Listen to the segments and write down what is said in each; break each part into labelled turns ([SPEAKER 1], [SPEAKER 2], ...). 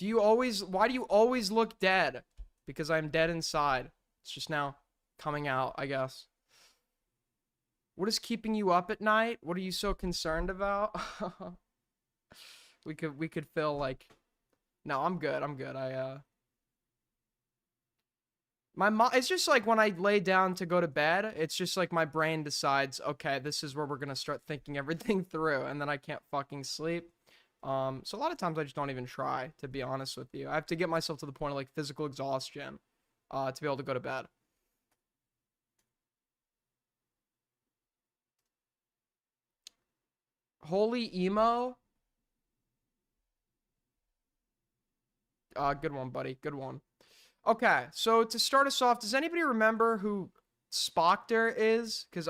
[SPEAKER 1] Why do you always look dead? Because I'm dead inside. It's just now coming out, I guess. What is keeping you up at night? What are you so concerned about? we could feel like, no, I'm good. I'm good. My mom, it's just like when I lay down to go to bed, it's just like my brain decides, okay, this is where we're gonna start thinking everything through, and then I can't fucking sleep. So a lot of times I just don't even try, to be honest with you. I have to get myself to the point of like physical exhaustion, to be able to go to bed. Holy emo. Good one, buddy. Good one. Okay, so to start us off, does anybody remember who Spocter is? Because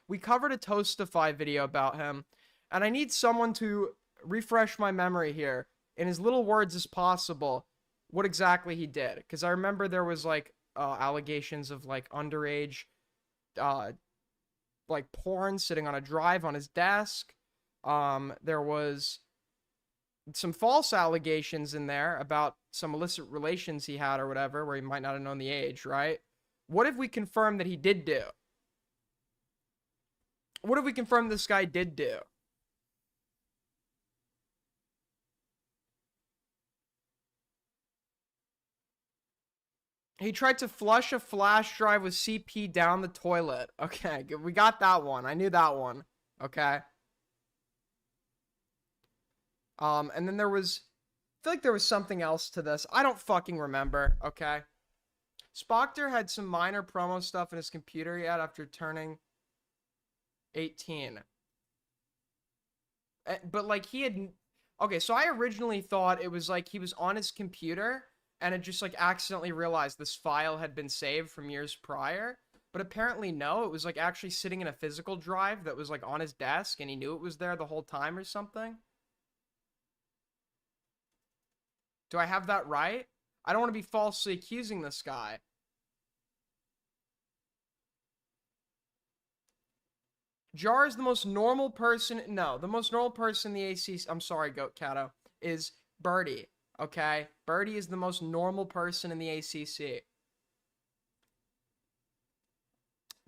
[SPEAKER 1] we covered a Toastify video about him, and I need someone to refresh my memory here, in as little words as possible, what exactly he did. Because I remember there was like allegations of like underage, uh, like porn sitting on a drive on his desk. There was some false allegations in there about some illicit relations he had or whatever, where he might not have known the age, right? What if we confirm that he did do? What if we confirm this guy did do? He tried to flush a flash drive with CP down the toilet. Okay, we got that one. I knew that one. Okay. And then I feel like there was something else to this. I don't fucking remember. Okay. Spocter had some minor promo stuff in his computer he had after turning 18. But like he had, okay, so I originally thought it was like he was on his computer and had just like accidentally realized this file had been saved from years prior. But apparently no, it was like actually sitting in a physical drive that was like on his desk and he knew it was there the whole time or something. Do I have that right? I don't want to be falsely accusing this guy. Jar is the most normal person. No, the most normal person in the ACC. I'm sorry, Goat Cato, is Birdie. Okay? Birdie is the most normal person in the ACC.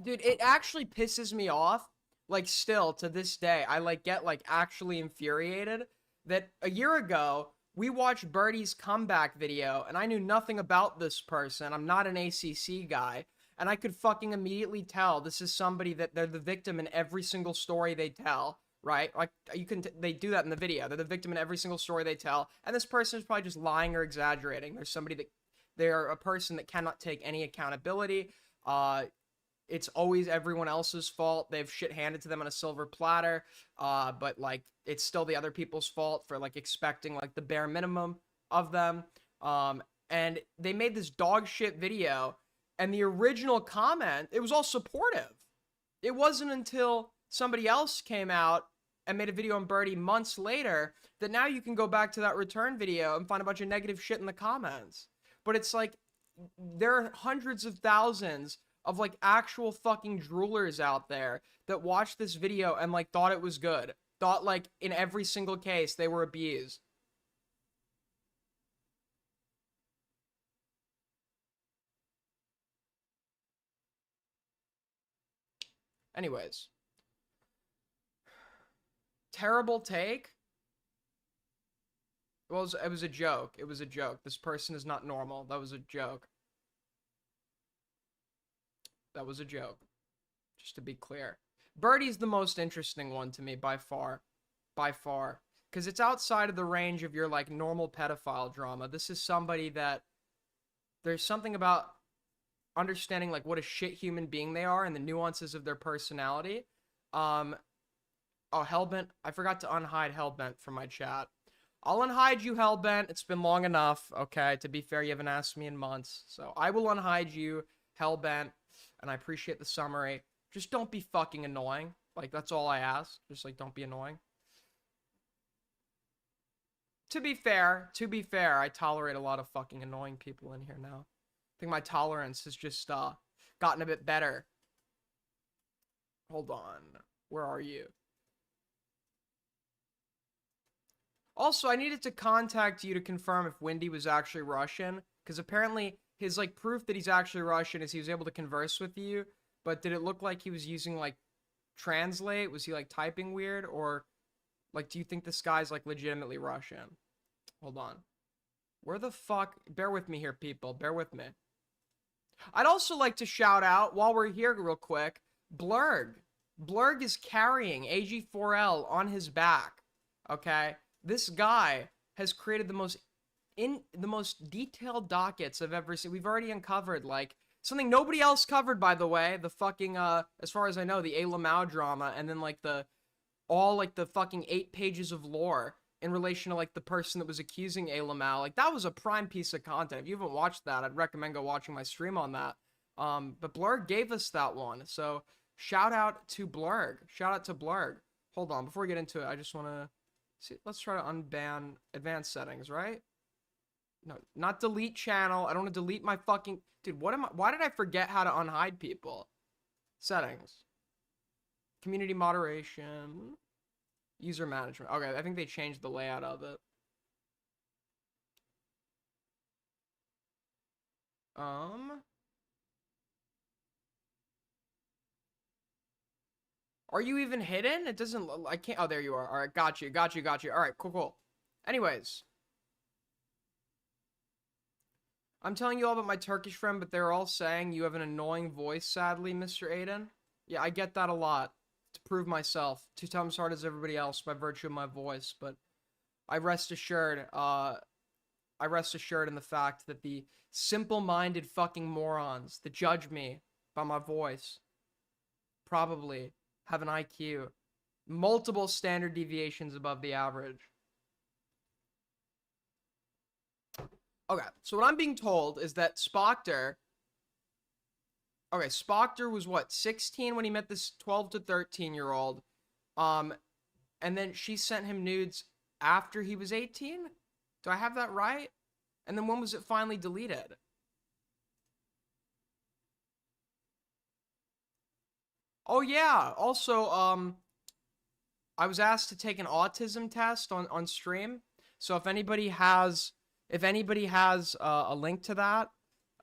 [SPEAKER 1] Dude, it actually pisses me off. Like, still to this day, I like get like actually infuriated that a year ago we watched Birdie's comeback video and I knew nothing about this person. I'm not an ACC guy. And I could fucking immediately tell this is somebody that they're the victim in every single story they tell, right? Like they do that in the video. They're the victim in every single story they tell, and this person is probably just lying or exaggerating. They're a person that cannot take any accountability. It's always everyone else's fault. They have shit handed to them on a silver platter. But like it's still the other people's fault for like expecting like the bare minimum of them. And they made this dog shit video, and the original comment, it was all supportive. It wasn't until somebody else came out and made a video on Birdie months later that now you can go back to that return video and find a bunch of negative shit in the comments. But it's like there are hundreds of thousands of like actual fucking droolers out there that watched this video and like thought it was good. Thought like in every single case they were abused. Anyways, terrible take. Well, it was a joke. It was a joke. This person is not normal. That was a joke. That was a joke. Just to be clear. Birdie's the most interesting one to me by far. By far. Because it's outside of the range of your like normal pedophile drama. This is somebody that there's something about understanding like what a shit human being they are and the nuances of their personality. Um, oh, Hellbent. I forgot to unhide Hellbent from my chat. I'll unhide you, Hellbent. It's been long enough. Okay, to be fair, you haven't asked me in months. So I will unhide you, Hellbent. And I appreciate the summary. Just don't be fucking annoying. Like, that's all I ask. Just, like, don't be annoying. To be fair, I tolerate a lot of fucking annoying people in here now. I think my tolerance has just, gotten a bit better. Hold on. Where are you? Also, I needed to contact you to confirm if Wendy was actually Russian, because apparently his like proof that he's actually Russian is he was able to converse with you, but did it look like he was using like translate? Was he like typing weird, or like do you think this guy's like legitimately Russian? Hold on. Where the fuck? Bear with me here, people. Bear with me. I'd also like to shout out, while we're here real quick, Blurg. Blurg is carrying AG4L on his back. Okay? This guy has created the most detailed dockets I've ever seen. We've already uncovered, like, something nobody else covered, by the way. The fucking, as far as I know, the A. Lamau drama, and then, like, the fucking 8 pages of lore in relation to like the person that was accusing A. Lamau. Like that was a prime piece of content. If you haven't watched that, I'd recommend go watching my stream on that. But Blurg gave us that one. So shout out to Blurg. Shout out to Blurg. Hold on, before we get into it, I just want to see. Let's try to unban advanced settings, right? No, not delete channel. I don't want to delete my fucking dude. What am I? Why did I forget how to unhide people? Settings. Community moderation. User management. Okay, I think they changed the layout of it. Are you even hidden? It doesn't, I can't, oh, there you are. All right, got you. All right, cool. Anyways. I'm telling you all about my Turkish friend, but they're all saying you have an annoying voice, sadly, Mr. Aiden. Yeah, I get that a lot. To prove myself 2 times as hard as everybody else by virtue of my voice, but I rest assured in the fact that the simple-minded fucking morons that judge me by my voice probably have an IQ multiple standard deviations above the average. Okay, so what I'm being told is that Spockter was what, 16 when he met this 12 to 13-year-old. And then she sent him nudes after he was 18? Do I have that right? And then when was it finally deleted? Oh yeah, also, I was asked to take an autism test on stream. So if anybody has a link to that,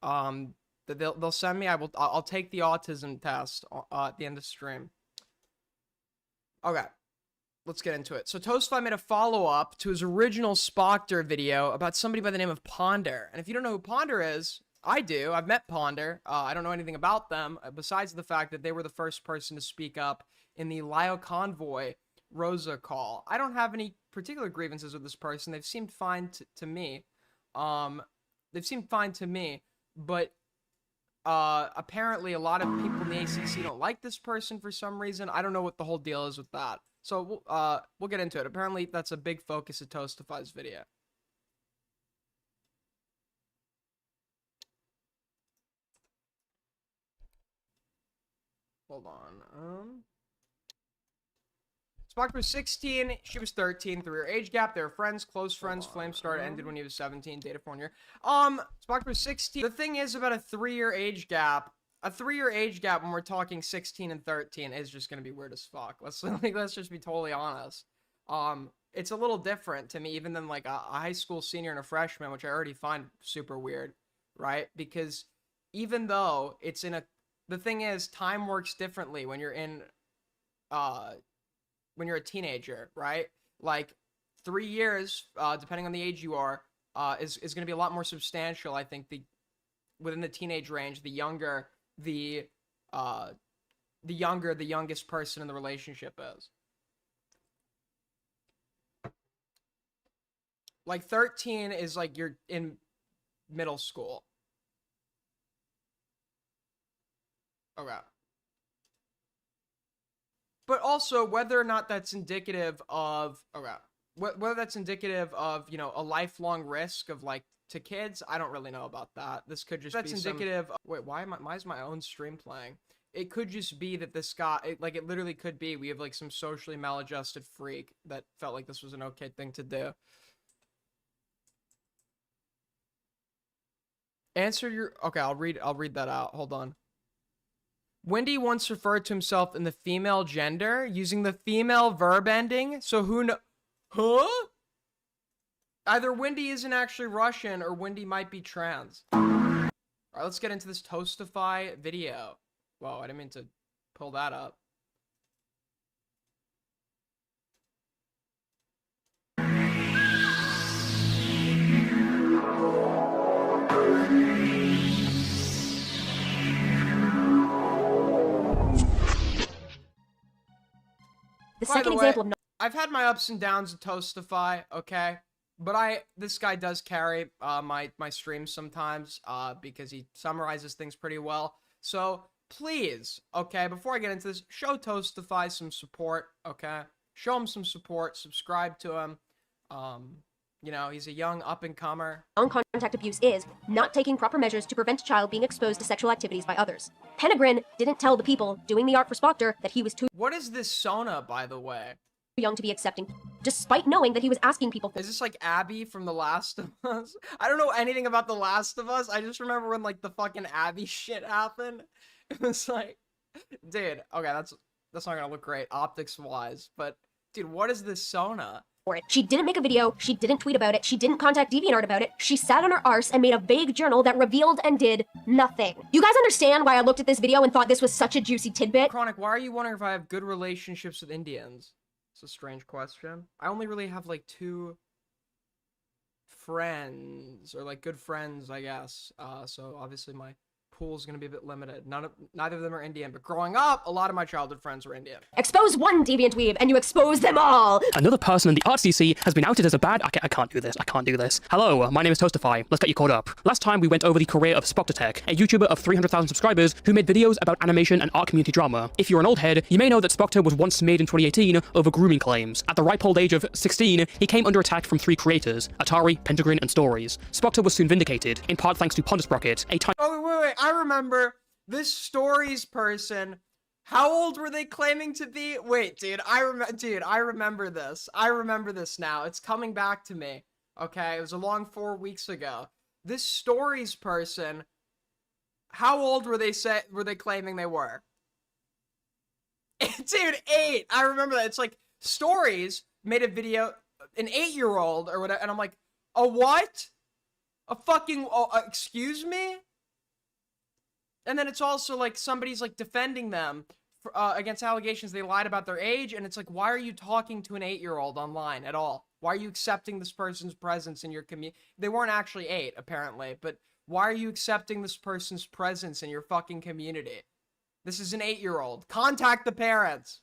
[SPEAKER 1] that they'll send me, I'll take the autism test at the end of stream. Okay, let's get into it. So Toastfly made a follow-up to his original Spockter video about somebody by the name of Ponder. And if you don't know who Ponder is, I do. I've met Ponder. I don't know anything about them, besides the fact that they were the first person to speak up in the Lio Convoy Rosa call. I don't have any particular grievances with this person. They've seemed fine to me. But apparently a lot of people in the ACC don't like this person for some reason. I don't know what the whole deal is with that. So we'll get into it. Apparently that's a big focus of Toastify's video. Hold on. Spock was 16, she was 13, 3-year age gap. They were friends, close friends. Flame started ended when he was 17, dated for 1 year. Spock was 16. The thing is about a 3-year age gap. A 3-year age gap when we're talking 16 and 13 is just gonna be weird as fuck. Let's just be totally honest. It's a little different to me even than like a high school senior and a freshman, which I already find super weird, right? Because even though it's in a, the thing is, time works differently when you're in, when you're a teenager, right? Like 3 years, depending on the age you are, is going to be a lot more substantial. I think within the teenage range, the younger the youngest person in the relationship is. Like 13 is like you're in middle school. Okay. But also, whether or not that's indicative of, whether that's indicative of, you know, a lifelong risk of, like, to kids, I don't really know about that. This could just be indicative of, wait, why is my own stream playing? It could just be that this guy, it literally could be, we have, like, some socially maladjusted freak that felt like this was an okay thing to do. Answer your, okay, I'll read that out. Hold on. Wendy once referred to himself in the female gender using the female verb ending. So who know? Huh? Either Wendy isn't actually Russian or Wendy might be trans. Alright, let's get into this Toastify video. Whoa, I didn't mean to pull that up.
[SPEAKER 2] The second example of
[SPEAKER 1] I've had my ups and downs with Toastify, okay? But this guy does carry my streams sometimes because he summarizes things pretty well. So please, okay, before I get into this, show Toastify some support, okay? Show him some support, subscribe to him. You know, he's a young up-and-comer.
[SPEAKER 2] non-contact abuse is not taking proper measures to prevent a child being exposed to sexual activities by others. Penegrin didn't tell the people doing the art for Spoctor that he was too
[SPEAKER 1] What is this Sona, by the way?
[SPEAKER 2] young to be accepting, despite knowing that he was asking people for
[SPEAKER 1] Is this like Abby from The Last of Us? I don't know anything about The Last of Us. I just remember when like the fucking Abby shit happened. It was like, dude, okay, that's not gonna look great optics-wise, but dude, what is this Sona?
[SPEAKER 2] for it. She didn't make a video, she didn't tweet about it, she didn't contact DeviantArt about it, she sat on her arse and made a vague journal that revealed and did nothing. You guys understand why I looked at this video and thought this was such a juicy tidbit?
[SPEAKER 1] Chronic, why are you wondering if I have good relationships with Indians? It's a strange question. I only really have like 2 friends, or like good friends, I guess. So obviously my pool is gonna be a bit limited. Neither of them are Indian, but growing up, a lot of my childhood friends were Indian.
[SPEAKER 2] Expose one deviant weeb and you expose them all!
[SPEAKER 3] Another person in the art CC has been outed as a bad— I can't do this. I can't do this. Hello, my name is Toastify. Let's get you caught up. Last time we went over the career of Spoctortech, a YouTuber of 300,000 subscribers who made videos about animation and art community drama. If you're an old head, you may know that Spoctor was once made in 2018 over grooming claims. At the ripe old age of 16, he came under attack from 3 creators, Atari, Pentagrin, and Stories. Spoctor was soon vindicated, in part thanks to PonderSprocket, a tiny—
[SPEAKER 1] Oh, wait, I remember this Stories person. How old were they claiming to be? Wait, dude, I remember this. I remember this now. It's coming back to me. Okay, it was a long 4 weeks ago. This Stories person, how old were they claiming they were? Dude, 8. I remember that. It's like Stories made a video, an 8-year-old or whatever, and I'm like, a what? A fucking, excuse me? And then it's also like somebody's like defending them for, against allegations they lied about their age, and it's like, why are you talking to an 8-year-old online at all? Why are you accepting this person's presence in your community? They weren't actually 8, apparently, but why are you accepting this person's presence in your fucking community? This is an 8-year-old. Contact the parents.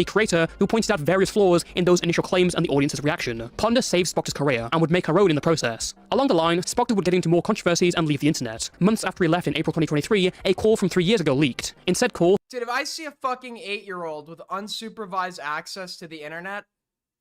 [SPEAKER 3] creator who pointed out various flaws in those initial claims and the audience's reaction. Ponder saved Spoctor's career and would make her own in the process. Along the line, Spoctor would get into more controversies and leave the internet. Months after he left in April 2023, a call from 3 years ago leaked. In said call,
[SPEAKER 1] Dude, if I see a fucking 8-year-old with unsupervised access to the internet,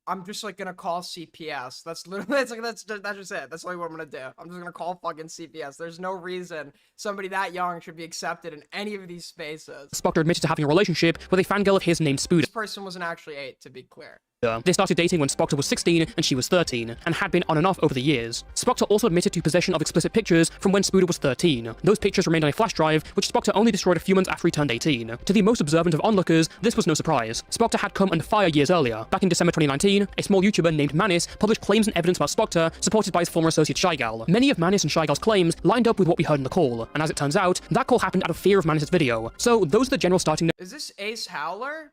[SPEAKER 1] I'm just like gonna call CPS. That's literally, that's just it. That's literally what I'm gonna do. I'm just gonna call fucking CPS. There's no reason somebody that young should be accepted in any of these spaces.
[SPEAKER 3] Spoctor admitted to having a relationship with a fangirl of his named Spooder.
[SPEAKER 1] This person wasn't actually 8, to be clear.
[SPEAKER 3] They started dating when Spoctor was 16 and she was 13, and had been on and off over the years. Spoctor also admitted to possession of explicit pictures from when Spooder was 13. Those pictures remained on a flash drive, which Spoctor only destroyed a few months after he turned 18. To the most observant of onlookers, this was no surprise. Spoctor had come under fire years earlier. Back in December 2019, a small YouTuber named Manis published claims and evidence about Spoctor, supported by his former associate Shygal. Many of Manis and Shygal's claims lined up with what we heard in the call, and as it turns out, that call happened out of fear of Manis' video. So those are the general starting notes.
[SPEAKER 1] Is this Ace Howler?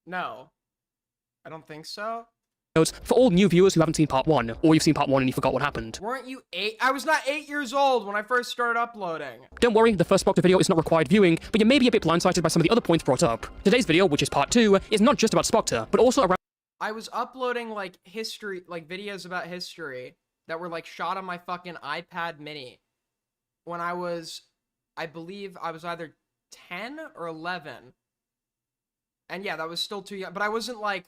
[SPEAKER 1] No. I don't think so.
[SPEAKER 3] For all new viewers who haven't seen part 1, or you've seen part 1 and you forgot what happened.
[SPEAKER 1] Weren't you 8? I was not 8 years old when I first started uploading.
[SPEAKER 3] Don't worry, the first Spoctor video is not required viewing, but you may be a bit blindsided by some of the other points brought up. Today's video, which is part 2, is not just about Spoctor, but also around—
[SPEAKER 1] I was uploading like history, like videos about history that were like shot on my fucking iPad mini when I was, I believe I was either 10 or 11. And yeah, that was still too young, but I wasn't like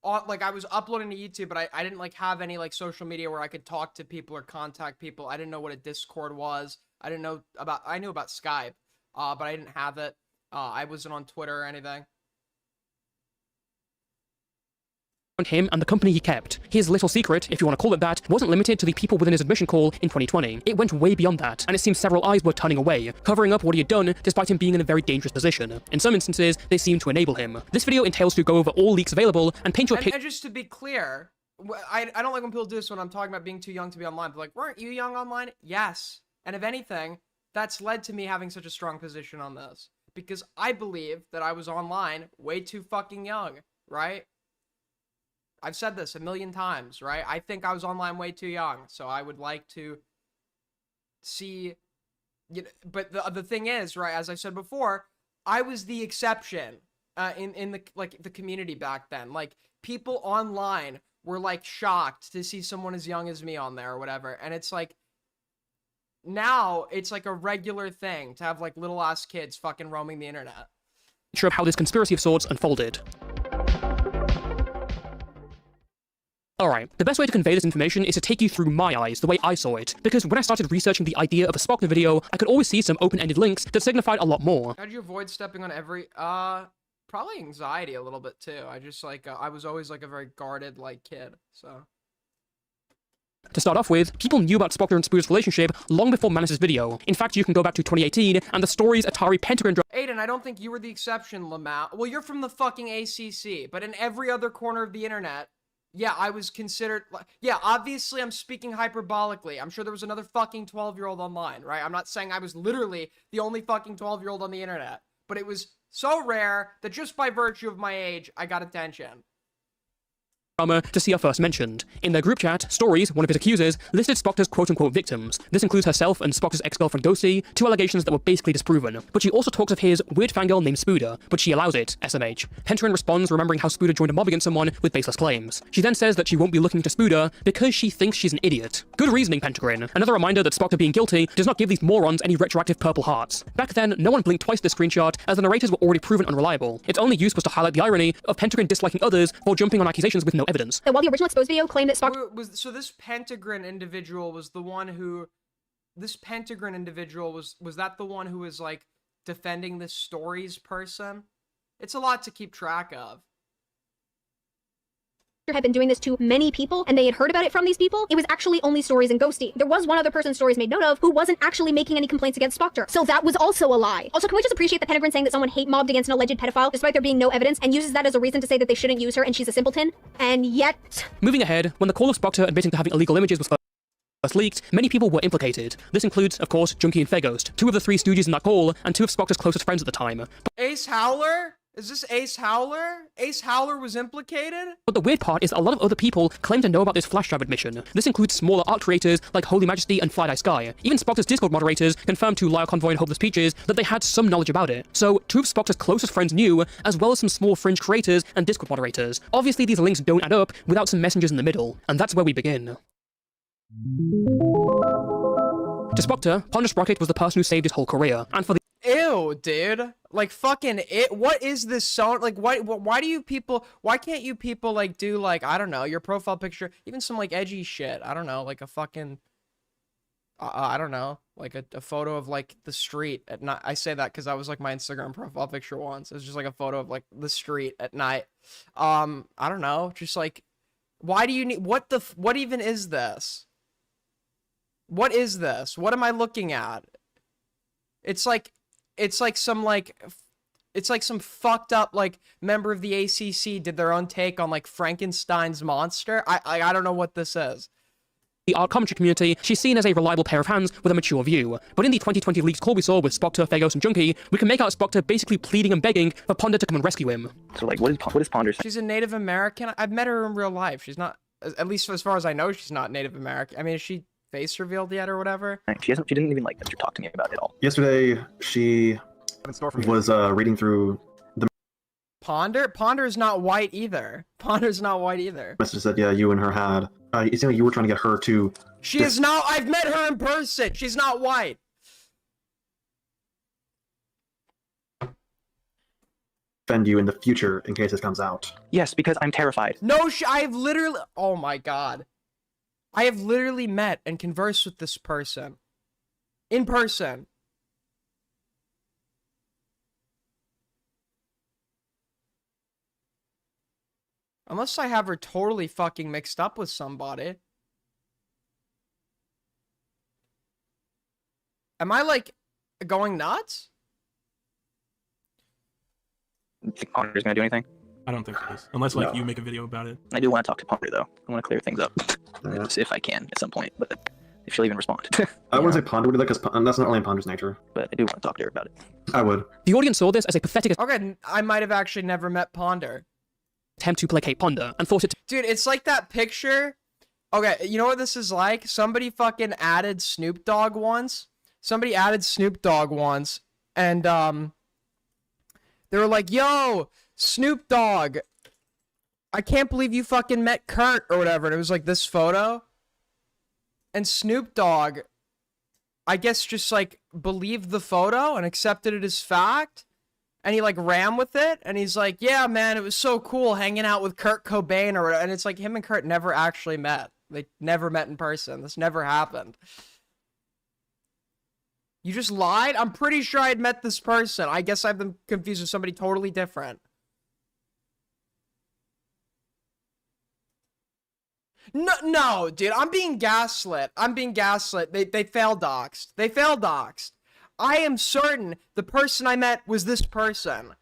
[SPEAKER 1] I was uploading to YouTube, but I didn't like have any like social media where I could talk to people or contact people. I didn't know what a Discord was. I knew about Skype, but I didn't have it. I wasn't on Twitter or anything.
[SPEAKER 3] him and the company he kept. His little secret, if you want to call it that, wasn't limited to the people within his admission call in 2020. It went way beyond that, and it seems several eyes were turning away, covering up what he had done despite him being in a very dangerous position. In some instances, they seemed to enable him. This video entails to go over all leaks available and paint you a picture—
[SPEAKER 1] And just to be clear, I don't like when people do this when I'm talking about being too young to be online. But like, weren't you young online? Yes. And if anything, that's led to me having such a strong position on this. Because I believe that I was online way too fucking young, right? I've said this a million times, right? I think I was online way too young. So I would like to see... But the thing is, right, as I said before, I was the exception in the community back then. Like, people online were like shocked to see someone as young as me on there or whatever. And it's like, now it's like a regular thing to have like little ass kids fucking roaming the internet.
[SPEAKER 3] Nature of how this conspiracy of sorts unfolded. Alright, the best way to convey this information is to take you through my eyes, the way I saw it, because when I started researching the idea of a Spockter video, I could always see some open-ended links that signified a lot more.
[SPEAKER 1] How'd you avoid stepping on every, probably anxiety a little bit too. I just like, I was always like a very guarded like kid, so.
[SPEAKER 3] To start off with, people knew about Spockter and Spooder's relationship long before Manus' video. In fact, you can go back to 2018, and the stories Atari Pentagon
[SPEAKER 1] Aiden, I don't think you were the exception, Lamau. Well, you're from the fucking ACC, but in every other corner of the internet, yeah, I was considered, yeah, obviously I'm speaking hyperbolically. I'm sure there was another fucking 12-year-old online, right? I'm not saying I was literally the only fucking 12-year-old on the internet, but it was so rare that just by virtue of my age, I got attention.
[SPEAKER 3] drama to see her first mentioned. In their group chat, Stories, one of his accusers, listed Spockter's quote-unquote victims. This includes herself and Spockter's ex-girlfriend Ghosty, two allegations that were basically disproven. But she also talks of his weird fangirl named Spooder, but she allows it, SMH. Pentagon responds remembering how Spooder joined a mob against someone with baseless claims. She then says that she won't be looking into Spooder because she thinks she's an idiot. Good reasoning, Pentagon. Another reminder that Spockter being guilty does not give these morons any retroactive purple hearts. Back then, no one blinked twice at this screenshot, as the narrators were already proven unreliable. Its only use was to highlight the irony of Pentagon disliking others for jumping on accusations with no evidence.
[SPEAKER 2] That while the original exposed video claimed that Spock
[SPEAKER 1] So this Pentagon individual was the one who, this Pentagon individual was that the one who was like defending this Stories person? It's a lot to keep track of.
[SPEAKER 2] had been doing this to many people and they had heard about it from these people, it was actually only Stories and Ghosty. There was one other person Stories made note of who wasn't actually making any complaints against Spockter. So that was also a lie. Also, can we just appreciate the Pentagon saying that someone hate mobbed against an alleged pedophile despite there being no evidence and uses that as a reason to say that they shouldn't use her and she's a simpleton? And yet...
[SPEAKER 3] Moving ahead, when the call of Spockter admitting to having illegal images was first leaked, many people were implicated. This includes, of course, Junkie and Faghost, two of the three stooges in that call, and two of Spockter's closest friends at the time.
[SPEAKER 1] Ace Howler? Is this Ace Howler? Ace Howler was implicated?
[SPEAKER 3] But the weird part is a lot of other people claim to know about this flash drive admission. This includes smaller art creators like Holy Majesty and Fly Die Sky. Even Spockter's Discord moderators confirmed to Lyre Convoy and Hopeless Peaches that they had some knowledge about it. So, two of Spockter's closest friends knew, as well as some small fringe creators and Discord moderators. Obviously, these links don't add up without some messengers in the middle, and that's where we begin. To Spockter, Ponder Sprocket was the person who saved his whole career, and for the
[SPEAKER 1] Ew, dude. Like, fucking it. What is this song? Like, why do you people, why can't you people, like, do, like, I don't know, your profile picture, even some, like, edgy shit. I don't know, like a fucking, I don't know, like a photo of, like, the street at night. I say that because that was, like, my Instagram profile picture once. It was just, like, a photo of, like, the street at night. I don't know, just, like, why do you need, what even is this? What is this? What am I looking at? It's like some fucked up like member of the ACC did their own take on like Frankenstein's monster. I don't know what this is.
[SPEAKER 3] The art commentary community, she's seen as a reliable pair of hands with a mature view. But in the 2020 leaked call we saw with Spockter, Faghost, and Junkie, we can make out Spockter basically pleading and begging for Ponder to come and rescue him.
[SPEAKER 4] So, like, what is Ponder saying?
[SPEAKER 1] She's a Native American. I've met her in real life. She's not, at least as far as I know, she's not Native American. I mean, is she face revealed yet or whatever?
[SPEAKER 4] She didn't even like talk to me about it at all.
[SPEAKER 5] Yesterday, she was reading through the
[SPEAKER 1] Ponder? Ponder's not white either. Ponder's not white either.
[SPEAKER 5] message that, yeah, you and her had. It seemed like you were trying to get her to
[SPEAKER 1] She is not, I've met her in person. She's not white.
[SPEAKER 5] defend you in the future in case this comes out.
[SPEAKER 4] Yes, because I'm terrified.
[SPEAKER 1] No, I've literally, oh my god. I have literally met and conversed with this person. In person. Unless I have her totally fucking mixed up with somebody. Am I, like, going nuts?
[SPEAKER 4] You think Ponder's gonna do anything?
[SPEAKER 6] I don't think it is. Unless, like,
[SPEAKER 5] No.
[SPEAKER 6] you make a video about it.
[SPEAKER 4] I do want to talk to Ponder, though. I want to clear things up.
[SPEAKER 5] Yeah.
[SPEAKER 4] If I can, at some point. But if she'll even respond.
[SPEAKER 5] I wouldn't say Ponder would do that because that's not really in Ponder's nature.
[SPEAKER 4] But I do want to talk to her about it.
[SPEAKER 5] I would.
[SPEAKER 3] The audience saw this as a pathetic
[SPEAKER 1] Okay, I might have actually never met Ponder.
[SPEAKER 3] attempt to placate Ponder and thought it
[SPEAKER 1] Dude, it's like that picture. Okay, you know what this is like? Somebody fucking added Snoop Dogg once. Somebody added Snoop Dogg once, and they were like, "Yo, Snoop Dogg, I can't believe you fucking met Kurt or whatever." And it was like this photo, and Snoop Dogg, I guess, just like believed the photo and accepted it as fact. And he like ran with it, and he's like, "Yeah, man, it was so cool hanging out with Kurt Cobain," or whatever. And it's like him and Kurt never actually met. They never met in person. This never happened. You just lied? I'm pretty sure I'd met this person. I guess I've been confused with somebody totally different. No, dude, I'm being gaslit. I'm being gaslit. They fail doxed. They fail doxed. I am certain the person I met was this person.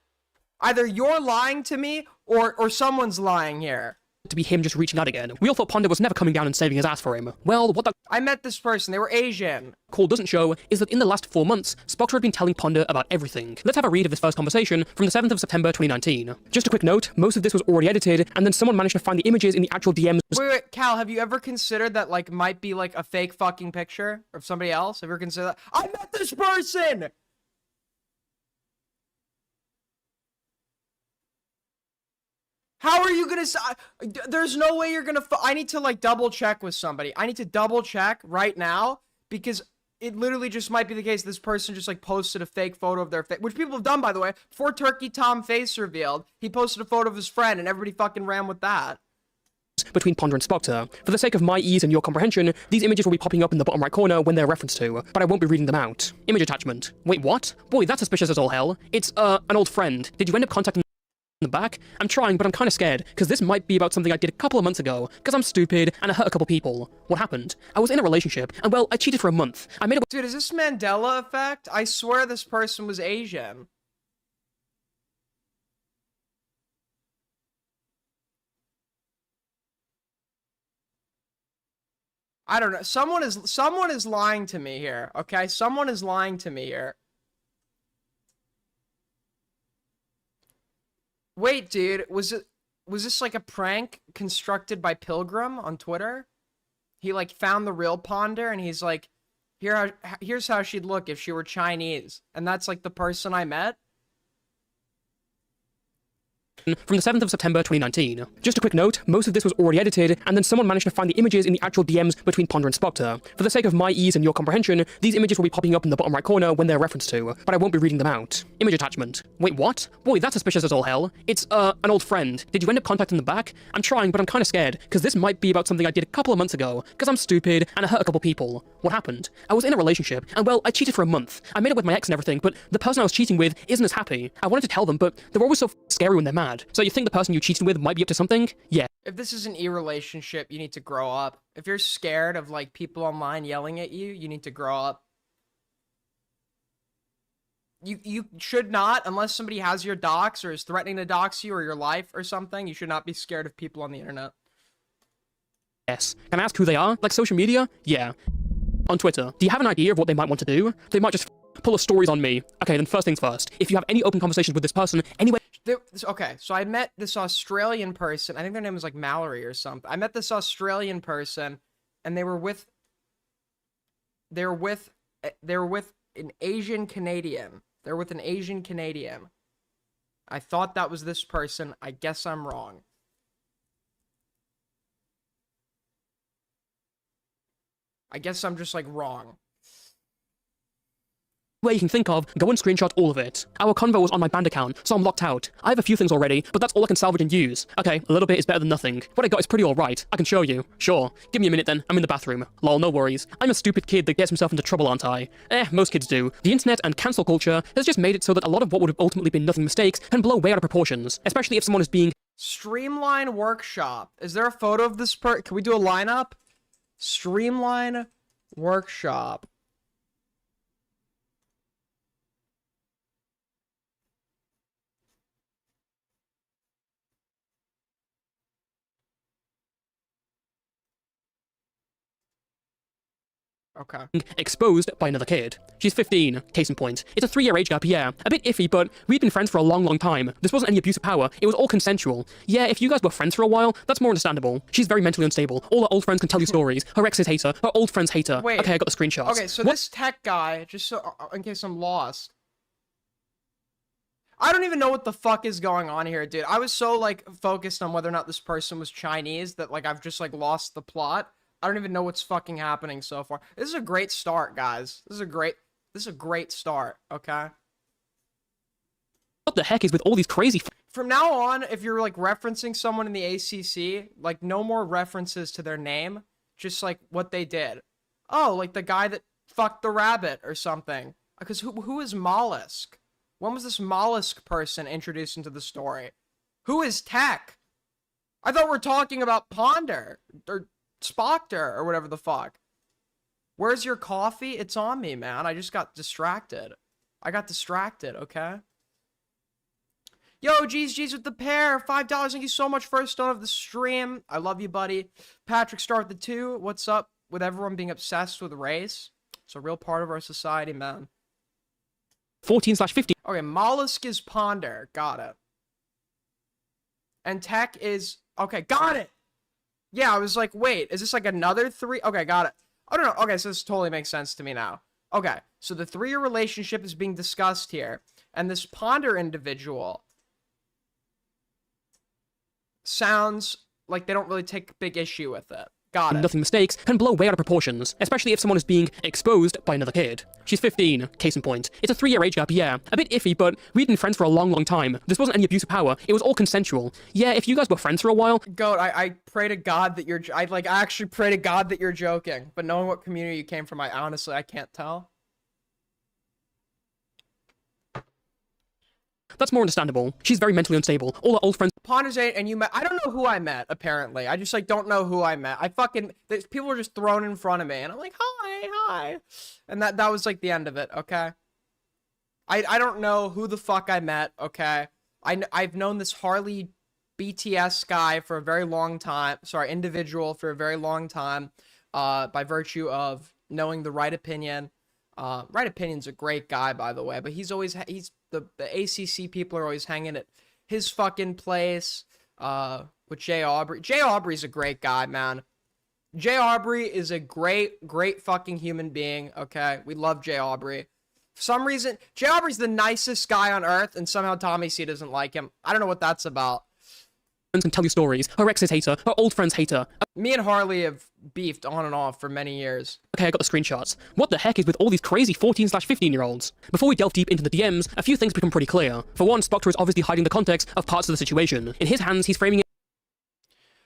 [SPEAKER 1] Either you're lying to me or someone's lying here.
[SPEAKER 3] to be him just reaching out again. We all thought Ponder was never coming down and saving his ass for him. Well, what that
[SPEAKER 1] I met this person. They were Asian.
[SPEAKER 3] call doesn't show is that in the last 4 months, Spoctor had been telling Ponder about everything. Let's have a read of this first conversation from the 7th of September 2019. Just a quick note, most of this was already edited, and then someone managed to find the images in the actual DMs.
[SPEAKER 1] Wait, Cal, have you ever considered that, like, might be, like, a fake fucking picture of somebody else? Have you ever considered that? I met this person! How are you gonna there's no way you're gonna I need to, like, double check with somebody. I need to double check right now, because it literally just might be the case this person just, like, posted a fake photo of their face, which people have done, by the way. Before Turkey Tom face revealed, he posted a photo of his friend, and everybody fucking ran with that.
[SPEAKER 3] Between Ponder and Spoctor. For the sake of my ease and your comprehension, these images will be popping up in the bottom right corner when they're referenced to, but I won't be reading them out. Image attachment. Wait, what? Boy, that's suspicious as all hell. It's, an old friend. Did you end up contacting in the back? I'm trying, but I'm kind of scared, because this might be about something I did a couple of months ago, because I'm stupid, and I hurt a couple people. What happened? I was in a relationship, and well, I cheated for a month. I made a
[SPEAKER 1] Dude, is this Mandela effect? I swear this person was Asian. I don't know. Someone is lying to me here, okay? Someone is lying to me here. Wait, dude, was this like a prank constructed by Pilgrim on Twitter? He like found the real Ponder and he's like, here's how she'd look if she were Chinese. And that's like the person I met?
[SPEAKER 3] from the 7th of September 2019. Just a quick note, most of this was already edited, and then someone managed to find the images in the actual DMs between Ponder and Spoctor. For the sake of my ease and your comprehension, these images will be popping up in the bottom right corner when they're referenced to, but I won't be reading them out. Image attachment. Wait, what? Boy, that's suspicious as all hell. It's, an old friend. Did you end up contacting them back? I'm trying, but I'm kind of scared, because this might be about something I did a couple of months ago, because I'm stupid, and I hurt a couple people. What happened? I was in a relationship, and well, I cheated for a month. I made up with my ex and everything, but the person I was cheating with isn't as happy. I wanted to tell them, but they're always so scary when they're mad. So you think the person you cheated with might be up to something? Yeah.
[SPEAKER 1] If this is an e-relationship, you need to grow up. If you're scared of like people online yelling at you, you need to grow up. You should not, unless somebody has your docs or is threatening to dox you or your life or something, you should not be scared of people on the internet.
[SPEAKER 3] Yes. Can I ask who they are? Like social media? Yeah. On Twitter. Do you have an idea of what they might want to do? They might just pull a stories on me. Okay, then first things first. If you have any open conversations with this person, anyway.
[SPEAKER 1] Okay, so I met this Australian person. I think their name was like Mallory or something. I met this Australian person, and they were with an Asian Canadian. They're with an Asian Canadian. I thought that was this person. I guess I'm wrong. I guess I'm just like wrong.
[SPEAKER 3] Way you can think of, go and screenshot all of it. Our convo was on my band account, so I'm locked out. I have a few things already, but that's all I can salvage and use. Okay, a little bit is better than nothing. What I got is pretty alright. I can show you. Sure. Give me a minute then. I'm in the bathroom. Lol, no worries. I'm a stupid kid that gets himself into trouble, aren't I? Most kids do. The internet and cancel culture has just made it so that a lot of what would have ultimately been nothing mistakes can blow way out of proportions, especially if someone is being
[SPEAKER 1] Streamline Workshop. Is there a photo of this Can we do a lineup? Streamline Workshop. Okay.
[SPEAKER 3] exposed by another kid. She's 15, case in point. It's a 3-year age gap, yeah. A bit iffy, but we'd been friends for a long, long time. This wasn't any abuse of power, it was all consensual. Yeah, if you guys were friends for a while, that's more understandable. She's very mentally unstable. All her old friends can tell you stories. Her exes hate her, her old friends hate her.
[SPEAKER 1] Wait.
[SPEAKER 3] Okay, I got the screenshots.
[SPEAKER 1] Okay, so this tech guy, just so in case I'm lost. I don't even know what the fuck is going on here, dude. I was so like focused on whether or not this person was Chinese that like I've just like lost the plot. I don't even know what's fucking happening so far. This is a great start, guys. This is a great start, okay?
[SPEAKER 3] What the heck is with all these crazy
[SPEAKER 1] From now on, if you're like referencing someone in the ACC, like no more references to their name, just like what they did. Oh, like the guy that fucked the rabbit or something. Because who is Mollusk? When was this Mollusk person introduced into the story? Who is Tech? I thought we're talking about Ponder or Spoctor or whatever the fuck. Where's your coffee? It's on me, man. I just got distracted. Okay? Yo, G's with the pair. $5. Thank you so much, first stone of the stream. I love you, buddy. Patrick Star with the 2. What's up with everyone being obsessed with race? It's a real part of our society, man.
[SPEAKER 3] 14/15.
[SPEAKER 1] Okay, Mollusk is Ponder. Got it. And Tech is... Okay, got it! Yeah, I was like, wait, is this like another 3? Okay, got it. I don't know. Okay, so this totally makes sense to me now. Okay, so the 3-year relationship is being discussed here. And this Ponder individual sounds like they don't really take big issue with it. Got it.
[SPEAKER 3] Nothing mistakes can blow way out of proportions, especially if someone is being exposed by another kid. She's 15, case in point. It's a 3-year age gap, yeah. A bit iffy, but we'd been friends for a long, long time. This wasn't any abuse of power, it was all consensual. Yeah, if you guys were friends for a while...
[SPEAKER 1] Goat, I pray to God that you're... I actually pray to God that you're joking. But knowing what community you came from, I can't tell.
[SPEAKER 3] That's more understandable. She's very mentally unstable. All her old friends...
[SPEAKER 1] Ponder's 8 and you met... I don't know who I met, apparently. I just, like, don't know who I met. People were just thrown in front of me, and I'm like, hi. And that was, like, the end of it, okay? I don't know who the fuck I met, okay? I've known this Harley BTS guy for a very long time. Sorry, individual for a very long time. By virtue of knowing the Right Opinion. Right Opinion's a great guy, by the way, but he's the ACC people are always hanging at his fucking place, with Jay Aubrey. Jay Aubrey's a great guy, man. Jay Aubrey is a great fucking human being, okay? We love Jay Aubrey. For some reason, Jay Aubrey's the nicest guy on earth, and somehow Tommy C doesn't like him. I don't know what that's about.
[SPEAKER 3] can tell you stories. Her exes hate her. Her old friends hate her.
[SPEAKER 1] Me and Harley have beefed on and off for many years.
[SPEAKER 3] Okay, I got the screenshots. What the heck is with all these crazy 14/15-year-olds? Before we delve deep into the DMs, a few things become pretty clear. For one, Spoctor is obviously hiding the context of parts of the situation. In his hands, he's framing it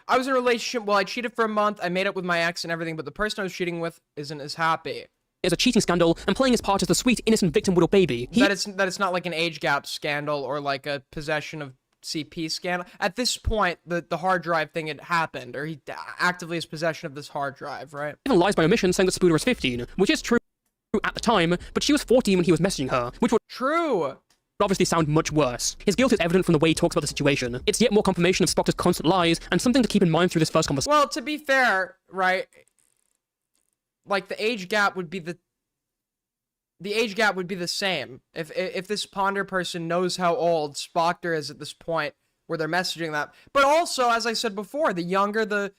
[SPEAKER 1] I was in a relationship, well, I cheated for a month, I made up with my ex and everything, but the person I was cheating with isn't as happy.
[SPEAKER 3] as a cheating scandal and playing his part as the sweet, innocent victim little baby.
[SPEAKER 1] That it's not like an age gap scandal or like a possession of CP scandal. At this point, the hard drive thing had happened, or he actively has possession of this hard drive, right?
[SPEAKER 3] Even lies by omission saying that Spooder was 15, which is true at the time, but she was 14 when he was messaging her, which would
[SPEAKER 1] True.
[SPEAKER 3] obviously sound much worse. His guilt is evident from the way he talks about the situation. It's yet more confirmation of Spoctor's constant lies, and something to keep in mind through this first conversation.
[SPEAKER 1] Well, to be fair, right, like the age gap would be the age gap would be the same. If this Ponder person knows how old Spoctor is at this point where they're messaging that. But also, as I said before, the younger the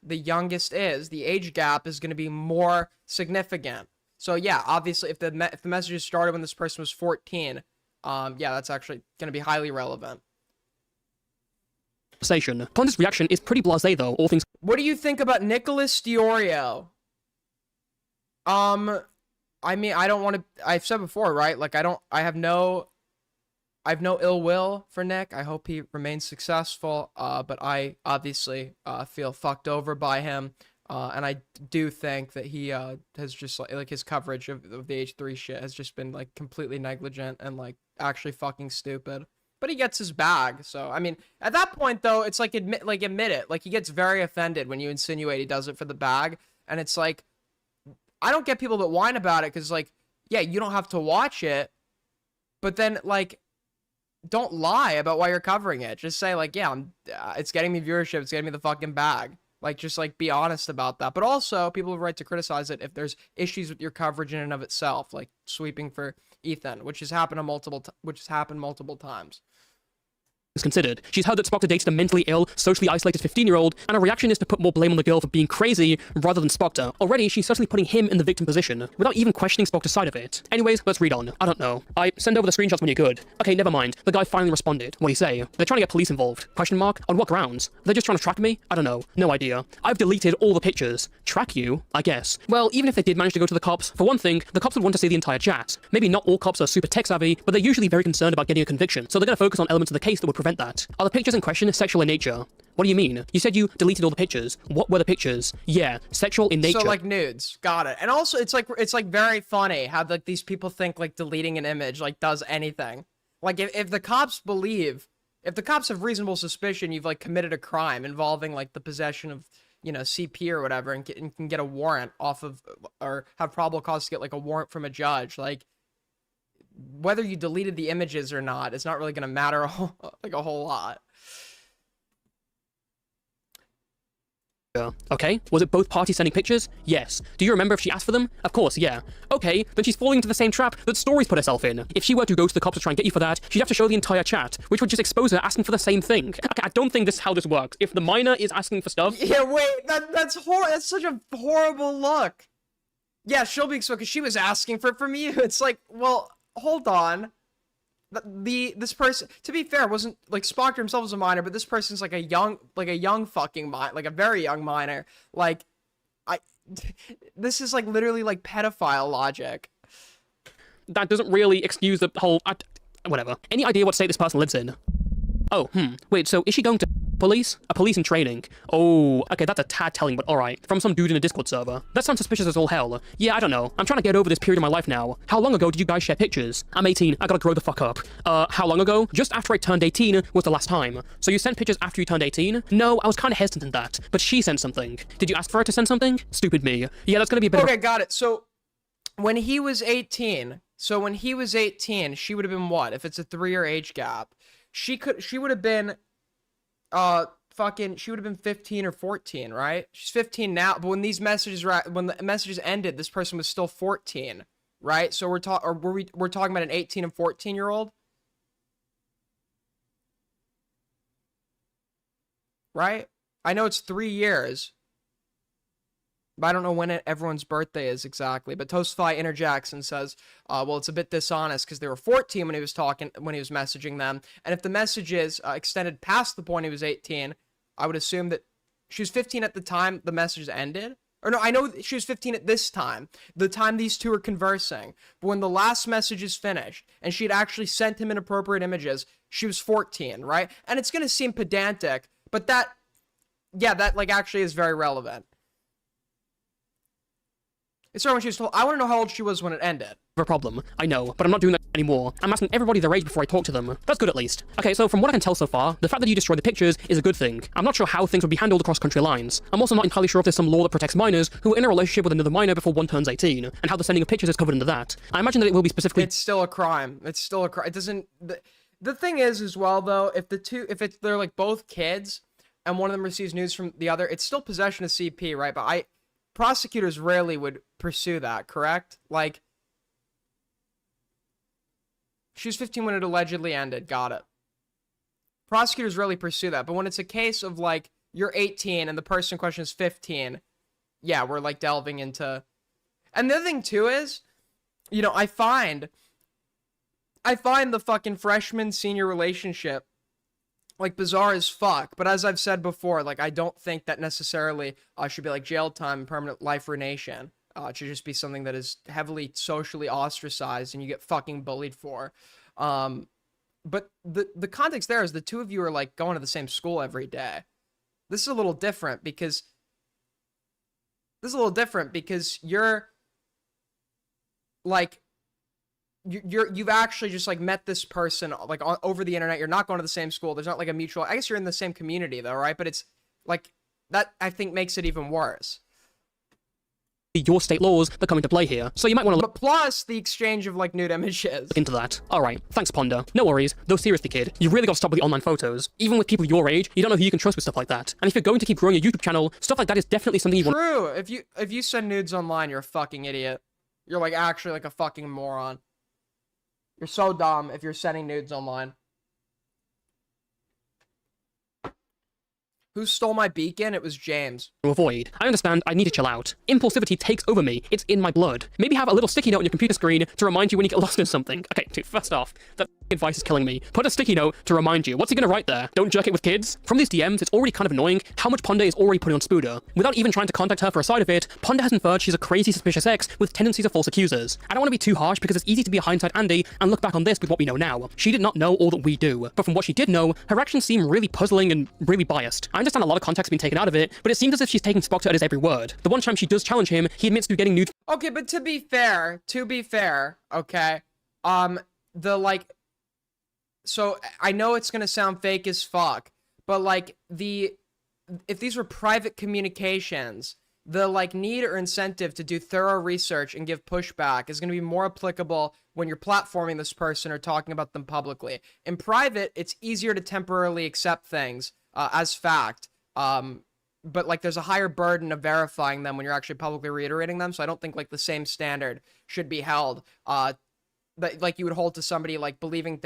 [SPEAKER 1] youngest is, the age gap is going to be more significant. So yeah, obviously, if the messages started when this person was 14, yeah, that's actually going to be highly relevant.
[SPEAKER 3] Ponder's reaction is pretty blasé though, all things.
[SPEAKER 1] What do you think about Nicholas Diorio? I mean, I don't want to, I've said before, right? Like, I have no ill will for Nick. I hope he remains successful. But I obviously, feel fucked over by him. And I do think that he, has just, like his coverage of the H3 shit has just been, like, completely negligent and, like, actually fucking stupid. But he gets his bag, so, I mean, at that point, though, it's like, admit it. Like, he gets very offended when you insinuate he does it for the bag. And it's like, I don't get people that whine about it, because, like, yeah, you don't have to watch it, but then, like, don't lie about why you're covering it. Just say, like, yeah, it's getting me viewership, it's getting me the fucking bag. Like, just like be honest about that. But also, people have a right to criticize it if there's issues with your coverage in and of itself, like sweeping for Ethan, which has happened multiple times.
[SPEAKER 3] Considered. She's heard that Spock dated a mentally ill, socially isolated 15-year-old, and her reaction is to put more blame on the girl for being crazy rather than Spock. Already, she's certainly putting him in the victim position, without even questioning Spock's side of it. Anyways, let's read on. I don't know. Send over the screenshots when you're good. Okay, never mind. The guy finally responded. What do you say? They're trying to get police involved. Question mark? On what grounds? They're just trying to track me? I don't know. No idea. I've deleted all the pictures. Track you? I guess. Well, even if they did manage to go to the cops, for one thing, the cops would want to see the entire chat. Maybe not all cops are super tech-savvy, but they're usually very concerned about getting a conviction, so they're gonna focus on elements of the case that would prevent that. Are the pictures in question sexual in nature? What do you mean? You said you deleted all the pictures. What were the pictures? Yeah, sexual in nature.
[SPEAKER 1] So like nudes. Got it. And also it's like very funny how like these people think like deleting an image like does anything. Like if the cops have reasonable suspicion you've like committed a crime involving like the possession of, you know, CP or whatever, and can get a warrant off of, or have probable cause to get like a warrant from a judge, like whether you deleted the images or not, it's not really going to matter a whole lot.
[SPEAKER 3] Okay, was it both parties sending pictures? Yes. Do you remember if she asked for them? Of course, yeah. Okay, then she's falling into the same trap that Stories put herself in. If she were to go to the cops to try and get you for that, she'd have to show the entire chat, which would just expose her asking for the same thing. Okay, I don't think this is how this works. If the minor is asking for stuff...
[SPEAKER 1] Yeah, wait, that's such a horrible look. Yeah, she'll be exposed because she was asking for it from you. It's like, well, hold on. This person, to be fair, wasn't like Spock himself was a minor, but this person's like a young fucking minor, like a very young minor. Like, this is like literally like pedophile logic.
[SPEAKER 3] That doesn't really excuse the whole, whatever. Any idea what state this person lives in? Oh, wait, so is she going to police? A police in training. Oh, okay, that's a tad telling, but alright. From some dude in a Discord server. That sounds suspicious as all hell. Yeah, I don't know. I'm trying to get over this period of my life now. How long ago did you guys share pictures? I'm 18. I gotta grow the fuck up. How long ago? Just after I turned 18 was the last time. So you sent pictures after you turned 18? No, I was kinda hesitant in that. But she sent something. Did you ask for her to send something? Stupid me. Yeah, that's gonna be a bit
[SPEAKER 1] Okay, got it. So, when he was 18, she would have been what? If it's a 3-year age gap. She would have been, she would have been 15 or 14, right? She's 15 now, but when the messages ended, this person was still 14, right? So we're talking about an 18 and 14-year-old? Right? I know it's 3 years, but I don't know when everyone's birthday is exactly. But Toastfly interjects and says, well, it's a bit dishonest because they were 14 when he was messaging them. And if the messages extended past the point he was 18, I would assume that she was 15 at the time the messages ended. Or no, I know she was 15 at this time, the time these two were conversing. But when the last message is finished and she had actually sent him inappropriate images, she was 14, right? And it's going to seem pedantic, but that like actually is very relevant. It's when she was told. I want to know how old she was when it ended.
[SPEAKER 3] A problem. I know, but I'm not doing that anymore. I'm asking everybody their age before I talk to them. That's good at least. Okay, so from what I can tell so far, the fact that you destroyed the pictures is a good thing. I'm not sure how things would be handled across country lines. I'm also not entirely sure if there's some law that protects minors who are in a relationship with another minor before one turns 18, and how the sending of pictures is covered under that. I imagine that it will be specifically...
[SPEAKER 1] It's still a crime. It's still a crime. It doesn't... The thing is as well, though, if they're like both kids, and one of them receives news from the other, it's still possession of CP, right? But prosecutors rarely would pursue that, correct? Like, she was 15 when it allegedly ended. Got it. Prosecutors rarely pursue that. But when it's a case of, like, you're 18 and the person in question is 15, yeah, we're, like, delving into... And the other thing, too, is, you know, I find the fucking freshman-senior relationship, like, bizarre as fuck. But as I've said before, like, I don't think that necessarily should be, like, jail time and permanent life ruination. It should just be something that is heavily socially ostracized and you get fucking bullied for. But the context there is the two of you are, like, going to the same school every day. This is a little different because you're, like, you've actually just, like, met this person, like, over the internet. You're not going to the same school. There's not, like, a mutual... I guess you're in the same community, though, right? But it's, like, that, I think, makes it even worse.
[SPEAKER 3] your state laws that come into play here, so you might want to look
[SPEAKER 1] But plus the exchange of like nude images.
[SPEAKER 3] into that. Alright, thanks Ponder. No worries, though seriously kid, you really gotta stop with the online photos. Even with people your age, you don't know who you can trust with stuff like that. And if you're going to keep growing your YouTube channel, stuff like that is definitely something you want.
[SPEAKER 1] True. If you send nudes online, you're a fucking idiot. You're like actually like a fucking moron. You're so dumb if you're sending nudes online. Who stole my beacon? It was James.
[SPEAKER 3] To avoid. I understand, I need to chill out. Impulsivity takes over me. It's in my blood. Maybe have a little sticky note on your computer screen to remind you when you get lost in something. Okay, dude, first off, that advice is killing me. Put a sticky note to remind you. What's he gonna write there? Don't jerk it with kids? From these DMs, it's already kind of annoying how much Ponder is already putting on Spooder. Without even trying to contact her for a side of it, Ponder has inferred she's a crazy suspicious ex with tendencies of false accusers. I don't want to be too harsh because it's easy to be a hindsight Andy and look back on this with what we know now. She did not know all that we do, but from what she did know, her actions seem really puzzling and really biased. I understand a lot of context being taken out of it, but it seems as if she's taking Spock at his every word. The one time she does challenge him, he admits to getting nude.
[SPEAKER 1] Okay, but to be fair, okay, the like, so I know it's gonna sound fake as fuck, but like if these were private communications, the like need or incentive to do thorough research and give pushback is gonna be more applicable when you're platforming this person or talking about them publicly. In private, it's easier to temporarily accept things as fact. But like there's a higher burden of verifying them when you're actually publicly reiterating them, so I don't think like the same standard should be held that like you would hold to somebody like believing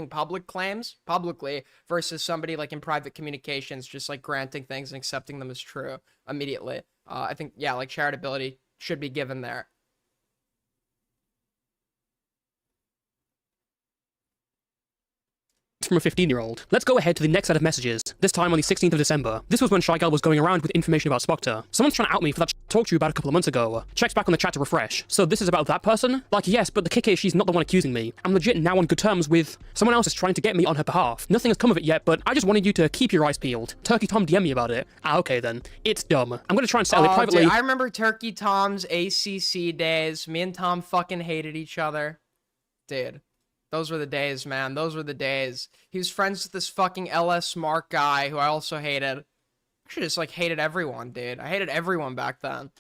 [SPEAKER 1] public claims publicly versus somebody like in private communications just like granting things and accepting them as true immediately. I think yeah, like charitability should be given there.
[SPEAKER 3] From a 15-year-old. Let's go ahead to the next set of messages, this time on the 16th of December. This was when Shy Girl was going around with information about Spoctor. Someone's trying to out me for that I talked to you about a couple of months ago. Checks back on the chat to refresh. So this is about that person? Like, yes, but the kick is she's not the one accusing me. I'm legit now on good terms with someone else is trying to get me on her behalf. Nothing has come of it yet, but I just wanted you to keep your eyes peeled. Turkey Tom DM me about it. Ah, okay then. It's dumb. I'm gonna try and settle it privately.
[SPEAKER 1] Dude, I remember Turkey Tom's ACC days. Me and Tom fucking hated each other. Dude. Those were the days, man. Those were the days. He was friends with this fucking LS Smart guy who I also hated. Actually, just like hated everyone, dude. I hated everyone back then.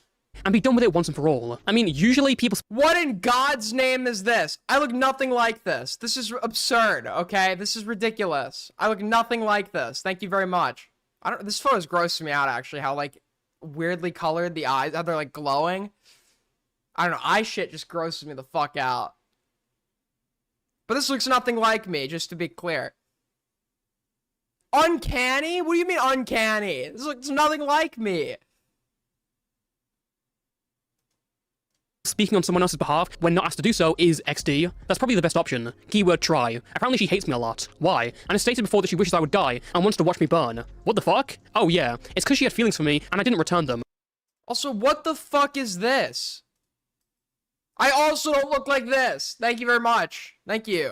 [SPEAKER 3] And be done with it once and for all. I mean, usually people...
[SPEAKER 1] What in God's name is this? I look nothing like this. This is absurd, okay? This is ridiculous. I look nothing like this. Thank you very much. This photo's grossing me out, actually. How, like, weirdly colored the eyes, how they're, like, glowing. I don't know. Eye shit just grosses me the fuck out. But this looks nothing like me, just to be clear. Uncanny? What do you mean uncanny? This looks nothing like me.
[SPEAKER 3] Speaking on someone else's behalf when not asked to do so is XD. That's probably the best option. Keyword try. Apparently she hates me a lot. Why? And it's stated before that she wishes I would die and wants to watch me burn. What the fuck? Oh yeah, it's because she had feelings for me and I didn't return them.
[SPEAKER 1] Also, what the fuck is this? I also don't look like this. Thank you very much. Thank you.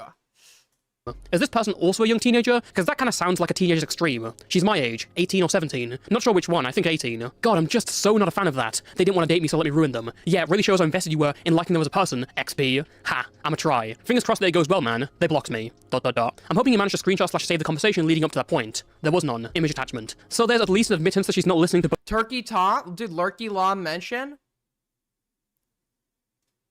[SPEAKER 3] Is this person also a young teenager? Because that kind of sounds like a teenager's extreme. She's my age, 18 or 17. Not sure which one, I think 18. God, I'm just so not a fan of that. They didn't want to date me, so let me ruin them. Yeah, it really shows how invested you were in liking them as a person. XP. Ha, I'ma try. Fingers crossed that it goes well, man. They blocked me. ... I'm hoping you managed to screenshot / save the conversation leading up to that point. There was none. Image attachment. So there's at least an admittance that she's not listening to
[SPEAKER 1] Turkey Tom? Dude, Lurky Law mention?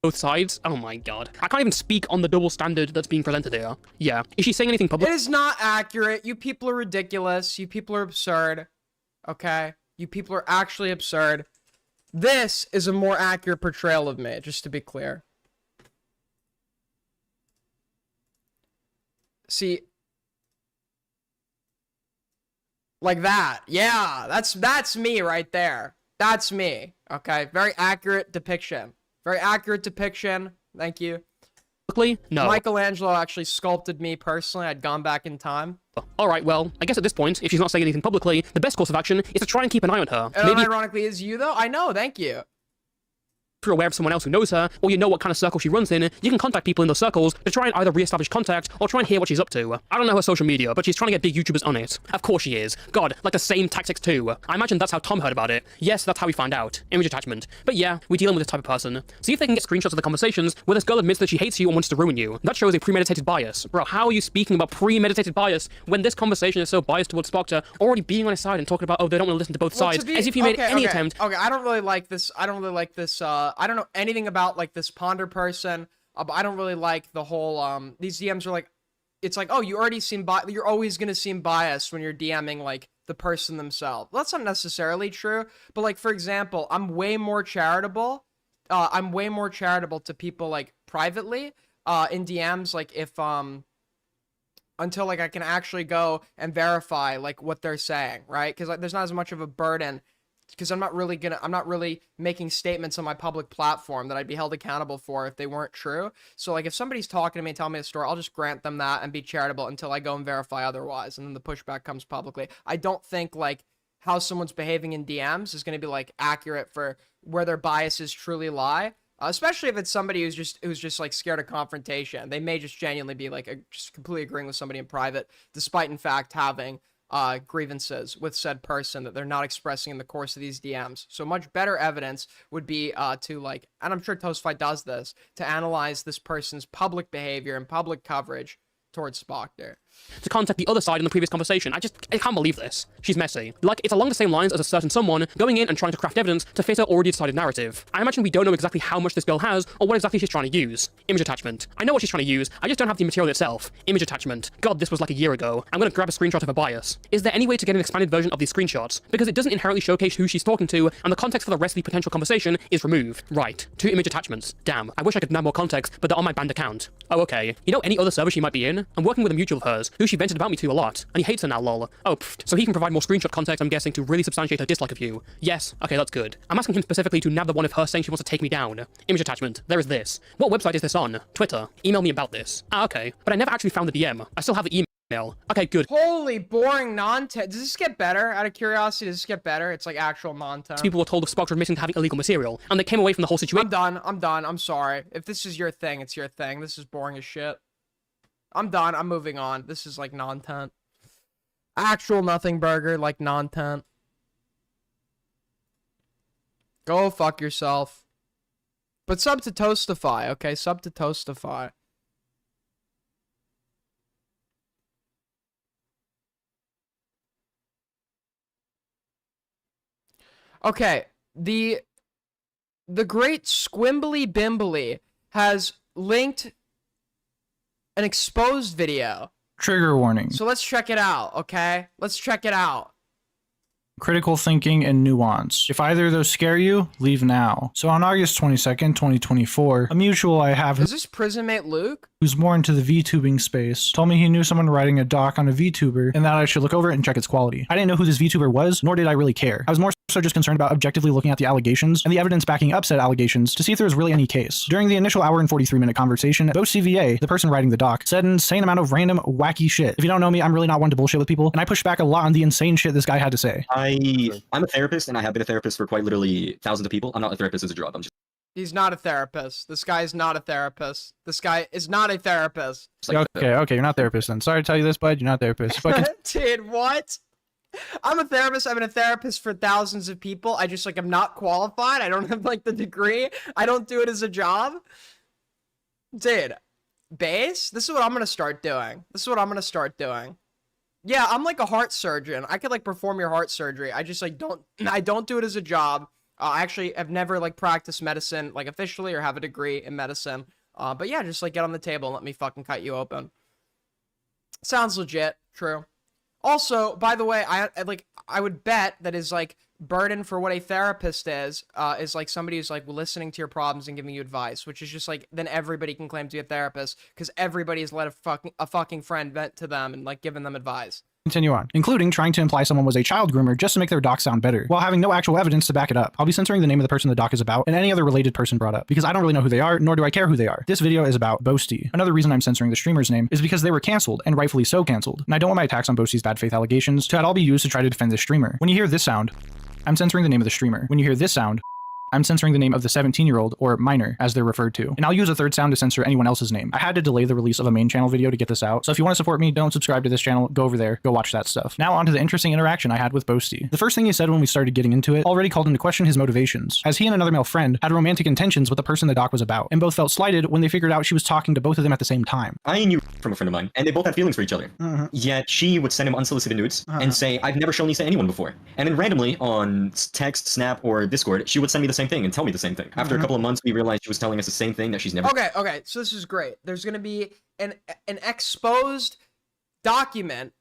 [SPEAKER 3] both sides. Oh my god. I can't even speak on the double standard that's being presented here. Yeah. Is she saying anything public?
[SPEAKER 1] It is not accurate. You people are ridiculous. You people are absurd. Okay? You people are actually absurd. This is a more accurate portrayal of me, just to be clear. See, like that. Yeah, that's me right there. That's me. Okay? Very accurate depiction. Very accurate depiction. Thank you.
[SPEAKER 3] No.
[SPEAKER 1] Michelangelo actually sculpted me personally. I'd gone back in time.
[SPEAKER 3] Alright, well, I guess at this point, if she's not saying anything publicly, the best course of action is to try and keep an eye on her.
[SPEAKER 1] And
[SPEAKER 3] Maybe
[SPEAKER 1] ironically is you, though? I know, thank you.
[SPEAKER 3] you're aware of someone else who knows her, or you know what kind of circle she runs in, you can contact people in those circles to try and either re-establish contact or try and hear what she's up to. I don't know her social media, but she's trying to get big YouTubers on it. Of course she is. God, like the same tactics too. I imagine that's how Tom heard about it. Yes, that's how we find out. Image attachment. But yeah, we're dealing with this type of person. See if they can get screenshots of the conversations where this girl admits that she hates you and wants to ruin you. That shows a premeditated bias. Bro, how are you speaking about premeditated bias when this conversation is so biased towards Spoctor already being on his side and talking about, oh, they don't want to listen to both sides, as if you made any attempt.
[SPEAKER 1] Okay, I don't really like this. I don't know anything about like this Ponder person. But I don't really like the whole these DMs are like, it's like, oh, you're always gonna seem biased when you're DMing like the person themselves. Well, that's not necessarily true, but like for example, I'm way more charitable to people like privately in DMs, like if until like I can actually go and verify like what they're saying, right? Because like there's not as much of a burden, because I'm not really making statements on my public platform that I'd be held accountable for if they weren't true. So like if somebody's talking to me and telling me a story, I'll just grant them that and be charitable until I go and verify otherwise, and then the pushback comes publicly. I don't think like how someone's behaving in DMs is going to be like accurate for where their biases truly lie. Especially if it's somebody who's just like scared of confrontation. They may just genuinely be like just completely agreeing with somebody in private, despite in fact having grievances with said person that they're not expressing in the course of these DMs. So much better evidence would be to like, and I'm sure Toastfight does this, to analyze this person's public behavior and public coverage towards Spoctor.
[SPEAKER 3] To contact the other side in the previous conversation. I can't believe this. She's messy. Like, it's along the same lines as a certain someone going in and trying to craft evidence to fit her already decided narrative. I imagine we don't know exactly how much this girl has or what exactly she's trying to use. Image attachment. I know what she's trying to use, I just don't have the material itself. Image attachment. God, this was like a year ago. I'm gonna grab a screenshot of her bias. Is there any way to get an expanded version of these screenshots? Because it doesn't inherently showcase who she's talking to, and the context for the rest of the potential conversation is removed. Right. 2 image attachments. Damn. I wish I could add more context, but they're on my banned account. Oh, okay. You know any other server she might be in? I'm working with a mutual of hers, who she vented about me to a lot, and he hates her now, lol. Oh, pfft. So he can provide more screenshot context, I'm guessing, to really substantiate her dislike of you. Yes, okay, that's good. I'm asking him specifically to nab the one of her saying she wants to take me down. Image attachment. There is this. What website is this on? Twitter. Email me about this. Ah, okay. But I never actually found the DM. I still have the email. Okay, good.
[SPEAKER 1] Holy boring non-tent. Does this get better? Out of curiosity, does this get better? It's like actual non-tent.
[SPEAKER 3] People were told of Spoctor admitting to having illegal material, and they came away from the whole situation.
[SPEAKER 1] I'm done. I'm sorry. If this is your thing, it's your thing. This is boring as shit. I'm done. I'm moving on. This is like non-tent. Actual nothing burger, like non-tent. Go fuck yourself. But sub to Toastify, okay? Sub to Toastify. Okay, the great Squimbly Bimbly has linked an exposed video.
[SPEAKER 7] Trigger warning.
[SPEAKER 1] So let's check it out, okay? Let's check it out.
[SPEAKER 7] Critical thinking and nuance. If either of those scare you, leave now. So on August 22nd, 2024, a mutual I have
[SPEAKER 1] Is this prison mate Luke?
[SPEAKER 7] who's more into the VTubing space told me he knew someone writing a doc on a VTuber and that I should look over it and check its quality. I didn't know who this VTuber was, nor did I really care. I was more so just concerned about objectively looking at the allegations and the evidence backing up said allegations to see if there was really any case. During the initial hour and 43-minute conversation, Bo CVA, the person writing the doc, said an insane amount of random wacky shit. If you don't know me, I'm really not one to bullshit with people, and I push back a lot on the insane shit this guy had to say.
[SPEAKER 8] I'm a therapist, and I have been a therapist for quite literally thousands of people. I'm not a therapist as a job. I'm just
[SPEAKER 1] He's not a therapist. This guy is not a therapist. This guy is not a therapist.
[SPEAKER 8] like
[SPEAKER 7] Okay, you're not a therapist then. Sorry to tell you this, bud, you're not a therapist.
[SPEAKER 1] Dude, what? I'm a therapist. I've been a therapist for thousands of people. I just, like, I'm not qualified. I don't have, like, the degree. I don't do it as a job. Dude, base? This is what I'm gonna start doing. Yeah, I'm like a heart surgeon. I could, like, perform your heart surgery. I just, like, I don't do it as a job. I actually have never, like, practiced medicine, like, officially or have a degree in medicine. But yeah, just, like, get on the table and let me fucking cut you open. Sounds legit. True. Also, by the way, I would bet that his, like, burden for what a therapist is like somebody who's, like, listening to your problems and giving you advice, which is just, like, then everybody can claim to be a therapist because everybody has let a fucking friend vent to them and, like, given them advice.
[SPEAKER 7] Continue on, including trying to imply someone was a child groomer just to make their doc sound better, while having no actual evidence to back it up. I'll be censoring the name of the person the doc is about and any other related person brought up, because I don't really know who they are, nor do I care who they are. This video is about Boasty. Another reason I'm censoring the streamer's name is because they were cancelled, and rightfully so cancelled, and I don't want my attacks on Boasty's bad faith allegations to at all be used to try to defend this streamer. When you hear this sound, I'm censoring the name of the streamer. When you hear this sound, I'm censoring the name of the 17-year-old, or minor, as they're referred to. And I'll use a third sound to censor anyone else's name. I had to delay the release of a main channel video to get this out, so if you want to support me, don't subscribe to this channel, go over there, go watch that stuff. Now on to the interesting interaction I had with Boasty. The first thing he said when we started getting into it already called into question his motivations, as he and another male friend had romantic intentions with the person the doc was about, and both felt slighted when they figured out she was talking to both of them at the same time.
[SPEAKER 8] I knew from a friend of mine, and they both had feelings for each other. Yet she would send him unsolicited nudes and say, I've never shown these to anyone before. And then randomly on text, Snap, or Discord, she would send me the same thing and tell me the same thing. After a couple of months, we realized she was telling us the same thing that she's never.
[SPEAKER 1] Okay, so this is great. There's gonna be an exposed document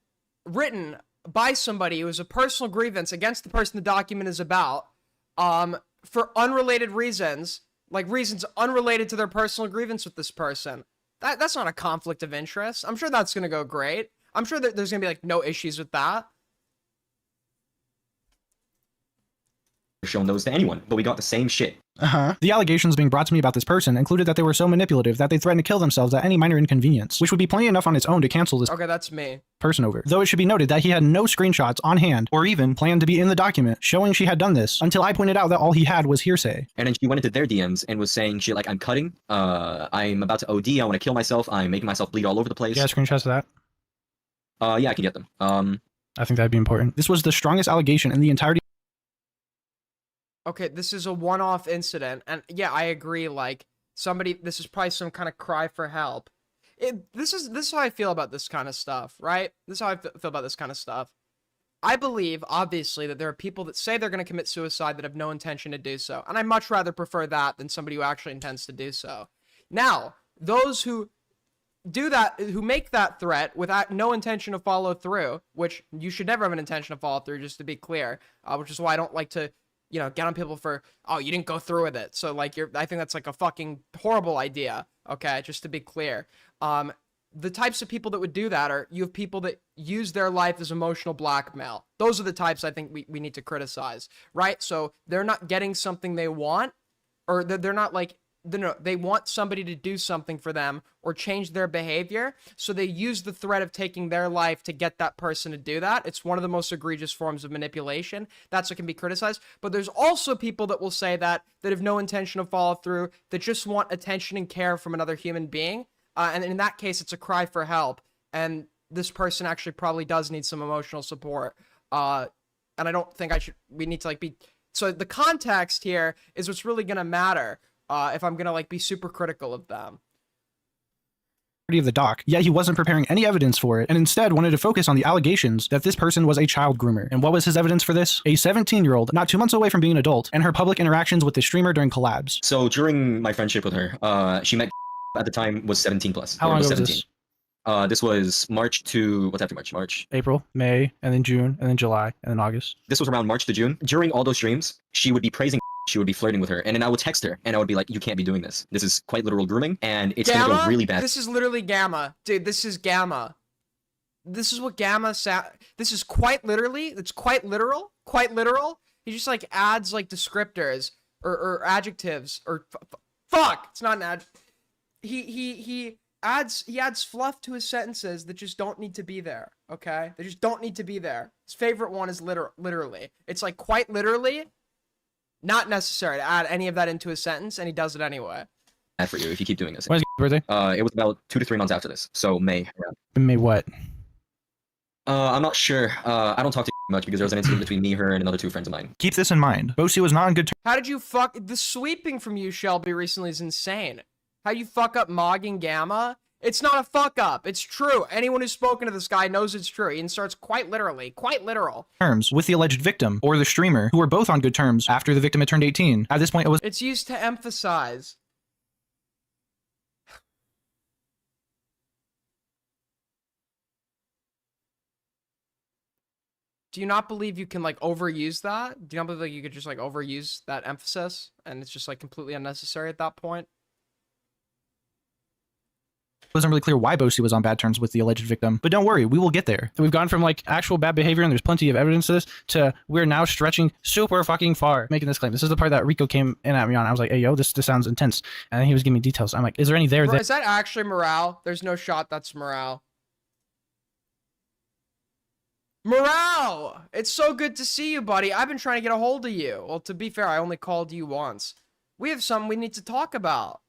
[SPEAKER 1] written by somebody who has a personal grievance against the person the document is about, for unrelated reasons, like reasons unrelated to their personal grievance with this person. That's not a conflict of interest. I'm sure that's gonna go great. I'm sure that there's gonna be like no issues with that.
[SPEAKER 8] Shown those to anyone, but we got the same shit.
[SPEAKER 7] The allegations being brought to me about this person included that they were so manipulative that they threatened to kill themselves at any minor inconvenience, which would be plenty enough on its own to cancel this
[SPEAKER 1] Okay, that's me.
[SPEAKER 7] person over. Though it should be noted that he had no screenshots on hand or even planned to be in the document showing she had done this until I pointed out that all he had was hearsay.
[SPEAKER 8] And then she went into their DMs and was saying shit like, I'm cutting, I'm about to OD, I want to kill myself, I'm making myself bleed all over the place.
[SPEAKER 7] Yeah, screenshots of that.
[SPEAKER 8] Yeah, I can get them.
[SPEAKER 7] I think that'd be important. This was the strongest allegation in the entirety.
[SPEAKER 1] Okay, this is a one-off incident, and yeah, I agree, like, this is probably some kind of cry for help. This is how I feel about this kind of stuff, right? This is how I feel about this kind of stuff. I believe, obviously, that there are people that say they're going to commit suicide that have no intention to do so, and I much rather prefer that than somebody who actually intends to do so. Now, those who do that, who make that threat without no intention to follow through, which you should never have an intention to follow through, just to be clear, which is why I don't like to, you know, get on people for, oh, you didn't go through with it. So, like, I think that's, like, a fucking horrible idea, okay, just to be clear. The types of people that would do that are, you have people that use their life as emotional blackmail. Those are the types I think we need to criticize, right? So, they're not getting something they want, or they're not, like, no, they want somebody to do something for them or change their behavior, so they use the threat of taking their life to get that person to do that. It's one of the most egregious forms of manipulation. That's what can be criticized. But there's also people that will say that have no intention of follow through, that just want attention and care from another human being. And in that case, it's a cry for help. And this person actually probably does need some emotional support. And I don't think we need to, like, be... So the context here is what's really going to matter. If I'm gonna, like, be super critical of them.
[SPEAKER 7] Of the doc, yet he wasn't preparing any evidence for it, and instead wanted to focus on the allegations that this person was a child groomer. And what was his evidence for this? A 17-year-old, not 2 months away from being an adult, and her public interactions with the streamer during collabs.
[SPEAKER 8] So during my friendship with her, she met at the time was 17 plus.
[SPEAKER 7] How long ago was this?
[SPEAKER 8] This was March to, what's after March? March.
[SPEAKER 7] April, May, and then June, and then July, and then August.
[SPEAKER 8] This was around March to June. During all those streams, she would be praising, she would be flirting with her, and then I would text her, and I would be like, you can't be doing this. This is quite literal grooming, and it's gonna go really bad.
[SPEAKER 1] This is literally Gamma. Dude, this is Gamma. This is what Gamma this is quite literally, it's quite literal, He just, like, adds, like, descriptors, or adjectives, or, fuck, it's not an adjective. He adds fluff to his sentences that just don't need to be there, okay? They just don't need to be there. His favorite one is literally. It's, like, quite literally not necessary to add any of that into a sentence, and he does it anyway.
[SPEAKER 8] Bad for you if you keep doing this.
[SPEAKER 7] When's your birthday?
[SPEAKER 8] It was about 2 to 3 months after this, so May. Yeah.
[SPEAKER 7] May what?
[SPEAKER 8] I'm not sure. I don't talk to much because there was an incident between me, her, and another 2 friends of mine.
[SPEAKER 7] Keep this in mind. Boasty was not on good terms.
[SPEAKER 1] How did you fuck... The sweeping from you, Shelby, recently is insane. How you fuck up Mogging Gamma? It's not a fuck up. It's true. Anyone who's spoken to this guy knows it's true. He inserts quite literal.
[SPEAKER 7] Terms with the alleged victim or the streamer, who were both on good terms after the victim had turned 18. At this point, it was...
[SPEAKER 1] It's used to emphasize. Do you not believe you can, like, overuse that? Do you not believe, like, you could just, like, overuse that emphasis and it's just, like, completely unnecessary at that point?
[SPEAKER 7] It wasn't really clear why Boasty was on bad terms with the alleged victim, but don't worry, we will get there. We've gone from, like, actual bad behavior, and there's plenty of evidence to this, to we're now stretching super fucking far making this claim. This is the part that Rico came in at me on. I was like, hey, yo, this sounds intense. And then he was giving me details. I'm like, is there any there?
[SPEAKER 1] Bro, is that actually Morale? There's no shot that's Morale. Morale! It's so good to see you, buddy. I've been trying to get a hold of you. Well, to be fair, I only called you once. We have something we need to talk about.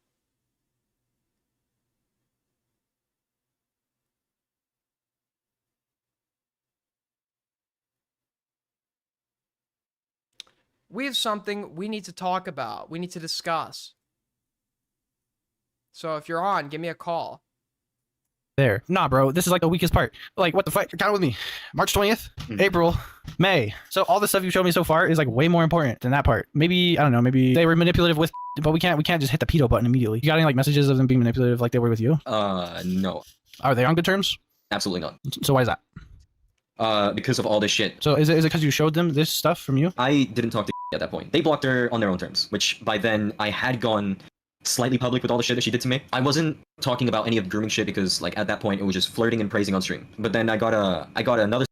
[SPEAKER 1] We have something we need to talk about. We need to discuss. So if you're on, give me a call.
[SPEAKER 7] There. Nah, bro. This is like the weakest part. Like, what the fuck? Count with me. March 20th, April, May. So all the stuff you showed me so far is like way more important than that part. Maybe, I don't know, maybe they were manipulative with, but we can't just hit the pedo button immediately. You got any like messages of them being manipulative like they were with you?
[SPEAKER 8] No.
[SPEAKER 7] Are they on good terms?
[SPEAKER 8] Absolutely not.
[SPEAKER 7] So why is that?
[SPEAKER 8] Because of all this shit.
[SPEAKER 7] So is it because you showed them this stuff from you?
[SPEAKER 8] I didn't talk to at that point. They blocked her on their own terms, which by then I had gone slightly public with all the shit that she did to me. I wasn't talking about any of the grooming shit because like at that point it was just flirting and praising on stream. But then I got another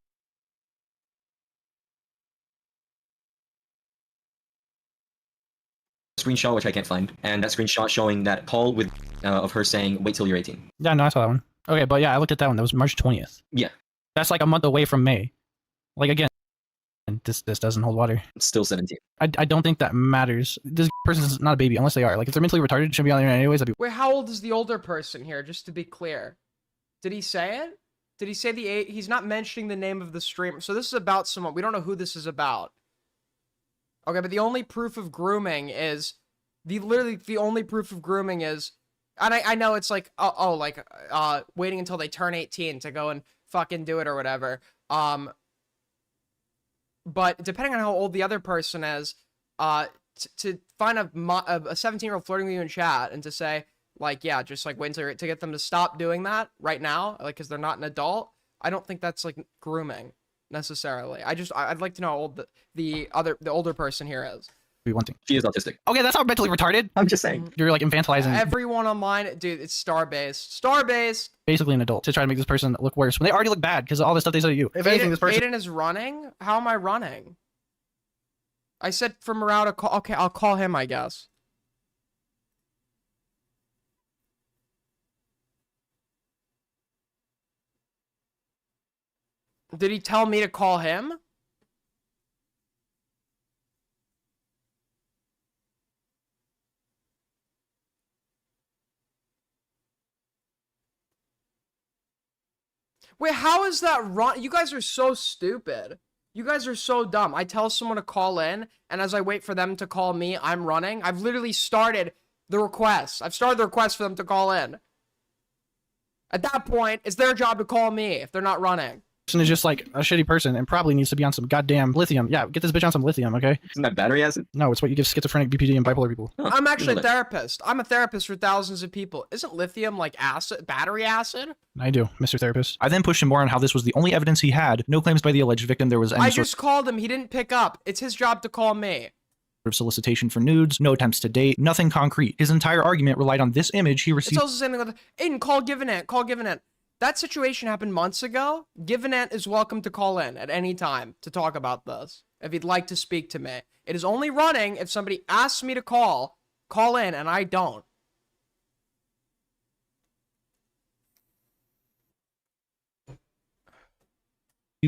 [SPEAKER 8] screenshot which I can't find, and that screenshot showing that call with of her saying wait till you're 18.
[SPEAKER 7] Yeah, no, I saw that one. Okay, but yeah, I looked at that one. That was March 20th.
[SPEAKER 8] Yeah.
[SPEAKER 7] That's like a month away from May. Like again, this doesn't hold water.
[SPEAKER 8] It's still 17.
[SPEAKER 7] I don't think that matters. This person's not a baby unless they are. Like if they're mentally retarded, shouldn't be on the internet anyways.
[SPEAKER 1] Wait, how old is the older person here, just to be clear? Did he say it? Did he say the age? He's not mentioning the name of the streamer. So this is about someone. We don't know who this is about. Okay, but the only proof of grooming is... literally the only proof of grooming is... And I know it's like, waiting until they turn 18 to go and fucking do it or whatever. But depending on how old the other person is, to find a 17-year-old flirting with you in chat and to say, like, yeah, just like wait to get them to stop doing that right now, like, because they're not an adult, I don't think that's like grooming necessarily. I'd like to know how old the older person here is.
[SPEAKER 7] Be one thing.
[SPEAKER 8] She is autistic.
[SPEAKER 7] Okay, that's not mentally retarded.
[SPEAKER 8] I'm just saying.
[SPEAKER 7] You're like infantilizing
[SPEAKER 1] Everyone online, dude, it's star-based. Star-based!
[SPEAKER 7] basically an adult to try to make this person look worse when they already look bad because of all the stuff they said to you. If anything, this person.
[SPEAKER 1] Aiden is running? How am I running? I said for Morale to call. Okay, I'll call him, I guess. Did he tell me to call him? Wait, how is that run? You guys are so stupid. You guys are so dumb. I tell someone to call in, and as I wait for them to call me, I'm running. I've literally started the request. I've started the request for them to call in. At that point, it's their job to call me if they're not running.
[SPEAKER 7] Person is just like a shitty person and probably needs to be on some goddamn lithium. Yeah, get this bitch on some lithium, okay?
[SPEAKER 8] Isn't that battery acid?
[SPEAKER 7] No, it's what you give schizophrenic, BPD, and bipolar people.
[SPEAKER 8] Huh,
[SPEAKER 1] I'm actually a
[SPEAKER 8] know that.
[SPEAKER 1] therapist. I'm a therapist for thousands of people. Isn't lithium like acid, battery acid?
[SPEAKER 7] I do, Mr. Therapist. I then pushed him more on how this was the only evidence he had. No claims by the alleged victim there was any
[SPEAKER 1] I
[SPEAKER 7] sort
[SPEAKER 1] just called him. He didn't pick up. It's his job to call me.
[SPEAKER 7] of solicitation for nudes, no attempts to date, nothing concrete. His entire argument relied on this image he
[SPEAKER 1] It's
[SPEAKER 7] received.
[SPEAKER 1] also the same thing with Aiden, call Givenant. Call Givenant. That situation happened months ago. Givenant is welcome to call in at any time to talk about this if he'd like to speak to me. It is only running if somebody asks me to call in, and I don't.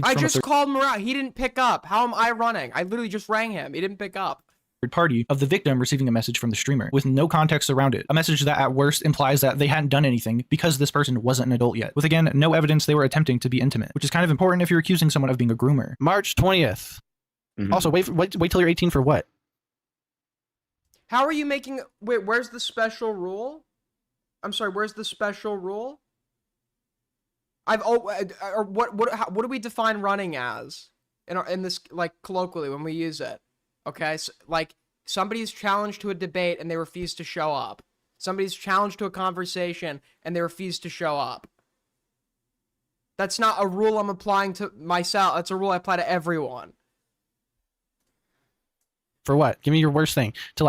[SPEAKER 1] I
[SPEAKER 7] from a
[SPEAKER 1] just called Morale. He didn't pick up. How am I running? I literally just rang him. He didn't pick up.
[SPEAKER 7] third party of the victim receiving a message from the streamer with no context around it. A message that at worst implies that they hadn't done anything because this person wasn't an adult yet. With again, no evidence they were attempting to be intimate, which is kind of important if you're accusing someone of being a groomer. March 20th.
[SPEAKER 8] Mhm.
[SPEAKER 7] Also, wait till you're 18 for what?
[SPEAKER 1] How are you making... Wait, where's the special rule? I'm sorry, where's the special rule? Or what do we define running as in this, like, colloquially when we use it? Okay, so, like, somebody's challenged to a debate and they refuse to show up. Somebody's challenged to a conversation and they refuse to show up. That's not a rule I'm applying to myself. That's a rule I apply to everyone.
[SPEAKER 7] For what? Give me your worst thing. To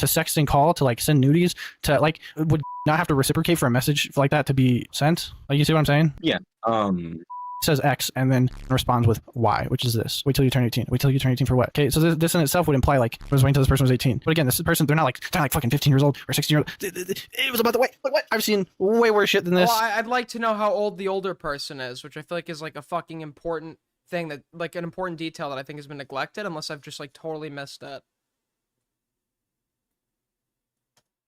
[SPEAKER 7] sext and call, to like send nudies, to like would not have to reciprocate for a message like that to be sent? Like, you see what I'm saying?
[SPEAKER 8] Yeah.
[SPEAKER 7] It says X and then responds with Y, which is this. Wait till you turn 18. Wait till you turn 18 for what? Okay, so this in itself would imply like I was waiting till this person was 18. But again, this person, they're not like fucking 15 years old or 16 years old. It was about the way. Like, what? I've seen way worse shit than this.
[SPEAKER 1] Well, I'd like to know how old the older person is, which I feel like is like a fucking important thing that, like, an important detail that I think has been neglected, unless I've just, like, totally missed it.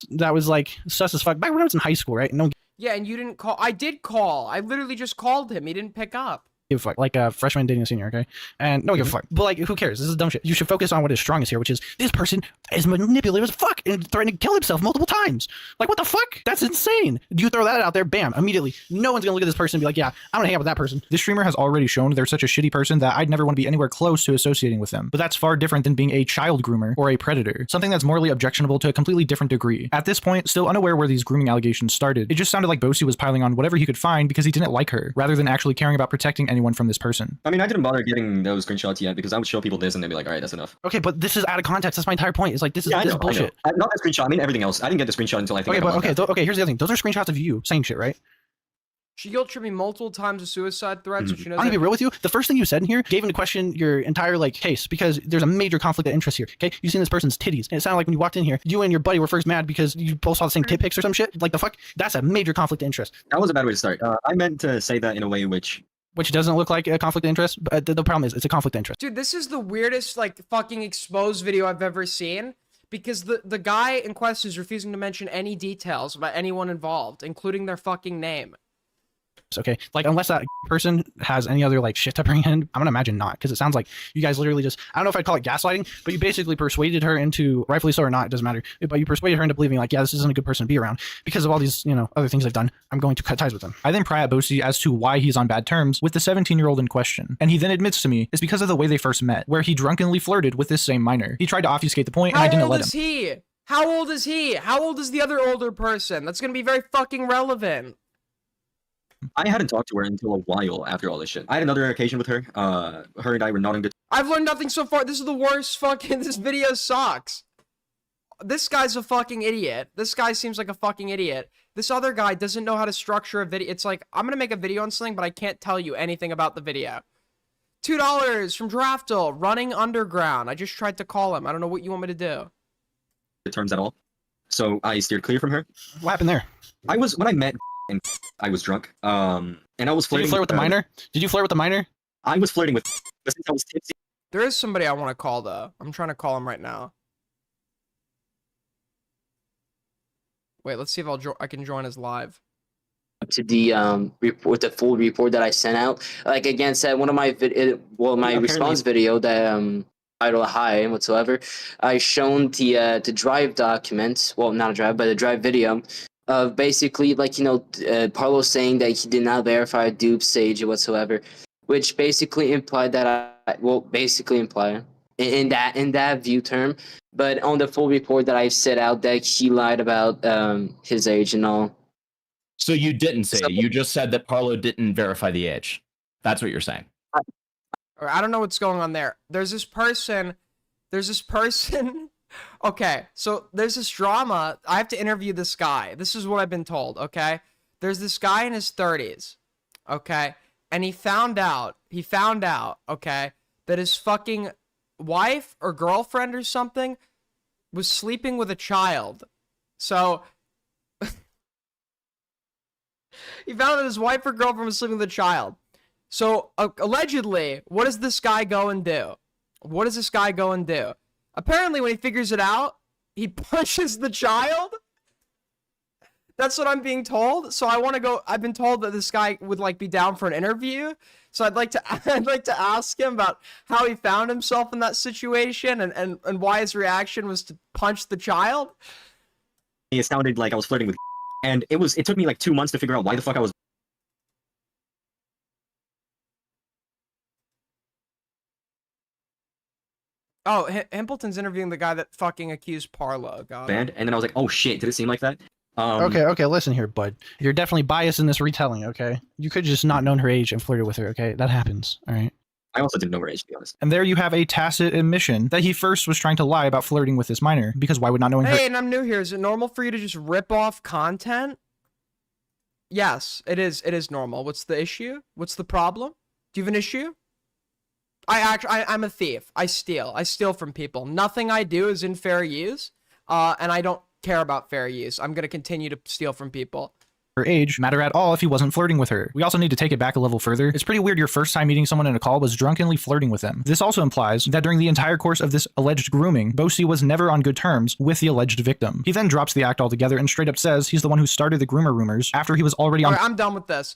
[SPEAKER 7] That was like sus as fuck back when I was in high school, right? No
[SPEAKER 1] Yeah, and you didn't call. I did call. I literally just called him. He didn't pick up.
[SPEAKER 7] give a fuck. Like a freshman dating a senior, okay? And no give a fuck. But like, who cares? This is dumb shit. You should focus on what is strongest here, which is this person is manipulative as fuck and threatening to kill himself multiple times. Like, what the fuck? That's insane. You throw that out there, bam, immediately. No one's gonna look at this person and be like, yeah, I'm gonna hang out with that person. This streamer has already shown they're such a shitty person that I'd never want to be anywhere close to associating with them. But that's far different than being a child groomer or a predator, something that's morally objectionable to a completely different degree. At this point, still unaware where these grooming allegations started, it just sounded like Bosi was piling on whatever he could find because he didn't like her, rather than actually caring about protecting anyone from this person.
[SPEAKER 8] I mean, I didn't bother getting those screenshots yet because I would show people this and they'd be like, all right, that's enough.
[SPEAKER 7] Okay, but this is out of context. That's my entire point. It's like, this is,
[SPEAKER 8] Yeah,
[SPEAKER 7] this is bullshit.
[SPEAKER 8] Not that screenshot. I mean everything else. I didn't get the screenshot until I think.
[SPEAKER 7] Okay,
[SPEAKER 8] I
[SPEAKER 7] but okay, here's the other thing. Those are screenshots of you saying shit, right?
[SPEAKER 1] She guilt-tripped me multiple times with suicide threats, and she knows
[SPEAKER 7] I'm gonna be
[SPEAKER 1] that-
[SPEAKER 7] real with you. The first thing you said in here gave into question your entire like case because there's a major conflict of interest here. Okay, you seen this person's titties, and it sounded like when you walked in here, you and your buddy were first mad because you both saw the same tit pics or some shit. Like the fuck, that's a major conflict of interest.
[SPEAKER 8] That was a bad way to start. I meant to say that in a way which
[SPEAKER 7] Doesn't look like a conflict of interest, but the problem is it's a conflict of interest.
[SPEAKER 1] Dude, this is the weirdest, like, fucking exposed video I've ever seen, because the guy in question is refusing to mention any details about anyone involved, including their fucking name.
[SPEAKER 7] Okay, like unless that person has any other like shit to bring in, I'm gonna imagine not, because it sounds like you guys literally just, I don't know if I'd call it gaslighting, but you basically persuaded her into, rightfully so or not, it doesn't matter, but you persuaded her into believing like, yeah, this isn't a good person to be around because of all these, you know, other things they've done. I'm going to cut ties with them. I then pry at Bosi as to why he's on bad terms with the 17-year-old in question, and he then admits to me it's because of the way they first met, where he drunkenly flirted with this same minor. He tried to obfuscate the point, and I didn't let him.
[SPEAKER 1] How old is he? How old is he? How old is the other older person? That's gonna be very fucking relevant.
[SPEAKER 8] I hadn't talked to her until a while after all this shit. I had another occasion with her. Her and I were nodding to.
[SPEAKER 1] I've learned nothing so far. This is the worst fucking. This video sucks. This guy's a fucking idiot. This guy seems like a fucking idiot. This other guy doesn't know how to structure a video. It's like, I'm gonna make a video on something, but I can't tell you anything about the video. $2 from Draftle, running underground. I just tried to call him. I don't know what you want me to do.
[SPEAKER 8] Terms at all. So I steered clear from her.
[SPEAKER 7] What happened there?
[SPEAKER 8] When I met and I was drunk. And I was
[SPEAKER 7] Did
[SPEAKER 8] flirting.
[SPEAKER 7] you flirt with the minor? Did you flirt with the minor?
[SPEAKER 8] I was flirting with. Since I was tipsy.
[SPEAKER 1] There is somebody I want to call though. I'm trying to call him right now. Wait, let's see if I can join his live.
[SPEAKER 9] To the report, the full report that I sent out. Like again, said one of my my response video that title high and whatsoever. I shown the drive documents. Well, not a drive, but a drive video of basically like Parlo saying that he did not verify dupe stage whatsoever, which basically implied that basically imply in that view term. But on the full report that I set out that he lied about his age and all.
[SPEAKER 10] So you didn't say, you just said that Parlo didn't verify the age. That's what you're saying.
[SPEAKER 1] Or I don't know what's going on there. There's this person. Okay, so there's this drama. I have to interview this guy. This is what I've been told, okay? There's this guy in his 30s, okay? And he found out, okay, that his fucking wife or girlfriend or something was sleeping with a child. So he found that his wife or girlfriend was sleeping with a child. So allegedly, what does this guy go and do? Apparently, when he figures it out, he punches the child. That's what I'm being told. So I want to go. I've been told that this guy would like be down for an interview. So I'd like to ask him about how he found himself in that situation and why his reaction was to punch the child.
[SPEAKER 8] It sounded like I was flirting with, and it took me like 2 months to figure out why the fuck I was.
[SPEAKER 1] Oh, Himpleton's interviewing the guy that fucking accused Parlo. Got it.
[SPEAKER 8] Bad, and then I was like, oh shit, did it seem like that?
[SPEAKER 7] Okay, listen here, bud. You're definitely biased in this retelling, okay? You could just not known her age and flirted with her, okay? That happens, all right?
[SPEAKER 8] I also didn't know her age, to be honest.
[SPEAKER 7] And there you have a tacit admission that he first was trying to lie about flirting with this minor, because why would not knowing her...
[SPEAKER 1] Hey, and I'm new here. Is it normal for you to just rip off content? Yes, it is. It is normal. What's the issue? What's the problem? Do you have an issue? I'm a thief. I steal. I steal from people. Nothing I do is in fair use, and I don't care about fair use. I'm gonna continue to steal from people.
[SPEAKER 7] her age matter at all if he wasn't flirting with her. We also need to take it back a level further. It's pretty weird your first time meeting someone in a call was drunkenly flirting with them. This also implies that during the entire course of this alleged grooming, Boasty was never on good terms with the alleged victim. He then drops the act altogether and straight up says he's the one who started the groomer rumors after he was already on—
[SPEAKER 1] Alright, I'm done with this.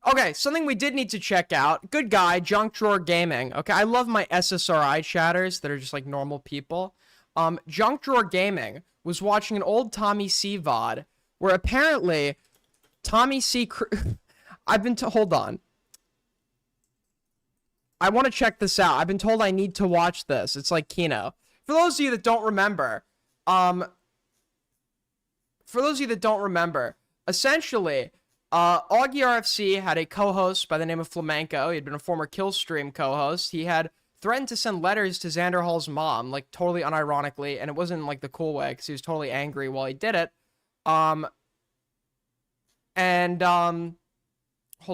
[SPEAKER 1] Okay, something we did need to check out. Good guy, Junk Drawer Gaming. Okay, I love my SSRI chatters that are just like normal people. Junk Drawer Gaming was watching an old Tommy C VOD where apparently Tommy C. Hold on. I want to check this out. I've been told I need to watch this. It's like Kino. For those of you that don't remember, essentially, Augie RFC had a co-host by the name of Flamenco. He had been a former Killstream co-host. He had threatened to send letters to Xander Hall's mom, like totally unironically, and it wasn't in, like the cool way because he was totally angry while he did it. Hold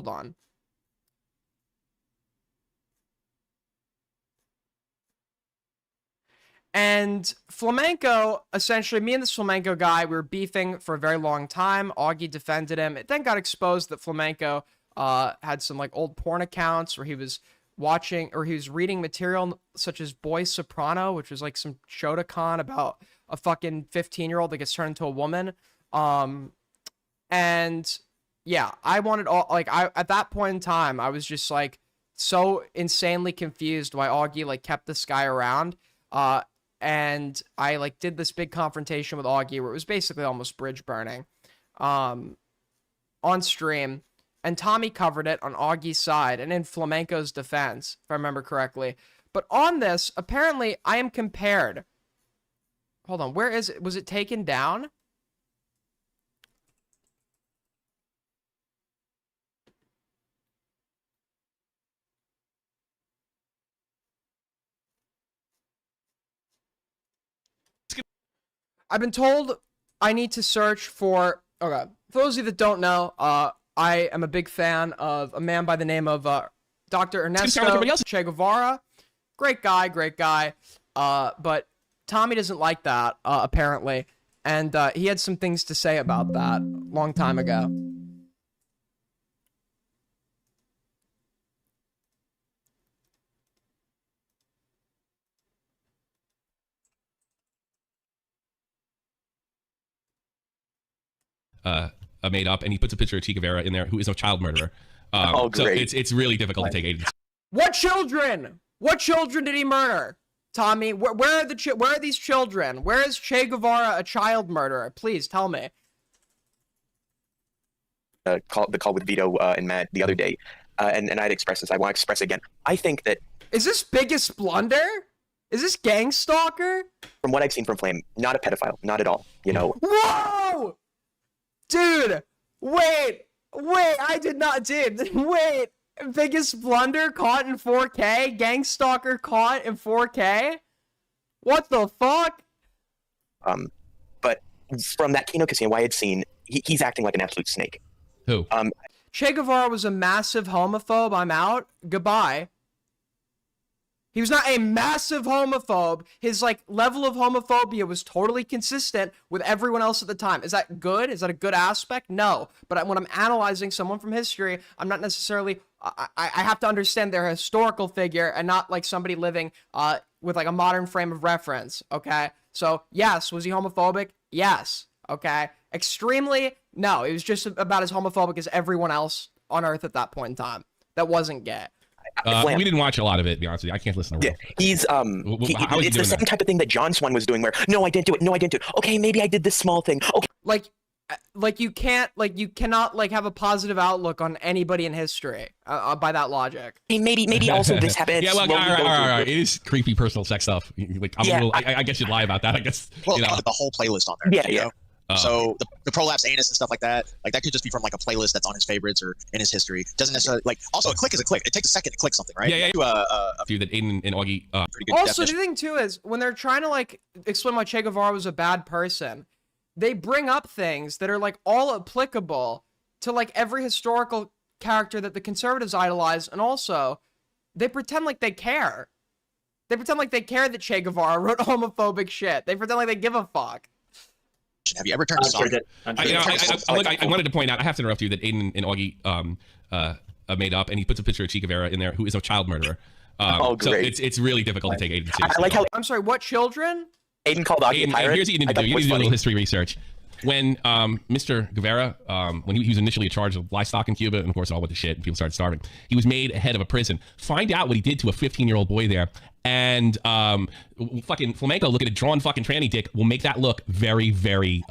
[SPEAKER 1] on. And Flamenco, essentially, me and this Flamenco guy, we were beefing for a very long time. Augie defended him. It then got exposed that Flamenco had some like old porn accounts where he was watching or he was reading material such as Boy Soprano, which was like some Shotokan about a fucking 15-year-old that gets turned into a woman. And yeah, I wanted all, like, at that point in time, I was just like so insanely confused why Augie like kept this guy around. And I like did this big confrontation with Augie where it was basically almost bridge burning, on stream, and Tommy covered it on Augie's side and in Flamenco's defense, if I remember correctly. But on this, apparently I am compared. Hold on, where is it? Was it taken down? I've been told I need to search for, okay, for those of you that don't know, I am a big fan of a man by the name of Dr. Ernesto Che Guevara. Great guy, but Tommy doesn't like that, apparently, and he had some things to say about that a long time ago.
[SPEAKER 11] Made up, and he puts a picture of Che Guevara in there, who is a child murderer.
[SPEAKER 4] Great.
[SPEAKER 11] So it's really difficult to take aid.
[SPEAKER 1] What children? What children did he murder? Tommy, where are these children? Where is Che Guevara a child murderer? Please tell me.
[SPEAKER 12] The call with Vito and Matt the other day, and I'd express this. I want to express again. I think that
[SPEAKER 1] is this Biggest Blunder? Is this Gang Stalker?
[SPEAKER 12] From what I've seen from Flame, not a pedophile, not at all. You know.
[SPEAKER 1] Whoa! Dude, wait, I did not, wait, Biggest Blunder caught in 4K? Gang Stalker caught in 4K? What the fuck?
[SPEAKER 12] But from that Kino Casino I had seen, he's acting like an absolute snake.
[SPEAKER 11] Who?
[SPEAKER 1] Che Guevara was a massive homophobe. I'm out. Goodbye. He was not a massive homophobe. His like level of homophobia was totally consistent with everyone else at the time. Is that good? Is that a good aspect? No. But when I'm analyzing someone from history, I'm not necessarily, I have to understand their historical figure and not like somebody living with like a modern frame of reference. Okay. So yes, was he homophobic? Yes. Okay. Extremely? No. It was just about as homophobic as everyone else on Earth at that point in time that wasn't gay.
[SPEAKER 11] We didn't watch a lot of it, to be honest with you. I can't listen to it.
[SPEAKER 12] Yeah, he's it's the same type of thing that John Swan was doing where, no, I didn't do it. Okay, maybe I did this small thing. Okay.
[SPEAKER 1] Like you cannot like have a positive outlook on anybody in history by that logic.
[SPEAKER 12] Hey, maybe also this happened.
[SPEAKER 11] Yeah, well, all right. It is creepy personal sex stuff. Like, I guess you'd lie about that. I guess.
[SPEAKER 13] Well, the whole playlist on there.
[SPEAKER 12] Yeah.
[SPEAKER 13] You know? So the prolapse anus and stuff like that could just be from like a playlist that's on his favorites or in his history. Doesn't necessarily like. Also, a click is a click. It takes a second to click something, right?
[SPEAKER 11] Yeah.
[SPEAKER 13] A
[SPEAKER 11] few that Aiden and Augie.
[SPEAKER 13] Pretty good
[SPEAKER 1] also,
[SPEAKER 13] definition.
[SPEAKER 1] the thing too is when they're trying to like explain why Che Guevara was a bad person, they bring up things that are like all applicable to like every historical character that the conservatives idolize, and also they pretend like they care. They pretend like they care that Che Guevara wrote homophobic shit. They pretend like they give a fuck.
[SPEAKER 13] Have you ever turned to Sonic?
[SPEAKER 11] I wanted to point out, I have to interrupt you, that Aiden and Augie made up, and he puts a picture of Che Guevara in there, who is a child murderer. So it's really difficult to take Aiden seriously.
[SPEAKER 12] I like how
[SPEAKER 1] I'm sorry, what children?
[SPEAKER 12] Aiden called Augie a pirate.
[SPEAKER 11] Here's what you need to do. You need to do a little history research. When Mr. Guevara, when he was initially in charge of livestock in Cuba, and of course all went to shit and people started starving, he was made head of a prison. Find out what he did to a 15-year-old boy there, and fucking Flamenco, look at a drawn fucking tranny dick, will make that look very, very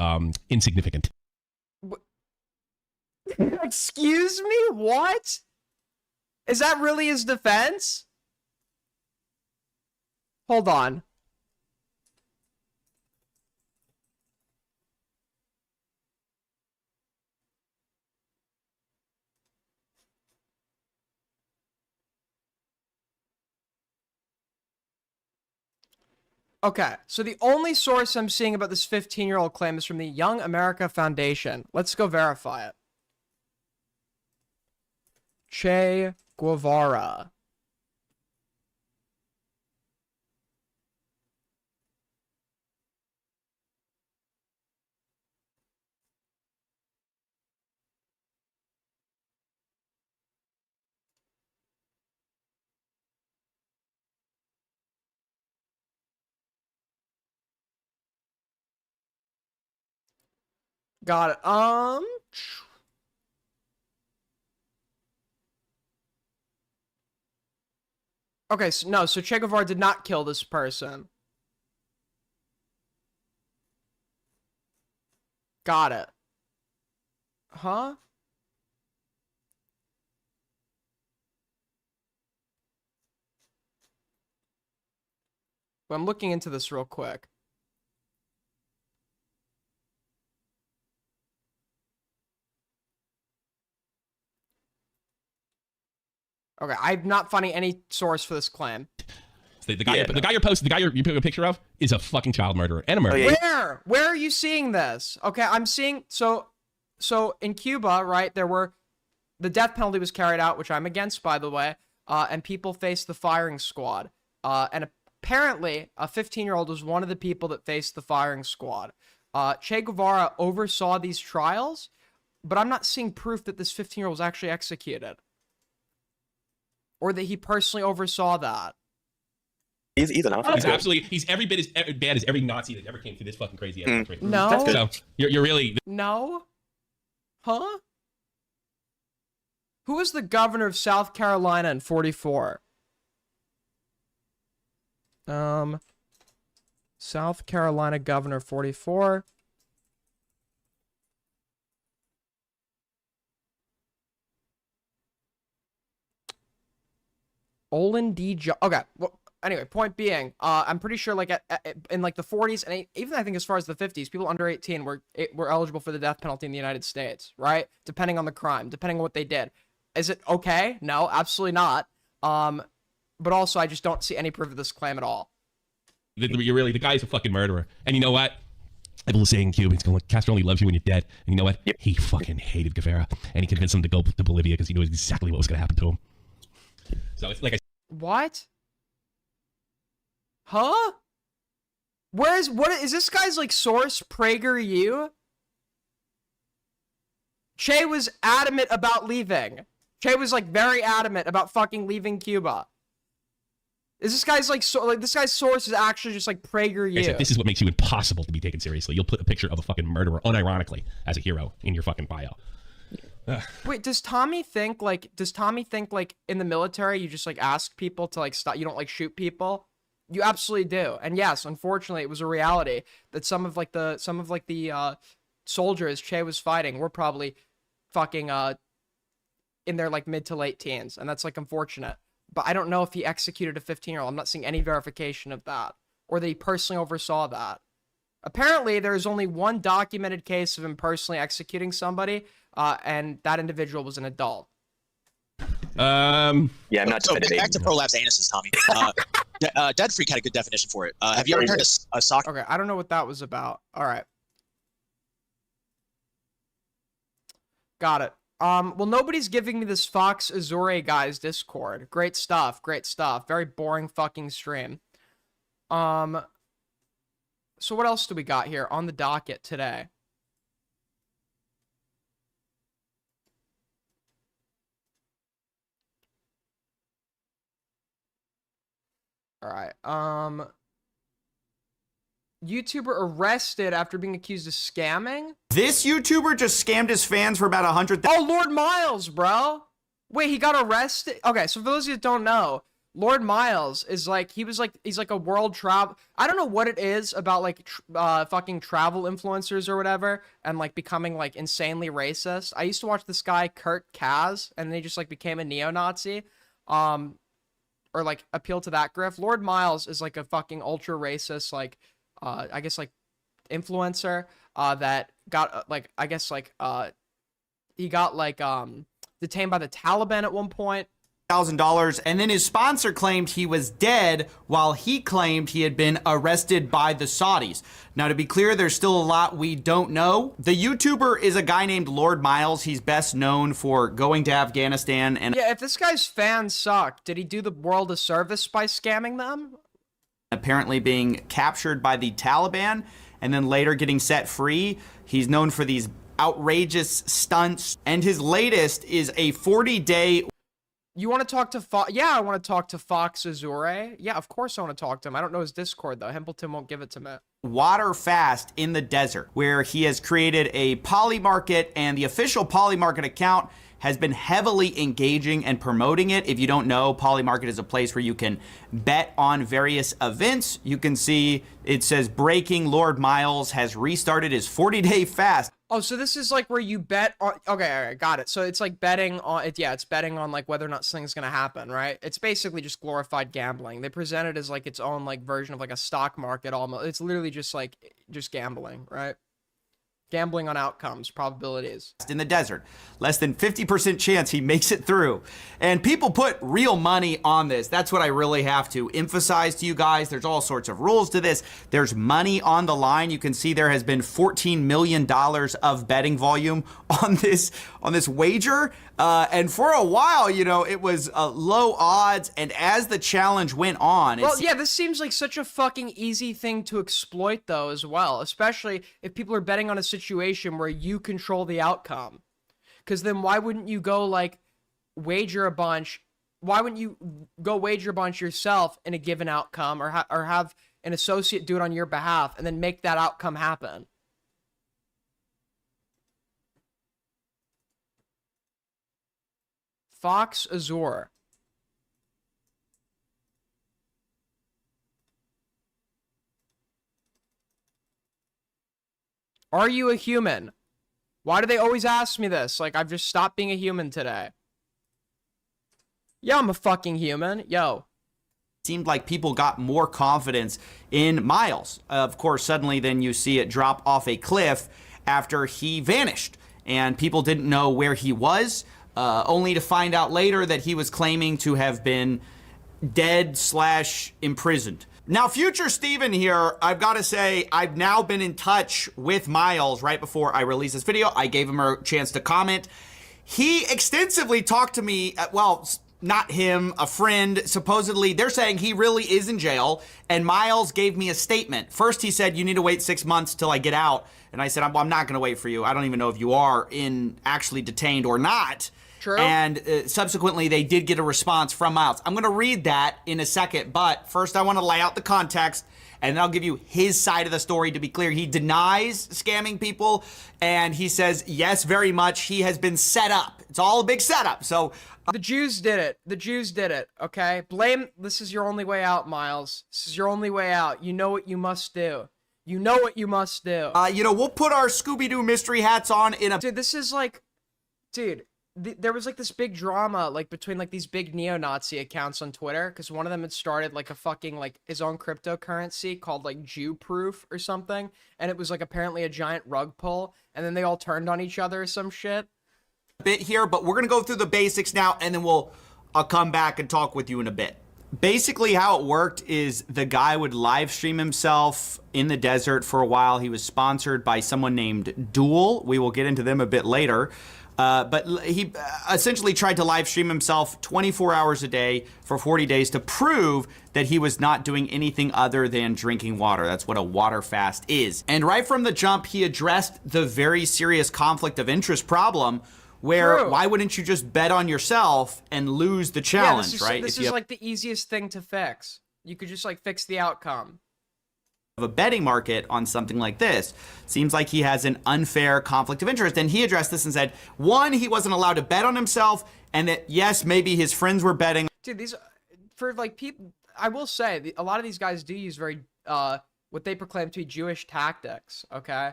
[SPEAKER 11] insignificant.
[SPEAKER 1] Excuse me? What? Is that really his defense? Hold on. Okay, so the only source I'm seeing about this 15-year-old claim is from the Young America Foundation. Let's go verify it. Che Guevara. Got it. Okay, so no, so Che Guevara did not kill this person. Got it. Huh? Well, I'm looking into this real quick. Okay, I'm not finding any source for this claim.
[SPEAKER 11] The guy, the guy you're posting, the guy you put a picture of, is a fucking child murderer and a murderer.
[SPEAKER 1] Where are you seeing this? Okay, I'm seeing so in Cuba, right? The death penalty was carried out, which I'm against, by the way, and people faced the firing squad. And apparently, a 15-year-old was one of the people that faced the firing squad. Che Guevara oversaw these trials, but I'm not seeing proof that this 15-year-old was actually executed. Or that he personally oversaw that.
[SPEAKER 12] He's enough.
[SPEAKER 11] He's every bit as bad as every Nazi that ever came through this fucking crazy ass country.
[SPEAKER 1] No.
[SPEAKER 11] So you're really
[SPEAKER 1] No. Huh? Who was the governor of South Carolina in 44? South Carolina governor 44. Olin D. Okay, well, anyway, point being, I'm pretty sure, like, in, like, the 40s, and even, I think, as far as the 50s, people under 18 were eligible for the death penalty in the United States, right? Depending on the crime, depending on what they did. Is it okay? No, absolutely not. But also, I just don't see any proof of this claim at all.
[SPEAKER 11] The guy's a fucking murderer. And you know what? People say in Cuba, he's going, Castro only loves you when you're dead. And you know what? He fucking hated Guevara. And he convinced him to go to Bolivia because he knew exactly what was going to happen to him. So it's like
[SPEAKER 1] What? Huh? What is this guy's, like, source, PragerU? Che was adamant about leaving. Che was, like, very adamant about fucking leaving Cuba. Is this guy's, like, this guy's source is actually just, like, PragerU.
[SPEAKER 11] This is what makes you impossible to be taken seriously. You'll put a picture of a fucking murderer, unironically, as a hero in your fucking bio.
[SPEAKER 1] Wait, does Tommy think, like, in the military, you just, like, ask people to, like, stop, you don't, like, shoot people? You absolutely do. And yes, unfortunately, it was a reality that some of the soldiers Che was fighting were probably fucking, in their, like, mid to late teens. And that's, like, unfortunate. But I don't know if he executed a 15-year-old. I'm not seeing any verification of that. Or that he personally oversaw that. Apparently, there is only one documented case of him personally executing somebody, and that individual was an adult.
[SPEAKER 12] Yeah, I'm not.
[SPEAKER 13] So back to prolapse anuses, Tommy. Dead Freak had a good definition for it. Have you ever heard a sock?
[SPEAKER 1] Okay, I don't know what that was about. All right. Got it. Well, nobody's giving me this Fox Azure guy's Discord. Great stuff. Great stuff. Very boring fucking stream. So what else do we got here on the docket today? All right. YouTuber arrested after being accused of scamming.
[SPEAKER 14] This YouTuber just scammed his fans for about 100,000.
[SPEAKER 1] Oh, Lord Miles, bro. Wait, he got arrested? Okay, so for those of you that don't know, Lord Miles is like, he's like a world travel. I don't know what it is about like fucking travel influencers or whatever, and like becoming like insanely racist. I used to watch this guy, Kurt Kaz, and then he just like became a neo-Nazi. Or like appeal to that grift. Lord Miles is like a fucking ultra racist, like, I guess like influencer, that got like, I guess like, he got like, detained by the Taliban at one point.
[SPEAKER 14] $1,000, and then his sponsor claimed he was dead while he claimed he had been arrested by the Saudis. Now, to be clear, there's still a lot we don't know. The YouTuber is a guy named Lord Miles. He's best known for going to Afghanistan and
[SPEAKER 1] yeah, if this guy's fans suck, did he do the world a service by scamming them?
[SPEAKER 14] Apparently being captured by the Taliban and then later getting set free. He's known for these outrageous stunts, and his latest is a 40-day.
[SPEAKER 1] You want to talk to Fox? Yeah, I want to talk to Fox Azure. Yeah, of course I want to talk to him. I don't know his Discord, though. Hempleton won't give it to me.
[SPEAKER 14] Water fast in the desert, where he has created a Polymarket, and the official Polymarket account has been heavily engaging and promoting it. If you don't know, Polymarket is a place where you can bet on various events. You can see it says breaking, Lord Miles has restarted his 40-day fast.
[SPEAKER 1] Oh, so this is like where you bet on, okay, all right, got it. So it's like betting on it. Yeah, it's betting on like whether or not something's going to happen, right? It's basically just glorified gambling. They present it as like its own like version of like a stock market almost. It's literally just like just gambling, right? Gambling on outcomes, probabilities.
[SPEAKER 14] In the desert, less than 50% chance he makes it through. And people put real money on this. That's what I really have to emphasize to you guys. There's all sorts of rules to this. There's money on the line. You can see there has been $14 million of betting volume on this wager. And for a while, you know, it was low odds. And as the challenge went on,
[SPEAKER 1] well, yeah, this seems like such a fucking easy thing to exploit, though, as well. Especially if people are betting on a situation where you control the outcome. Because then why wouldn't you go, like, wager a bunch? Why wouldn't you go wager a bunch yourself in a given outcome, or have an associate do it on your behalf and then make that outcome happen? Fox Azure. Are you a human? Why do they always ask me this? Like, I've just stopped being a human today. Yeah, I'm a fucking human. Yo.
[SPEAKER 14] Seemed like people got more confidence in Miles. Of course, suddenly then you see it drop off a cliff after he vanished. And people didn't know where he was. Only to find out later that he was claiming to have been dead/imprisoned. Now, future Steven here, I've got to say, I've now been in touch with Miles right before I released this video. I gave him a chance to comment. He extensively talked to me, well, not him, a friend. Supposedly, they're saying he really is in jail, and Miles gave me a statement. First, he said, you need to wait 6 months till I get out. And I said, I'm not going to wait for you. I don't even know if you are actually detained or not.
[SPEAKER 1] True.
[SPEAKER 14] And subsequently, they did get a response from Miles. I'm going to read that in a second, but first I want to lay out the context, and then I'll give you his side of the story. To be clear, he denies scamming people, and he says, yes, very much, he has been set up. It's all a big setup, so...
[SPEAKER 1] The Jews did it. The Jews did it, okay? This is your only way out, Miles. This is your only way out. You know what you must do. You know what you must do.
[SPEAKER 14] You know, we'll put our Scooby-Doo mystery hats on in a...
[SPEAKER 1] Dude, this is like... Dude... There was like this big drama like between like these big neo-Nazi accounts on Twitter, because one of them had started like a fucking like his own cryptocurrency called like Jew Proof or something, and it was like apparently a giant rug pull, and then they all turned on each other or some shit.
[SPEAKER 14] Bit here, but we're gonna go through the basics now, and then I'll come back and talk with you in a bit. Basically, how it worked is the guy would live stream himself in the desert for a while. He was sponsored by someone named Duel. We will get into them a bit later. But he essentially tried to live stream himself 24 hours a day for 40 days to prove that he was not doing anything other than drinking water. That's what a water fast is. And right from the jump, he addressed the very serious conflict of interest problem where why wouldn't you just bet on yourself and lose the challenge, right?
[SPEAKER 1] This is like the easiest thing to fix. You could just like fix the outcome.
[SPEAKER 14] Of a betting market on something like this. Seems like he has an unfair conflict of interest. And he addressed this and said, one, he wasn't allowed to bet on himself, and that yes, maybe his friends were betting.
[SPEAKER 1] Dude, these for like people, I will say a lot of these guys do use very what they proclaim to be Jewish tactics. Okay,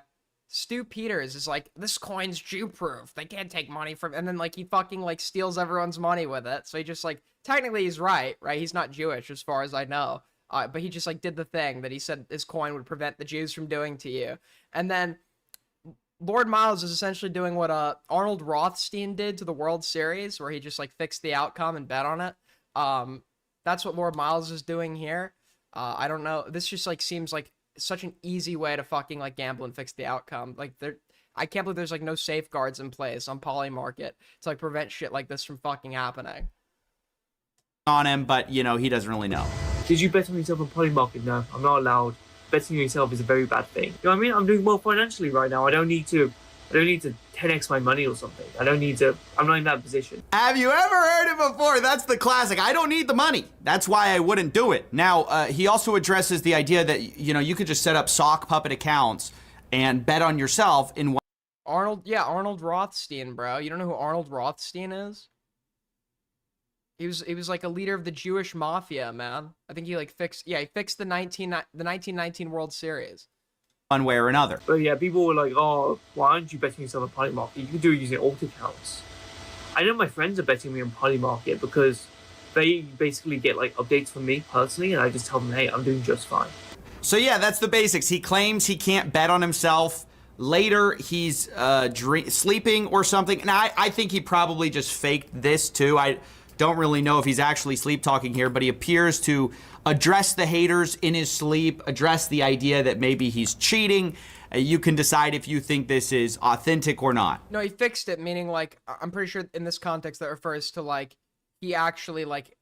[SPEAKER 1] Stu Peters is like, this coin's Jew-proof. They can't take money from, and then like he fucking like steals everyone's money with it. So he just like technically he's right? He's not Jewish as far as I know. But he just like did the thing that he said his coin would prevent the Jews from doing to you. And then Lord Miles is essentially doing what Arnold Rothstein did to the World Series, where he just like fixed the outcome and bet on it. That's what Lord Miles is doing here. I don't know. This just like seems like such an easy way to fucking like gamble and fix the outcome. Like I can't believe there's like no safeguards in place on Polymarket to like prevent shit like this from fucking happening.
[SPEAKER 14] On him, but you know, he doesn't really know.
[SPEAKER 15] Did you bet on yourself on Polymarket? No, I'm not allowed. Betting on yourself is a very bad thing. You know what I mean? I'm doing well financially right now. I don't need to 10x my money or something. I'm not in that position.
[SPEAKER 14] Have you ever heard it before? That's the classic. I don't need the money. That's why I wouldn't do it. Now, he also addresses the idea that, you know, you could just set up sock puppet accounts and bet on yourself in one.
[SPEAKER 1] Arnold Rothstein, bro. You don't know who Arnold Rothstein is? He was like a leader of the Jewish mafia, man. I think he like fixed the 1919 World Series.
[SPEAKER 14] One way or another.
[SPEAKER 15] But yeah, people were like, oh, why aren't you betting yourself on Polymarket? You can do it using alt accounts. I know my friends are betting me on Polymarket because they basically get like updates from me personally, and I just tell them, hey, I'm doing just fine.
[SPEAKER 14] So yeah, that's the basics. He claims he can't bet on himself. Later, he's sleeping or something. And I think he probably just faked this too. I don't really know if he's actually sleep talking here, but he appears to address the haters in his sleep, address the idea that maybe he's cheating. You can decide if you think this is authentic or not.
[SPEAKER 1] No, he fixed it, meaning like, I'm pretty sure in this context that refers to like, he actually like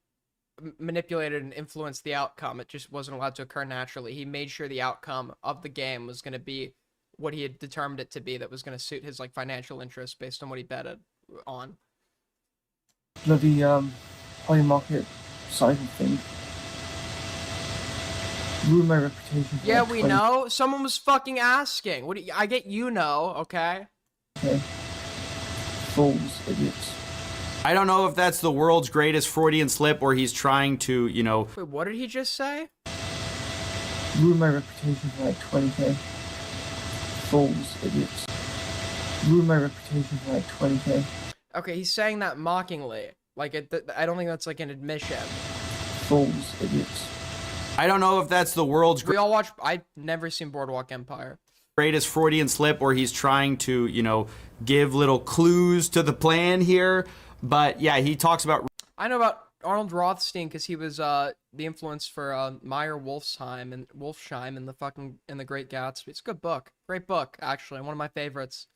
[SPEAKER 1] manipulated and influenced the outcome. It just wasn't allowed to occur naturally. He made sure the outcome of the game was going to be what he had determined it to be, that was going to suit his like financial interests based on what he betted on.
[SPEAKER 15] Bloody Polymarket side thing. Ruin my reputation.
[SPEAKER 1] Yeah, we know. Someone was fucking asking. What do you, I get, you know, okay?
[SPEAKER 15] Okay. Fools, idiots.
[SPEAKER 14] I don't know if that's the world's greatest Freudian slip or he's trying to, you know.
[SPEAKER 1] Wait, what did he just say?
[SPEAKER 15] Ruin my reputation for like 20k. Fools, idiots. Ruin my reputation for like 20k.
[SPEAKER 1] Okay, he's saying that mockingly. Like, I don't think that's like an admission.
[SPEAKER 15] Fools, idiots.
[SPEAKER 14] I don't know if that's the world's
[SPEAKER 1] We all watch. I've never seen Boardwalk Empire.
[SPEAKER 14] Greatest Freudian slip or he's trying to, you know, give little clues to the plan here. But yeah, he talks about.
[SPEAKER 1] I know about Arnold Rothstein because he was the influence for Meyer Wolfsheim and the Great Gatsby. It's a good book. Great book, actually. One of my favorites.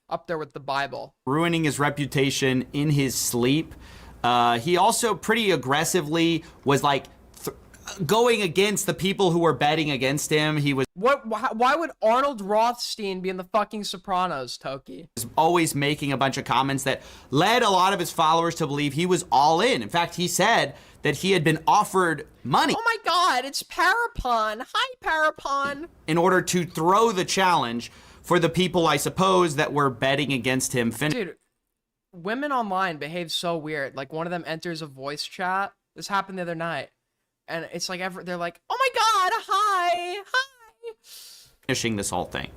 [SPEAKER 1] Up there with the Bible.
[SPEAKER 14] Ruining his reputation in his sleep. He also pretty aggressively was like going against the people who were betting against him. He was.
[SPEAKER 1] Why would Arnold Rothstein be in the fucking Sopranos, Toki?
[SPEAKER 14] Always making a bunch of comments that led a lot of his followers to believe he was all in. In fact, he said that he had been offered money.
[SPEAKER 1] Oh my god, it's Parapon. Hi, Parapon.
[SPEAKER 14] In order to throw the challenge for the people, I suppose, that were betting against him.
[SPEAKER 1] Dude, women online behave so weird. Like, one of them enters a voice chat. This happened the other night. And it's like, they're like, oh my god, hi.
[SPEAKER 14] Finishing this whole thing.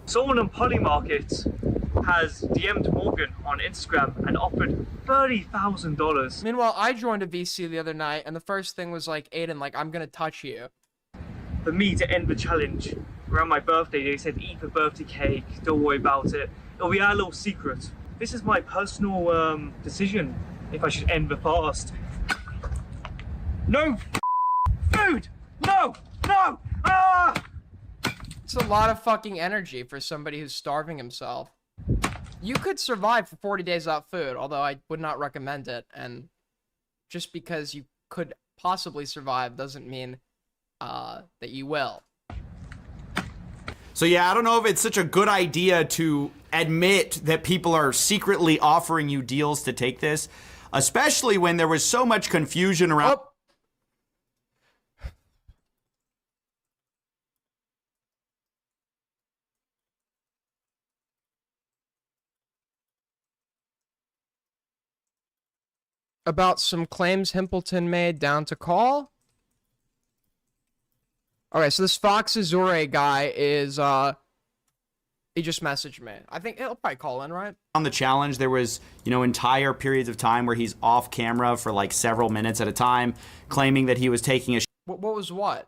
[SPEAKER 15] Someone on Polymarket has DM'd Morgan on Instagram and offered $30,000.
[SPEAKER 1] Meanwhile, I joined a VC the other night, and the first thing was like, Aiden, like, I'm gonna touch you.
[SPEAKER 15] For me to end the challenge. Around my birthday, they said, eat the birthday cake, don't worry about it. It'll be our little secret. This is my personal decision, if I should end the fast. No food! No! No! Ah!
[SPEAKER 1] It's a lot of fucking energy for somebody who's starving himself. You could survive for 40 days without food, although I would not recommend it, and just because you could possibly survive doesn't mean that you will.
[SPEAKER 14] So yeah, I don't know if it's such a good idea to admit that people are secretly offering you deals to take this, especially when there was so much confusion around.
[SPEAKER 1] about some claims Himpleton made down to call. Okay, so this Fox Azure guy is, he just messaged me. I think he'll probably call in, right?
[SPEAKER 14] On the challenge, there was, entire periods of time where he's off camera for like several minutes at a time, claiming that he was taking a
[SPEAKER 1] What was what?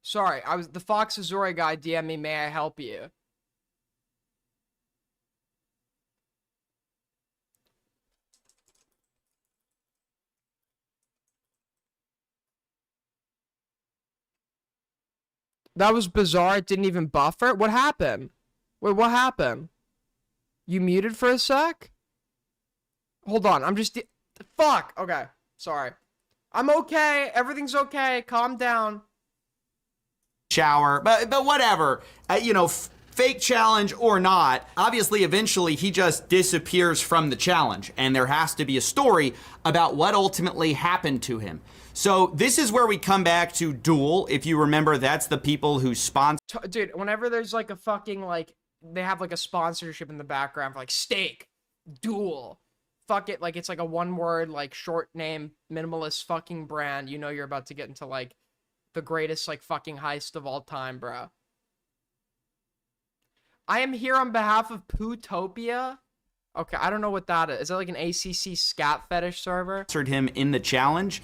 [SPEAKER 1] Sorry, the Fox Azure guy DM me, may I help you? That was bizarre. It didn't even buffer. What happened? Wait, what happened? You muted for a sec? Hold on. I'm just... Fuck. Okay. Sorry. I'm okay. Everything's okay. Calm down.
[SPEAKER 14] shower, but whatever. Fake challenge or not, obviously eventually he just disappears from the challenge, and there has to be a story about what ultimately happened to him. So this is where we come back to Duel. If you remember, that's the people who sponsor.
[SPEAKER 1] Dude, whenever there's like a fucking they have like a sponsorship in the background for like steak, Duel, fuck it, like it's like a one-word like short name minimalist fucking brand, you know you're about to get into like the greatest like fucking heist of all time, bro. I am here on behalf of Pootopia. Okay, I don't know what that is. Is that like an ACC scat fetish server?
[SPEAKER 14] Sponsored him in the challenge.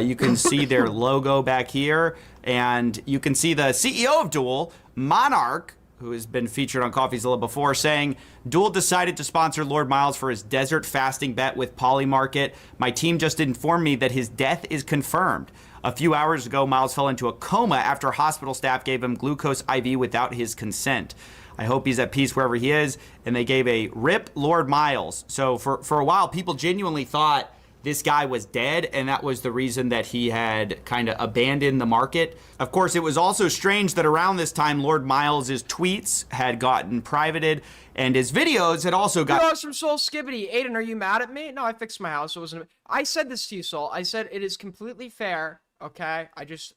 [SPEAKER 14] You can see their logo back here, and you can see the CEO of Duel, Monarch, who has been featured on CoffeeZilla before, saying, Duel decided to sponsor Lord Miles for his desert fasting bet with Polymarket. My team just informed me that his death is confirmed. A few hours ago, Miles fell into a coma after hospital staff gave him glucose IV without his consent. I hope he's at peace wherever he is. And they gave a RIP Lord Miles. So for a while, people genuinely thought this guy was dead, and that was the reason that he had kind of abandoned the market. Of course, it was also strange that around this time, Lord Miles' tweets had gotten privated, and his videos had also got...
[SPEAKER 1] $2 from Soul Skibbity. Aiden, are you mad at me? No, I fixed my house. It wasn't... I said this to you, Soul. I said it is completely fair, okay? I just...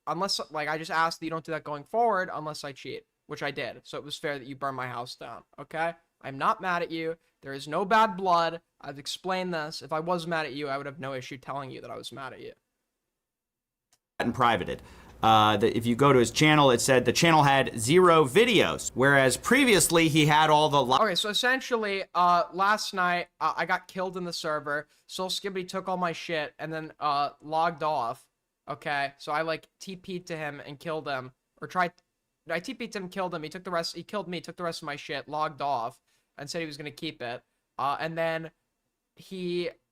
[SPEAKER 1] unless... Like, I just asked that you don't do that going forward unless I cheat, which I did. So it was fair that you burn my house down, okay? I'm not mad at you. There is no bad blood. I've explained this. If I was mad at you, I would have no issue telling you that I was mad at you.
[SPEAKER 14] And privated. If you go to his channel, it said the channel had 0 videos, whereas previously he had all the...
[SPEAKER 1] Okay, so essentially, last night, I got killed in the server. Soul Skibbity took all my shit and then logged off, okay? So I, like, TP'd to him and killed him, or tried... I TP'd to him, killed him, he killed me, took the rest of my shit, logged off, and said he was gonna keep it. And then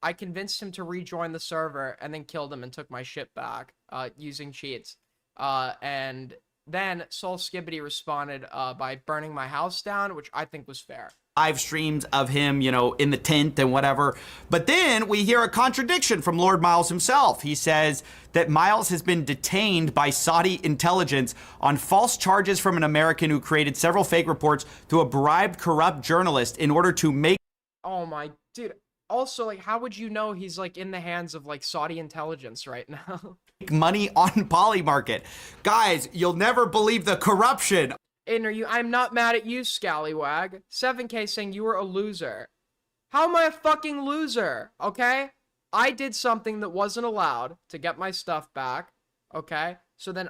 [SPEAKER 1] I convinced him to rejoin the server, and then killed him and took my shit back, using cheats. And then Soul Skibbity responded, by burning my house down, which I think was fair.
[SPEAKER 14] Live streams of him, in the tent and whatever. But then we hear a contradiction from Lord Miles himself. He says that Miles has been detained by Saudi intelligence on false charges from an American who created several fake reports to a bribed corrupt journalist in order to make...
[SPEAKER 1] Oh my... Dude, also, like, how would you know he's, like, in the hands of, like, Saudi intelligence right now?
[SPEAKER 14] money on Polymarket. Guys, you'll never believe the corruption.
[SPEAKER 1] I'm not mad at you, Scallywag. 7K saying you were a loser. How am I a fucking loser? Okay? I did something that wasn't allowed to get my stuff back. Okay? So then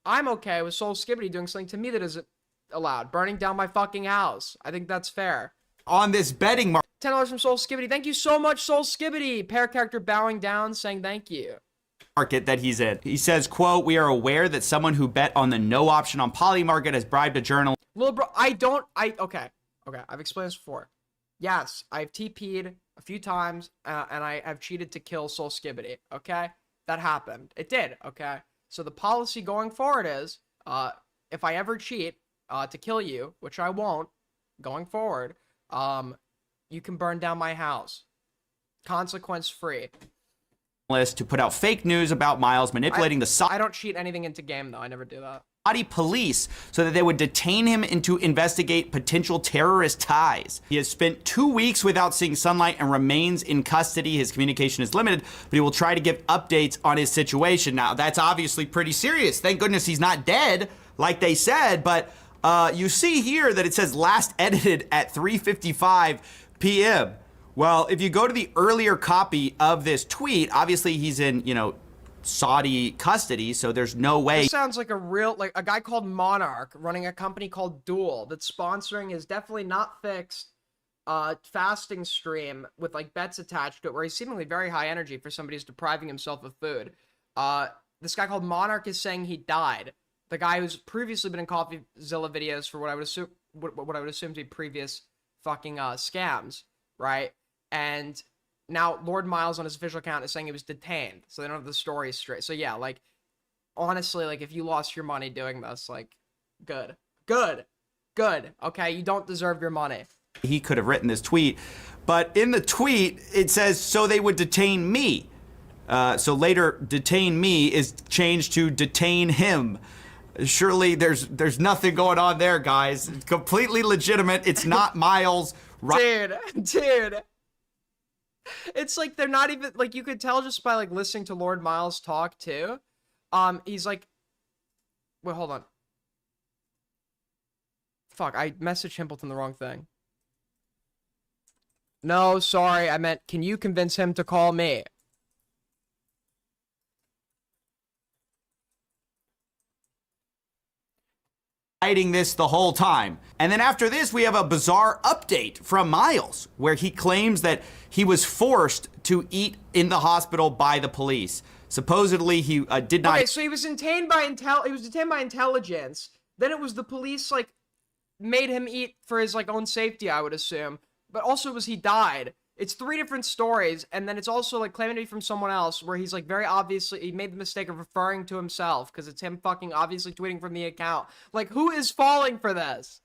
[SPEAKER 1] I'm okay with Soul Skibbity doing something to me that isn't allowed. Burning down my fucking house. I think that's fair.
[SPEAKER 14] On this betting market.
[SPEAKER 1] $10 from Soul Skibbity. Thank you so much, Soul Skibbity. Pair character bowing down saying thank you.
[SPEAKER 14] Market that he's in. He says, quote, we are aware that someone who bet on the no option on Polymarket has bribed a journalist.
[SPEAKER 1] Little bro, okay, I've explained this before. Yes, I've TP'd a few times, and I have cheated to kill Soul Skibbity, okay? That happened. It did, okay? So the policy going forward is, if I ever cheat to kill you, which I won't, going forward, you can burn down my house. Consequence-free.
[SPEAKER 14] To put out fake news about Miles manipulating the...
[SPEAKER 1] I don't cheat anything into game, though. I never do that.
[SPEAKER 14] Saudi police so that they would detain him and to investigate potential terrorist ties. He has spent 2 weeks without seeing sunlight and remains in custody. His communication is limited, but he will try to give updates on his situation. Now, that's obviously pretty serious. Thank goodness he's not dead, like they said, but you see here that it says last edited at 3:55. p.m. Well, if you go to the earlier copy of this tweet, obviously he's in, Saudi custody, so there's no way.
[SPEAKER 1] This sounds like a guy called Monarch running a company called Duel that's sponsoring his definitely not fixed fasting stream with like bets attached to it, where he's seemingly very high energy for somebody who's depriving himself of food. This guy called Monarch is saying he died. The guy who's previously been in CoffeeZilla videos for what I would assume to be previous fucking scams, right? And now Lord Miles on his official account is saying he was detained, so they don't have the story straight. So yeah, like, honestly, like, if you lost your money doing this, like, good. Okay, you don't deserve your money.
[SPEAKER 14] He could have written this tweet, but in the tweet it says, so they would detain me. So later, detain me is changed to detain him. Surely there's nothing going on there, guys. It's completely legitimate. It's not Miles.
[SPEAKER 1] Dude. It's like they're not even, like, you could tell just by like listening to Lord Miles talk too. He's like, wait, hold on. Fuck, I messaged Himpleton the wrong thing. No, sorry, I meant, can you convince him to call me?
[SPEAKER 14] Hiding this the whole time. And then after this, we have a bizarre update from Miles, where he claims that he was forced to eat in the hospital by the police. Supposedly, he did not.
[SPEAKER 1] Okay, so he was detained by intelligence. Then it was the police, like, made him eat for his, like, own safety, I would assume. But also it was he died. It's 3 different stories, and then it's also, like, claiming to be from someone else, where he's, like, very obviously, he made the mistake of referring to himself, because it's him fucking obviously tweeting from the account. Like, who is falling for this?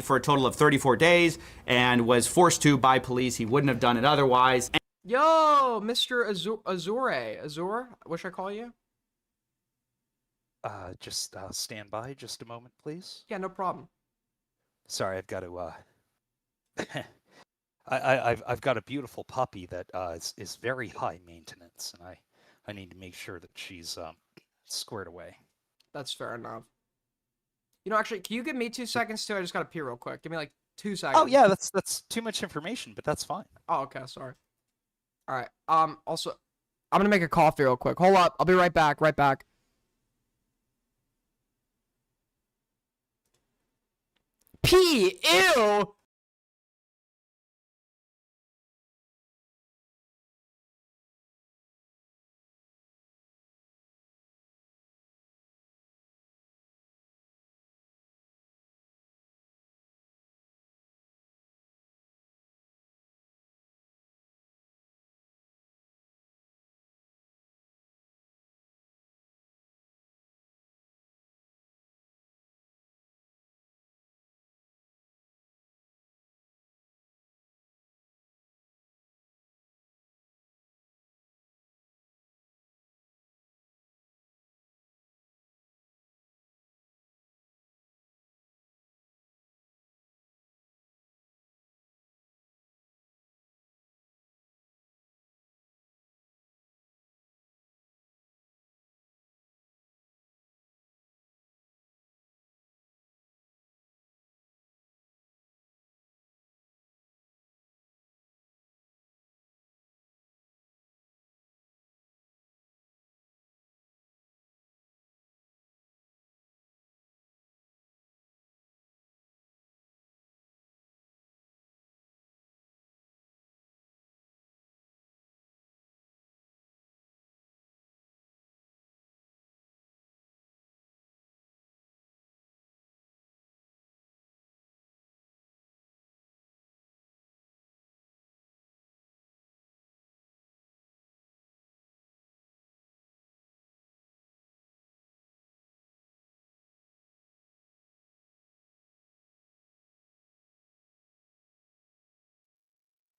[SPEAKER 14] For a total of 34 days, and was forced to by police. He wouldn't have done it otherwise.
[SPEAKER 1] Yo, Mr. Azure, what should I call you?
[SPEAKER 16] Just stand by just a moment, please.
[SPEAKER 1] Yeah, no problem.
[SPEAKER 16] Sorry, I've got to, I've got a beautiful puppy that is very high maintenance, and I need to make sure that she's squared away.
[SPEAKER 1] That's fair enough. You know, actually, can you give me 2 seconds too? I just gotta pee real quick. Give me like 2 seconds.
[SPEAKER 16] Oh yeah, that's too much information, but that's fine.
[SPEAKER 1] Oh, okay, sorry. All right. Also, I'm gonna make a coffee real quick. Hold up, I'll be right back. Pee. Ew.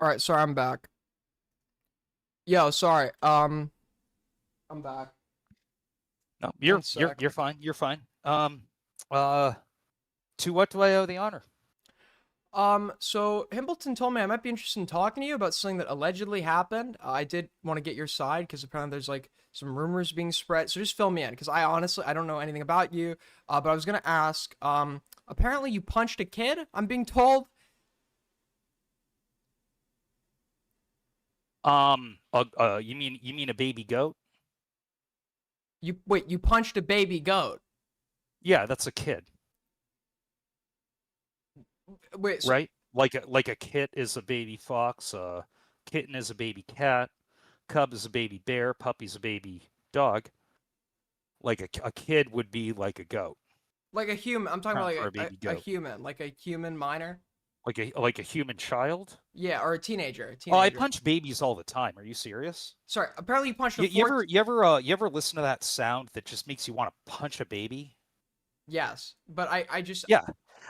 [SPEAKER 1] All right, sorry, I'm back. Yo, sorry. I'm back.
[SPEAKER 16] No, you're fine. You're fine. To what do I owe the honor?
[SPEAKER 1] So Himpleton told me I might be interested in talking to you about something that allegedly happened. I did want to get your side because apparently there's like some rumors being spread. So just fill me in because I don't know anything about you. But I was gonna ask. Apparently you punched a kid. I'm being told.
[SPEAKER 16] You mean a baby goat?
[SPEAKER 1] You punched a baby goat.
[SPEAKER 16] Yeah, that's a kid.
[SPEAKER 1] Wait, so,
[SPEAKER 16] Right? Like a kit is a baby fox, a kitten is a baby cat, cub is a baby bear, puppy's a baby dog. Like a kid would be like a goat.
[SPEAKER 1] like a human. I'm talking about
[SPEAKER 16] For a
[SPEAKER 1] like
[SPEAKER 16] baby
[SPEAKER 1] a
[SPEAKER 16] goat.
[SPEAKER 1] human, like a human minor.
[SPEAKER 16] Like a human child?
[SPEAKER 1] Yeah, or a teenager.
[SPEAKER 16] Oh, I punch babies all the time. Are you serious?
[SPEAKER 1] Sorry, apparently you punched a
[SPEAKER 16] You ever listen to that sound that just makes you want to punch a baby?
[SPEAKER 1] Yes, but I just
[SPEAKER 16] Yeah.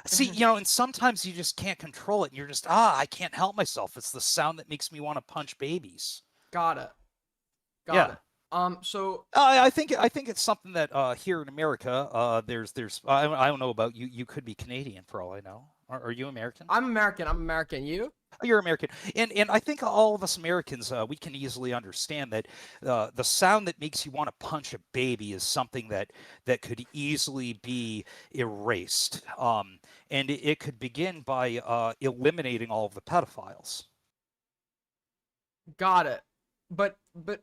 [SPEAKER 16] See, and sometimes you just can't control it, and you're just I can't help myself. It's the sound that makes me want to punch babies.
[SPEAKER 1] Got it.
[SPEAKER 16] Yeah.
[SPEAKER 1] It. So
[SPEAKER 16] I think it's something that here in America, there's I don't know about you. You could be Canadian for all I know. Are you American?
[SPEAKER 1] I'm American. You?
[SPEAKER 16] You're American, and I think all of us Americans we can easily understand that the sound that makes you want to punch a baby is something that could easily be erased, and it could begin by eliminating all of the pedophiles.
[SPEAKER 1] Got it. But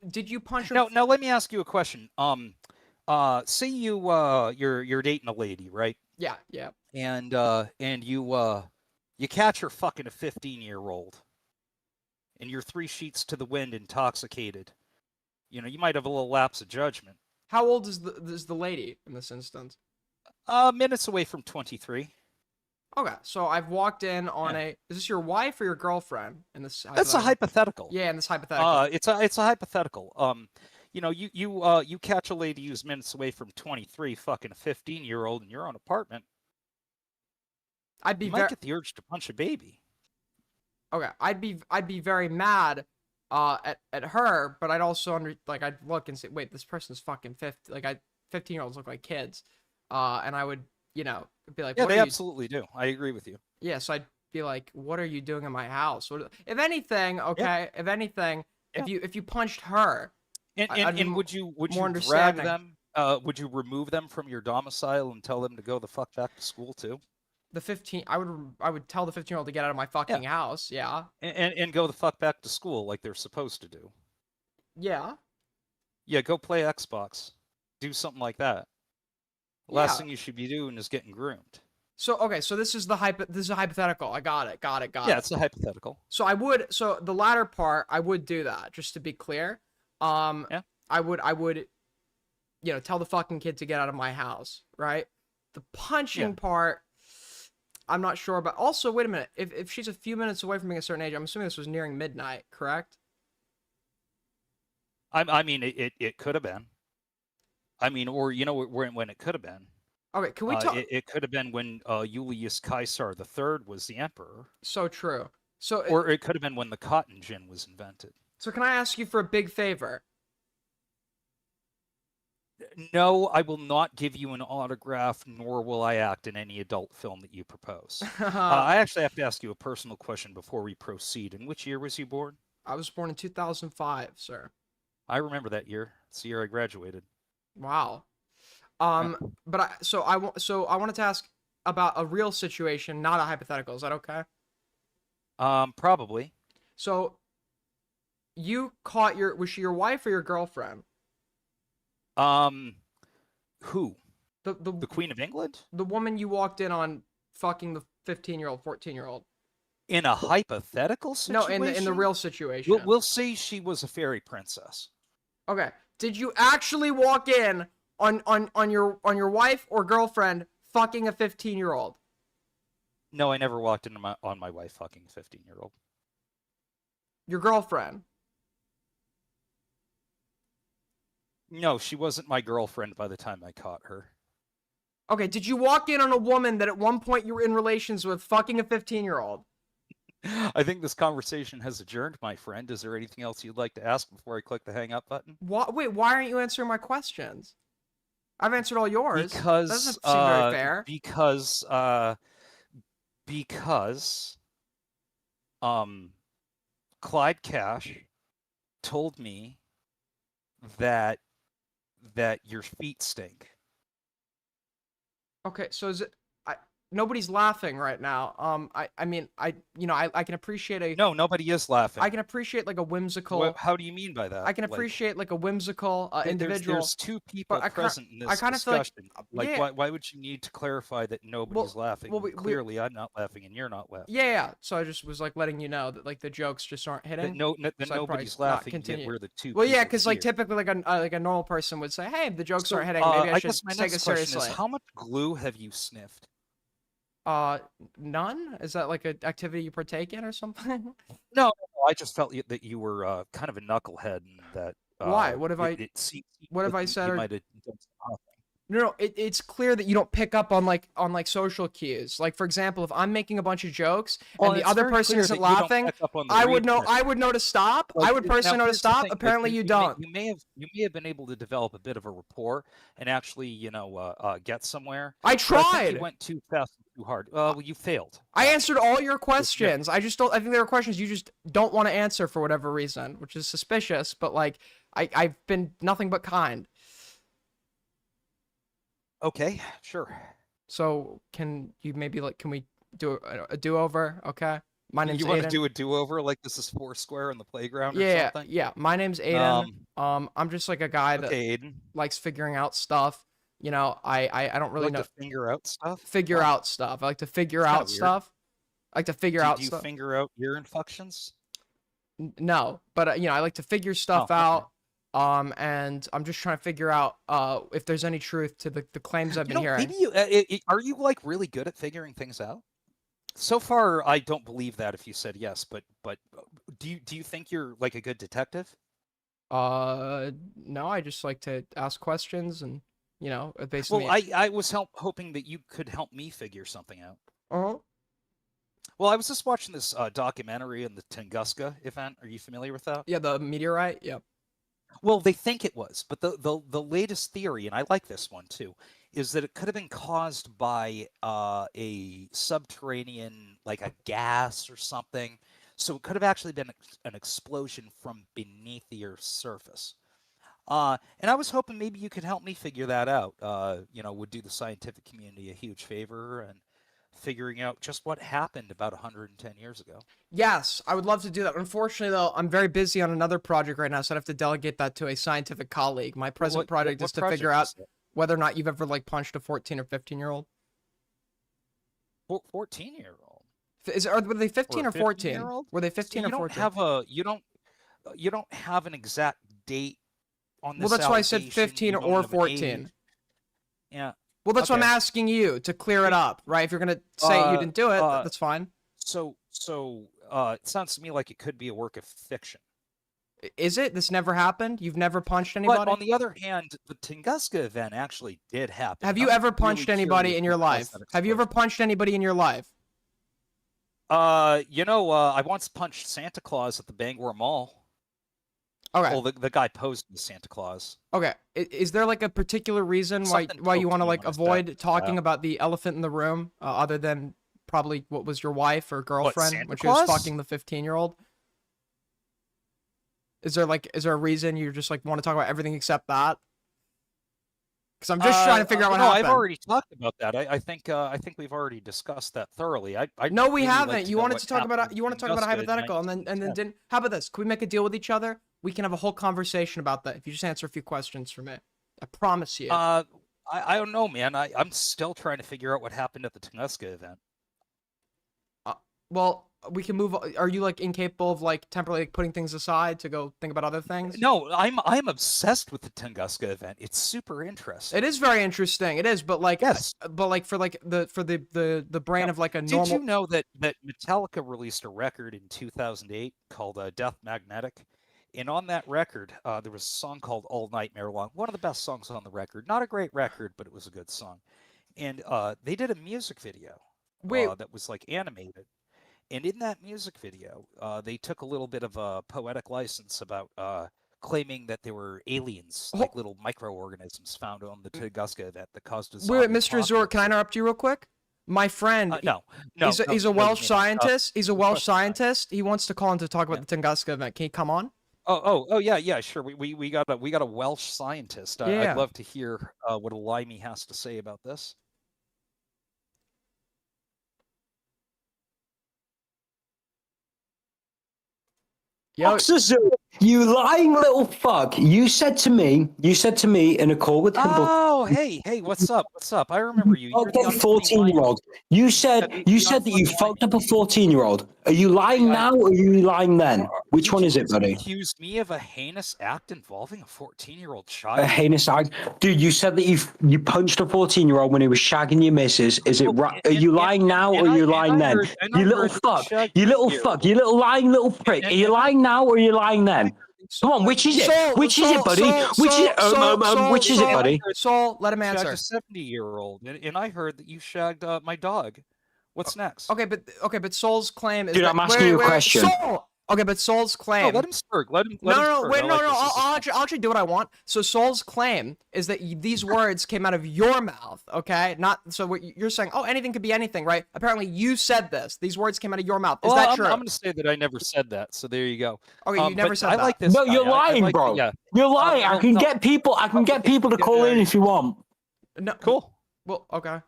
[SPEAKER 1] did you punch?
[SPEAKER 16] Now let me ask you a question. Say you're dating a lady, right?
[SPEAKER 1] Yeah.
[SPEAKER 16] And you catch her fucking a 15-year-old, and you're 3 sheets to the wind, intoxicated. You might have a little lapse of judgment.
[SPEAKER 1] How old is the lady in this instance?
[SPEAKER 16] Minutes away from 23.
[SPEAKER 1] Okay, so I've walked in on Is this your wife or your girlfriend in this?
[SPEAKER 16] That's a hypothetical.
[SPEAKER 1] Yeah, in this hypothetical.
[SPEAKER 16] It's a hypothetical. You catch a lady who's minutes away from 23, fucking a 15-year-old in your own apartment. You might get the urge to punch a baby.
[SPEAKER 1] Okay, I'd be very mad at her, but I'd also I'd look and say, wait, this person's fucking 50. 15-year-olds look like kids, and I would be like,
[SPEAKER 16] Yeah,
[SPEAKER 1] what
[SPEAKER 16] they
[SPEAKER 1] are
[SPEAKER 16] absolutely do. I agree with you.
[SPEAKER 1] Yeah, so I'd be like, what are you doing in my house? If anything, okay, if anything, if you punched her,
[SPEAKER 16] and would you drag them? Would you remove them from your domicile and tell them to go the fuck back to school too?
[SPEAKER 1] I would tell the 15-year-old to get out of my fucking house. Yeah.
[SPEAKER 16] And go the fuck back to school like they're supposed to do.
[SPEAKER 1] Yeah.
[SPEAKER 16] Yeah, go play Xbox. Do something like that. The last thing you should be doing is getting groomed.
[SPEAKER 1] So okay, so this is a hypothetical. I got it.
[SPEAKER 16] Yeah, it's a hypothetical.
[SPEAKER 1] So the latter part, I would do that, just to be clear. I would tell the fucking kid to get out of my house, right? The punching part, I'm not sure about. Also, wait a minute. If she's a few minutes away from being a certain age, I'm assuming this was nearing midnight, correct?
[SPEAKER 16] I mean, it could have been. I mean, or when it could have been.
[SPEAKER 1] Okay, can we talk?
[SPEAKER 16] It could have been when Julius Caesar III was the emperor.
[SPEAKER 1] So true.
[SPEAKER 16] Or it could have been when the cotton gin was invented.
[SPEAKER 1] So can I ask you for a big favor?
[SPEAKER 16] No, I will not give you an autograph, nor will I act in any adult film that you propose. I actually have to ask you a personal question before we proceed. In which year was you born?
[SPEAKER 1] I was born in 2005, sir.
[SPEAKER 16] I remember that year. It's the year I graduated.
[SPEAKER 1] Wow. But I wanted to ask about a real situation, not a hypothetical. Is that okay?
[SPEAKER 16] Probably.
[SPEAKER 1] So, you caught was she your wife or your girlfriend?
[SPEAKER 16] Who?
[SPEAKER 1] The
[SPEAKER 16] Queen of England?
[SPEAKER 1] The woman you walked in on fucking the 15-year-old, 14-year-old.
[SPEAKER 16] In a hypothetical situation?
[SPEAKER 1] No, in the real situation.
[SPEAKER 16] We'll say she was a fairy princess.
[SPEAKER 1] Okay. Did you actually walk in on your wife or girlfriend fucking a 15-year-old?
[SPEAKER 16] No, I never walked in on my wife fucking a 15-year-old.
[SPEAKER 1] Your girlfriend?
[SPEAKER 16] No, she wasn't my girlfriend by the time I caught her.
[SPEAKER 1] Okay, did you walk in on a woman that at one point you were in relations with fucking a 15-year-old?
[SPEAKER 16] I think this conversation has adjourned, my friend. Is there anything else you'd like to ask before I click the hang up button?
[SPEAKER 1] Wait, why aren't you answering my questions? I've answered all yours.
[SPEAKER 16] Because
[SPEAKER 1] that doesn't seem very fair.
[SPEAKER 16] Because Clyde Cash told me that your feet stink.
[SPEAKER 1] Okay, so is it nobody's laughing right now. I mean, I can appreciate a.
[SPEAKER 16] No, nobody is laughing.
[SPEAKER 1] I can appreciate like a whimsical.
[SPEAKER 16] How do you mean by that?
[SPEAKER 1] I can appreciate like a whimsical individual.
[SPEAKER 16] There's two people present in this discussion. Why would you need to clarify that nobody's laughing? Well, clearly, I'm not laughing and you're not laughing.
[SPEAKER 1] Yeah. So I just was like letting you know that like the jokes just aren't hitting.
[SPEAKER 16] That nobody's laughing. Yet we're the two.
[SPEAKER 1] Well, yeah, because like typically like a normal person would say, "Hey, the jokes aren't hitting. Maybe I should take it seriously."
[SPEAKER 16] How much glue have you sniffed?
[SPEAKER 1] None? Is that like an activity you partake in or something?
[SPEAKER 16] No, I just felt that you were kind of a knucklehead and that.
[SPEAKER 1] Why? What have I said? No, it's clear that you don't pick up on like social cues. Like for example, if I'm making a bunch of jokes and the other person isn't laughing, I would know to stop. I would personally know to stop. Apparently, you don't.
[SPEAKER 16] You may have been able to develop a bit of a rapport and actually, get somewhere.
[SPEAKER 1] I tried.
[SPEAKER 16] I think you went too fast and too hard. Well, you failed.
[SPEAKER 1] I answered all your questions. I just don't. I think there are questions you just don't want to answer for whatever reason, which is suspicious. But like, I've been nothing but kind.
[SPEAKER 16] Okay, sure.
[SPEAKER 1] So can you maybe can we do a do-over? Okay. My name's Aiden.
[SPEAKER 16] You want to do a do-over like this is Foursquare in the playground or something?
[SPEAKER 1] Yeah. My name's Aiden. I'm just like a guy that
[SPEAKER 16] Aiden.
[SPEAKER 1] likes figuring out stuff. I don't really know.
[SPEAKER 16] To figure out stuff?
[SPEAKER 1] Figure out stuff. I like to figure out stuff. I like to figure out stuff.
[SPEAKER 16] Do you finger out ear infections?
[SPEAKER 1] No, but I like to figure stuff out. And I'm just trying to figure out if there's any truth to the claims I've been hearing.
[SPEAKER 16] Maybe are you like really good at figuring things out? So far, I don't believe that if you said yes, but do you think you're like a good detective?
[SPEAKER 1] No, I just like to ask questions and basically.
[SPEAKER 16] Well, I was hoping that you could help me figure something out.
[SPEAKER 1] Uh-huh.
[SPEAKER 16] Well, I was just watching this documentary on the Tunguska event. Are you familiar with that?
[SPEAKER 1] Yeah, the meteorite. Yep.
[SPEAKER 16] Well, they think it was, but the latest theory, and I like this one too, is that it could have been caused by a subterranean, like a gas or something. So it could have actually been an explosion from beneath the Earth's surface. And I was hoping maybe you could help me figure that out. Would do the scientific community a huge favor and figuring out just what happened about 110 years ago.
[SPEAKER 1] Yes, I would love to do that. Unfortunately, though, I'm very busy on another project right now, so I'd have to delegate that to a scientific colleague. My present project is to figure out whether or not you've ever punched a 14 or 15-year-old.
[SPEAKER 16] 14-year-old?
[SPEAKER 1] Were they 15 or 14? Were they 15 or 14?
[SPEAKER 16] You don't have an exact date on this.
[SPEAKER 1] Well, that's why I said 15 or 14.
[SPEAKER 16] Yeah.
[SPEAKER 1] Well, that's what I'm asking you to clear it up, right? If you're gonna say you didn't do it, that's fine.
[SPEAKER 16] So it sounds to me like it could be a work of fiction.
[SPEAKER 1] Is it? This never happened? You've never punched anybody?
[SPEAKER 16] But on the other hand, the Tunguska event actually did happen.
[SPEAKER 1] Have you ever punched anybody in your life? Have you ever punched anybody in your life?
[SPEAKER 16] I once punched Santa Claus at the Bangor Mall.
[SPEAKER 1] Okay.
[SPEAKER 16] Well, the guy posed as Santa Claus.
[SPEAKER 1] Okay. Is there like a particular reason why you want to avoid talking about the elephant in the room, other than probably what was your wife or girlfriend when she was fucking the 15-year-old? Is there a reason you just want to talk about everything except that? Because I'm just trying to figure out what happened.
[SPEAKER 16] I've already talked about that. I think we've already discussed that thoroughly.
[SPEAKER 1] No, we haven't. You wanted to talk about a hypothetical, and then didn't. How about this? Can we make a deal with each other? We can have a whole conversation about that if you just answer a few questions for me. I promise you.
[SPEAKER 16] I don't know, man. I'm still trying to figure out what happened at the Tunguska event.
[SPEAKER 1] Well, we can move. Are you incapable of temporarily putting things aside to go think about other things?
[SPEAKER 16] No, I'm obsessed with the Tunguska event. It's super interesting.
[SPEAKER 1] It is very interesting. It is, but
[SPEAKER 16] yes,
[SPEAKER 1] but for the brain of a normal.
[SPEAKER 16] Did you know that Metallica released a record in 2008 called Death Magnetic? And on that record, there was a song called All Nightmare Long, one of the best songs on the record. Not a great record, but it was a good song. And they did a music video that was animated. And in that music video, they took a little bit of a poetic license about claiming that there were aliens, like little microorganisms found on the Tunguska event that caused a zombie
[SPEAKER 1] Wait, Mr. Azor, can I interrupt you real quick? My friend,
[SPEAKER 16] no,
[SPEAKER 1] he's a Welsh scientist. He's a Welsh scientist. He wants to call in to talk about the Tunguska event. Can you come on?
[SPEAKER 16] Oh yeah, sure. We got a Welsh scientist. I'd love to hear what Limey has to say about this.
[SPEAKER 17] Foxer Zoo, you lying little fuck. You said to me in a call with him.
[SPEAKER 16] Oh, hey, what's up? What's up? I remember you. You're
[SPEAKER 17] Okay, 14-year-old. You said that you fucked up a 14-year-old. Are you lying now or are you lying then? Which one is it, buddy?
[SPEAKER 16] Accused me of a heinous act involving a 14-year-old child.
[SPEAKER 17] A heinous act, dude. You said that you punched a 14-year-old when he was shagging your missus. Is it right? Are you lying now or are you lying then? You little fuck. You little fuck. You little lying little prick. Are you lying now or are you lying then? Come on, which is it? Which is it, buddy? Which is it? Which is it, buddy?
[SPEAKER 1] Soul, let him answer.
[SPEAKER 16] Shagged a 70-year-old, and I heard that you shagged my dog. What's next?
[SPEAKER 1] Okay, but Soul's claim is.
[SPEAKER 17] Dude,
[SPEAKER 1] that,
[SPEAKER 17] I'm asking you a question.
[SPEAKER 1] Soul! Okay, but Soul's claim.
[SPEAKER 16] No, let him spurg. Let him.
[SPEAKER 1] No. I'll actually do what I want. So Soul's claim is that these words came out of your mouth. Okay, not so. What you're saying? Oh, anything could be anything, right? Apparently, you said this. These words came out of your mouth. Is that true?
[SPEAKER 16] I'm going to say that I never said that. So there you go.
[SPEAKER 1] Okay, you never said that.
[SPEAKER 16] I like this.
[SPEAKER 17] No,
[SPEAKER 16] guy.
[SPEAKER 17] you're lying,
[SPEAKER 16] like,
[SPEAKER 17] bro.
[SPEAKER 16] Yeah.
[SPEAKER 17] You're lying. I can get people. I can get people to call in if you want.
[SPEAKER 1] No,
[SPEAKER 16] cool.
[SPEAKER 1] Well, okay.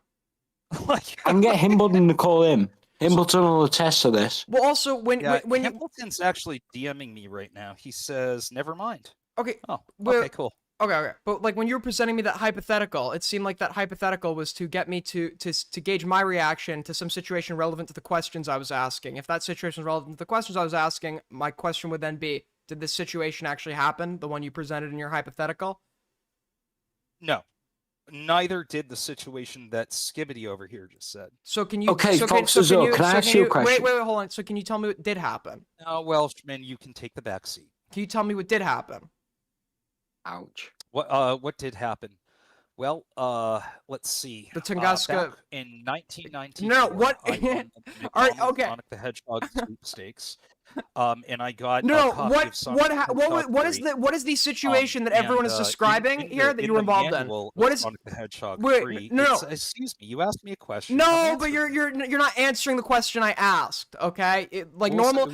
[SPEAKER 17] I can get Himbledon to call in. Himbledon will attest to this.
[SPEAKER 1] Well, also when
[SPEAKER 16] Himbledon's actually DMing me right now. He says, "Never mind."
[SPEAKER 1] Okay.
[SPEAKER 16] Oh. Okay. Cool.
[SPEAKER 1] Okay. But like when you were presenting me that hypothetical, it seemed like that hypothetical was to get me to gauge my reaction to some situation relevant to the questions I was asking. If that situation was relevant to the questions I was asking, my question would then be, did this situation actually happen? The one you presented in your hypothetical?
[SPEAKER 16] No. Neither did the situation that Skibbity over here just said.
[SPEAKER 1] So can you?
[SPEAKER 17] Okay,
[SPEAKER 1] so
[SPEAKER 17] can I ask you a question?
[SPEAKER 1] Wait, hold on. So can you tell me what did happen?
[SPEAKER 16] Welshman, you can take the back seat.
[SPEAKER 1] Can you tell me what did happen?
[SPEAKER 17] Ouch.
[SPEAKER 16] What did happen? Well, let's see.
[SPEAKER 1] The Tunguska
[SPEAKER 16] back in 1992.
[SPEAKER 1] No, what?
[SPEAKER 16] All right, okay. Sonic the Hedgehog sweepstakes. And I got
[SPEAKER 1] no.
[SPEAKER 16] a copy of Sonic
[SPEAKER 1] What is the situation that everyone is describing here that you were involved in? What is
[SPEAKER 16] Sonic the Hedgehog 3?
[SPEAKER 1] Wait, no.
[SPEAKER 16] Excuse me. You asked me a question.
[SPEAKER 1] No, but you're not answering the question I asked. Okay, normal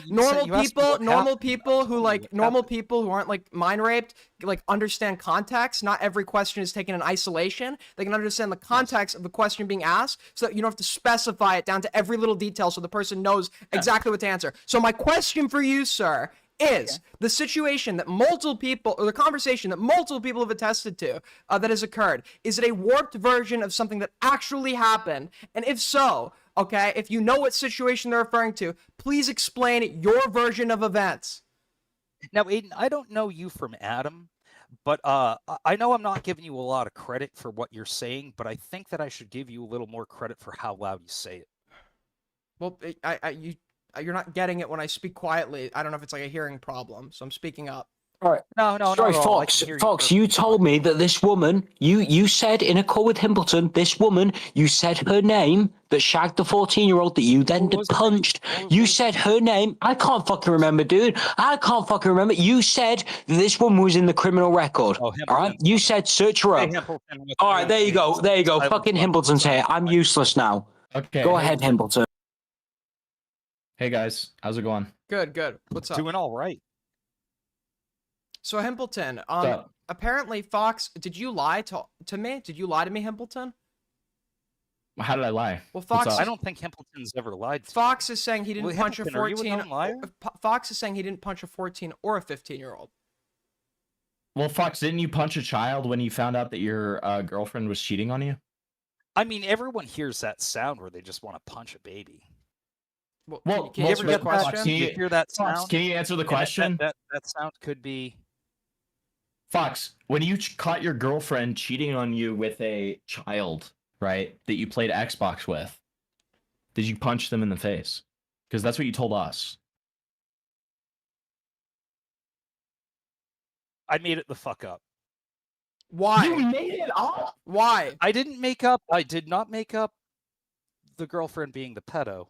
[SPEAKER 1] people who aren't like mind raped like understand context. Not every question is taken in isolation. They can understand the context of the question being asked, so that you don't have to specify it down to every little detail, so the person knows exactly what to answer. So my question for you, sir, is the situation that multiple people, or the conversation that multiple people have attested to that has occurred, is it a warped version of something that actually happened? And if so, okay, if you know what situation they're referring to, please explain your version of events.
[SPEAKER 16] Now, Aiden, I don't know you from Adam, but I know I'm not giving you a lot of credit for what you're saying, but I think that I should give you a little more credit for how loud you say it.
[SPEAKER 1] Well, you're not getting it when I speak quietly. I don't know if it's like a hearing problem, so I'm speaking up.
[SPEAKER 17] All right.
[SPEAKER 16] No.
[SPEAKER 17] Sorry, Fox, you told me that this woman, you said in a call with Himbledon, this woman, you said her name that shagged the 14-year-old that you then punched. You said her name. I can't fucking remember, dude. I can't fucking remember. You said that this woman was in the criminal record. All right? You said search her up. All right, there you go. There you go. Fucking Himbledon's here. I'm useless now.
[SPEAKER 10] Okay.
[SPEAKER 17] Go ahead, Himbledon.
[SPEAKER 10] Hey guys, how's it going?
[SPEAKER 1] Good. What's up?
[SPEAKER 16] Doing all right.
[SPEAKER 1] So Himbledon, apparently Fox, did you lie to me? Did you lie to me, Himbledon?
[SPEAKER 10] How did I lie?
[SPEAKER 1] Well, Fox,
[SPEAKER 16] I don't think Himbledon's ever lied to
[SPEAKER 1] Fox is saying he didn't punch a 14.
[SPEAKER 16] Liar?
[SPEAKER 1] Fox is saying he didn't punch a 14 or a 15-year-old.
[SPEAKER 10] Well, Fox, didn't you punch a child when you found out that your girlfriend was cheating on you?
[SPEAKER 16] I mean, everyone hears that sound where they just want to punch a baby.
[SPEAKER 1] Well, can you ever get the question?
[SPEAKER 16] Can you hear that sound?
[SPEAKER 10] Fox, can you answer the question?
[SPEAKER 16] That sound could be...
[SPEAKER 10] Fox, when you caught your girlfriend cheating on you with a child, right, that you played Xbox with, did you punch them in the face? Because that's what you told us.
[SPEAKER 16] I made it the fuck up.
[SPEAKER 1] Why?
[SPEAKER 10] You made it up?
[SPEAKER 1] Why?
[SPEAKER 16] I did not make up the girlfriend being the pedo,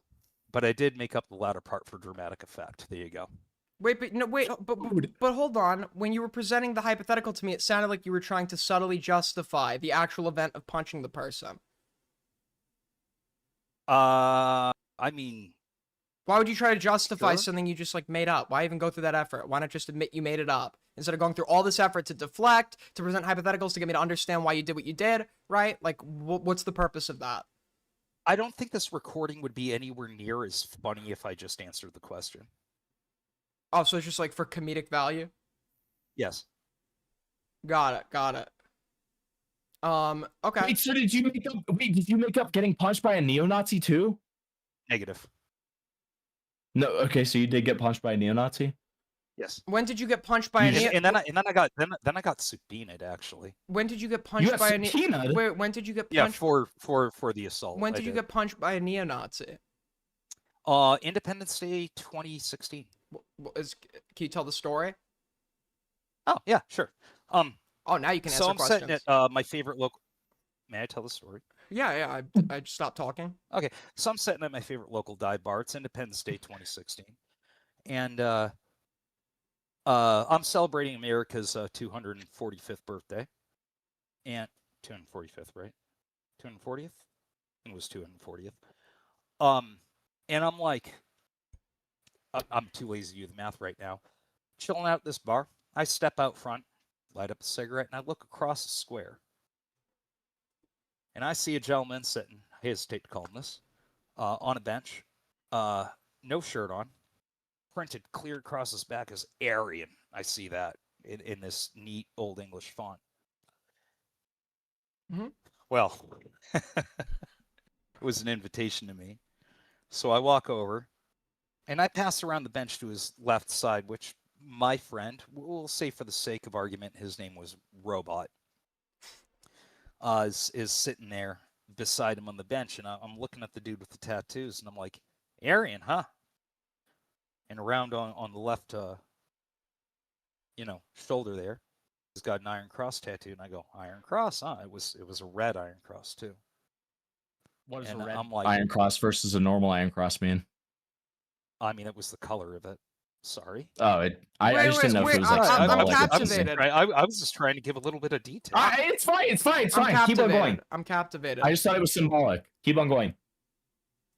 [SPEAKER 16] but I did make up the latter part for dramatic effect. There you go.
[SPEAKER 1] Wait, but hold on. When you were presenting the hypothetical to me, it sounded like you were trying to subtly justify the actual event of punching the person.
[SPEAKER 16] I mean...
[SPEAKER 1] Why would you try to justify something you just, like, made up? Why even go through that effort? Why not just admit you made it up? Instead of going through all this effort to deflect, to present hypotheticals, to get me to understand why you did what you did, right? Like, what's the purpose of that?
[SPEAKER 16] I don't think this recording would be anywhere near as funny if I just answered the question.
[SPEAKER 1] Oh, so it's just like for comedic value?
[SPEAKER 16] Yes.
[SPEAKER 1] Got it. Okay.
[SPEAKER 10] Wait, so did you make up getting punched by a neo-Nazi too?
[SPEAKER 16] Negative.
[SPEAKER 10] No, okay, so you did get punched by a neo-Nazi?
[SPEAKER 16] Yes.
[SPEAKER 1] When did you get punched by a neo?
[SPEAKER 16] And then I got subpoenaed actually.
[SPEAKER 1] When did you get punched by a neo? Wait, when did you get punched?
[SPEAKER 16] Yeah, for the assault.
[SPEAKER 1] When did you get punched by a neo-Nazi?
[SPEAKER 16] Independence Day 2016.
[SPEAKER 1] Can you tell the story?
[SPEAKER 16] Oh yeah, sure.
[SPEAKER 1] Oh, now you can answer
[SPEAKER 16] so I'm
[SPEAKER 1] questions.
[SPEAKER 16] sitting at my favorite local. May I tell the story?
[SPEAKER 1] Yeah. I just stopped talking.
[SPEAKER 16] Okay, so I'm sitting at my favorite local dive bar. It's Independence Day 2016, and I'm celebrating America's 245th birthday, and 245th, right? 240th? It was 240th. And I'm like, I'm too lazy to do the math right now. Chilling out at this bar, I step out front, light up a cigarette, and I look across the square. And I see a gentleman sitting, I hesitate to call him this, on a bench, no shirt on, printed clear across his back as Aryan. I see that in this neat Old English font.
[SPEAKER 1] Mm-hmm.
[SPEAKER 16] Well, it was an invitation to me. So I walk over, and I pass around the bench to his left side, which my friend, we'll say for the sake of argument, his name was Robot, is sitting there beside him on the bench, and I'm looking at the dude with the tattoos, and I'm like, Aryan, huh? And around on the left, shoulder there, he's got an Iron Cross tattoo, and I go, Iron Cross, huh? It was a red Iron Cross too.
[SPEAKER 10] What is
[SPEAKER 16] And
[SPEAKER 10] a red
[SPEAKER 16] I'm like,
[SPEAKER 10] Iron Cross versus a normal Iron Cross mean?
[SPEAKER 16] I mean, it was the color of it. Sorry.
[SPEAKER 10] Oh, I just didn't know if it was like
[SPEAKER 1] I'm
[SPEAKER 10] symbolic.
[SPEAKER 1] captivated.
[SPEAKER 16] I was just trying to give a little bit of detail.
[SPEAKER 10] It's fine.
[SPEAKER 1] I'm
[SPEAKER 10] Keep on going.
[SPEAKER 1] I'm captivated.
[SPEAKER 10] I just thought it was symbolic. Keep on going.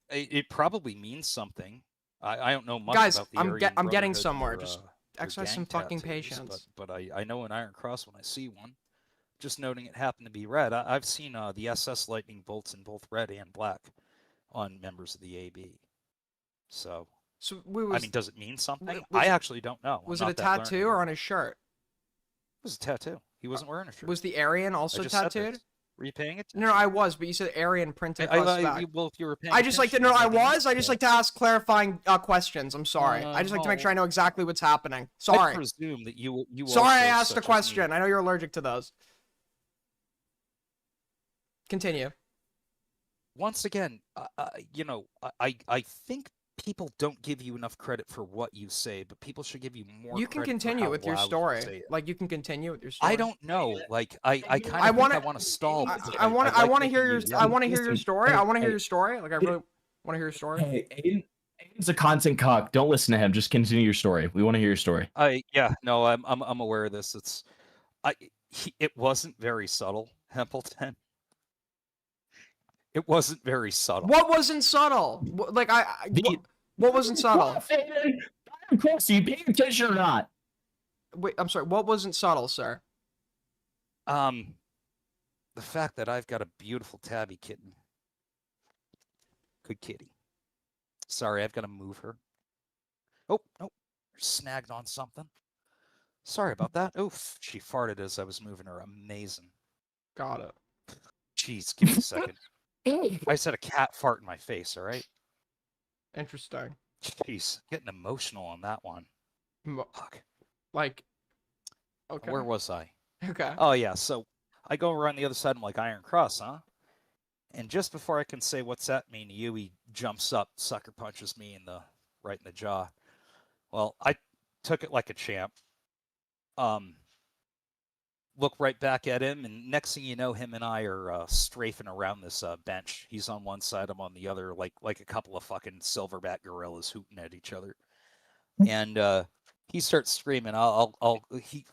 [SPEAKER 16] It probably means something. I don't know much
[SPEAKER 1] Guys,
[SPEAKER 16] about the
[SPEAKER 1] I'm
[SPEAKER 16] Aryan
[SPEAKER 1] getting
[SPEAKER 16] Brotherhood
[SPEAKER 1] somewhere.
[SPEAKER 16] or,
[SPEAKER 1] Just
[SPEAKER 16] or
[SPEAKER 1] exercise some
[SPEAKER 16] gang
[SPEAKER 1] fucking
[SPEAKER 16] tattoos,
[SPEAKER 1] patience.
[SPEAKER 16] But I know an Iron Cross when I see one. Just noting it happened to be red. I've seen the SS lightning bolts in both red and black on members of the AB. So I mean, does it mean something? I actually don't know.
[SPEAKER 1] Was it a tattoo or on his shirt?
[SPEAKER 16] It was a tattoo. He wasn't wearing a shirt.
[SPEAKER 1] Was the Aryan also tattooed?
[SPEAKER 16] Were you paying attention?
[SPEAKER 1] No, I was, but you said Aryan printed across the back.
[SPEAKER 16] Well, if you were paying
[SPEAKER 1] I just like to
[SPEAKER 16] attention,
[SPEAKER 1] know. I
[SPEAKER 16] maybe
[SPEAKER 1] was. I just like to ask clarifying questions. I'm sorry. I just like to make sure I know exactly what's happening. Sorry.
[SPEAKER 16] I presume that you.
[SPEAKER 1] Sorry,
[SPEAKER 16] also,
[SPEAKER 1] I asked a
[SPEAKER 16] such as me,
[SPEAKER 1] question. I know you're allergic to those. Continue.
[SPEAKER 16] Once again, I think people don't give you enough credit for what you say, but people should give you more.
[SPEAKER 1] You can
[SPEAKER 16] credit for
[SPEAKER 1] continue
[SPEAKER 16] how
[SPEAKER 1] with your
[SPEAKER 16] loud you
[SPEAKER 1] story.
[SPEAKER 16] say it.
[SPEAKER 1] Like you can continue with your story.
[SPEAKER 16] I don't know. Like I kind
[SPEAKER 1] I
[SPEAKER 16] of
[SPEAKER 1] want
[SPEAKER 16] to stall.
[SPEAKER 1] I want to hear your. I want to hear your story. I want to hear your story. Like I really want to hear your story.
[SPEAKER 10] Hey, Aiden's a content cock. Don't listen to him. Just continue your story. We want to hear your story.
[SPEAKER 16] I'm aware of this. It wasn't very subtle, Hempleton. It wasn't very subtle.
[SPEAKER 1] What wasn't subtle? Like what wasn't subtle?
[SPEAKER 10] Of course, you paying attention or not?
[SPEAKER 1] Wait, I'm sorry. What wasn't subtle, sir?
[SPEAKER 16] The fact that I've got a beautiful tabby kitten. Good kitty. Sorry, I've got to move her. Oh, no. Snagged on something. Sorry about that. Oof. She farted as I was moving her. Amazing.
[SPEAKER 1] Got it.
[SPEAKER 16] Jeez, give me a second. I just had a cat fart in my face, all right?
[SPEAKER 1] Interesting.
[SPEAKER 16] Jeez, getting emotional on that one. Fuck.
[SPEAKER 1] Like, okay.
[SPEAKER 16] Where was I?
[SPEAKER 1] Okay.
[SPEAKER 16] Oh, yeah, so I go around the other side, I'm like, Iron Cross, huh? And just before I can say, what's that mean to you, he jumps up, sucker punches me right in the jaw. Well, I took it like a champ. Look right back at him, and next thing you know, him and I are strafing around this bench. He's on one side, I'm on the other, like a couple of fucking silverback gorillas hooting at each other. And he starts screaming. He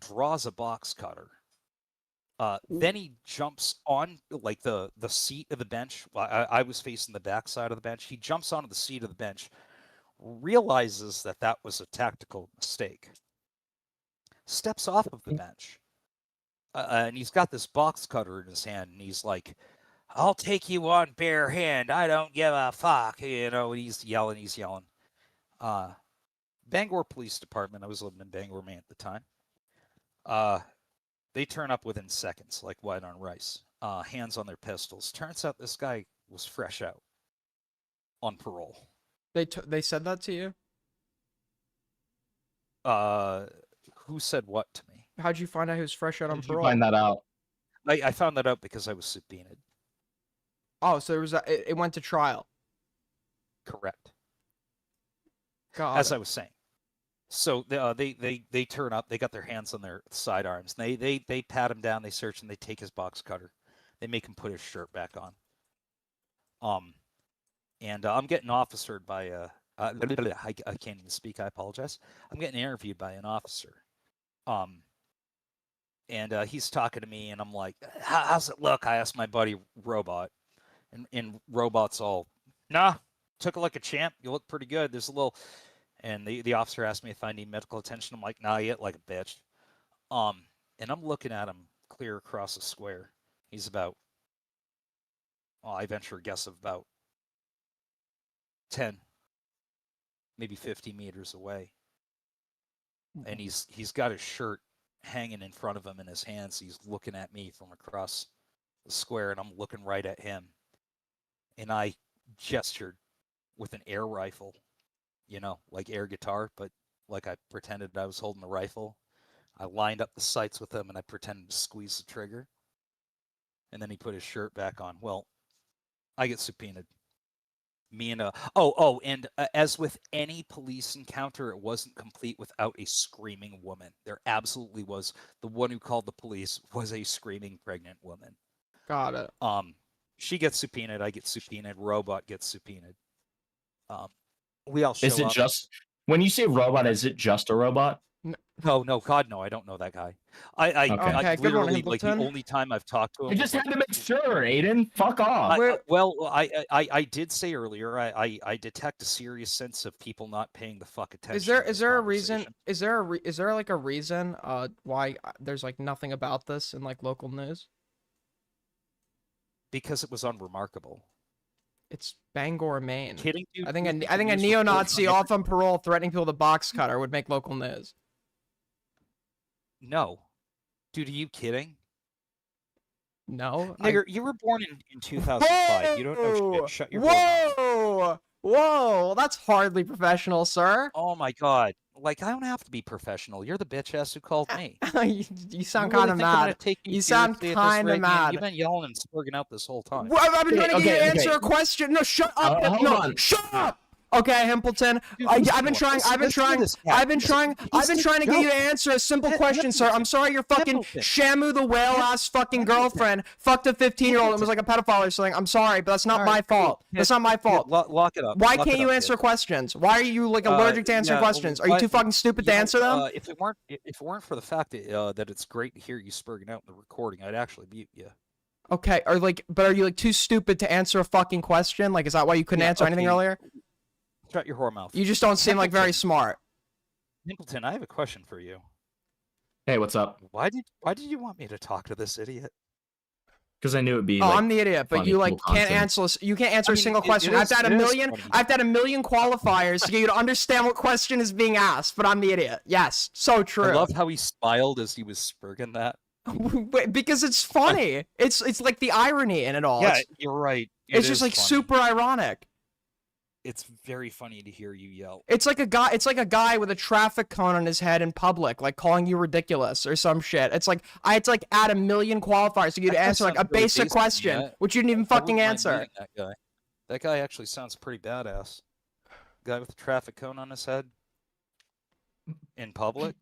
[SPEAKER 16] draws a box cutter. Then he jumps on like the seat of the bench. I was facing the back side of the bench. He jumps onto the seat of the bench, realizes that was a tactical mistake, steps off of the bench, and he's got this box cutter in his hand, and he's like, "I'll take you on bare hand. I don't give a fuck." And he's yelling. Bangor Police Department. I was living in Bangor, Maine at the time. They turn up within seconds, like white on rice. Hands on their pistols. Turns out this guy was fresh out on parole.
[SPEAKER 1] They said that to you?
[SPEAKER 16] Who said what to me?
[SPEAKER 1] How'd you find out he was fresh out on
[SPEAKER 10] Did you
[SPEAKER 1] parole?
[SPEAKER 10] find that out?
[SPEAKER 16] I found that out because I was subpoenaed.
[SPEAKER 1] Oh, so it went to trial.
[SPEAKER 16] Correct.
[SPEAKER 1] God.
[SPEAKER 16] As I was saying. So they turn up. They got their hands on their sidearms. They pat him down. They search him. They take his box cutter. They make him put his shirt back on. And I'm getting officered by I can't even speak. I apologize. I'm getting interviewed by an officer. And he's talking to me, and I'm like, "How's it look?" I asked my buddy Robot, and Robot's all, "Nah, took it like a champ. You look pretty good. There's a little." And the officer asked me if I need medical attention. I'm like, "Nah, you look like a bitch." And I'm looking at him clear across the square. He's about, I venture a guess of about 10, maybe 50 meters away. And he's got his shirt hanging in front of him in his hands. He's looking at me from across the square, and I'm looking right at him. And I gestured with an air rifle, like air guitar, but like I pretended I was holding a rifle. I lined up the sights with him, and I pretended to squeeze the trigger. And then he put his shirt back on. Well, I get subpoenaed. And as with any police encounter, it wasn't complete without a screaming woman. There absolutely was. The one who called the police was a screaming pregnant woman.
[SPEAKER 1] Got it.
[SPEAKER 16] She gets subpoenaed. I get subpoenaed. Robot gets subpoenaed. We all show
[SPEAKER 10] Is it
[SPEAKER 16] up.
[SPEAKER 10] just when you say robot? Is it just a robot?
[SPEAKER 16] No, God, no, I don't know that guy. I
[SPEAKER 1] Okay, good one,
[SPEAKER 16] literally, like, the
[SPEAKER 1] Himpleton.
[SPEAKER 16] only time I've talked to him.
[SPEAKER 10] I just
[SPEAKER 16] was,
[SPEAKER 10] had to make sure, Aiden. Fuck off.
[SPEAKER 16] I did say earlier, I detect a serious sense of people not paying the fuck attention.
[SPEAKER 1] Is there a reason? Is there like a reason why there's like nothing about this in like local news?
[SPEAKER 16] Because it was unremarkable.
[SPEAKER 1] It's Bangor, Maine.
[SPEAKER 16] Kidding you?
[SPEAKER 1] I think a neo-Nazi off on parole threatening people with a box cutter would make local news.
[SPEAKER 16] No. Dude, are you kidding?
[SPEAKER 1] No.
[SPEAKER 16] Nigger, you were born in 2005. You don't know shit. Shut your
[SPEAKER 1] Whoa! Whoa! That's hardly professional, sir.
[SPEAKER 16] Oh my God. Like, I don't have to be professional. You're the bitch ass who called me.
[SPEAKER 1] you sound
[SPEAKER 16] You really
[SPEAKER 1] kind of
[SPEAKER 16] think I'm gonna
[SPEAKER 1] mad.
[SPEAKER 16] take
[SPEAKER 1] You sound
[SPEAKER 16] seriously at this
[SPEAKER 1] kind of
[SPEAKER 16] rate, man?
[SPEAKER 1] mad.
[SPEAKER 16] You've been yelling and splurging out this whole time.
[SPEAKER 1] Well, I've been trying to get you to answer
[SPEAKER 10] okay.
[SPEAKER 1] a question. No, shut up.
[SPEAKER 10] Hold
[SPEAKER 1] no,
[SPEAKER 10] on.
[SPEAKER 1] shut up. Okay, Himpleton.
[SPEAKER 16] Dude,
[SPEAKER 1] I've
[SPEAKER 16] listen
[SPEAKER 1] been
[SPEAKER 16] to
[SPEAKER 1] trying.
[SPEAKER 16] him.
[SPEAKER 1] I've been
[SPEAKER 16] Listen to
[SPEAKER 1] trying.
[SPEAKER 16] this guy.
[SPEAKER 1] I've been trying. I've been trying to get you to answer a simple question, sir. I'm sorry, your fucking Shamu the whale ass fucking girlfriend fucked a 15-year-old and was like a pedophile or something. I'm sorry, but that's not my fault. That's not my fault.
[SPEAKER 16] Lock it up.
[SPEAKER 1] Why
[SPEAKER 16] Lock
[SPEAKER 1] can't
[SPEAKER 16] it
[SPEAKER 1] you
[SPEAKER 16] up,
[SPEAKER 1] answer
[SPEAKER 16] kid.
[SPEAKER 1] questions? Why are you like allergic to answering
[SPEAKER 16] yeah,
[SPEAKER 1] questions? Are you too fucking stupid to answer them?
[SPEAKER 16] If it weren't for the fact that it's great to hear you spurging out in the recording, I'd actually mute you.
[SPEAKER 1] Okay, but are you like too stupid to answer a fucking question? Like, is that why you couldn't answer anything earlier?
[SPEAKER 16] Shut your whore mouth.
[SPEAKER 1] You just don't seem like very smart.
[SPEAKER 16] Himpleton, I have a question for you.
[SPEAKER 10] Hey, what's up?
[SPEAKER 16] Why did you want me to talk to this idiot?
[SPEAKER 10] Because I knew it'd be.
[SPEAKER 1] Oh,
[SPEAKER 10] like,
[SPEAKER 1] I'm the idiot, but
[SPEAKER 10] funny,
[SPEAKER 1] you like
[SPEAKER 10] cool
[SPEAKER 1] can't
[SPEAKER 10] content.
[SPEAKER 1] answer. You can't answer
[SPEAKER 16] I
[SPEAKER 1] a
[SPEAKER 16] mean,
[SPEAKER 1] single
[SPEAKER 16] it
[SPEAKER 1] question. I've had a
[SPEAKER 16] is
[SPEAKER 1] million.
[SPEAKER 16] funny.
[SPEAKER 1] I've had a million qualifiers to get you to understand what question is being asked, but I'm the idiot. Yes, so true.
[SPEAKER 16] I love how he smiled as he was spurging that.
[SPEAKER 1] Because it's funny. It's like the irony in it all.
[SPEAKER 16] Yeah, you're right.
[SPEAKER 1] It's just like super ironic.
[SPEAKER 16] It's very funny to hear you yell.
[SPEAKER 1] It's like a guy with a traffic cone on his head in public, like calling you ridiculous or some shit. It's like I had to like add a million qualifiers to get you to
[SPEAKER 16] That guy
[SPEAKER 1] answer like a
[SPEAKER 16] sounds really
[SPEAKER 1] basic
[SPEAKER 16] basic to me.
[SPEAKER 1] question, which you didn't even
[SPEAKER 16] I wouldn't
[SPEAKER 1] fucking
[SPEAKER 16] mind
[SPEAKER 1] answer.
[SPEAKER 16] meeting That guy. That guy actually sounds pretty badass. Guy with the traffic cone on his head in public.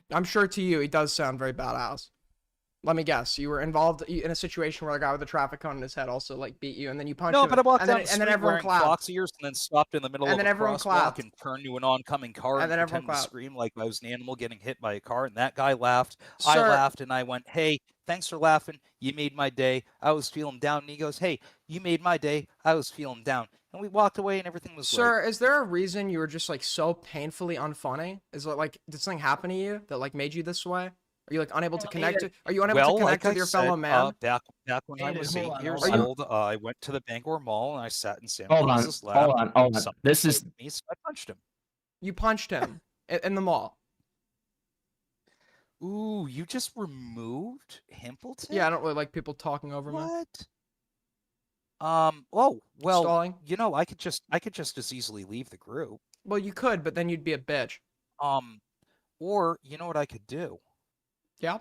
[SPEAKER 1] I'm sure to you he does sound very badass. Let me guess. You were involved in a situation where a guy with a traffic cone in his head also like beat you, and then you punched
[SPEAKER 16] No,
[SPEAKER 1] him.
[SPEAKER 16] but I walked
[SPEAKER 1] and
[SPEAKER 16] down
[SPEAKER 1] then,
[SPEAKER 16] the
[SPEAKER 1] and then
[SPEAKER 16] street
[SPEAKER 1] everyone
[SPEAKER 16] wearing
[SPEAKER 1] clapped.
[SPEAKER 16] Fox ears and then stopped in the middle
[SPEAKER 1] And
[SPEAKER 16] of
[SPEAKER 1] then
[SPEAKER 16] a
[SPEAKER 1] everyone
[SPEAKER 16] crosswalk
[SPEAKER 1] clapped.
[SPEAKER 16] and turned to an oncoming car
[SPEAKER 1] And
[SPEAKER 16] and
[SPEAKER 1] then everyone
[SPEAKER 16] pretended to
[SPEAKER 1] clapped.
[SPEAKER 16] scream like I was an animal getting hit by a car. And that guy laughed. I
[SPEAKER 1] Sir-
[SPEAKER 16] laughed and I went, "Hey, thanks for laughing. You made my day. I was feeling down." And he goes, "Hey, you made my day. I was feeling down." And we walked away and everything was
[SPEAKER 1] Sir,
[SPEAKER 16] great.
[SPEAKER 1] is there a reason you were just like so painfully unfunny? Is it like did something happen to you that like made you this way? Are you like unable to connect? Are you unable
[SPEAKER 16] Well,
[SPEAKER 1] to connect
[SPEAKER 16] like
[SPEAKER 1] with
[SPEAKER 16] I
[SPEAKER 1] your
[SPEAKER 16] said,
[SPEAKER 1] fellow man?
[SPEAKER 16] back when I
[SPEAKER 10] Aiden,
[SPEAKER 16] was
[SPEAKER 10] hold
[SPEAKER 16] 8
[SPEAKER 10] on,
[SPEAKER 16] years
[SPEAKER 10] hold on.
[SPEAKER 16] old, I went to the Bangor Mall and I sat in Santa
[SPEAKER 10] Hold on,
[SPEAKER 16] Claus's lap.
[SPEAKER 10] hold on.
[SPEAKER 16] Something
[SPEAKER 10] This is
[SPEAKER 16] hit me, so I punched him.
[SPEAKER 1] You punched him in the mall.
[SPEAKER 16] Ooh, you just removed Himpleton?
[SPEAKER 1] Yeah, I don't really like people talking over me.
[SPEAKER 16] What? Oh, well,
[SPEAKER 1] Stalling?
[SPEAKER 16] you know, I could just as easily leave the group.
[SPEAKER 1] Well, you could, but then you'd be a bitch.
[SPEAKER 16] Or you know what I could do?
[SPEAKER 1] Yeah.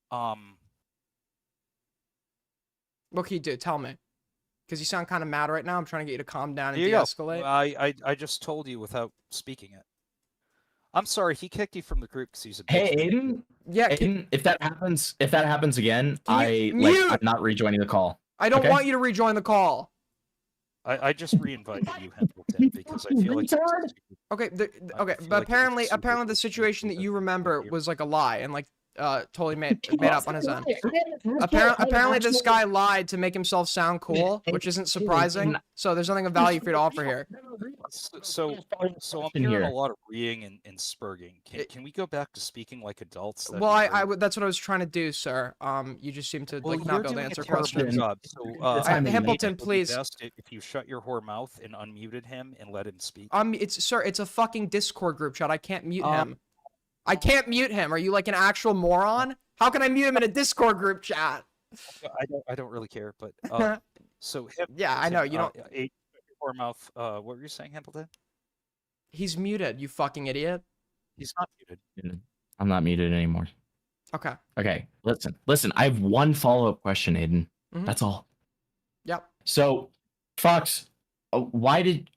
[SPEAKER 1] What can you do? Tell me. Because you sound kind of mad right now. I'm trying to get you to calm down and
[SPEAKER 16] Here you go.
[SPEAKER 1] de-escalate.
[SPEAKER 16] I just told you without speaking it. I'm sorry, he kicked you from the group because he's a bitch.
[SPEAKER 10] Hey, Aiden.
[SPEAKER 1] Yeah.
[SPEAKER 10] Aiden, if that happens again, I'm not rejoining the call.
[SPEAKER 1] I don't
[SPEAKER 10] okay?
[SPEAKER 1] want you to rejoin the call.
[SPEAKER 16] I just re-invited you, Himpleton, because I feel like.
[SPEAKER 1] Okay, okay, but apparently the situation that you remember was like a lie and like totally made up on his own. Apparently this guy lied to make himself sound cool, which isn't surprising. So there's nothing of value for you to offer here.
[SPEAKER 16] So I'm hearing a lot of reeing and spurging. Can we go back to speaking like adults?
[SPEAKER 1] Well, I that's what I was trying to do, sir. You just seem to like not be able to answer questions.
[SPEAKER 16] Job. So,
[SPEAKER 1] Himpleton, please.
[SPEAKER 16] If you shut your whore mouth and unmuted him and let him speak.
[SPEAKER 1] It's a fucking Discord group chat. I can't mute him. I can't mute him. Are you like an actual moron? How can I mute him in a Discord group chat?
[SPEAKER 16] I don't really care, but so
[SPEAKER 1] yeah, I know you don't.
[SPEAKER 16] Whore mouth. What were you saying, Himpleton?
[SPEAKER 1] He's muted. You fucking idiot.
[SPEAKER 16] He's not muted.
[SPEAKER 10] I'm not muted anymore.
[SPEAKER 1] Okay.
[SPEAKER 10] Okay. Listen. I have one follow-up question, Aiden.
[SPEAKER 1] Mhm.
[SPEAKER 10] That's all.
[SPEAKER 1] Yep.
[SPEAKER 10] So, Fox, why did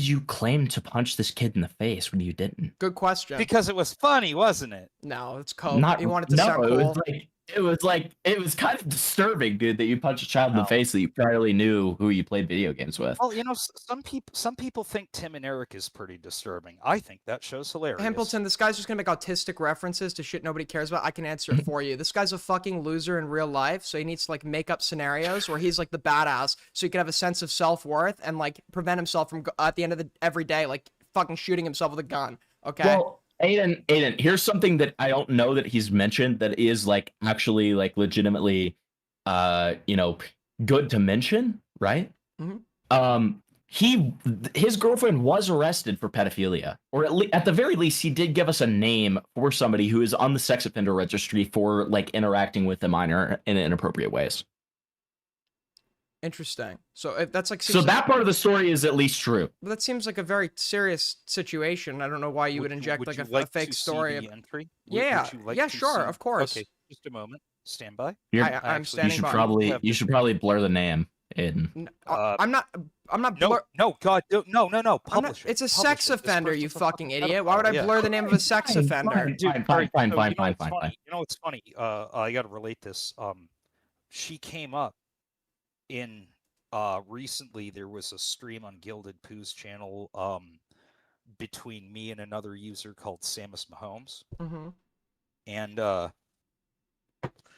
[SPEAKER 10] you claim to punch this kid in the face when you didn't?
[SPEAKER 1] Good question.
[SPEAKER 16] Because it was funny, wasn't it?
[SPEAKER 1] No, it's cool. He wanted to sound cool.
[SPEAKER 10] It was kind of disturbing, dude, that you punched a child in the face that you barely knew who you played video games with.
[SPEAKER 16] Well, you know, some people think Tim and Eric is pretty disturbing. I think that show's hilarious.
[SPEAKER 1] Himpleton, this guy's just gonna make autistic references to shit nobody cares about. I can answer it for you. This guy's a fucking loser in real life, so he needs to like make up scenarios where he's like the badass, so he can have a sense of self-worth and like prevent himself from at the end of every day like fucking shooting himself with a gun. Okay.
[SPEAKER 10] Well, Aiden, here's something that I don't know that he's mentioned that is like actually like legitimately, good to mention, right?
[SPEAKER 1] Mm-hmm.
[SPEAKER 10] His girlfriend was arrested for pedophilia, or at the very least, he did give us a name for somebody who is on the sex offender registry for like interacting with a minor in inappropriate ways.
[SPEAKER 1] Interesting. So that's like
[SPEAKER 10] so that part of the story is at least true.
[SPEAKER 1] But that seems like a very serious situation. I don't know why you would inject like a fake story.
[SPEAKER 16] Entry?
[SPEAKER 1] Yeah. Yeah. Sure. Of course.
[SPEAKER 16] Okay. Just a moment. Stand by.
[SPEAKER 1] I'm standing by.
[SPEAKER 10] You should probably blur the name, Aiden.
[SPEAKER 1] I'm not.
[SPEAKER 16] No. God. No. Publish it.
[SPEAKER 1] It's a sex offender. You fucking idiot. Why would I blur the name of a sex offender?
[SPEAKER 10] Fine.
[SPEAKER 16] You know what's funny? I got to relate this. She came up in recently. There was a stream on Gilded Pooh's channel between me and another user called Samus Mahomes, and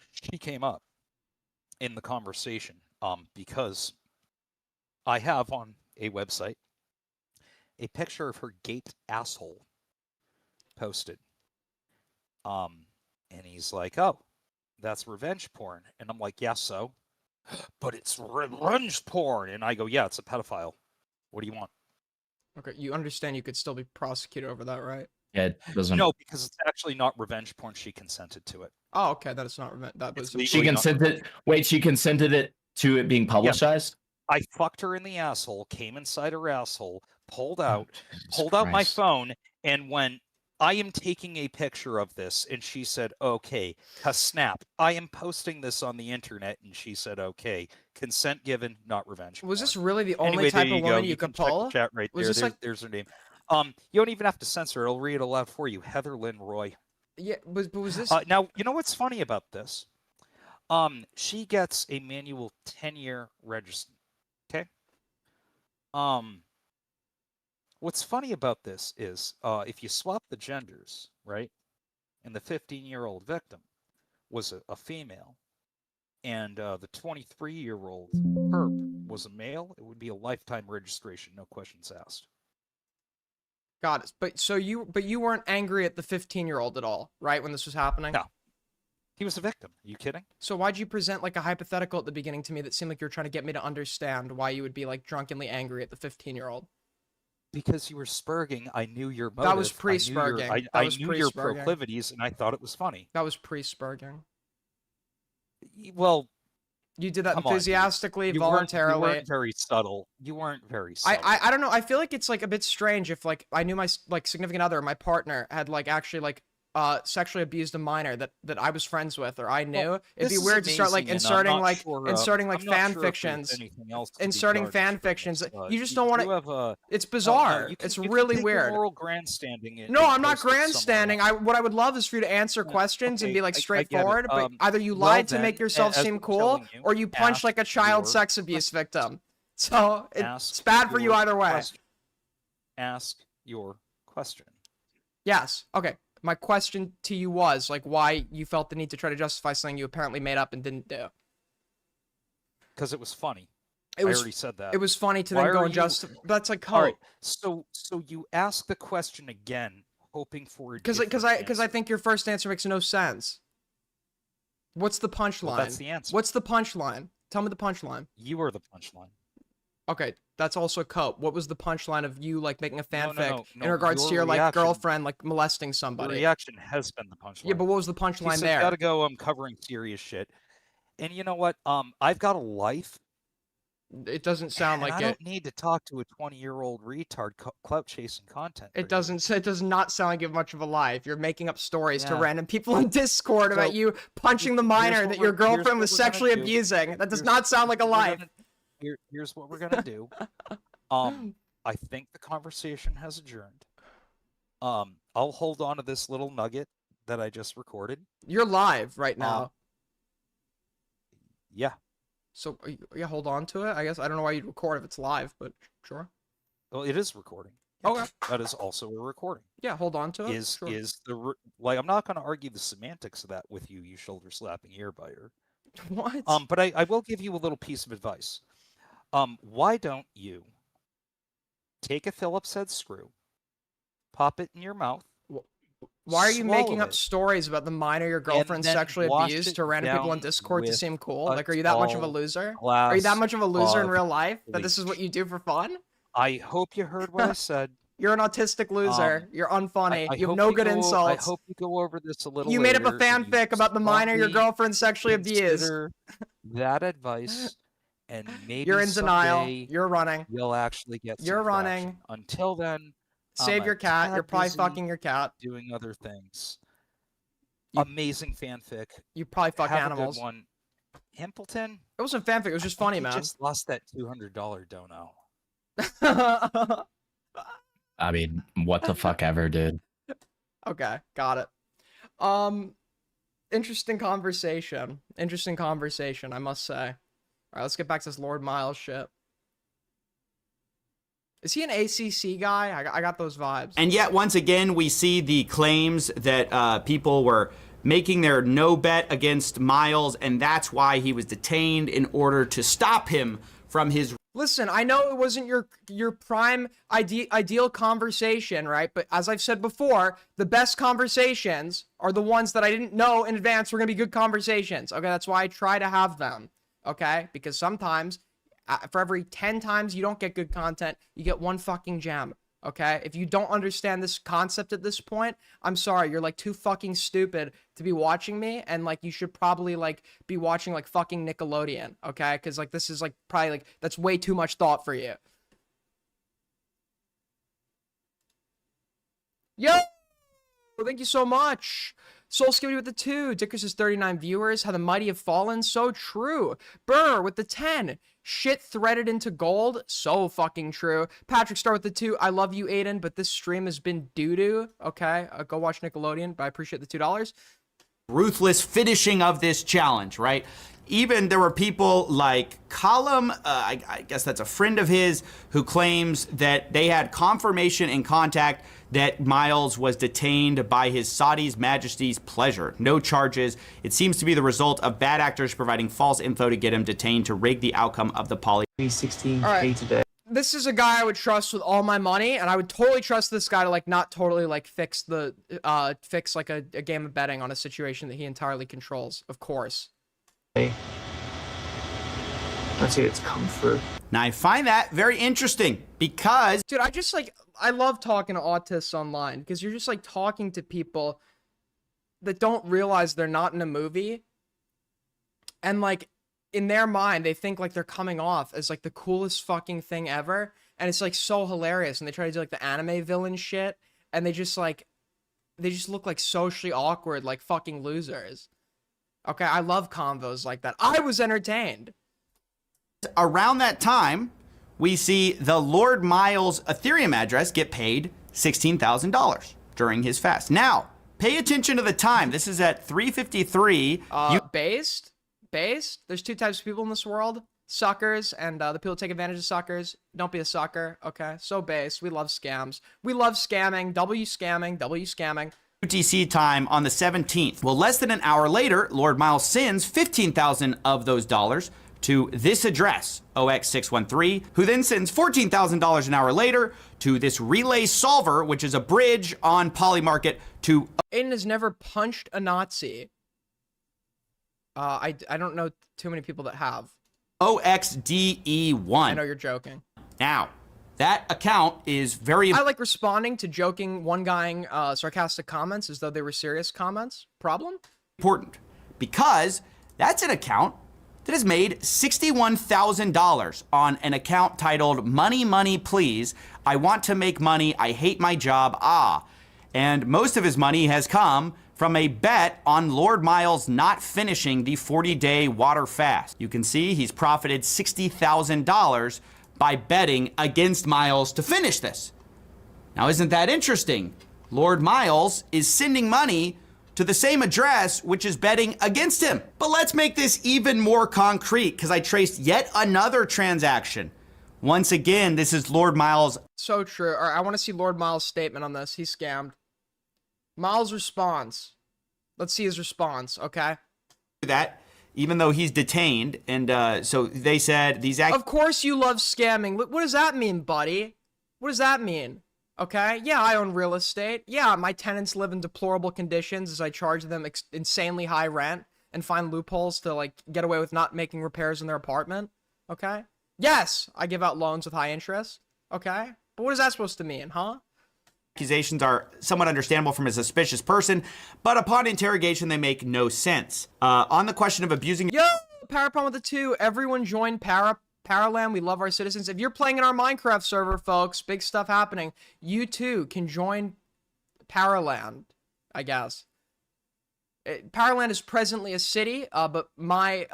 [SPEAKER 16] she came up in the conversation because I have on a website a picture of her gaped asshole posted. And he's like, "Oh, that's revenge porn," and I'm like, "Yeah, so." But it's revenge porn, and I go, "Yeah, it's a pedophile. What do you want?"
[SPEAKER 1] Okay, you understand you could still be prosecuted over that, right?
[SPEAKER 10] Yeah, it doesn't.
[SPEAKER 16] No, because it's actually not revenge porn. She consented to it.
[SPEAKER 1] Oh, okay, that is not revenge. That was
[SPEAKER 10] She consented. Wait, she consented to it being publicized?
[SPEAKER 16] Yeah. I fucked her in the asshole, came inside her asshole, pulled out my
[SPEAKER 10] Christ.
[SPEAKER 16] phone, and went, "I am taking a picture of this," and she said, "Okay." Snap. I am posting this on the internet, and she said, "Okay." Consent given, not revenge.
[SPEAKER 1] Was this really the only type of woman you could pull?
[SPEAKER 16] Chat right
[SPEAKER 1] Was
[SPEAKER 16] there.
[SPEAKER 1] this like...
[SPEAKER 16] There's her name. You don't even have to censor it. I'll read it aloud for you. Heather Lynn Roy.
[SPEAKER 1] Yeah, but was this...
[SPEAKER 16] Now, you know what's funny about this? She gets a manual 10-year register. Okay? What's funny about this is if you swap the genders, right? And the 15-year-old victim was a female, and the 23-year-old perp was a male, it would be a lifetime registration, no questions asked.
[SPEAKER 1] Got it. But you weren't angry at the 15-year-old at all, right? When this was happening?
[SPEAKER 16] No. He was a victim. Are you kidding?
[SPEAKER 1] So why'd you present like a hypothetical at the beginning to me that seemed like you were trying to get me to understand why you would be like drunkenly angry at the 15-year-old?
[SPEAKER 16] because you were spurging, I knew your motive.
[SPEAKER 1] That was pre-spurging.
[SPEAKER 16] I knew your proclivities, and I thought it was funny.
[SPEAKER 1] That was pre-spurging.
[SPEAKER 16] Well,
[SPEAKER 1] you did that
[SPEAKER 16] come on,
[SPEAKER 1] enthusiastically,
[SPEAKER 16] you
[SPEAKER 1] voluntarily.
[SPEAKER 16] You weren't very subtle. You weren't very subtle.
[SPEAKER 1] I don't know. I feel like it's like a bit strange if like I knew my like significant other, my partner, had like actually like sexually abused a minor that I was friends with or I knew. It'd be weird to start like inserting fan fictions, inserting fan fictions. You just don't want to. It's bizarre. It's really weird.
[SPEAKER 16] Moral grandstanding.
[SPEAKER 1] No, I'm not grandstanding. What I would love is for you to answer questions and be like straightforward. But either you lied to make yourself seem cool, or you punched like a child sex abuse victim. So it's bad for you either way.
[SPEAKER 16] Ask your question.
[SPEAKER 1] Yes. Okay. My question to you was, like, why you felt the need to try to justify something you apparently made up and didn't do.
[SPEAKER 16] Because it was funny.
[SPEAKER 1] I
[SPEAKER 16] already said that.
[SPEAKER 1] It was funny to then go and justify. That's like code.
[SPEAKER 16] All right. So you ask the question again, hoping for a
[SPEAKER 1] because I think your first answer makes no sense. What's the punchline?
[SPEAKER 16] Well, that's the answer.
[SPEAKER 1] What's the punchline? Tell me the punchline.
[SPEAKER 16] You are the punchline.
[SPEAKER 1] Okay, that's also cope. What was the punchline of you like making a fanfic
[SPEAKER 16] no,
[SPEAKER 1] in regards to your like girlfriend like molesting somebody?
[SPEAKER 16] The reaction has been the punchline.
[SPEAKER 1] Yeah, but what was the punchline there?
[SPEAKER 16] Gotta go. I'm covering serious shit. And you know what? I've got a life.
[SPEAKER 1] It doesn't sound like
[SPEAKER 16] I don't need to talk to a 20-year-old retard clout chasing content.
[SPEAKER 1] It doesn't. It does not sound like you have much of a life. You're making up stories to random people in Discord about you punching the minor that your girlfriend was sexually abusing. That does not sound like a life.
[SPEAKER 16] Here's what we're gonna do. I think the conversation has adjourned. I'll hold on to this little nugget that I just recorded.
[SPEAKER 1] You're live right now.
[SPEAKER 16] Yeah.
[SPEAKER 1] So yeah, hold on to it. I guess I don't know why you'd record if it's live, but sure.
[SPEAKER 16] Well, it is recording.
[SPEAKER 1] Okay.
[SPEAKER 16] That is also a recording.
[SPEAKER 1] Yeah, hold on to it.
[SPEAKER 16] Is like I'm not going to argue the semantics of that with you, you shoulder slapping earbiter.
[SPEAKER 1] What?
[SPEAKER 16] But I will give you a little piece of advice. Why don't you take a Phillips head screw, pop it in your mouth?
[SPEAKER 1] Why are you making up stories about the minor your girlfriend sexually abused to random people on Discord to seem cool? Like, are you that much of a loser? Are you that much of a loser in real life that this is what you do for fun?
[SPEAKER 16] I hope you heard what I said.
[SPEAKER 1] You're an autistic loser. You're unfunny. You have no good insults.
[SPEAKER 16] I hope you go over this a little.
[SPEAKER 1] You made up a fanfic about the minor your girlfriend sexually abused.
[SPEAKER 16] That advice, and maybe
[SPEAKER 1] you're in denial.
[SPEAKER 16] someday
[SPEAKER 1] You're running.
[SPEAKER 16] You'll actually get.
[SPEAKER 1] You're running.
[SPEAKER 16] Traction. Until then.
[SPEAKER 1] Save your cat. You're probably fucking your cat.
[SPEAKER 16] Doing other things. Amazing fanfic.
[SPEAKER 1] You probably fuck
[SPEAKER 16] Have
[SPEAKER 1] animals.
[SPEAKER 16] A good one. Himpleton?
[SPEAKER 1] It wasn't fanfic. It was just funny, man.
[SPEAKER 16] Just lost that $200 dono.
[SPEAKER 10] I mean, what the fuck ever, dude.
[SPEAKER 1] Okay, got it. Interesting conversation. Interesting conversation, I must say. All right, let's get back to this Lord Miles shit. Is he an ACC guy? I got those vibes.
[SPEAKER 14] And yet, once again, we see the claims that people were making their no bet against Miles, and that's why he was detained in order to stop him from his...
[SPEAKER 1] Listen, I know it wasn't your prime ideal conversation, right? But as I've said before, the best conversations are the ones that I didn't know in advance were going to be good conversations. Okay, that's why I try to have them. Okay, because sometimes... for every 10 times you don't get good content, you get one fucking gem, okay? If you don't understand this concept at this point, I'm sorry, you're like too fucking stupid to be watching me, and like you should probably like be watching like fucking Nickelodeon, okay? Because like this is like probably like that's way too much thought for you. Yo! Thank you so much. Soul Skibidi with the 2. Dickers is 39 viewers. How the mighty have fallen. So true. Burr with the 10. Shit threaded into gold. So fucking true. Patrick Star with the 2. I love you, Aiden, but this stream has been doo-doo. Okay, go watch Nickelodeon, but I appreciate the $2.
[SPEAKER 14] Ruthless finishing of this challenge, right? Even there were people like Column, I guess that's a friend of his, who claims that they had confirmation and contact that Miles was detained by his Saudi's Majesty's pleasure. No charges. It seems to be the result of bad actors providing false info to get him detained to rig the outcome of the poly. 16K today.
[SPEAKER 1] This is a guy I would trust with all my money, and I would totally trust this guy to like not totally like fix like a game of betting on a situation that he entirely controls, of course.
[SPEAKER 13] Let's see, it's come through.
[SPEAKER 14] Now I find that very interesting because,
[SPEAKER 1] dude, I just like I love talking to autists online because you're just like talking to people that don't realize they're not in a movie. And like in their mind, they think like they're coming off as like the coolest fucking thing ever. And it's like so hilarious. And they try to do like the anime villain shit. And they just look like socially awkward, like fucking losers. Okay, I love convos like that. I was entertained.
[SPEAKER 14] Around that time, we see the Lord Miles Ethereum address get paid $16,000 during his fast. Now, pay attention to the time. This is at 3:53.
[SPEAKER 1] Based? There's two types of people in this world. Suckers and the people who take advantage of suckers. Don't be a sucker, okay? So based. We love scams. We love scamming. W scamming.
[SPEAKER 14] UTC time on the 17th. Well, less than an hour later, Lord Miles sends 15,000 of those dollars to this address, OX613, who then sends $14,000 an hour later to this Relay Solver, which is a bridge on Polymarket to...
[SPEAKER 1] Aiden has never punched a Nazi. I don't know too many people that have.
[SPEAKER 14] OXDE1.
[SPEAKER 1] I know you're joking.
[SPEAKER 14] Now, that account is very...
[SPEAKER 1] I like responding to joking one-guying sarcastic comments as though they were serious comments. Problem?
[SPEAKER 14] Important. Because that's an account that has made $61,000 on an account titled Money, Money, Please. I want to make money. I hate my job. And most of his money has come from a bet on Lord Miles not finishing the 40-day water fast. You can see he's profited $60,000 by betting against Miles to finish this. Now, isn't that interesting? Lord Miles is sending money to the same address, which is betting against him. But let's make this even more concrete, because I traced yet another transaction. Once again, this is Lord Miles.
[SPEAKER 1] So true. All right, I want to see Lord Miles' statement on this. He's scammed. Miles' response. Let's see his response, okay?
[SPEAKER 14] That, even though he's detained, and so they said these...
[SPEAKER 1] Of course you love scamming. What does that mean, buddy? What does that mean? Okay, yeah, I own real estate. Yeah, my tenants live in deplorable conditions as I charge them insanely high rent and find loopholes to, like, get away with not making repairs in their apartment. Okay? Yes, I give out loans with high interest. Okay? But what is that supposed to mean, huh?
[SPEAKER 14] Accusations are somewhat understandable from a suspicious person, but upon interrogation, they make no sense. On the question of abusing...
[SPEAKER 1] Yo, Parapon with the 2. Everyone join Paraland. We love our citizens. If you're playing in our Minecraft server, folks, big stuff happening. You too can join Paraland, I guess. Paraland is presently a city, but my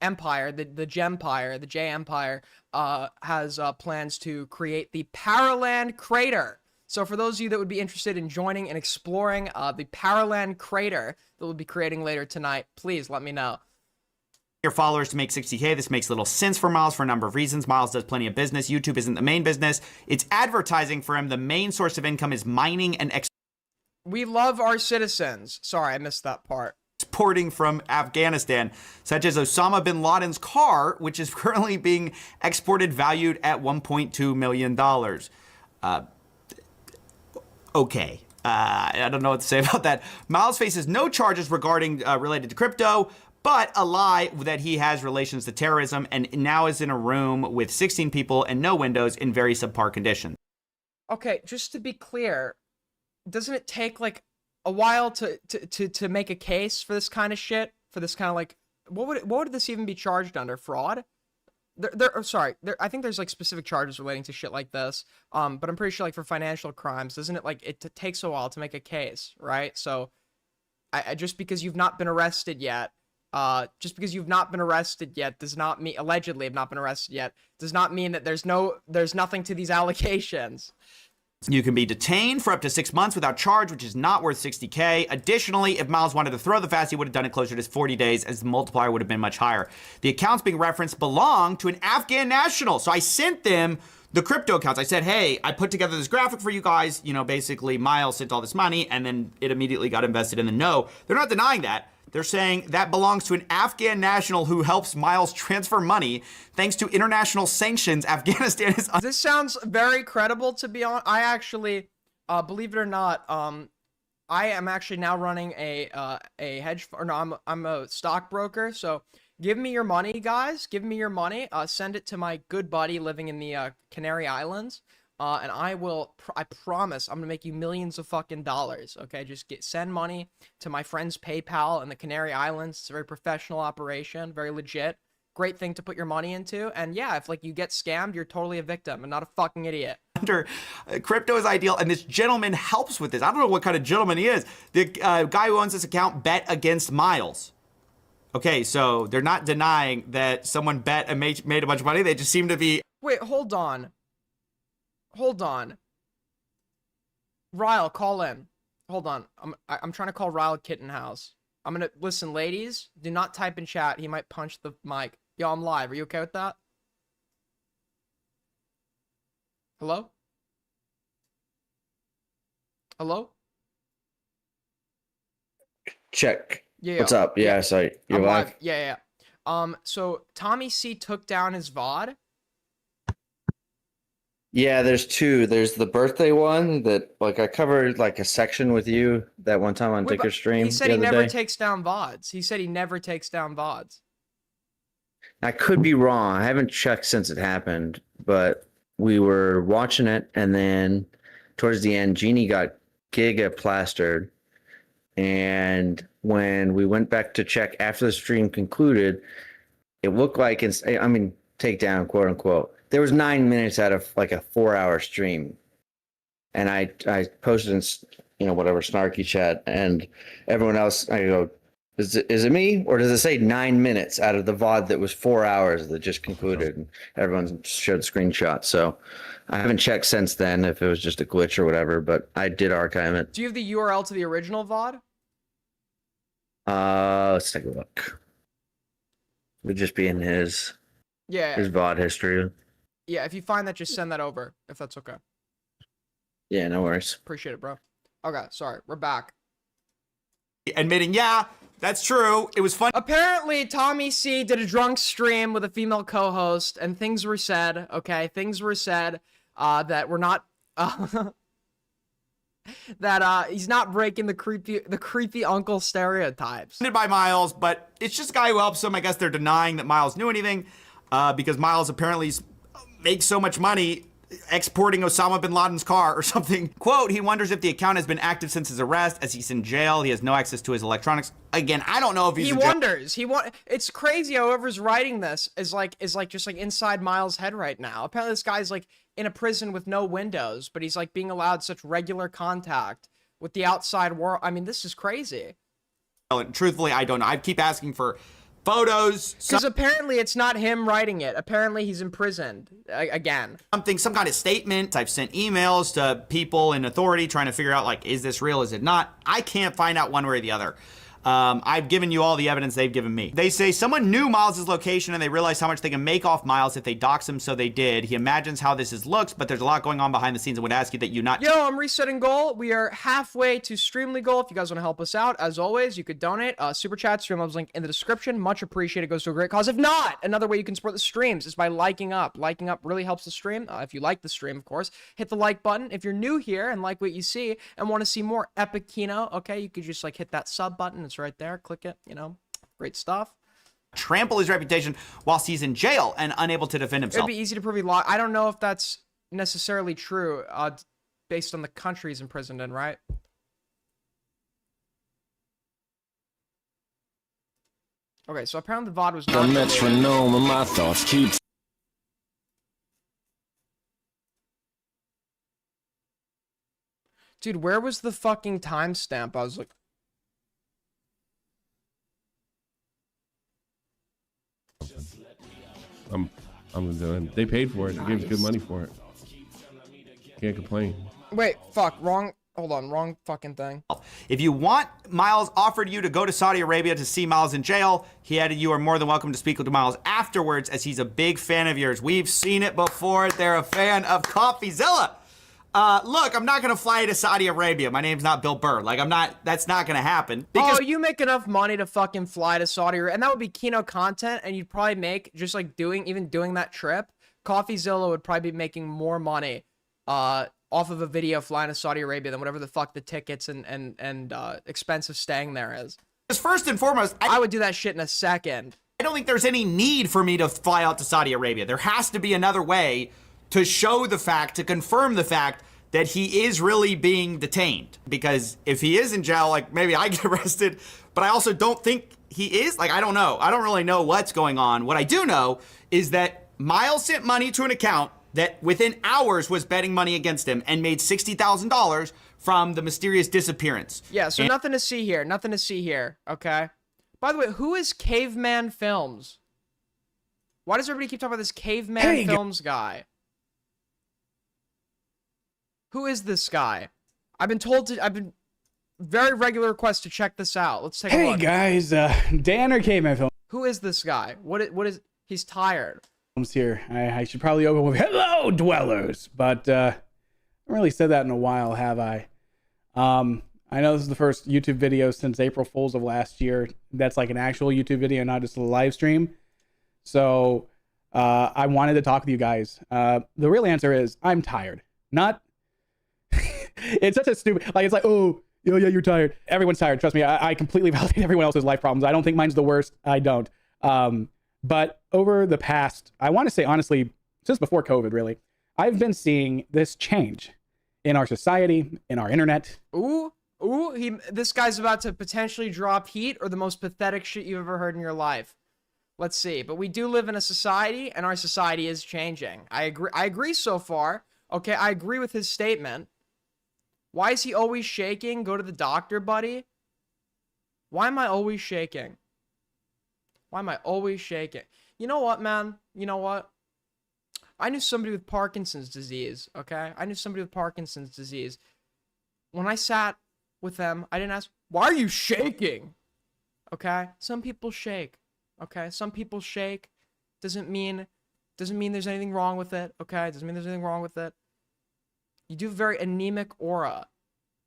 [SPEAKER 1] empire, the Gempire, the J Empire, has plans to create the Paraland Crater. So for those of you that would be interested in joining and exploring the Paraland Crater that we'll be creating later tonight, please let me know.
[SPEAKER 14] Your followers to make 60K. This makes little sense for Miles for a number of reasons. Miles does plenty of business. YouTube isn't the main business. It's advertising for him. The main source of income is mining and
[SPEAKER 1] We love our citizens. Sorry, I missed that part.
[SPEAKER 14] Exporting from Afghanistan, such as Osama bin Laden's car, which is currently being exported valued at $1.2 million. Okay. I don't know what to say about that. Miles faces no charges regarding related to crypto, but a lie that he has relations to terrorism and now is in a room with 16 people and no windows in very subpar conditions.
[SPEAKER 1] Okay, just to be clear, doesn't it take like a while to make a case for this kind of shit? For this kind of like, what would this even be charged under? Fraud? I think there's like specific charges relating to shit like this. But I'm pretty sure like for financial crimes, doesn't it like it takes a while to make a case, right? So, I just because you've not been arrested yet. Does not mean allegedly have not been arrested yet does not mean that there's nothing to these allegations.
[SPEAKER 14] You can be detained for up to 6 months without charge, which is not worth 60K. Additionally, if Miles wanted to throw the fast, he would have done it closer to 40 days, as the multiplier would have been much higher. The accounts being referenced belong to an Afghan national. So I sent them the crypto accounts. I said, hey, I put together this graphic for you guys. You know, basically Miles sent all this money and then it immediately got invested in the no. They're not denying that. They're saying that belongs to an Afghan national who helps Miles transfer money. Thanks to international sanctions, Afghanistan is...
[SPEAKER 1] This sounds very credible, to be honest. I actually, believe it or not, I am actually now running a hedge fund. No, I'm a stockbroker. So Give me your money, guys. Give me your money. Send it to my good buddy living in the Canary Islands. And I will, I promise, I'm gonna make you millions of fucking dollars. Okay, just send money to my friend's PayPal in the Canary Islands. It's a very professional operation, very legit. Great thing to put your money into. And yeah, if like you get scammed, you're totally a victim and not a fucking idiot.
[SPEAKER 14] Crypto is ideal, and this gentleman helps with this. I don't know what kind of gentleman he is. The guy who owns this account bet against Miles. Okay, so they're not denying that someone bet and made a bunch of money. They just seem to be...
[SPEAKER 1] Wait, hold on. Hold on. Ryle, call in. Hold on. I'm trying to call Ryle Kittenhouse. I'm gonna... Listen, ladies, do not type in chat. He might punch the mic. Yo, I'm live. Are you okay with that? Hello? Hello?
[SPEAKER 18] Check.
[SPEAKER 1] Yeah.
[SPEAKER 18] What's up? Yeah, so you're
[SPEAKER 1] I'm
[SPEAKER 18] live?
[SPEAKER 1] Yeah. So Tommy C took down his VOD.
[SPEAKER 18] Yeah, there's two. There's the birthday one that, like, I covered, like, a section with you that one time on
[SPEAKER 1] Wait,
[SPEAKER 18] Dicker
[SPEAKER 1] but
[SPEAKER 18] Stream
[SPEAKER 1] he said
[SPEAKER 18] the
[SPEAKER 1] he
[SPEAKER 18] other
[SPEAKER 1] never
[SPEAKER 18] day.
[SPEAKER 1] takes down VODs. He said he never takes down VODs.
[SPEAKER 18] I could be wrong. I haven't checked since it happened, but we were watching it, and then towards the end, Jeannie got giga plastered. And when we went back to check after the stream concluded, it looked like it's, I mean, takedown, quote unquote. There was 9 minutes out of like a 4-hour stream. And I posted in, you know, whatever snarky chat, and everyone else, I go, is it me, or does it say 9 minutes out of the VOD that was 4 hours that just concluded? And everyone showed screenshots. So I haven't checked since then if it was just a glitch or whatever, but I did archive it.
[SPEAKER 1] Do you have the URL to the original VOD?
[SPEAKER 18] Let's take a look. It would just be in his VOD history.
[SPEAKER 1] Yeah, if you find that, just send that over, if that's okay.
[SPEAKER 18] Yeah, no worries.
[SPEAKER 1] Appreciate it, bro. Okay, sorry, we're back.
[SPEAKER 14] Admitting, yeah, that's true. It was fun.
[SPEAKER 1] Apparently, Tommy C did a drunk stream with a female co-host, and things were said, okay? Things were said that were not... that he's not breaking the creepy uncle stereotypes.
[SPEAKER 14] By Miles, but it's just a guy who helps him. I guess they're denying that Miles knew anything because Miles apparently makes so much money exporting Osama bin Laden's car or something. Quote, he wonders if the account has been active since his arrest. As he's in jail, he has no access to his electronics. Again, I don't know if he's
[SPEAKER 1] He wonders. It's crazy how whoever's writing this is just like inside Miles' head right now. Apparently this guy's like in a prison with no windows, but he's like being allowed such regular contact with the outside world. I mean, this is crazy.
[SPEAKER 14] Truthfully, I don't know. I keep asking for photos.
[SPEAKER 1] Because apparently it's not him writing it. Apparently he's imprisoned again.
[SPEAKER 14] Some kind of statement. I've sent emails to people in authority trying to figure out, like, is this real? Is it not? I can't find out one way or the other. I've given you all the evidence they've given me. They say someone knew Miles' location and they realized how much they can make off Miles if they dox him, so they did. He imagines how this looks, but there's a lot going on behind the scenes. I would ask you that you not...
[SPEAKER 1] Yo, I'm resetting goal. We are halfway to Streamly goal. If you guys want to help us out, as always, you could donate. Super chat, Streamlabs link in the description. Much appreciated. Goes to a great cause. If not, another way you can support the streams is by liking up. Liking up really helps the stream. If you like the stream, of course, hit the like button. If you're new here and like what you see and want to see more Epic Kino, okay, you could just like hit that sub button. It's right there. Click it. You know, great stuff.
[SPEAKER 14] Trample his reputation whilst he's in jail and unable to defend himself.
[SPEAKER 1] It'd be easy to prove he lied. I don't know if that's necessarily true, based on the country he's imprisoned in, right? Okay, so apparently the VOD was not...
[SPEAKER 19] The metronome of my thoughts keeps...
[SPEAKER 1] Dude, where was the fucking timestamp? I was like...
[SPEAKER 11] I'm doing. They paid for it. They gave us good money for it. Can't complain.
[SPEAKER 1] Wait, fuck, wrong. Hold on, wrong fucking thing.
[SPEAKER 14] If you want, Miles offered you to go to Saudi Arabia to see Miles in jail. He added you are more than welcome to speak with Miles afterwards, as he's a big fan of yours. We've seen it before. They're a fan of CoffeeZilla. Look, I'm not gonna fly to Saudi Arabia. My name's not Bill Burr. Like, that's not gonna happen. Because
[SPEAKER 1] you make enough money to fucking fly to Saudi Arabia, and that would be Kino content, and you'd probably make, just like doing that trip, CoffeeZilla would probably be making more money, off of a video flying to Saudi Arabia than whatever the fuck the tickets and expense of staying there is.
[SPEAKER 14] first and foremost,
[SPEAKER 1] I would do that shit in a second.
[SPEAKER 14] I don't think there's any need for me to fly out to Saudi Arabia. There has to be another way to show the fact, to confirm the fact that he is really being detained. Because if he is in jail, like maybe I get arrested, but I also don't think he is. Like, I don't know. I don't really know what's going on. What I do know is that Miles sent money to an account that within hours was betting money against him and made $60,000 from the mysterious disappearance.
[SPEAKER 1] Yeah, so
[SPEAKER 14] And-
[SPEAKER 1] nothing to see here. Nothing to see here, okay? By the way, who is Caveman Films? Why does everybody keep talking about this Caveman Films guy? Who is this guy? I've been very regular request to check this out. Let's take a look.
[SPEAKER 20] Hey guys, Dan or Caveman Films
[SPEAKER 1] Who is this guy? What is he's tired.
[SPEAKER 20] here. I should probably open with hello dwellers, but I haven't really said that in a while, have I? I know this is the first YouTube video since April Fools of last year. That's like an actual YouTube video, not just a live stream. So I wanted to talk with you guys. The real answer is I'm tired. Not. It's such a stupid. Like it's like, oh yeah, you're tired. Everyone's tired. Trust me. I completely validate everyone else's life problems. I don't think mine's the worst. I don't. But over the past, I want to say honestly, since before COVID, really, I've been seeing this change in our society, in our internet.
[SPEAKER 1] This guy's about to potentially drop heat or the most pathetic shit you've ever heard in your life. Let's see. But we do live in a society, and our society is changing. I agree so far. Okay, I agree with his statement. Why is he always shaking? Go to the doctor, buddy. Why am I always shaking? Why am I always shaking? You know what, man? You know what? I knew somebody with Parkinson's disease, okay? I knew somebody with Parkinson's disease. When I sat with them, I didn't ask, why are you shaking? Okay? Some people shake, okay? Some people shake. Doesn't mean there's anything wrong with it, okay? Doesn't mean there's anything wrong with it. You do have a very anemic aura.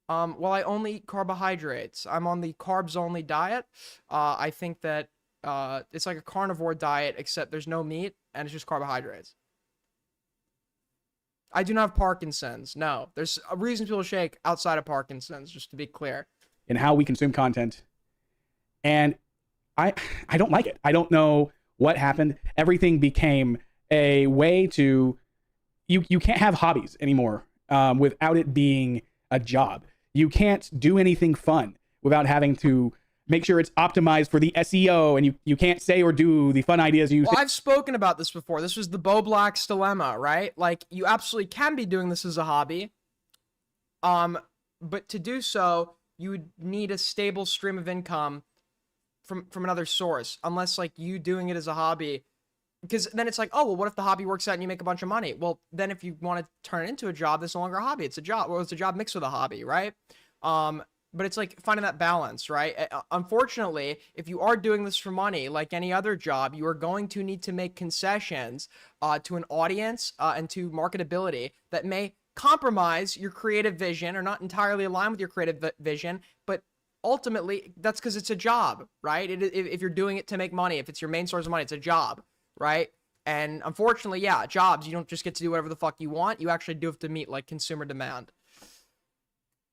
[SPEAKER 1] While I only eat carbohydrates, I'm on the carbs-only diet. I think that it's like a carnivore diet, except there's no meat, and it's just carbohydrates. I do not have Parkinson's. No, there's a reason people shake outside of Parkinson's, just to be clear.
[SPEAKER 20] In how we consume content. And I don't like it. I don't know what happened. Everything became a way to, you can't have hobbies anymore without it being a job. You can't do anything fun without having to make sure it's optimized for the SEO, and you can't say or do the fun ideas you
[SPEAKER 1] Well, I've spoken about this before. This was the Bo Black's dilemma, right? Like, you absolutely can be doing this as a hobby. But to do so, you would need a stable stream of income from another source, unless like you doing it as a hobby, because then it's like, oh, well, what if the hobby works out and you make a bunch of money? Well, then if you want to turn it into a job, that's no longer a hobby. It's a job. Well, it's a job mixed with a hobby, right? But it's like finding that balance, right? Unfortunately, if you are doing this for money, like any other job, you are going to need to make concessions to an audience and to marketability that may compromise your creative vision or not entirely align with your creative vision. But ultimately, that's because it's a job, right? If you're doing it to make money, if it's your main source of money, it's a job, right? And unfortunately, yeah, jobs, you don't just get to do whatever the fuck you want. You actually do have to meet like consumer demand.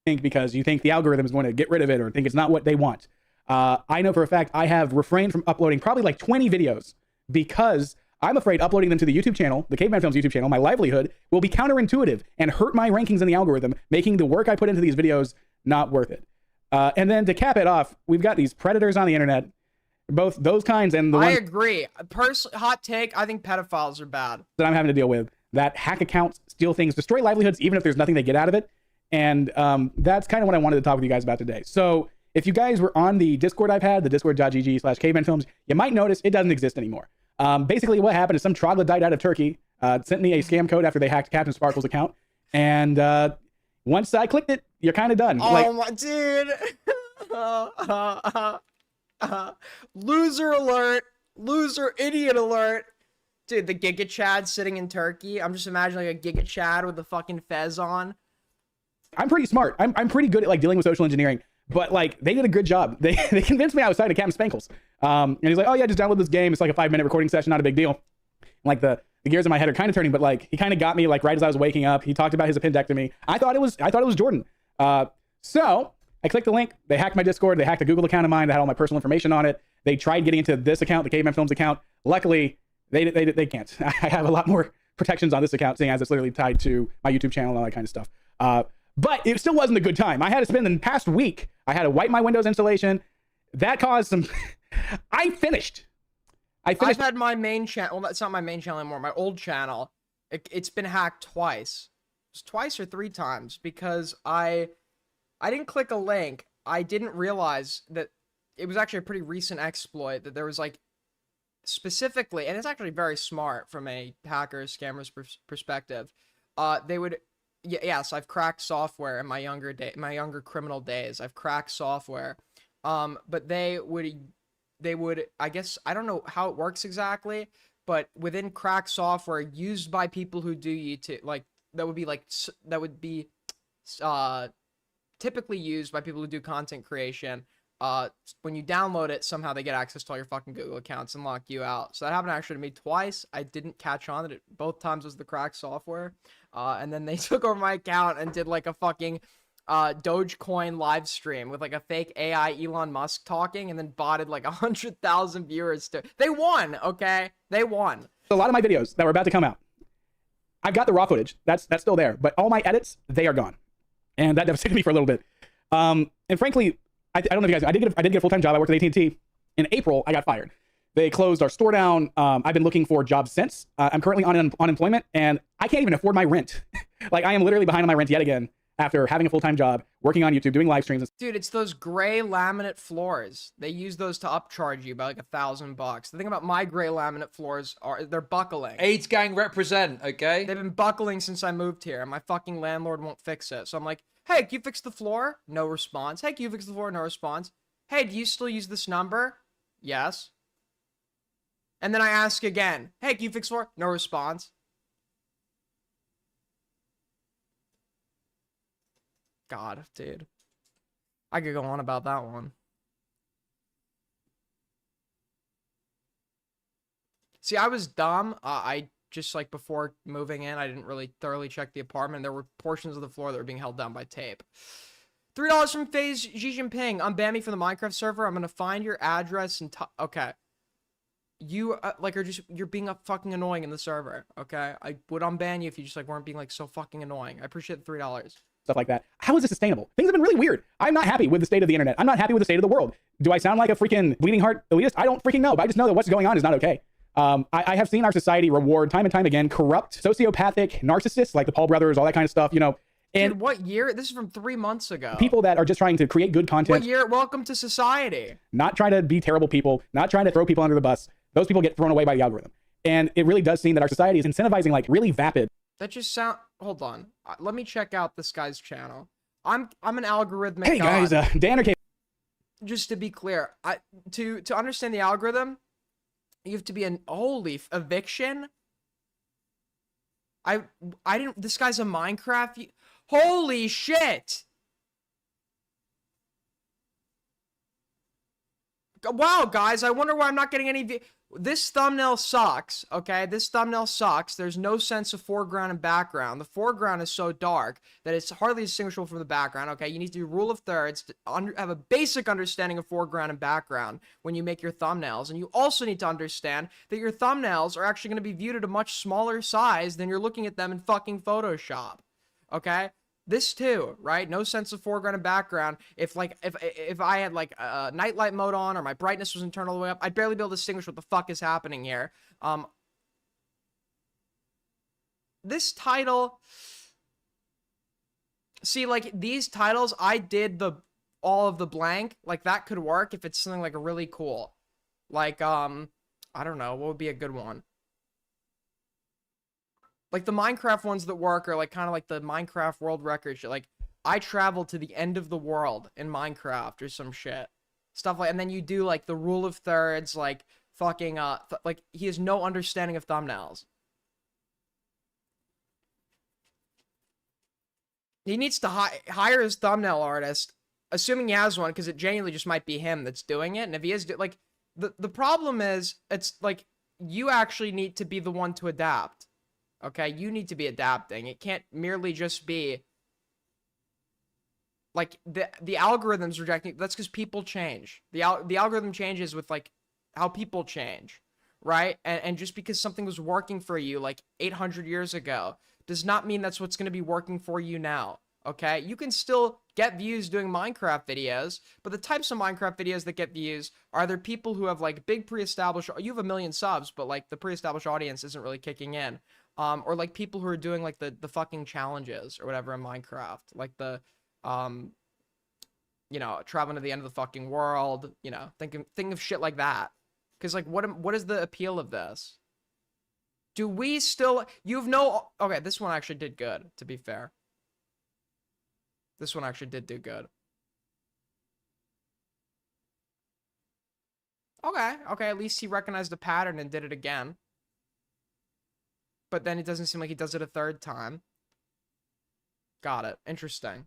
[SPEAKER 20] Because you think the algorithm is going to get rid of it or think it's not what they want. I know for a fact I have refrained from uploading probably like 20 videos because I'm afraid uploading them to the YouTube channel, the Caveman Films YouTube channel, my livelihood, will be counterintuitive and hurt my rankings in the algorithm, making the work I put into these videos not worth it. And then to cap it off, we've got these predators on the internet, both those kinds and the ones
[SPEAKER 1] I agree. Hot take, I think pedophiles are bad.
[SPEAKER 20] that I'm having to deal with that hack accounts, steal things, destroy livelihoods, even if there's nothing they get out of it. And that's kind of what I wanted to talk with you guys about today. So if you guys were on the Discord I've had, the discord.gg/cavemanfilms, you might notice it doesn't exist anymore. Basically what happened is some troglodyte out of Turkey sent me a scam code after they hacked Captain Sparkle's account. And once I clicked it, you're kind of done.
[SPEAKER 1] Oh my dude. Loser alert. Loser idiot alert. Dude, the Giga Chad sitting in Turkey. I'm just imagining like a Giga Chad with the fucking fez on.
[SPEAKER 20] I'm pretty smart. I'm pretty good at like dealing with social engineering, but like they did a good job. They convinced me I was signed to Captain Spankles. And he's like, oh yeah, just download this game. It's like a 5-minute recording session, not a big deal. And like the gears in my head are kind of turning, but like he kind of got me like right as I was waking up. He talked about his appendectomy. I thought it was Jordan. So I clicked the link. They hacked my Discord. They hacked a Google account of mine that had all my personal information on it. They tried getting into this account, the Caveman Films account. Luckily, they can't. I have a lot more protections on this account, seeing as it's literally tied to my YouTube channel and all that kind of stuff. But it still wasn't a good time. I had to spend the past week, I had to wipe my Windows installation. That caused some... I finished.
[SPEAKER 1] I've had my main channel. Well, that's not my main channel anymore. My old channel. It's been hacked twice. It's twice or 3 times because I didn't click a link. I didn't realize that it was actually a pretty recent exploit that there was like specifically, and it's actually very smart from a hacker scammer's perspective. They would, yes, I've cracked software in my younger criminal days. I've cracked software, but they would, I guess, I don't know how it works exactly, but within cracked software used by people who do YouTube, like that would be typically used by people who do content creation. When you download it, somehow they get access to all your fucking Google accounts and lock you out. So that happened actually to me twice. I didn't catch on that it both times was the cracked software. And then they took over my account and did like a fucking Dogecoin live stream with like a fake AI Elon Musk talking, and then botted like 100,000 viewers to. They won, okay? They won.
[SPEAKER 20] A lot of my videos that were about to come out, I've got the raw footage. That's still there, but all my edits, they are gone, and that devastated me for a little bit. And frankly, I don't know if you guys. I did get a full-time job. I worked at AT&T. In April, I got fired. They closed our store down. I've been looking for jobs since. I'm currently on unemployment, and I can't even afford my rent. Like, I am literally behind on my rent yet again after having a full-time job, working on YouTube, doing live streams.
[SPEAKER 1] Dude, it's those gray laminate floors. They use those to upcharge you by like $1,000. The thing about my gray laminate floors are they're buckling.
[SPEAKER 21] AIDS gang represent, okay?
[SPEAKER 1] They've been buckling since I moved here, and my fucking landlord won't fix it. So I'm like, hey, can you fix the floor? No response. Hey, can you fix the floor? No response. Hey, do you still use this number? Yes. And then I ask again, hey, can you fix the floor? No response. God, dude. I could go on about that one. See, I was dumb. I just, like, before moving in, I didn't really thoroughly check the apartment. There were portions of the floor that were being held down by tape. $3 from FaZe Xi Jinping. Unban me from the Minecraft server. I'm gonna find your address and... Okay. You, like, are just... You're being fucking annoying in the server, okay? I would unban you if you just, like, weren't being, like, so fucking annoying. I appreciate the $3.
[SPEAKER 20] Stuff like that. How is this sustainable? Things have been really weird. I'm not happy with the state of the internet. I'm not happy with the state of the world. Do I sound like a freaking bleeding heart elitist? I don't freaking know, but I just know that what's going on is not okay. I have seen our society reward time and time again corrupt, sociopathic narcissists like the Paul brothers, all that kind of stuff, you know. And
[SPEAKER 1] dude, what year? This is from 3 months ago.
[SPEAKER 20] People that are just trying to create good content.
[SPEAKER 1] What year? Welcome to society.
[SPEAKER 20] Not trying to be terrible people, not trying to throw people under the bus. Those people get thrown away by the algorithm. And it really does seem that our society is incentivizing like really vapid.
[SPEAKER 1] That just sound. Hold on. Let me check out this guy's channel. I'm an algorithmic.
[SPEAKER 20] Hey guys, Dan or K.
[SPEAKER 1] Just to be clear, to understand the algorithm, you have to be an holy eviction. I didn't. This guy's a Minecraft. Holy shit! Wow, guys, I wonder why I'm not getting any. This thumbnail sucks, okay? This thumbnail sucks. There's no sense of foreground and background. The foreground is so dark that it's hardly distinguishable from the background, okay? You need to do rule of thirds to have a basic understanding of foreground and background when you make your thumbnails. And you also need to understand that your thumbnails are actually going to be viewed at a much smaller size than you're looking at them in fucking Photoshop, okay? This too, right? No sense of foreground and background. If I had like a nightlight mode on or my brightness was turned all the way up, I'd barely be able to distinguish what the fuck is happening here. This title, see, like these titles, I did all of the blank. Like that could work if it's something like really cool. Like I don't know, what would be a good one? Like, the Minecraft ones that work are, like, kind of like the Minecraft world record shit. Like, I traveled to the end of the world in Minecraft or some shit. Stuff like, and then you do, like, the rule of thirds, like, fucking, like, he has no understanding of thumbnails. He needs to hire his thumbnail artist, assuming he has one, because it genuinely just might be him that's doing it. And if he is, like, the problem is, it's, like, you actually need to be the one to adapt. Okay, you need to be adapting. It can't merely just be like the algorithm's rejecting. That's because people change. The algorithm changes with like how people change, right? And just because something was working for you like 800 years ago does not mean that's what's going to be working for you now. Okay, you can still get views doing Minecraft videos, but the types of Minecraft videos that get views are either people who have like big pre-established, you have 1 million subs, but like the pre-established audience isn't really kicking in, or like people who are doing like the fucking challenges or whatever in Minecraft, like the you know, traveling to the end of the fucking world, you know, think of shit like that. Because like what is the appeal of this? Do we still, okay, this one actually did good, to be fair. This one actually did do good. Okay, at least he recognized a pattern and did it again. But then it doesn't seem like he does it a third time. Got it. Interesting.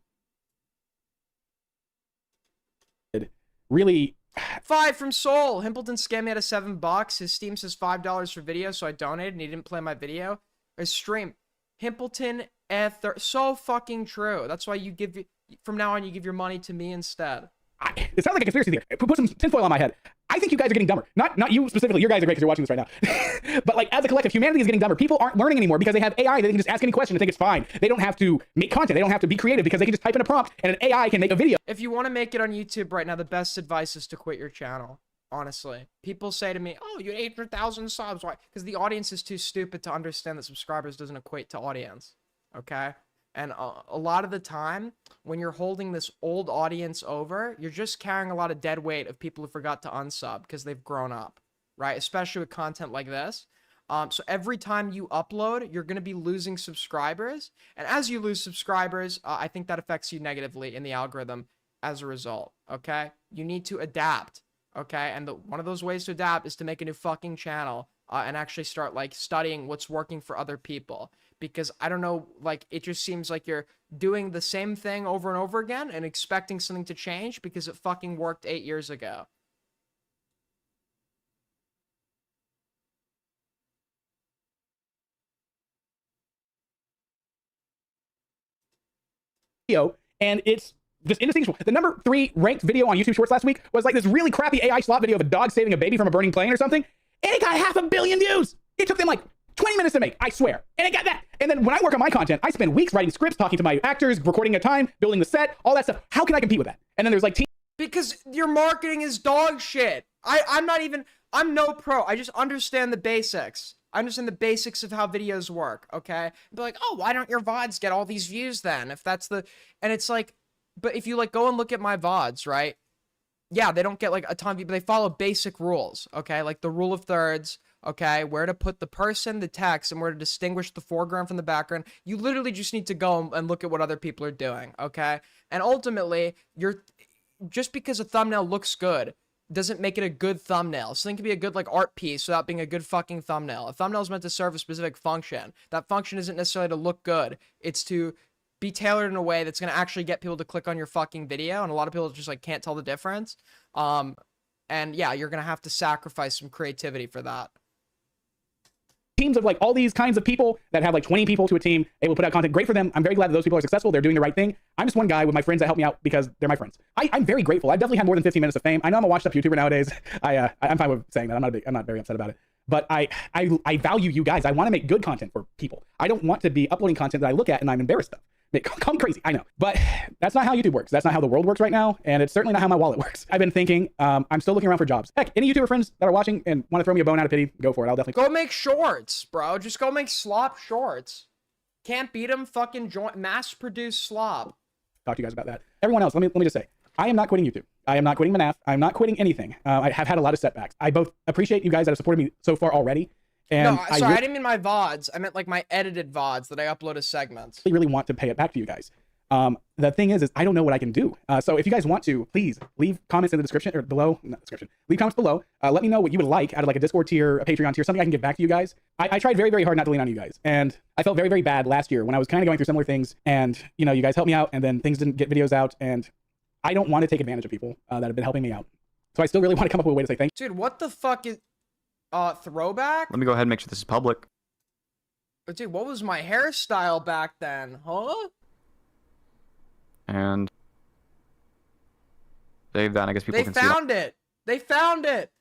[SPEAKER 20] Really...
[SPEAKER 1] 5 from Soul. Himpleton scammed me out of $7. His Steam says $5 for video, so I donated and he didn't play my video. His stream. Himpleton so fucking true. That's why you give, from now on, you give your money to me instead.
[SPEAKER 20] It sounds like a conspiracy theory. Put some tinfoil on my head. I think you guys are getting dumber. Not you specifically. You guys are great because you're watching this right now. But like as a collective, humanity is getting dumber. People aren't learning anymore because they have AI. They can just ask any question and think it's fine. They don't have to make content. They don't have to be creative because they can just type in a prompt and an AI can make a video.
[SPEAKER 1] If you want to make it on YouTube right now, the best advice is to quit your channel. Honestly, people say to me, "Oh, you had 800,000 subs. Why?" Because the audience is too stupid to understand that subscribers doesn't equate to audience. Okay. And a lot of the time, when you're holding this old audience over, you're just carrying a lot of dead weight of people who forgot to unsub because they've grown up, right? Especially with content like this. So every time you upload, you're going to be losing subscribers. And as you lose subscribers, I think that affects you negatively in the algorithm as a result, okay? You need to adapt, okay? And one of those ways to adapt is to make a new fucking channel and actually start, like, studying what's working for other people. Because I don't know, like, it just seems like you're doing the same thing over and over again and expecting something to change because it fucking worked 8 years ago.
[SPEAKER 20] And it's just indistinguishable. The number 3 ranked video on YouTube Shorts last week was like this really crappy AI slot video of a dog saving a baby from a burning plane or something. And it got 500 million views. It took them like 20 minutes to make, I swear. And it got that. And then when I work on my content, I spend weeks writing scripts, talking to my actors, recording a time, building the set, all that stuff. How can I compete with that? And then there's like
[SPEAKER 1] because your marketing is dog shit. I'm no pro. I just understand the basics. I understand the basics of how videos work, okay? Be like, oh, why don't your VODs get all these views then? If that's the, and it's like, but if you like go and look at my VODs, right? Yeah, they don't get like a ton of views, but they follow basic rules, okay? Like the rule of thirds, okay? Where to put the person, the text, and where to distinguish the foreground from the background. You literally just need to go and look at what other people are doing, okay? And ultimately, just because a thumbnail looks good doesn't make it a good thumbnail. Something can be a good like art piece without being a good fucking thumbnail. A thumbnail is meant to serve a specific function. That function isn't necessarily to look good. It's to be tailored in a way that's going to actually get people to click on your fucking video. And a lot of people just like can't tell the difference. And yeah, you're going to have to sacrifice some creativity for that.
[SPEAKER 20] Teams of like all these kinds of people that have like 20 people to a team able to put out content. Great for them. I'm very glad that those people are successful. They're doing the right thing. I'm just one guy with my friends that help me out because they're my friends. I'm very grateful. I definitely have more than 15 minutes of fame. I know I'm a washed up YouTuber nowadays. I'm fine with saying that. I'm not very upset about it. But I value you guys. I want to make good content for people. I don't want to be uploading content that I look at and I'm embarrassed of. Come crazy, I know. But that's not how YouTube works. That's not how the world works right now. And it's certainly not how my wallet works. I've been thinking, I'm still looking around for jobs. Heck, any YouTuber friends that are watching and want to throw me a bone out of pity, go for it. I'll definitely
[SPEAKER 1] go make shorts, bro. Just go make slop shorts. Can't beat them, fucking mass-produced slop.
[SPEAKER 20] Talk to you guys about that. Everyone else, let me just say, I am not quitting YouTube. I am not quitting Manaf. I'm not quitting anything. I have had a lot of setbacks. I both appreciate you guys that have supported me so far already. And
[SPEAKER 1] no, sorry, I didn't mean my VODs. I meant like my edited VODs that I upload as segments.
[SPEAKER 20] I really want to pay it back to you guys. The thing is I don't know what I can do. So if you guys want to, please leave comments in the description or below, not description, leave comments below. Let me know what you would like out of like a Discord tier, a Patreon tier, something I can give back to you guys. I tried very, very hard not to lean on you guys. And I felt very, very bad last year when I was kind of going through similar things and, you know, you guys helped me out and then things didn't get videos out. And I don't want to take advantage of people that have been helping me out. So I still really want to come up with a way to say thank you.
[SPEAKER 1] Dude, what the fuck is, throwback?
[SPEAKER 2] Let me go ahead and make sure this is public.
[SPEAKER 1] Dude, what was my hairstyle back then, huh?
[SPEAKER 2] And then I guess people
[SPEAKER 1] They
[SPEAKER 2] can see that.
[SPEAKER 1] found it. They found it.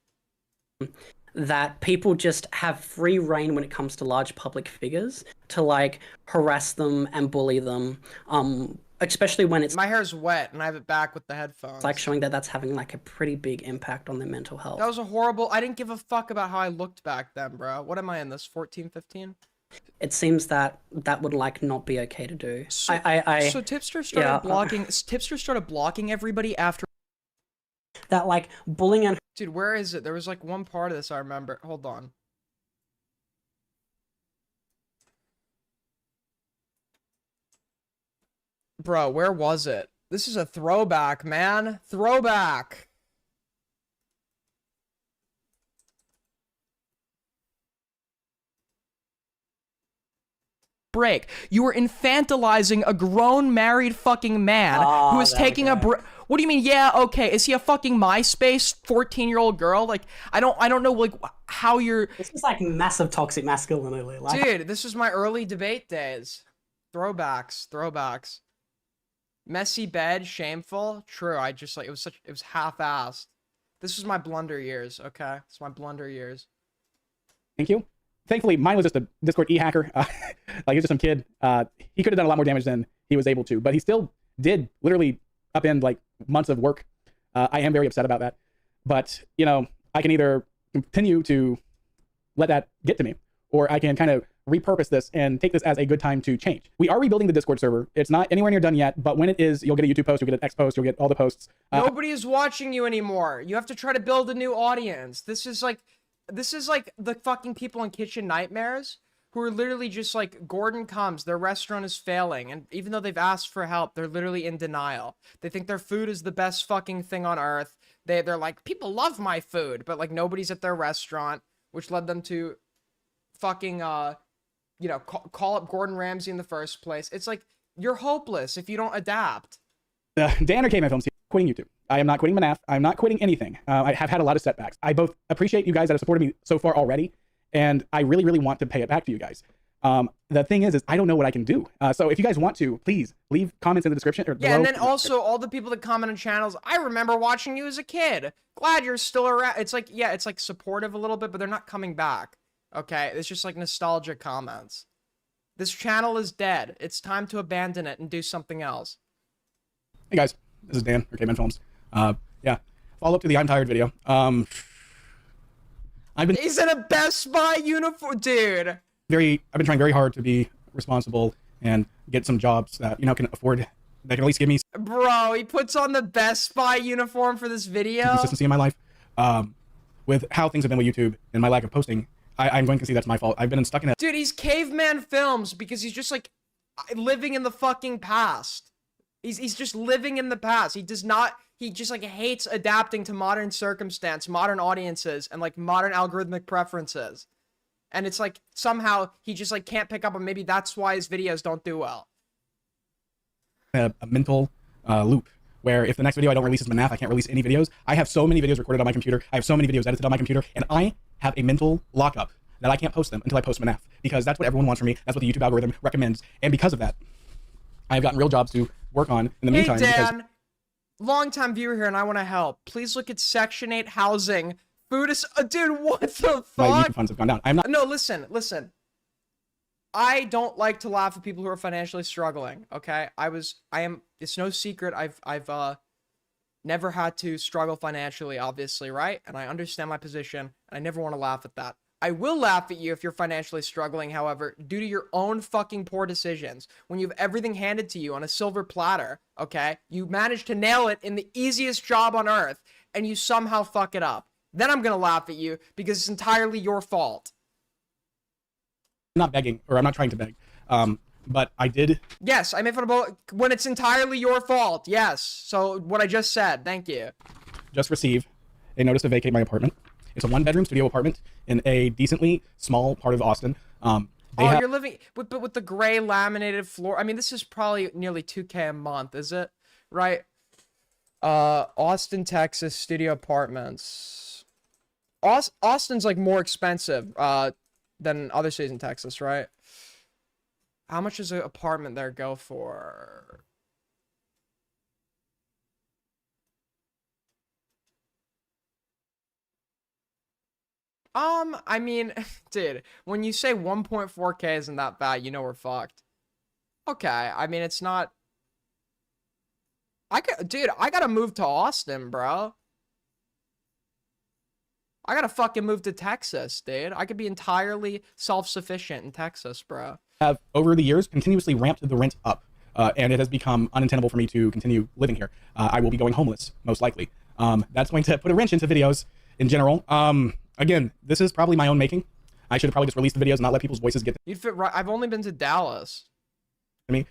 [SPEAKER 22] That people just have free reign when it comes to large public figures to like harass them and bully them. Especially when it's
[SPEAKER 1] My hair's wet and I have it back with the headphones.
[SPEAKER 22] like showing that that's having like a pretty big impact on their mental health.
[SPEAKER 1] That was a horrible. I didn't give a fuck about how I looked back then, bro. What am I in this? 14, 15?
[SPEAKER 22] It seems that that would like not be okay to do.
[SPEAKER 1] So, so Tipster started
[SPEAKER 22] yeah,
[SPEAKER 1] blocking. Tipster started blocking everybody after.
[SPEAKER 22] that like bullying and
[SPEAKER 1] Dude, where is it? There was like one part of this I remember. Hold on. Bro, where was it? This is a throwback, man. Throwback. Break. You were infantilizing a grown married fucking man who is taking a break. What do you mean? Yeah, okay. Is he a fucking MySpace 14-year-old girl? Like, I don't know like how you're.
[SPEAKER 22] This is like massive toxic masculinity. Like,
[SPEAKER 1] Dude, this was my early debate days. Throwbacks. Messy bed, shameful. True. I just like it was half-assed. This was my blunder years. Okay, it's my blunder years.
[SPEAKER 20] Thank you. Thankfully, mine was just a Discord e-hacker. Like, he was just some kid. He could have done a lot more damage than he was able to, but he still did literally upend like months of work. I am very upset about that. But, you know, I can either continue to let that get to me, or I can kind of repurpose this and take this as a good time to change. We are rebuilding the Discord server. It's not anywhere near done yet, but when it is, you'll get a YouTube post, you'll get an X post, you'll get all the posts.
[SPEAKER 1] Nobody is watching you anymore. You have to try to build a new audience. This is like the fucking people in Kitchen Nightmares who are literally just like, Gordon comes, their restaurant is failing, and even though they've asked for help, they're literally in denial. They think their food is the best fucking thing on earth. They're like, people love my food, but like nobody's at their restaurant, which led them to fucking you know, call up Gordon Ramsay in the first place. It's like, you're hopeless if you don't adapt.
[SPEAKER 20] Dan or Caveman Films, quitting YouTube. I am not quitting Manaf. I'm not quitting anything. I have had a lot of setbacks. I both appreciate you guys that have supported me so far already, and I really, really want to pay it back to you guys. The thing is I don't know what I can do. So if you guys want to, please leave comments in the description. Or
[SPEAKER 1] Yeah,
[SPEAKER 20] below.
[SPEAKER 1] and then also all the people that comment on channels, I remember watching you as a kid. Glad you're still around. It's like, yeah, it's like supportive a little bit, but they're not coming back. Okay, it's just like nostalgic comments. This channel is dead. It's time to abandon it and do something else.
[SPEAKER 20] Hey guys, this is Dan or Caveman Films. Yeah, follow up to the I'm Tired video.
[SPEAKER 1] He's in a Best Buy uniform, dude.
[SPEAKER 20] I've been trying very hard to be responsible and get some jobs that, you know, can afford, that can at least give me
[SPEAKER 1] Bro, he puts on the Best Buy uniform for this video.
[SPEAKER 20] consistency in my life. With how things have been with YouTube and my lack of posting, I'm going to see that's my fault. I've been stuck in a
[SPEAKER 1] Dude, he's Caveman Films because he's just like living in the fucking past. He's just living in the past. He just like hates adapting to modern circumstance, modern audiences, and like modern algorithmic preferences. And it's like somehow he just like can't pick up on, maybe that's why his videos don't do well.
[SPEAKER 20] a mental loop where if the next video I don't release is Manaf, I can't release any videos. I have so many videos recorded on my computer. I have so many videos edited on my computer, and I have a mental lockup that I can't post them until I post Manaf, because that's what everyone wants from me. That's what the YouTube algorithm recommends. And because of that, I've gotten real jobs to work on in the meantime.
[SPEAKER 1] Hey,
[SPEAKER 20] because
[SPEAKER 1] Dan, long-time viewer here, and I want to help. Please look at Section 8 housing. Food is... dude, what the fuck?
[SPEAKER 20] my YouTube funds have gone down. I'm not...
[SPEAKER 1] No, listen. I don't like to laugh at people who are financially struggling, okay? It's no secret, I've never had to struggle financially, obviously, right? And I understand my position, and I never want to laugh at that. I will laugh at you if you're financially struggling, however, due to your own fucking poor decisions. When you have everything handed to you on a silver platter, okay? You manage to nail it in the easiest job on earth, and you somehow fuck it up. Then I'm gonna laugh at you because it's entirely your fault.
[SPEAKER 20] I'm not begging, or I'm not trying to beg, but I did...
[SPEAKER 1] Yes, I made fun of when it's entirely your fault, yes. So, what I just said, thank you.
[SPEAKER 20] just receive a notice to vacate my apartment. It's a one-bedroom studio apartment in a decently small part of Austin.
[SPEAKER 1] You're living with the gray laminated floor. I mean, this is probably nearly $2K a month, is it? Right? Austin, Texas studio apartments. Austin's like more expensive than other cities in Texas, right? How much does an apartment there go for? I mean, dude, when you say 1.4K isn't that bad, you know we're fucked. Okay, I mean, it's not... Dude, I gotta move to Austin, bro. I gotta fucking move to Texas, dude. I could be entirely self-sufficient in Texas, bro.
[SPEAKER 2] Have, over the years, continuously ramped the rent up, and it has become untenable for me to continue living here. I will be going homeless, most likely. That's going to put a wrench into videos in general. Again, this is probably my own making. I should have probably just released the videos and not let people's voices get
[SPEAKER 1] You'd fit right. I've only been to Dallas.
[SPEAKER 2] to me.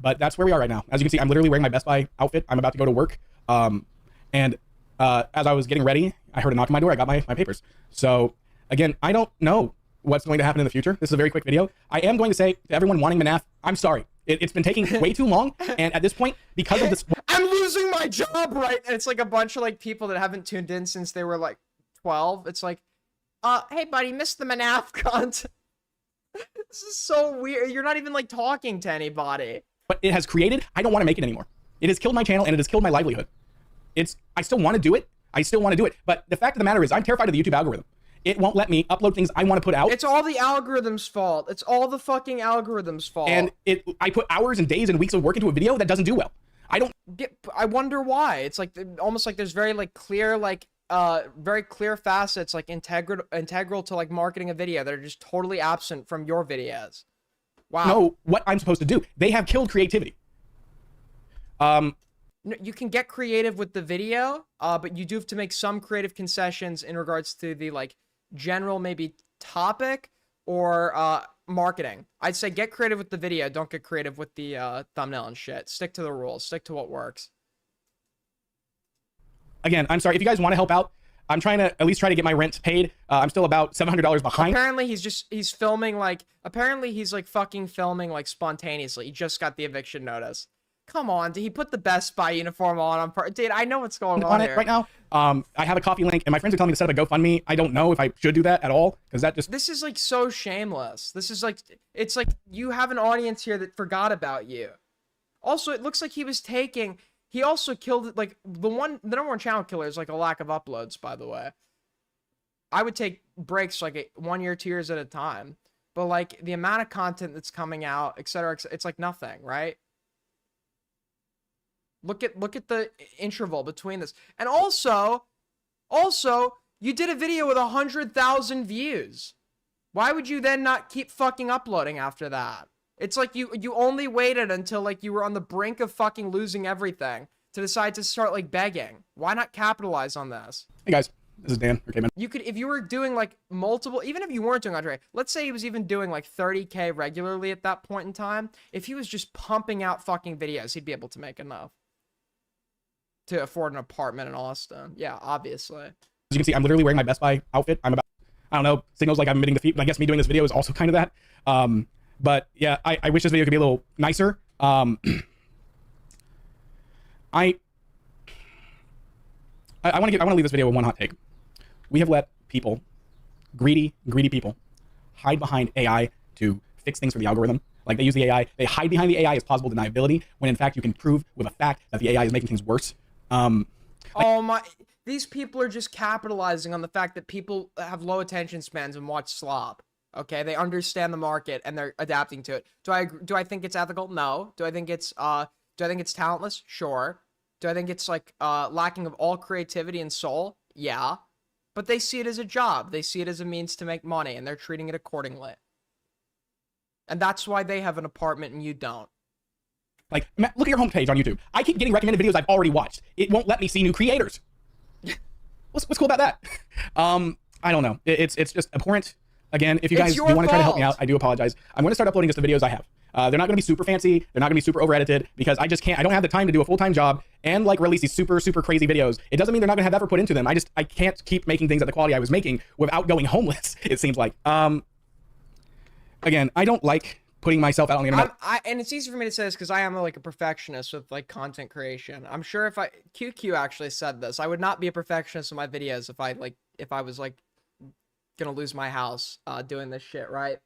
[SPEAKER 2] But that's where we are right now. As you can see, I'm literally wearing my Best Buy outfit. I'm about to go to work. And as I was getting ready, I heard a knock on my door. I got my papers. So again, I don't know what's going to happen in the future. This is a very quick video. I am going to say to everyone wanting Manaf, I'm sorry. It's been taking way too long. And at this point, because of this...
[SPEAKER 1] I'm losing my job, right? And it's like a bunch of like people that haven't tuned in since they were like 12. It's like, hey buddy, missed the Manaf content. This is so weird. You're not even like talking to anybody.
[SPEAKER 2] But it has created, I don't want to make it anymore. It has killed my channel and it has killed my livelihood. I still want to do it. I still want to do it. But the fact of the matter is I'm terrified of the YouTube algorithm. It won't let me upload things I want to put out.
[SPEAKER 1] It's all the algorithm's fault. It's all the fucking algorithm's fault.
[SPEAKER 2] And I put hours and days and weeks of work into a video that doesn't do well.
[SPEAKER 1] I wonder why. It's like almost like there's very like clear like very clear facets like integral to like marketing a video that are just totally absent from your videos. Wow.
[SPEAKER 2] Know what I'm supposed to do. They have killed creativity.
[SPEAKER 1] No, you can get creative with the video, but you do have to make some creative concessions in regards to the like general maybe topic or marketing. I'd say get creative with the video. Don't get creative with the thumbnail and shit. Stick to the rules. Stick to what works.
[SPEAKER 2] Again, I'm sorry. If you guys want to help out, I'm trying to at least try to get my rent paid. I'm still about $700 behind.
[SPEAKER 1] Apparently he's filming like, apparently he's like fucking filming like spontaneously. He just got the eviction notice. Come on, dude. He put the Best Buy uniform on. Dude, I know what's going on
[SPEAKER 2] it
[SPEAKER 1] here.
[SPEAKER 2] right now. I have a coffee link and my friends are telling me to set up a GoFundMe. I don't know if I should do that at all because that just...
[SPEAKER 1] This is like so shameless. This is like, it's like you have an audience here that forgot about you. Also, it looks like he was taking... He also killed, like, the number one channel killer is, like, a lack of uploads, by the way. I would take breaks, like, 1 year, 2 years at a time. But, like, the amount of content that's coming out, etc., it's, like, nothing, right? Look at the interval between this. And also, you did a video with 100,000 views. Why would you then not keep fucking uploading after that? It's like you only waited until like you were on the brink of fucking losing everything to decide to start like begging. Why not capitalize on this?
[SPEAKER 2] Hey guys, this is Dan. Okay, man.
[SPEAKER 1] You could, if you were doing like multiple, even if you weren't doing Andre, let's say he was even doing like 30K regularly at that point in time. If he was just pumping out fucking videos, he'd be able to make enough to afford an apartment in Austin. Yeah, obviously.
[SPEAKER 2] As you can see, I'm literally wearing my Best Buy outfit. I'm about, I don't know, signals like I'm admitting defeat, but I guess me doing this video is also kind of that. But yeah, I wish this video could be a little nicer. I want to leave this video with one hot take. We have let people, greedy people, hide behind AI to fix things for the algorithm. Like they use the AI, they hide behind the AI as plausible deniability, when in fact you can prove with a fact that the AI is making things worse.
[SPEAKER 1] Oh my, these people are just capitalizing on the fact that people have low attention spans and watch slop. Okay, they understand the market and they're adapting to it. Do I think it's ethical? No. Do I think it's talentless? Sure. Do I think it's like lacking of all creativity and soul? Yeah. But they see it as a job. They see it as a means to make money and they're treating it accordingly. And that's why they have an apartment and you don't.
[SPEAKER 2] Like, look at your homepage on YouTube. I keep getting recommended videos I've already watched. It won't let me see new creators. What's cool about that? I don't know. It's just abhorrent. Again, if you guys do want to try to help me out, I do apologize. I'm going to start uploading just the videos I have. They're not going to be super fancy. They're not going to be super over edited because I just can't. I don't have the time to do a full-time job and like release these super crazy videos. It doesn't mean they're not going to have effort put into them. I can't keep making things at the quality I was making without going homeless. It seems like. Again, I don't like putting myself out on the internet.
[SPEAKER 1] And it's easy for me to say this because I am like a perfectionist with like content creation. I'm sure QQ actually said this. I would not be a perfectionist in my videos if I was like gonna lose my house doing this shit, right?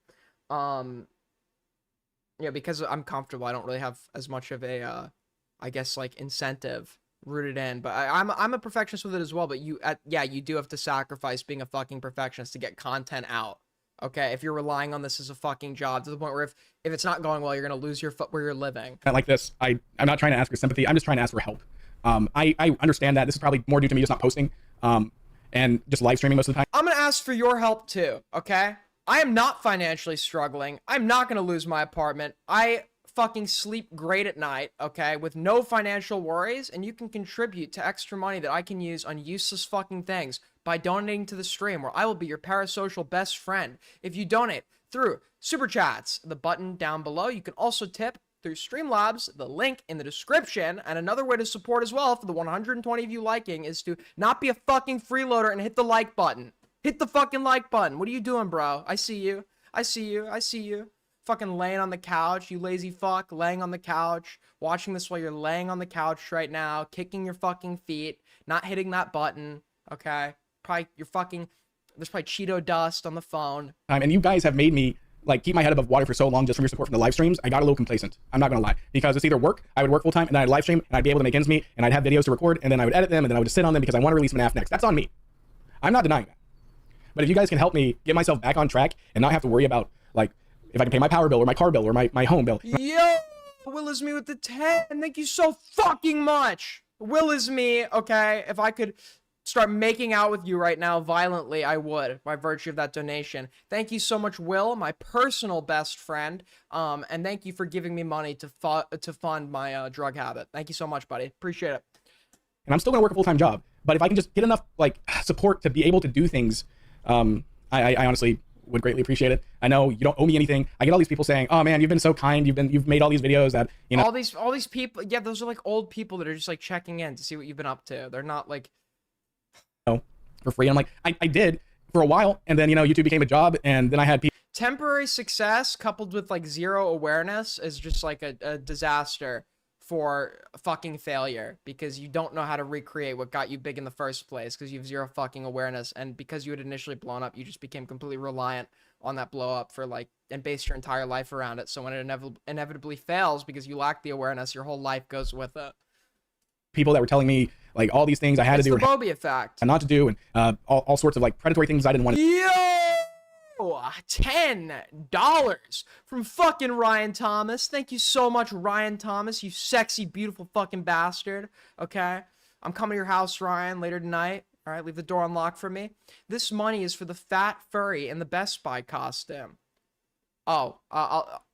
[SPEAKER 1] Yeah, because I'm comfortable, I don't really have as much of a I guess like incentive rooted in. But I'm a perfectionist with it as well. But yeah, you do have to sacrifice being a fucking perfectionist to get content out. Okay, if you're relying on this as a fucking job to the point where if it's not going well, you're gonna lose your where you're living.
[SPEAKER 2] Like this, I'm not trying to ask for sympathy. I'm just trying to ask for help. I understand that this is probably more due to me just not posting, and just live streaming most of the time.
[SPEAKER 1] I'm gonna ask for your help too. Okay, I am not financially struggling. I'm not gonna lose my apartment. I fucking sleep great at night, okay, with no financial worries, and you can contribute to extra money that I can use on useless fucking things by donating to the stream, where I will be your parasocial best friend if you donate through Super Chats, the button down below. You can also tip through Streamlabs, the link in the description, and another way to support as well for the 120 of you liking is to not be a fucking freeloader and hit the like button. Hit the fucking like button. What are you doing, bro? I see you. I see you. I see you. Fucking laying on the couch, you lazy fuck, laying on the couch, watching this while you're laying on the couch right now, kicking your fucking feet, not hitting that button, okay? Probably there's probably Cheeto dust on the phone.
[SPEAKER 2] And you guys have made me like keep my head above water for so long just from your support from the live streams. I got a little complacent. I'm not gonna lie, because it's either work, I would work full time, and then I'd live stream, and I'd be able to make ends meet, and I'd have videos to record, and then I would edit them, and then I would just sit on them because I want to release FNAF next. That's on me. I'm not denying that. But if you guys can help me get myself back on track and not have to worry about like if I can pay my power bill or my car bill or my home bill.
[SPEAKER 1] Yo, Will is me with the 10. Thank you so fucking much. Will is me, okay? If I could start making out with you right now violently, I would, by virtue of that donation. Thank you so much, Will, my personal best friend. And thank you for giving me money to fund my drug habit. Thank you so much, buddy. Appreciate it.
[SPEAKER 2] And I'm still gonna work a full-time job. But if I can just get enough like support to be able to do things, I honestly would greatly appreciate it. I know you don't owe me anything. I get all these people saying, "Oh man, you've been so kind. You've made all these videos that you know."
[SPEAKER 1] All these people, yeah, those are like old people that are just like checking in to see what you've been up to. They're not like
[SPEAKER 2] for free. I'm like, I did for a while, and then YouTube became a job, and then I had people.
[SPEAKER 1] Temporary success coupled with like zero awareness is just like a disaster for fucking failure, because you don't know how to recreate what got you big in the first place because you have zero fucking awareness, and because you had initially blown up, you just became completely reliant on that blow up for like and based your entire life around it. So when it inevitably fails because you lack the awareness, your whole life goes with it.
[SPEAKER 2] People that were telling me like all these things I had to do,
[SPEAKER 1] the Bobby effect,
[SPEAKER 2] and not to do, and all sorts of like predatory things I didn't want to.
[SPEAKER 1] Yo! $10 from fucking Ryan Thomas. Thank you so much, Ryan Thomas, you sexy, beautiful fucking bastard. Okay? I'm coming to your house, Ryan, later tonight. All right, leave the door unlocked for me. This money is for the fat furry in the Best Buy costume. Oh,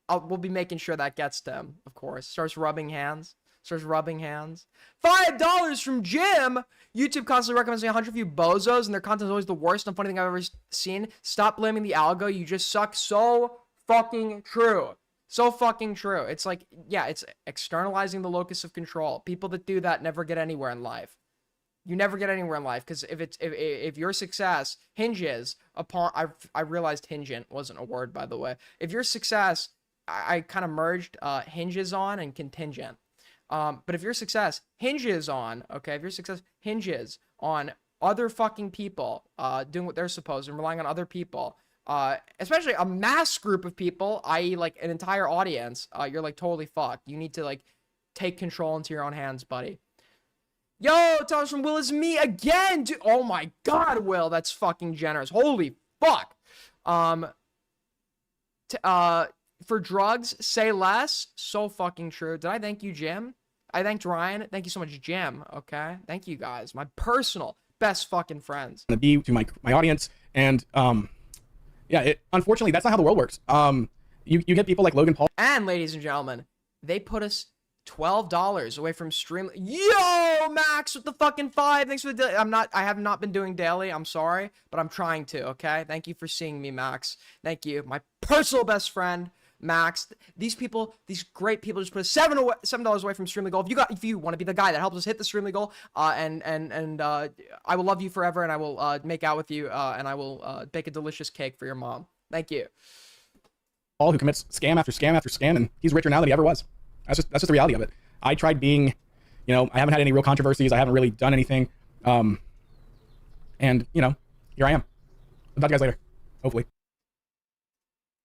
[SPEAKER 1] we'll be making sure that gets to him, of course. Starts rubbing hands. $5 from Jim. YouTube constantly recommends me 100 view bozos, and their content is always the worst and funny thing I've ever seen. Stop blaming the algo. You just suck. So fucking true. So fucking true. It's like, yeah, it's externalizing the locus of control. People that do that never get anywhere in life. You never get anywhere in life, because if your success hinges upon, I realized hingent wasn't a word, by the way. If your success, I kind of merged hinges on and contingent. But if your success hinges on, other fucking people doing what they're supposed to and relying on other people, especially a mass group of people, i.e. like an entire audience, you're like totally fucked. You need to like take control into your own hands, buddy. Yo, Thomas from Will is me again, dude. Oh my god, Will, that's fucking generous. Holy fuck. For drugs, say less. So fucking true. Did I thank you, Jim? I thanked Ryan. Thank you so much, Jim. Okay? Thank you guys. My personal best fucking friends.
[SPEAKER 2] To be to my audience, and yeah, unfortunately that's not how the world works. You get people like Logan Paul.
[SPEAKER 1] And ladies and gentlemen, they put us $12 away from stream. Yo, Max with the fucking 5. Thanks for the I have not been doing daily. I'm sorry, but I'm trying to, okay? Thank you for seeing me, Max. Thank you. My personal best friend, Max. These people, these great people, just put us $7 away from Streamly Goal. If you want to be the guy that helps us hit the Streamly Goal, and I will love you forever, and I will make out with you, and I will bake a delicious cake for your mom. Thank you.
[SPEAKER 2] Paul, who commits scam after scam after scam, and he's richer now than he ever was. That's just the reality of it. I tried being, I haven't had any real controversies. I haven't really done anything, and here I am. I'll talk to you guys later, hopefully.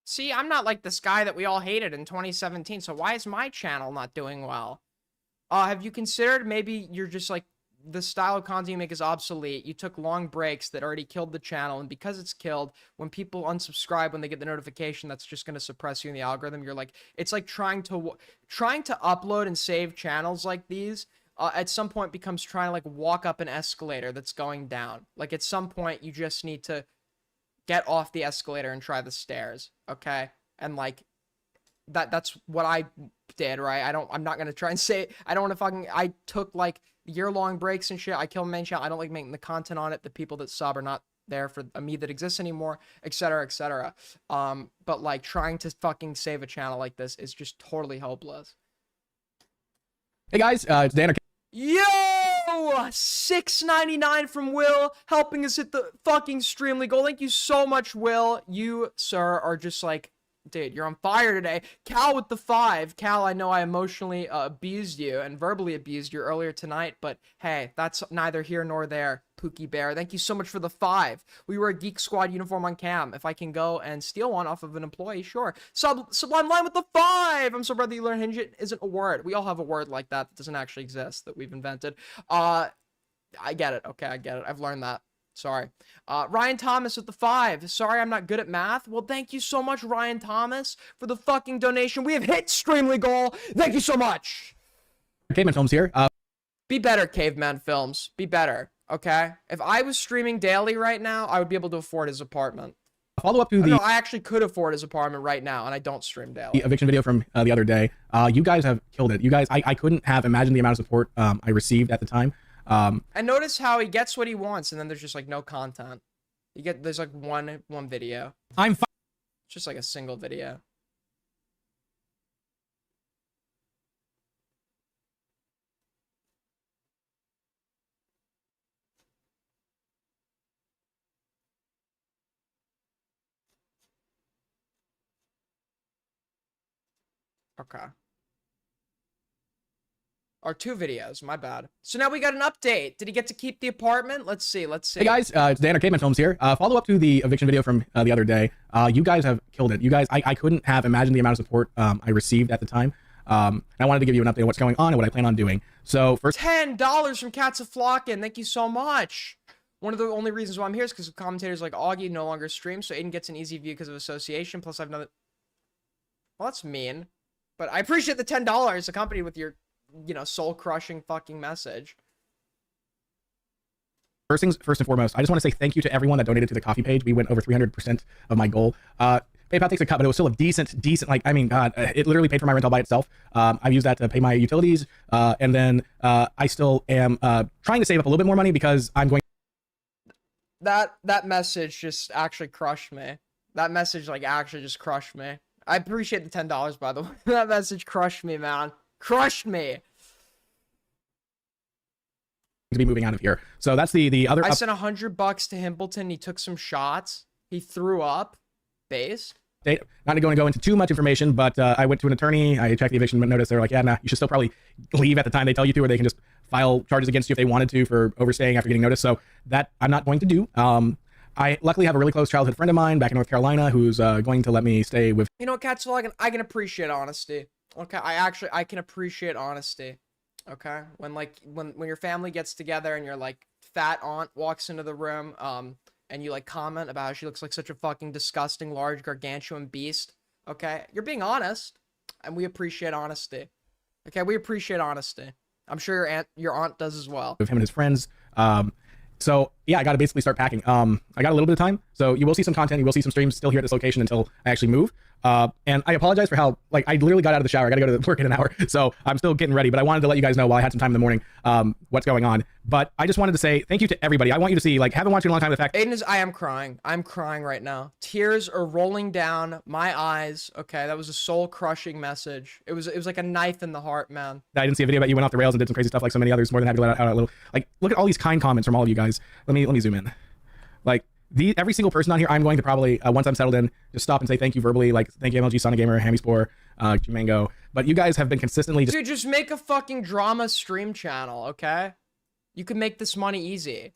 [SPEAKER 1] See, I'm not like this guy that we all hated in 2017, so why is my channel not doing well? Have you considered maybe you're just like, the style of content you make is obsolete. You took long breaks that already killed the channel, and because it's killed, when people unsubscribe when they get the notification, that's just going to suppress you in the algorithm. You're like, it's like trying to upload and save channels like these. At some point becomes trying to like walk up an escalator that's going down. Like at some point you just need to get off the escalator and try the stairs, okay? And like that's what I did, right? I'm not gonna try and say, I don't want to fucking, I took like year-long breaks and shit. I killed my main channel. I don't like making the content on it. The people that sub are not there for me that exists anymore, etc., etc. But like trying to fucking save a channel like this is just totally hopeless.
[SPEAKER 2] Hey guys, it's Dan.
[SPEAKER 1] Yo, $6.99 from Will, helping us hit the fucking Streamly goal. Thank you so much, Will. You, sir, are just like, dude, you're on fire today. Cal with the 5. Cal, I know I emotionally abused you and verbally abused you earlier tonight, but hey, that's neither here nor there. Pookie Bear, thank you so much for the 5. We wear a Geek Squad uniform on cam. If I can go and steal one off of an employee, sure. Sublime Line with the 5. I'm so proud that you learned Hinge It isn't a word. We all have a word like that doesn't actually exist that we've invented. I get it. Okay, I get it. I've learned that. Sorry. Ryan Thomas with the 5. Sorry, I'm not good at math. Well, thank you so much, Ryan Thomas, for the fucking donation. We have hit Streamly goal. Thank you so much.
[SPEAKER 2] Caveman Films here.
[SPEAKER 1] Be better, Caveman Films. Be better, okay? If I was streaming daily right now, I would be able to afford his apartment.
[SPEAKER 2] Follow up to the...
[SPEAKER 1] No, I actually could afford his apartment right now, and I don't stream daily.
[SPEAKER 2] eviction video from the other day. You guys have killed it. You guys, I couldn't have imagined the amount of support I received at the time.
[SPEAKER 1] And notice how he gets what he wants, and then there's just like no content. There's like one video.
[SPEAKER 2] It's
[SPEAKER 1] just like a single video. Okay. Or 2 videos, my bad. So now we got an update. Did he get to keep the apartment? Let's see.
[SPEAKER 2] Hey guys, it's Dan or Caveman Films here. Follow up to the eviction video from the other day. You guys have killed it. You guys, I couldn't have imagined the amount of support I received at the time. And I wanted to give you an update on what's going on and what I plan on doing. So first,
[SPEAKER 1] $10 from Cats of Flockin. Thank you so much. One of the only reasons why I'm here is because commentators like Augie no longer stream, so Aiden gets an easy view because of association. Plus, I've another. Well, that's mean, but I appreciate the $10 accompanied with your, soul-crushing fucking message.
[SPEAKER 2] First and foremost, I just want to say thank you to everyone that donated to the coffee page. We went over 300% of my goal. PayPal takes a cut, but it was still a decent, like, I mean, God, it literally paid for my rental by itself. I've used that to pay my utilities. And then I still am trying to save up a little bit more money because I'm going.
[SPEAKER 1] That message just actually crushed me. That message, like, actually just crushed me. I appreciate the $10, by the way. That message crushed me, man. Crushed me.
[SPEAKER 2] To be moving out of here. So that's the other.
[SPEAKER 1] I sent $100 to Himbleton. He took some shots. He threw up. Base.
[SPEAKER 2] Not going to go into too much information, but I went to an attorney. I checked the eviction notice. They're like, yeah, nah, you should still probably leave at the time they tell you to, or they can just file charges against you if they wanted to for overstaying after getting notice. So that I'm not going to do. I luckily have a really close childhood friend of mine back in North Carolina who's going to let me stay with.
[SPEAKER 1] You know what, Catsville, I can appreciate honesty. Okay, I can appreciate honesty. Okay, when your family gets together and your like fat aunt walks into the room, and you like comment about how she looks like such a fucking disgusting, large, gargantuan beast. Okay, you're being honest, and we appreciate honesty. Okay, we appreciate honesty. I'm sure your aunt does as well.
[SPEAKER 2] With him and his friends. So yeah, I got to basically start packing. I got a little bit of time, so you will see some content. You will see some streams still here at this location until I actually move. And I apologize for how, like, I literally got out of the shower. I got to go to work in an hour, so I'm still getting ready. But I wanted to let you guys know while I had some time in the morning, what's going on. But I just wanted to say thank you to everybody. I want you to see, like, haven't watched you in a long time. The fact
[SPEAKER 1] I am crying. I'm crying right now. Tears are rolling down my eyes. Okay, that was a soul-crushing message. It was like a knife in the heart, man.
[SPEAKER 2] I didn't see a video about you went off the rails and did some crazy stuff like so many others. More than happy to let out a little. Like, look at all these kind comments from all of you guys. Let me zoom in. Like, every single person on here, I'm going to probably, once I'm settled in, just stop and say thank you verbally. Like, thank you, MLG, Sonic Gamer, Hammy Spore, Mango. But you guys have been consistently
[SPEAKER 1] Dude, just make a fucking drama stream channel, okay? You can make this money easy.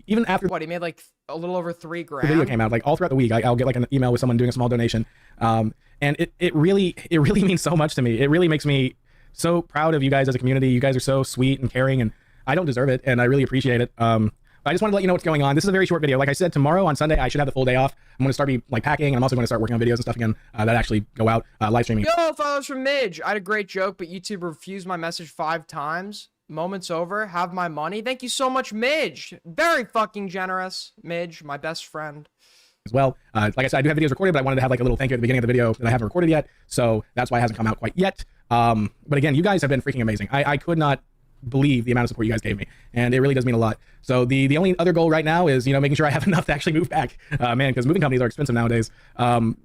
[SPEAKER 2] Even after
[SPEAKER 1] what, he made like a little over $3 grand.
[SPEAKER 2] The video came out, like all throughout the week, I'll get like an email with someone doing a small donation. And it really means so much to me. It really makes me so proud of you guys as a community. You guys are so sweet and caring, and I don't deserve it, and I really appreciate it. I just wanted to let you know what's going on. This is a very short video. Like I said, tomorrow on Sunday, I should have the full day off. I'm going to start packing, and I'm also going to start working on videos and stuff again that actually go out live streaming.
[SPEAKER 1] Yo, followers from Midge. I had a great joke, but YouTube refused my message 5 times. Moment's over. Have my money. Thank you so much, Midge. Very fucking generous, Midge, my best friend.
[SPEAKER 2] As well. Like I said, I do have videos recorded, but I wanted to have like a little thank you at the beginning of the video that I haven't recorded yet. So that's why it hasn't come out quite yet. But again, you guys have been freaking amazing. I could not believe the amount of support you guys gave me, and it really does mean a lot. So the only other goal right now is, you know, making sure I have enough to actually move back, man, because moving companies are expensive nowadays. I've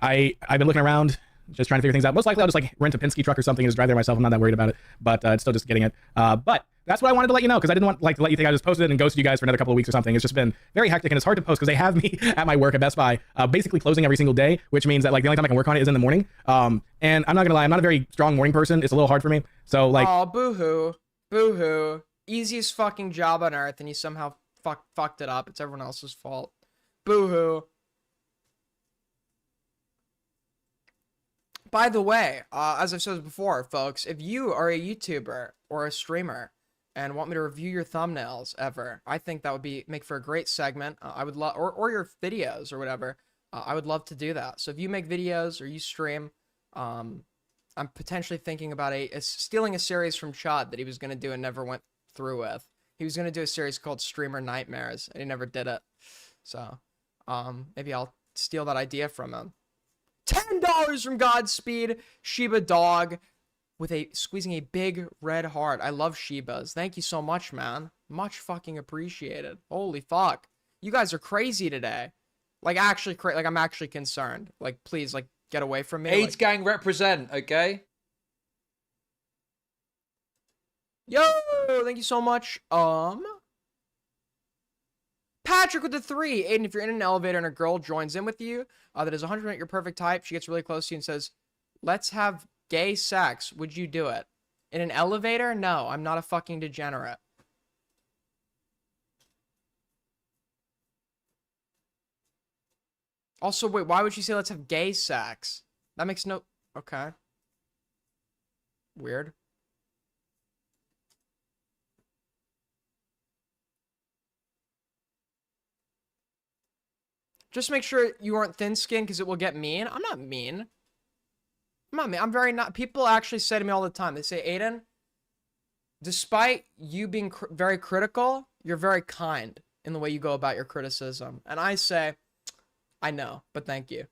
[SPEAKER 2] been looking around, just trying to figure things out. Most likely I'll just like rent a Penske truck or something and just drive there myself. I'm not that worried about it, but it's still just getting it. But that's what I wanted to let you know, because I didn't want to let you think I just posted it and ghosted you guys for another couple of weeks or something. It's just been very hectic, and it's hard to post because they have me at my work at Best Buy, basically closing every single day, which means that like the only time I can work on it is in the morning. And I'm not gonna lie, I'm not a very strong morning person. It's a little hard for me. So like,
[SPEAKER 1] oh, boo-hoo. Boo-hoo. Easiest fucking job on earth, and you somehow fucked it up. It's everyone else's fault. Boo-hoo. By the way, as I've said before, folks, if you are a YouTuber or a streamer and want me to review your thumbnails ever, I think that would make for a great segment. I would love, or your videos or whatever. I would love to do that. So if you make videos or you stream, I'm potentially thinking about stealing a series from Chad that he was going to do and never went through with. He was going to do a series called Streamer Nightmares, and he never did it. So, maybe I'll steal that idea from him. $10 from Godspeed, Shiba Dog, with squeezing a big red heart. I love Shibas. Thank you so much, man. Much fucking appreciated. Holy fuck. You guys are crazy today. Like, actually, like, I'm actually concerned. Like, please, like, get away from me.
[SPEAKER 21] AIDS gang represent, okay?
[SPEAKER 1] Yo, thank you so much. Patrick with the 3. Aiden, if you're in an elevator and a girl joins in with you, that is 100% your perfect type. She gets really close to you and says, let's have gay sex. Would you do it? In an elevator? No, I'm not a fucking degenerate. Also, wait, why would she say let's have gay sex? That makes no... Okay. Weird. Just make sure you aren't thin-skinned because it will get mean. I'm not mean. I'm not mean. I'm very not... People actually say to me all the time, they say, Aiden, despite you being very critical, you're very kind in the way you go about your criticism. And I say... I know, but thank you.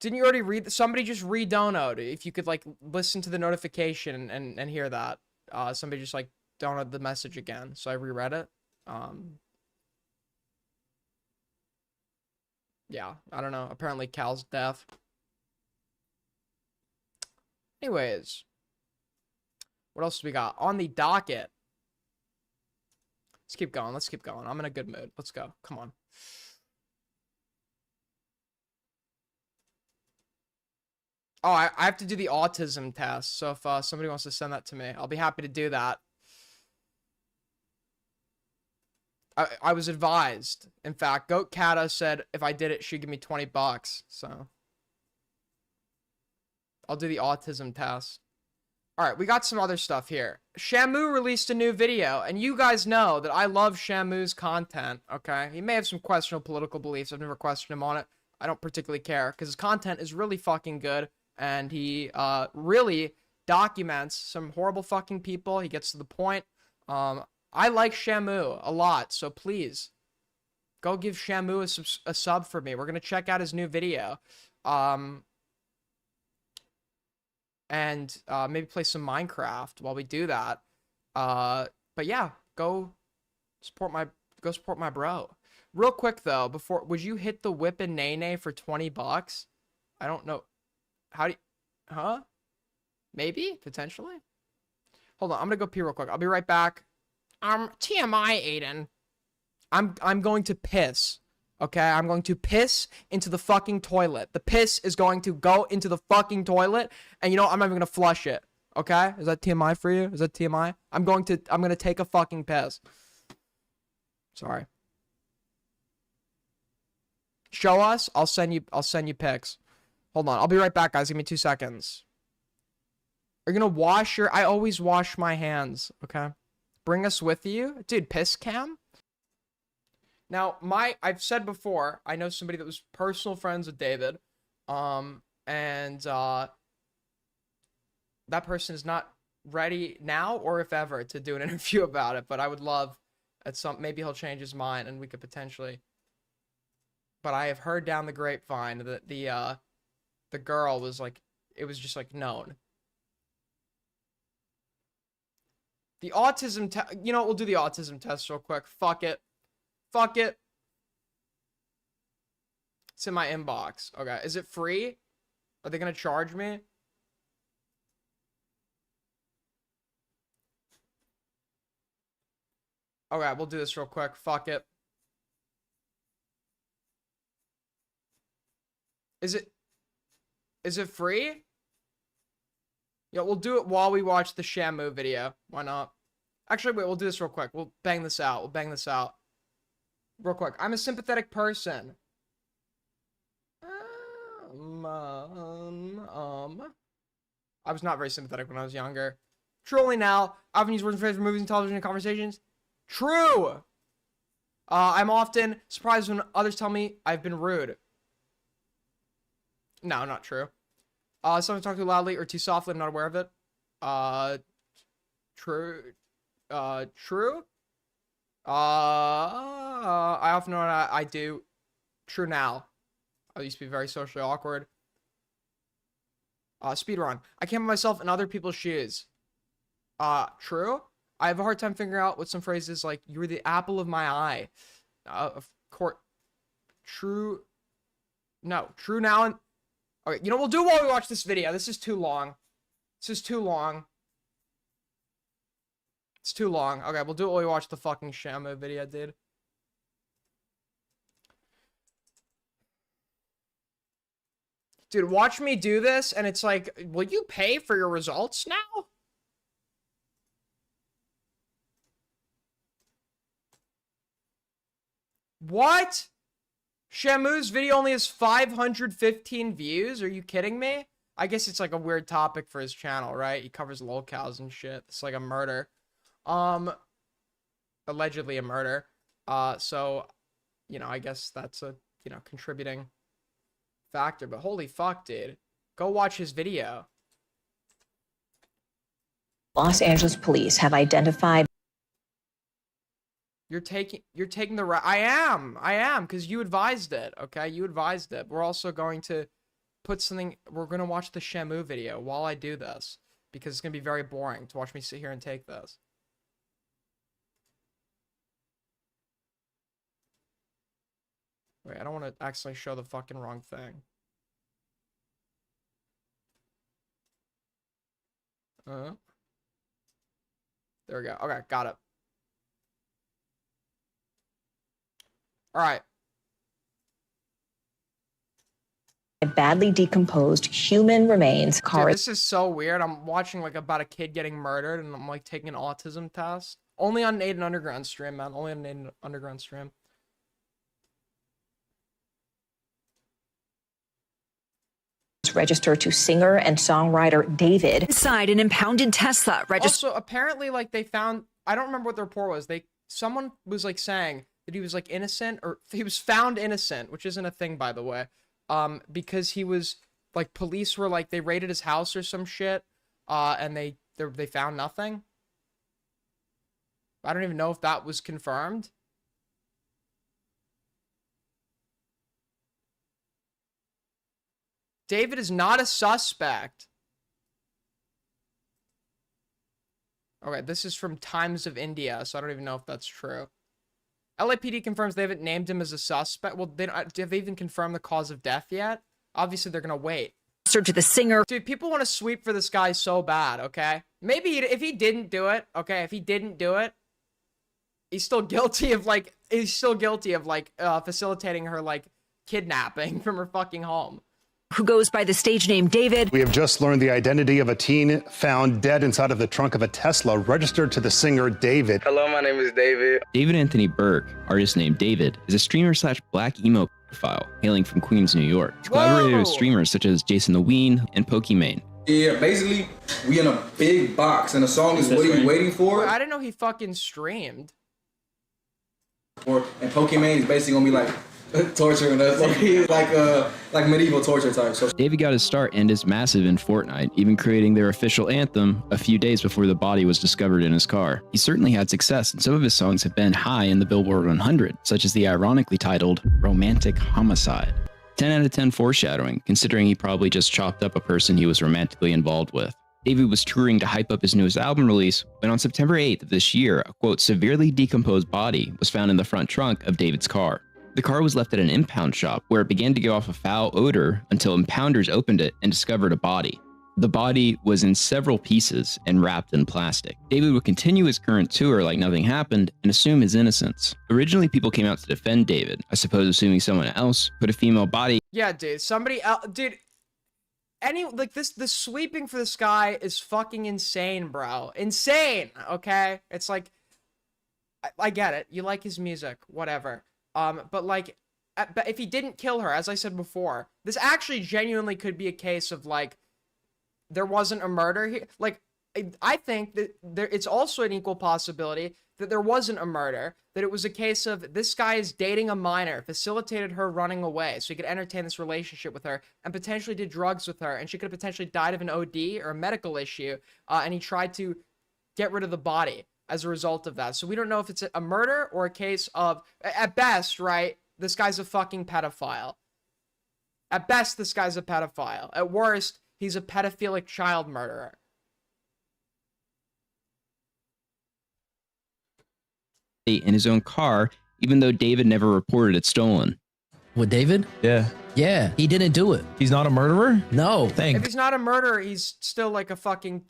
[SPEAKER 1] Didn't you already read? Somebody just re-donoed. If you could, like, listen to the notification and hear that. Somebody just, like, downloaded the message again. So I reread it. Yeah, I don't know. Apparently Cal's deaf. Anyways. What else do we got? On the docket. Let's keep going. Let's keep going. I'm in a good mood. Let's go. Come on. Oh, I have to do the autism test. So if somebody wants to send that to me, I'll be happy to do that. I was advised. In fact, Goat Kata said if I did it, she'd give me $20. So I'll do the autism test. All right, we got some other stuff here. Shamu released a new video, and you guys know that I love Shamu's content, okay? He may have some questionable political beliefs. I've never questioned him on it. I don't particularly care, because his content is really fucking good, and he really documents some horrible fucking people. He gets to the point. I like Shamu a lot, so please, go give Shamu a sub for me. We're going to check out his new video. And maybe play some Minecraft while we do that. But yeah, go support my bro. Real quick though, would you hit the whip and nay for $20? I don't know. Huh? Maybe potentially. Hold on, I'm gonna go pee real quick. I'll be right back. TMI, Aiden. I'm going to piss. Okay, I'm going to piss into the fucking toilet. The piss is going to go into the fucking toilet, and you know, I'm not even gonna flush it. Okay? Is that TMI for you? Is that TMI? I'm gonna take a fucking piss. Sorry. Show us. I'll send you pics. Hold on. I'll be right back, guys. Give me 2 seconds. Are you gonna wash your... I always wash my hands, okay? Bring us with you. Dude, piss cam? Now, I've said before, I know somebody that was personal friends with David. That person is not ready now or if ever to do an interview about it, but I would love maybe he'll change his mind and we could potentially... But I have heard down the grapevine that the girl was like, it was just like known. The autism test, you know what, we'll do the autism test real quick. Fuck it. Fuck it. It's in my inbox. Okay, is it free? Are they gonna charge me? Okay, we'll do this real quick. Fuck it. Is it free? Yeah, we'll do it while we watch the Shamu video. Why not? Actually, wait, we'll do this real quick. We'll bang this out. Real quick. I'm a sympathetic person. I was not very sympathetic when I was younger. Truly now. I often use words and phrases for movies and television and conversations. True! I'm often surprised when others tell me I've been rude. No, not true. Someone talk too loudly or too softly, I'm not aware of it. True. True? I often know what I do. True now. I used to be very socially awkward. Speedrun. I can't put myself in other people's shoes. True? I have a hard time figuring out what some phrases like, you were the apple of my eye. Of course. True. No. True now and... Okay, you know, we'll do while we watch this video. This is too long. It's too long. Okay, we'll do it while we watch the fucking Shamu video, dude. Dude, watch me do this, and it's like, will you pay for your results now? What? Shamu's video only has 515 views? Are you kidding me? I guess it's like a weird topic for his channel, right? He covers lolcows and shit. It's like a murder. Allegedly a murder. So, you know, I guess that's a, you know, contributing factor. But holy fuck, dude. Go watch his video.
[SPEAKER 5] Los Angeles police have identified...
[SPEAKER 1] You're taking the right. I am, because you advised it, okay? You advised it. We're also going to put something, we're going to watch the Shamu video while I do this, because it's going to be very boring to watch me sit here and take this. Wait, I don't want to actually show the fucking wrong thing. There we go. Okay, got it. All right.
[SPEAKER 5] Badly decomposed human remains.
[SPEAKER 1] Dude, this is so weird. I'm watching like about a kid getting murdered, and I'm like taking an autism test. Only on Aiden Underground stream, man. Only on Aiden Underground stream.
[SPEAKER 5] Registered to singer and songwriter David.
[SPEAKER 6] Inside an impounded Tesla.
[SPEAKER 1] Also, apparently, like they found. I don't remember what the report was. Someone was like saying that he was like innocent, or he was found innocent, which isn't a thing, by the way. Because he was like, police were like, they raided his house or some shit, and they found nothing. I don't even know if that was confirmed. David is not a suspect. Okay, this is from Times of India, so I don't even know if that's true. LAPD confirms they haven't named him as a suspect. Well, have they even confirmed the cause of death yet? Obviously, they're gonna wait.
[SPEAKER 6] To the singer.
[SPEAKER 1] Dude, people want to sweep for this guy so bad, okay? Maybe if he didn't do it, okay, he's still guilty of, like, facilitating her, like, kidnapping from her fucking home.
[SPEAKER 6] Who goes by the stage name David.
[SPEAKER 23] We have just learned the identity of a teen found dead inside of the trunk of a Tesla registered to the singer David.
[SPEAKER 24] Hello, my name is David.
[SPEAKER 25] David Anthony Burke, artist named David, is a streamer / black emo
[SPEAKER 3] File, hailing from Queens, New York. He collaborated with streamers such as Jason the Ween and Pokimane.
[SPEAKER 8] Yeah, basically, we in a big box, and the song is "What Are You Waiting For?"
[SPEAKER 1] I didn't know he fucking streamed.
[SPEAKER 8] And Pokimane is basically gonna be like torturing us, like medieval torture type. So
[SPEAKER 3] David got his start and is massive in Fortnite, even creating their official anthem a few days before the body was discovered in his car. He certainly had success, and some of his songs have been high in the Billboard 100, such as the ironically titled Romantic Homicide. 10 out of 10 foreshadowing, considering he probably just chopped up a person he was romantically involved with. David was touring to hype up his newest album release when on September 8th of this year, a quote, severely decomposed body was found in the front trunk of David's car. The car was left at an impound shop where it began to give off a foul odor until impounders opened it and discovered a body. The body was in several pieces and wrapped in plastic. David would continue his current tour like nothing happened and assume his innocence. Originally, people came out to defend David, I suppose assuming someone else put a female body.
[SPEAKER 1] Yeah, dude. Somebody else, dude. The sweeping for this guy is fucking insane, bro. Insane. Okay, it's like, I get it. You like his music, whatever. But like, but if he didn't kill her, as I said before, this actually genuinely could be a case of like, there wasn't a murder here. Like, I think that it's also an equal possibility that there wasn't a murder, that it was a case of this guy is dating a minor, facilitated her running away so he could entertain this relationship with her, and potentially did drugs with her, and she could have potentially died of an OD or a medical issue, and he tried to get rid of the body as a result of that. So we don't know if it's a murder or a case of, at best, right, this guy's a fucking pedophile. At best, this guy's a pedophile. At worst, he's a pedophilic child murderer.
[SPEAKER 3] In his own car, even though David never reported it stolen.
[SPEAKER 9] With David?
[SPEAKER 24] Yeah.
[SPEAKER 9] Yeah, he didn't do it.
[SPEAKER 24] He's not a murderer?
[SPEAKER 9] No.
[SPEAKER 1] If he's not a murderer, he's still like a fucking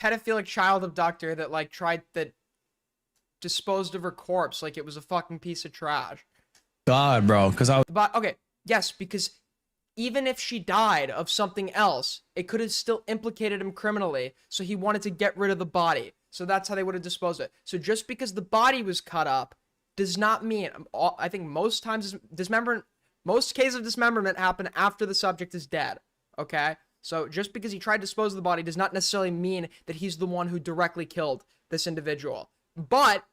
[SPEAKER 1] pedophilic child abductor that like that disposed of her corpse like it was a fucking piece of trash.
[SPEAKER 24] God, bro, because
[SPEAKER 1] But okay, yes, because even if she died of something else, it could have still implicated him criminally. So he wanted to get rid of the body. So that's how they would have disposed of it. So just because the body was cut up does not mean, I think most times most cases of dismemberment happen after the subject is dead. Okay? So just because he tried to dispose of the body does not necessarily mean that he's the one who directly killed this individual. But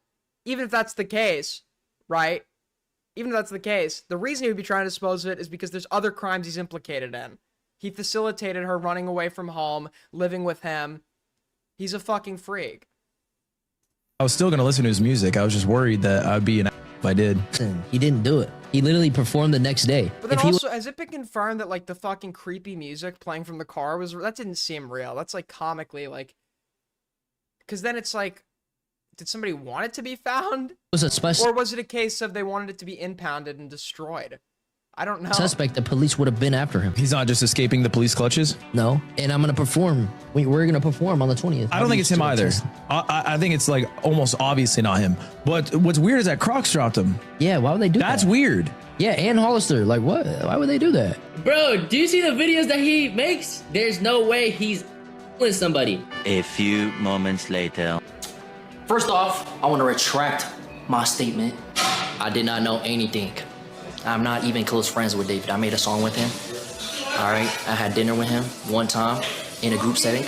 [SPEAKER 1] even if that's the case, right? Even if that's the case, the reason he would be trying to dispose of it is because there's other crimes he's implicated in. He facilitated her running away from home, living with him. He's a fucking freak.
[SPEAKER 24] I was still going to listen to his music. I was just worried that I'd be an if I did.
[SPEAKER 9] He didn't do it. He literally performed the next day.
[SPEAKER 1] But then also, has it been confirmed that like the fucking creepy music playing from the car that didn't seem real? That's like comically like, because then it's like, did somebody want it to be found?
[SPEAKER 9] Was it special?
[SPEAKER 1] Or was it a case of they wanted it to be impounded and destroyed? I don't know.
[SPEAKER 9] Suspect, the police would have been after him.
[SPEAKER 24] He's not just escaping the police clutches?
[SPEAKER 9] No. And I'm going to perform. We're going to perform on the 20th.
[SPEAKER 24] I don't think it's him either. I think it's like almost obviously not him. But what's weird is that Crocs dropped him.
[SPEAKER 9] Yeah, why would they do that?
[SPEAKER 24] That's weird.
[SPEAKER 9] Yeah, and Hollister. Like, what? Why would they do that?
[SPEAKER 25] Bro, do you see the videos that he makes? There's no way he's with somebody.
[SPEAKER 26] A few moments later.
[SPEAKER 25] First off, I want to retract my statement. I did not know anything. I'm not even close friends with David. I made a song with him. All right, I had dinner with him one time in a group setting,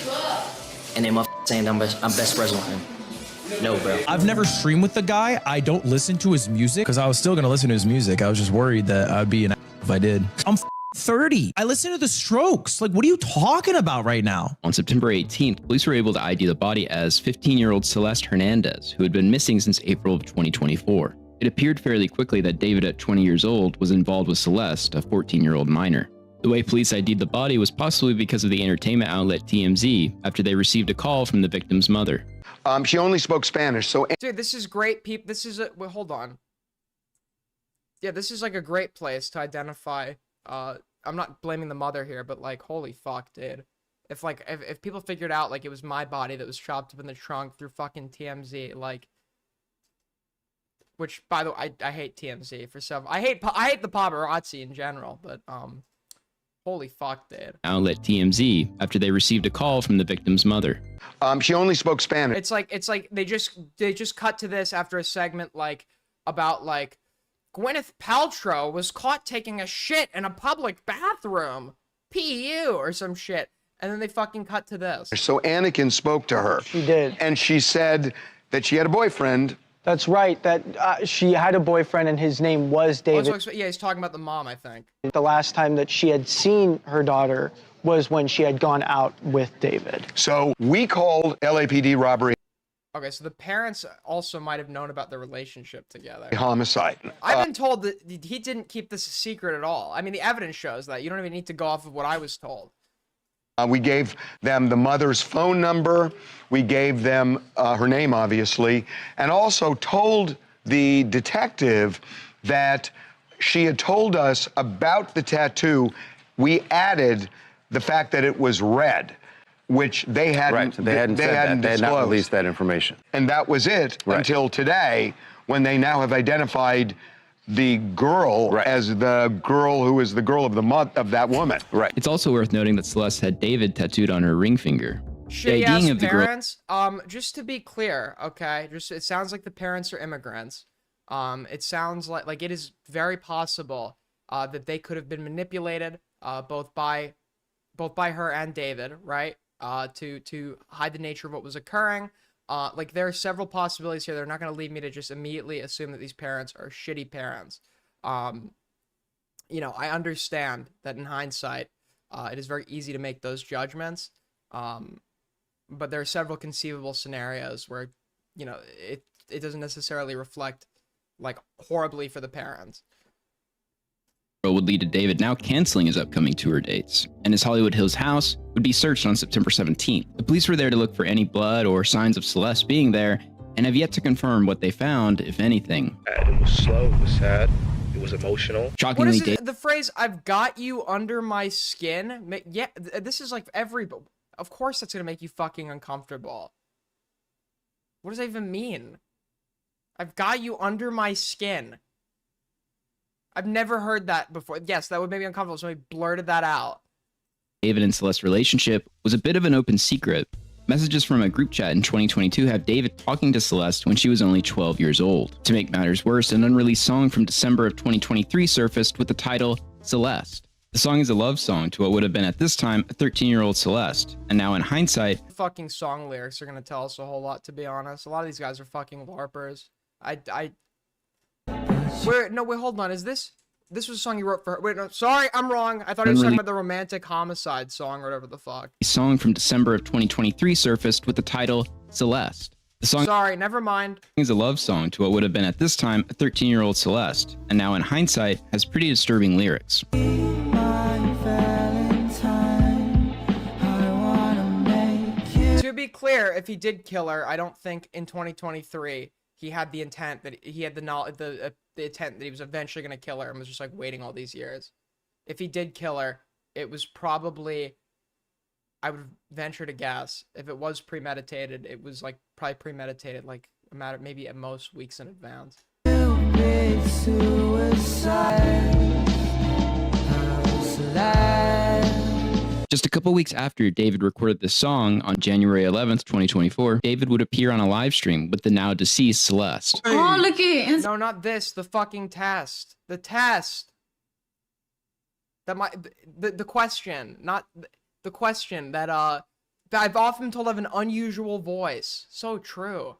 [SPEAKER 25] and they saying I'm best friends with him. No, bro.
[SPEAKER 24] I've never streamed with the guy. I don't listen to his music because I was still going to listen to his music. I was just worried that I'd be an if I did. I'm 30. I listen to the Strokes. Like, what are you talking about right now?
[SPEAKER 3] On September 18th, police were able to ID the body as 15-year-old Celeste Hernandez, who had been missing since April of 2024. It appeared fairly quickly that David, at 20 years old, was involved with Celeste, a 14-year-old minor. The way police ID'd the body was possibly because of the entertainment outlet TMZ after they received a call from the victim's mother.
[SPEAKER 27] She only spoke Spanish, so...
[SPEAKER 1] Dude, this is great, This is a... Wait, hold on. Yeah, this is like a great place to identify... I'm not blaming the mother here, but like, holy fuck, dude. If people figured out, like, it was my body that was chopped up in the trunk through fucking TMZ, like... Which, by the way, I hate TMZ for some... I hate the paparazzi in general, but, holy fuck, dude.
[SPEAKER 3] Outlet TMZ after they received a call from the victim's mother.
[SPEAKER 27] She only spoke Spanish.
[SPEAKER 1] It's like they just cut to this after a segment like about like Gwyneth Paltrow was caught taking a shit in a public bathroom. PU or some shit. And then they fucking cut to this.
[SPEAKER 27] So Anakin spoke to her.
[SPEAKER 4] She did.
[SPEAKER 27] And she said that she had a boyfriend.
[SPEAKER 4] That's right, that she had a boyfriend and his name was David.
[SPEAKER 1] Yeah, he's talking about the mom, I think.
[SPEAKER 4] The last time that she had seen her daughter was when she had gone out with David.
[SPEAKER 27] So we called LAPD robbery
[SPEAKER 1] Okay, so the parents also might have known about their relationship together.
[SPEAKER 27] homicide.
[SPEAKER 1] I've been told that he didn't keep this a secret at all. I mean, the evidence shows that. You don't even need to go off of what I was told.
[SPEAKER 27] We gave them the mother's phone number. We gave them her name, obviously, and also told the detective that she had told us about the tattoo. We added the fact that it was red, which they hadn't.
[SPEAKER 7] Right, so they hadn't said that. They had not released that information.
[SPEAKER 27] And that was it until today, when they now have identified the girl as the girl who is the girl of the month of that woman.
[SPEAKER 7] Right.
[SPEAKER 3] It's also worth noting that Celeste had David tattooed on her ring finger.
[SPEAKER 1] Shitty ass parents. Just to be clear, okay, it sounds like the parents are immigrants. It sounds like it is very possible that they could have been manipulated both by her and David, right? To hide the nature of what was occurring. Like, there are several possibilities here. They're not going to leave me to just immediately assume that these parents are shitty parents. You know, I understand that in hindsight, it is very easy to make those judgments. But there are several conceivable scenarios where, you know, it doesn't necessarily reflect, like, horribly for the parents.
[SPEAKER 3] Would lead to David now canceling his upcoming tour dates, and his Hollywood Hills house would be searched on September 17th. The police were there to look for any blood or signs of Celeste being there, and have yet to confirm what they found, if anything.
[SPEAKER 10] It was slow, it was sad, it was emotional.
[SPEAKER 3] Shockingly,
[SPEAKER 1] what is the phrase, "I've got you under my skin"? Yeah, this is like of course that's gonna make you fucking uncomfortable. What does that even mean? I've got you under my skin. I've never heard that before. Yes, that would make me uncomfortable. Somebody blurted that out.
[SPEAKER 3] David and Celeste's relationship was a bit of an open secret. Messages from a group chat in 2022 have David talking to Celeste when she was only 12 years old. To make matters worse, an unreleased song from December of 2023 surfaced with the title Celeste. The song is a love song to what would have been at this time a 13-year-old Celeste, and now in hindsight,
[SPEAKER 1] fucking song lyrics are gonna tell us a whole lot, to be honest. A lot of these guys are fucking LARPers. Wait, hold on. Is this was a song you wrote for her? Wait, no, sorry, I'm wrong. I thought he was talking about the Romantic Homicide song or whatever the fuck.
[SPEAKER 3] A song from December of 2023 surfaced with the title Celeste. The song
[SPEAKER 1] Sorry, never mind.
[SPEAKER 3] is a love song to what would have been at this time a 13-year-old Celeste, and now in hindsight has pretty disturbing lyrics.
[SPEAKER 1] To be clear, if he did kill her, I don't think in 2023 he had the intent that he had the intent that he was eventually going to kill her and was just like waiting all these years. If he did kill her, it was probably, I would venture to guess, if it was premeditated, it was like probably premeditated like a matter, maybe at most weeks in advance.
[SPEAKER 3] Just a couple weeks after David recorded this song on January 11th, 2024, David would appear on a live stream with the now deceased Celeste.
[SPEAKER 1] Oh, look at it. No, not this. The fucking test. The test. The question, not the question that I've often been told I have an unusual voice. So true.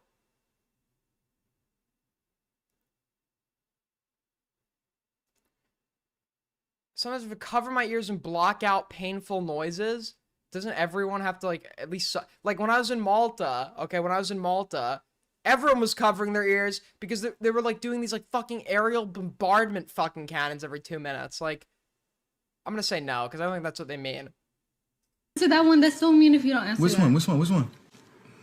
[SPEAKER 1] Sometimes if I cover my ears and block out painful noises, doesn't everyone have to, like, at least, like, when I was in Malta, okay, everyone was covering their ears because they were, like, doing these, like, fucking aerial bombardment fucking cannons every 2 minutes. Like, I'm gonna say no, because I don't think that's what they mean.
[SPEAKER 12] So that one, that's so mean if you don't answer
[SPEAKER 15] Which
[SPEAKER 12] that.
[SPEAKER 15] one?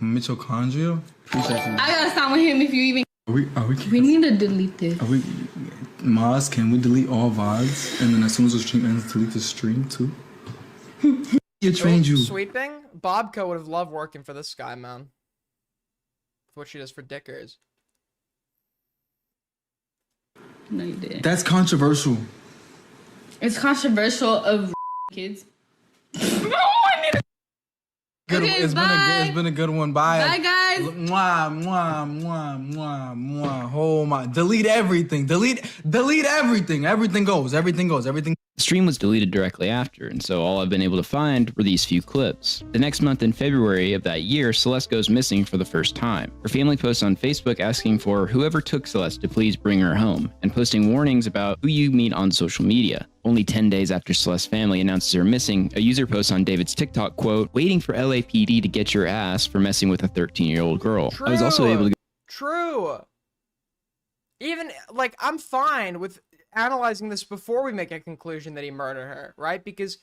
[SPEAKER 15] Mitochondria?
[SPEAKER 12] I gotta stop with him if you even... We need to delete this.
[SPEAKER 15] Maz, can we delete all VODs? And then as soon as the stream ends, delete the stream too? You trained you.
[SPEAKER 1] Sweeping? Bobco would have loved working for this guy, man. With what she does for Dickers.
[SPEAKER 12] No, you didn't.
[SPEAKER 15] That's controversial.
[SPEAKER 12] It's controversial of kids.
[SPEAKER 15] It's been a good one. Bye.
[SPEAKER 12] Bye, guys.
[SPEAKER 15] Mwah, mwah, mwah, mwah, mwah. Oh my. Delete everything. Delete everything. Everything goes. Everything goes. Everything.
[SPEAKER 3] The stream was deleted directly after, and so all I've been able to find were these few clips. The next month in February of that year, Celeste goes missing for the first time. Her family posts on Facebook asking for whoever took Celeste to please bring her home, and posting warnings about who you meet on social media. Only 10 days after Celeste's family announces her missing, a user posts on David's TikTok, quote, "Waiting for LAPD to get your ass for messing with a 13-year-old girl."
[SPEAKER 1] True.
[SPEAKER 3] I was also able to
[SPEAKER 1] True. Even, like, I'm fine with analyzing this before we make a conclusion that he murdered her, right? Because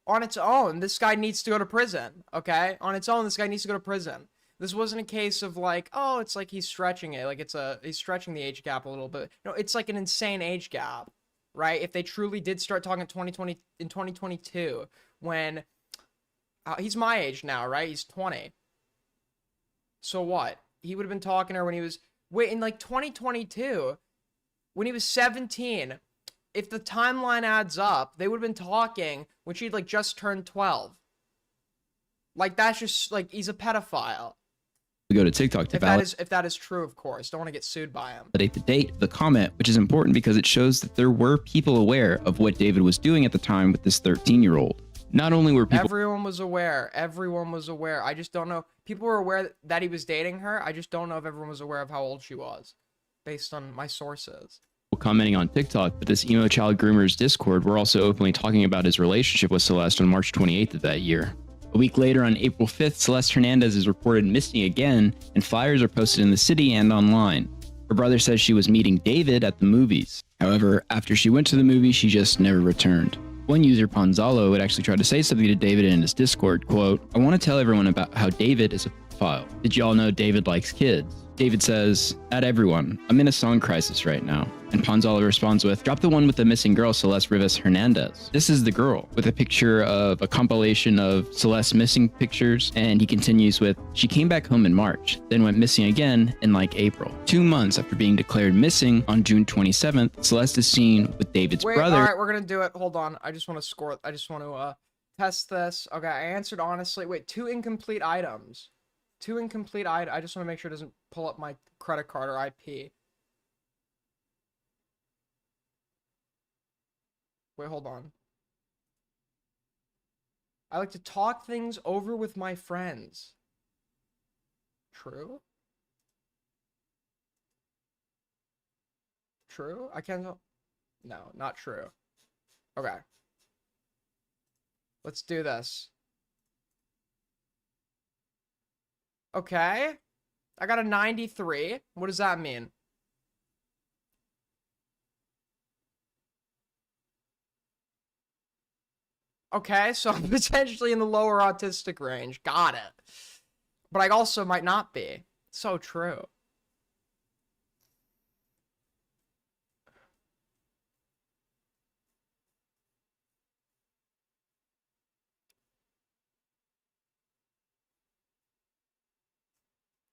[SPEAKER 1] on its own, this guy needs to go to prison, okay? On its own, this guy needs to go to prison. This wasn't a case of like, oh, it's like he's stretching it, like he's stretching the age gap a little bit. No, it's like an insane age gap, right? If they truly did start talking in 2022, when he's my age now, right? He's 20. So what? He would have been talking to her when he was, in like 2022, when he was 17. If the timeline adds up, they would have been talking when she'd like just turned 12. Like, that's just like, he's a pedophile.
[SPEAKER 3] go to TikTok to
[SPEAKER 1] if that is true, of course. Don't want to get sued by him.
[SPEAKER 3] validate the date of the comment, which is important because it shows that there were people aware of what David was doing at the time with this 13-year-old. Not only were people
[SPEAKER 1] Everyone was aware. Everyone was aware. I just don't know. People were aware that he was dating her. I just don't know if everyone was aware of how old she was, based on my sources.
[SPEAKER 3] commenting on TikTok, but this emo child groomer's Discord were also openly talking about his relationship with Celeste on March 28th of that year. A week later, on April 5th, Celeste Hernandez is reported missing again, and flyers are posted in the city and online. Her brother says she was meeting David at the movies. However, after she went to the movie, she just never returned. One user, Ponzalo, would actually try to say something to David in his Discord, quote, "I want to tell everyone about how David is a pedophile. Did y'all know David likes kids?" David says, "At everyone, I'm in a song crisis right now." And Ponzalo responds with, "Drop the one with the missing girl, Celeste Rivas Hernandez. This is the girl," with a picture of a compilation of Celeste's missing pictures. And he continues with, "She came back home in March, then went missing again in like April. 2 months after being declared missing on June 27th, Celeste is seen with David's brother."
[SPEAKER 1] All right, we're going to do it. Hold on. I just want to test this. Okay, I answered honestly. Wait, 2 incomplete items. 2 incomplete items. I just want to make sure it doesn't pull up my credit card or IP. Wait, hold on. I like to talk things over with my friends. True? True? I can't tell. No, not true. Okay. Let's do this. Okay. I got a 93. What does that mean? Okay, so I'm potentially in the lower autistic range. Got it. But I also might not be. So true.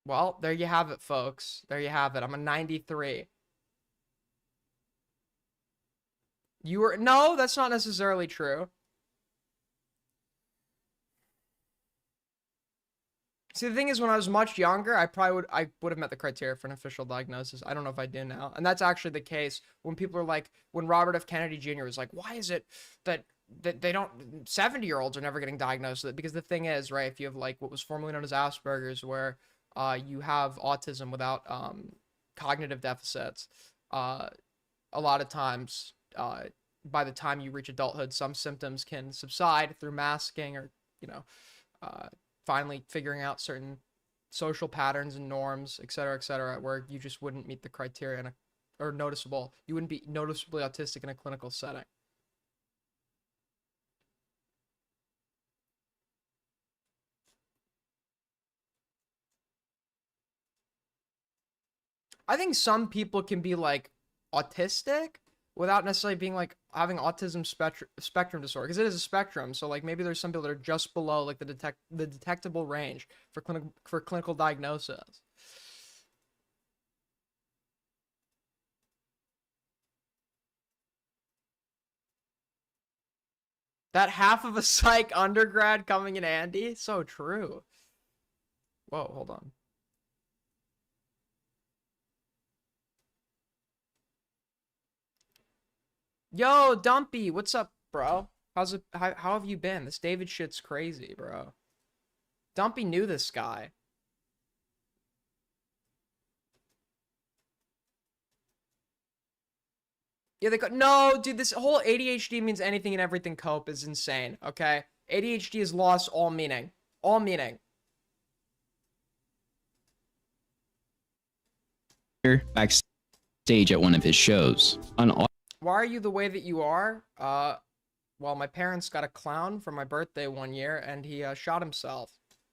[SPEAKER 1] Well, there you have it, folks. There you have it. I'm a 93. No, that's not necessarily true. See, the thing is, when I was much younger, I would have met the criteria for an official diagnosis. I don't know if I do now. And that's actually the case when people are like, when Robert F. Kennedy Jr. was like, why is it that they don't, 70-year-olds are never getting diagnosed with it? Because the thing is, right, if you have like what was formerly known as Asperger's, where you have autism without cognitive deficits, a lot of times, by the time you reach adulthood, some symptoms can subside through masking or, finally figuring out certain social patterns and norms, et cetera, where you just wouldn't meet the criteria or you wouldn't be noticeably autistic in a clinical setting. I think some people can be like autistic without necessarily being like having autism spectrum disorder, because it is a spectrum. So like maybe there's some people that are just below like the detectable range for clinical diagnosis. That half of a psych undergrad coming in handy, so true. Whoa, hold on. Yo, Dumpy, what's up, bro? How's it? How have you been? This David shit's crazy, bro. Dumpy knew this guy. Yeah, they go. No, dude, this whole ADHD means anything and everything cope is insane. Okay, ADHD has lost all meaning. All meaning.
[SPEAKER 3] Backstage at one of his shows.
[SPEAKER 1] Why are you the way that you are? Well, my parents got a clown for my birthday one year, and he shot himself.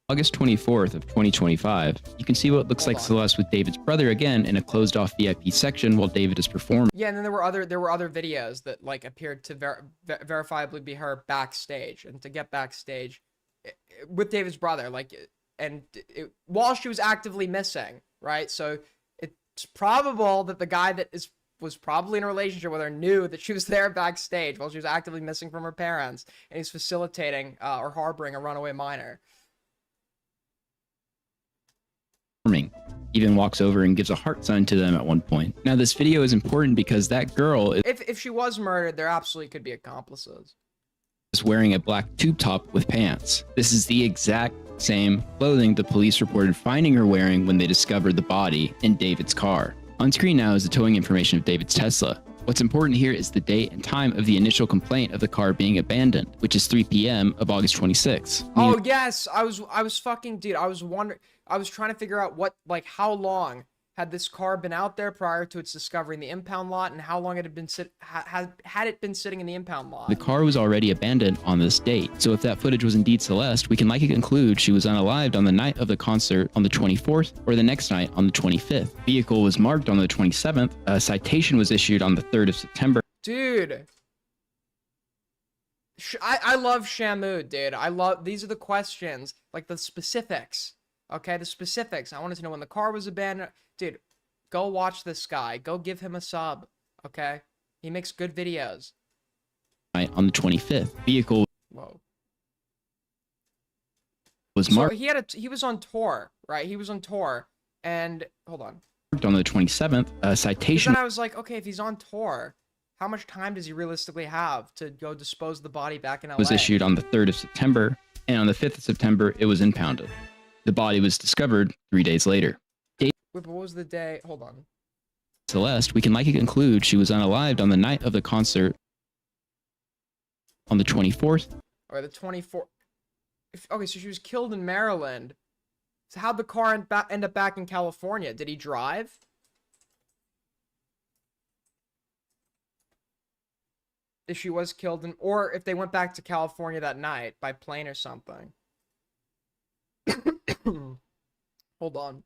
[SPEAKER 3] August 24th of 2025, you can see what looks like Celeste with David's brother again in a closed-off VIP section while David is performing.
[SPEAKER 1] Yeah, and then there were other videos that like appeared to verifiably be her backstage, and to get backstage with David's brother, like, and while she was actively missing, right? So it's probable that the guy that was probably in a relationship with her knew that she was there backstage while she was actively missing from her parents, and he's facilitating or harboring a runaway minor.
[SPEAKER 3] Even walks over and gives a heart sign to them at one point. Now this video is important because that girl
[SPEAKER 1] If she was murdered, there absolutely could be accomplices.
[SPEAKER 3] is wearing a black tube top with pants. This is the exact same clothing the police reported finding her wearing when they discovered the body in David's car. On screen now is the towing information of David's Tesla. What's important here is the date and time of the initial complaint of the car being abandoned, which is 3 p.m. of August 26th.
[SPEAKER 1] Oh yes, I was fucking, dude, I was trying to figure out how long had this car been out there prior to its discovery in the impound lot, and how long it had been had it been sitting in the impound lot.
[SPEAKER 3] The car was already abandoned on this date, so if that footage was indeed Celeste, we can likely conclude she was unalived on the night of the concert on the 24th or the next night on the 25th. Vehicle was marked on the 27th. A citation was issued on the 3rd of September.
[SPEAKER 1] Dude, I love Shamu, dude. These are the questions, like the specifics. Okay, the specifics. I wanted to know when the car was abandoned. Dude, go watch this guy. Go give him a sub. Okay, he makes good videos.
[SPEAKER 3] On the 25th, vehicle was marked.
[SPEAKER 1] So he was on tour, right? He was on tour, and hold on.
[SPEAKER 3] On the 27th, a citation.
[SPEAKER 1] Then I was like, okay, if he's on tour, how much time does he realistically have to go dispose of the body back in LA?
[SPEAKER 3] Was issued on the 3rd of September, and on the 5th of September, it was impounded. The body was discovered 3 days later.
[SPEAKER 1] Wait, what was the day? Hold on.
[SPEAKER 3] Celeste, we can likely conclude she was unalived on the night of the concert on the 24th.
[SPEAKER 1] Or the 24th. Okay, so she was killed in Maryland. So how'd the car end up back in California? Did he drive? If she was killed in, or if they went back to California that night by plane or something. Hold on.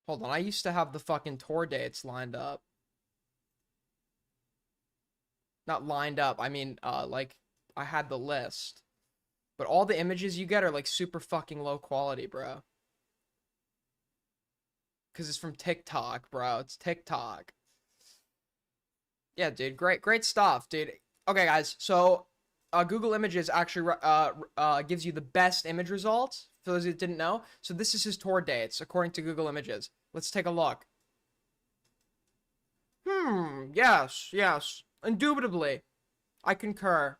[SPEAKER 1] Hold on, I used to have the fucking tour dates lined up. Not lined up, I mean, like, I had the list. But all the images you get are, like, super fucking low quality, bro. Because it's from TikTok, bro. It's TikTok. Yeah, dude, great stuff, dude. Okay, guys, so Google Images actually gives you the best image results, for those who didn't know. So this is his tour dates, according to Google Images. Let's take a look. Yes, indubitably. I concur.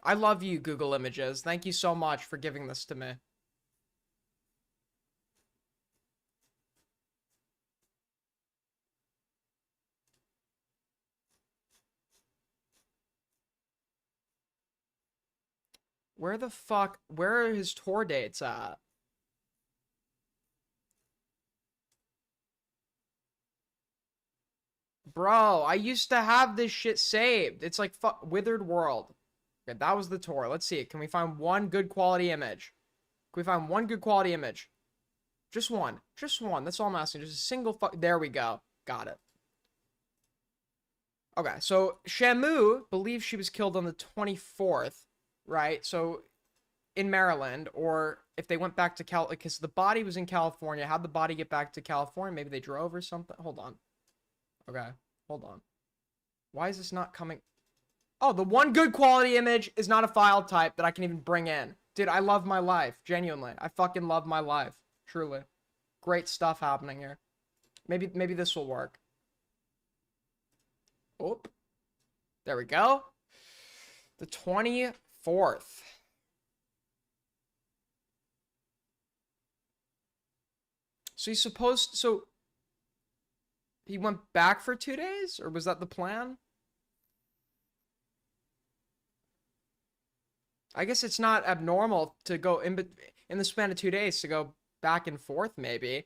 [SPEAKER 1] I love you, Google Images. Thank you so much for giving this to me. Where are his tour dates at? Bro, I used to have this shit saved. It's like Withered World. Okay, that was the tour. Let's see. Can we find one good quality image? Can we find one good quality image? Just one. Just one. That's all I'm asking. Just a single there we go. Got it. Okay, so Shamu believes she was killed on the 24th. Right, so in Maryland, or if they went back to because the body was in California. How'd the body get back to California? Maybe they drove or something. Hold on. Okay, hold on. Why is this not coming? Oh, the one good quality image is not a file type that I can even bring in. Dude, I love my life. Genuinely. I fucking love my life. Truly. Great stuff happening here. Maybe this will work. Oop. There we go. The 24th. So he went back for 2 days? Or was that the plan? I guess it's not abnormal to go in the span of 2 days to go back and forth, maybe.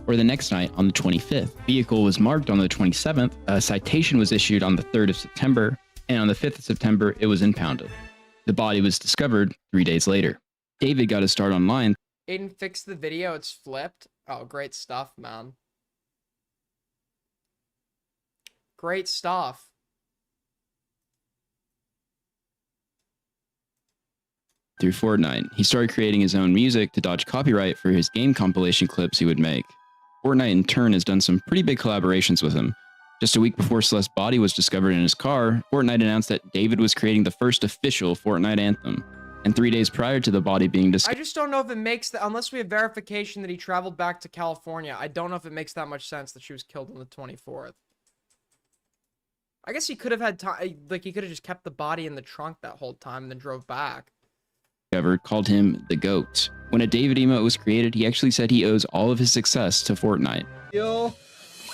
[SPEAKER 3] Or the next night on the 25th. Vehicle was marked on the 27th, a citation was issued on the 3rd of September, and on the 5th of September, it was impounded. The body was discovered 3 days later. David got his start online.
[SPEAKER 1] Aiden fixed the video, it's flipped. Oh, great stuff, man. Great stuff.
[SPEAKER 3] Through Fortnite, he started creating his own music to dodge copyright for his game compilation clips he would make. Fortnite in turn has done some pretty big collaborations with him. Just a week before Celeste's body was discovered in his car, Fortnite announced that David was creating the first official Fortnite anthem. And 3 days prior to the body being discovered,
[SPEAKER 1] I just don't know if it makes that, unless we have verification that he traveled back to California, I don't know if it makes that much sense that she was killed on the 24th. I guess he could have had time, like he could have just kept the body in the trunk that whole time and then drove back.
[SPEAKER 3] Called him the GOAT. When a David emote was created, he actually said he owes all of his success to Fortnite.
[SPEAKER 15] Yo,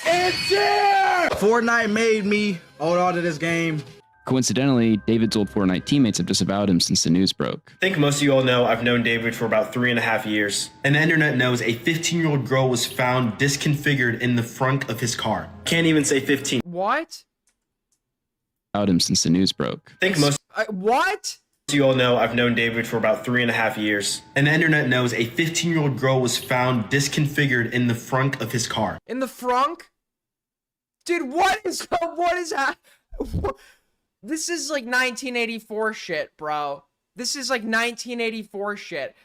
[SPEAKER 15] it's here! Fortnite made me hold on to this game.
[SPEAKER 3] Coincidentally, David's old Fortnite teammates have disavowed him since the news broke.
[SPEAKER 11] I think most of you all know I've known David for about 3.5 years. And the internet knows a 15-year-old girl was found disconfigured in the front of his car. Can't even say 15.
[SPEAKER 1] What?
[SPEAKER 3] Disavowed him since the news broke.
[SPEAKER 11] I think most
[SPEAKER 1] what?
[SPEAKER 11] of you all know I've known David for about 3.5 years. And the internet knows a 15-year-old girl was found disconfigured in the front of his car.
[SPEAKER 1] In the frunk? Dude, what is that? This is like 1984 shit, bro. This is like 1984 shit.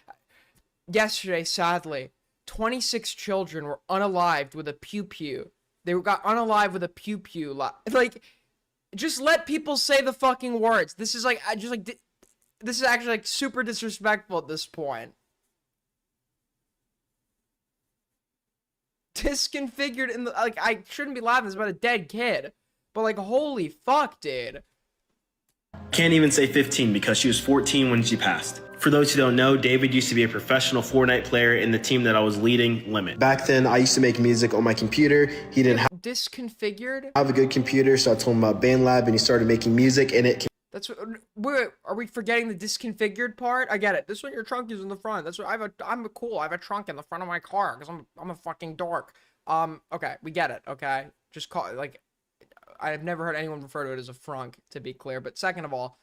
[SPEAKER 1] Yesterday, sadly, 26 children were unalived with a pew-pew. They got unalived with a pew-pew. Like, just let people say the fucking words. This is like, this is actually like super disrespectful at this point. Disconfigured in the, like, I shouldn't be laughing. It's about a dead kid. But like, holy fuck, dude.
[SPEAKER 11] Can't even say 15 because she was 14 when she passed. For those who don't know, David used to be a professional Fortnite player in the team that I was leading, Limit. Back then, I used to make music on my computer. He didn't have
[SPEAKER 1] disconfigured?
[SPEAKER 11] Have a good computer, so I told him about BandLab, and he started making music, and it.
[SPEAKER 1] That's what. Wait, are we forgetting the disconfigured part? I get it. This one, your trunk is in the front. That's what I have a trunk in the front of my car because I'm a fucking dork. Okay, we get it. Okay, just call it like. I've never heard anyone refer to it as a frunk, to be clear. But second of all,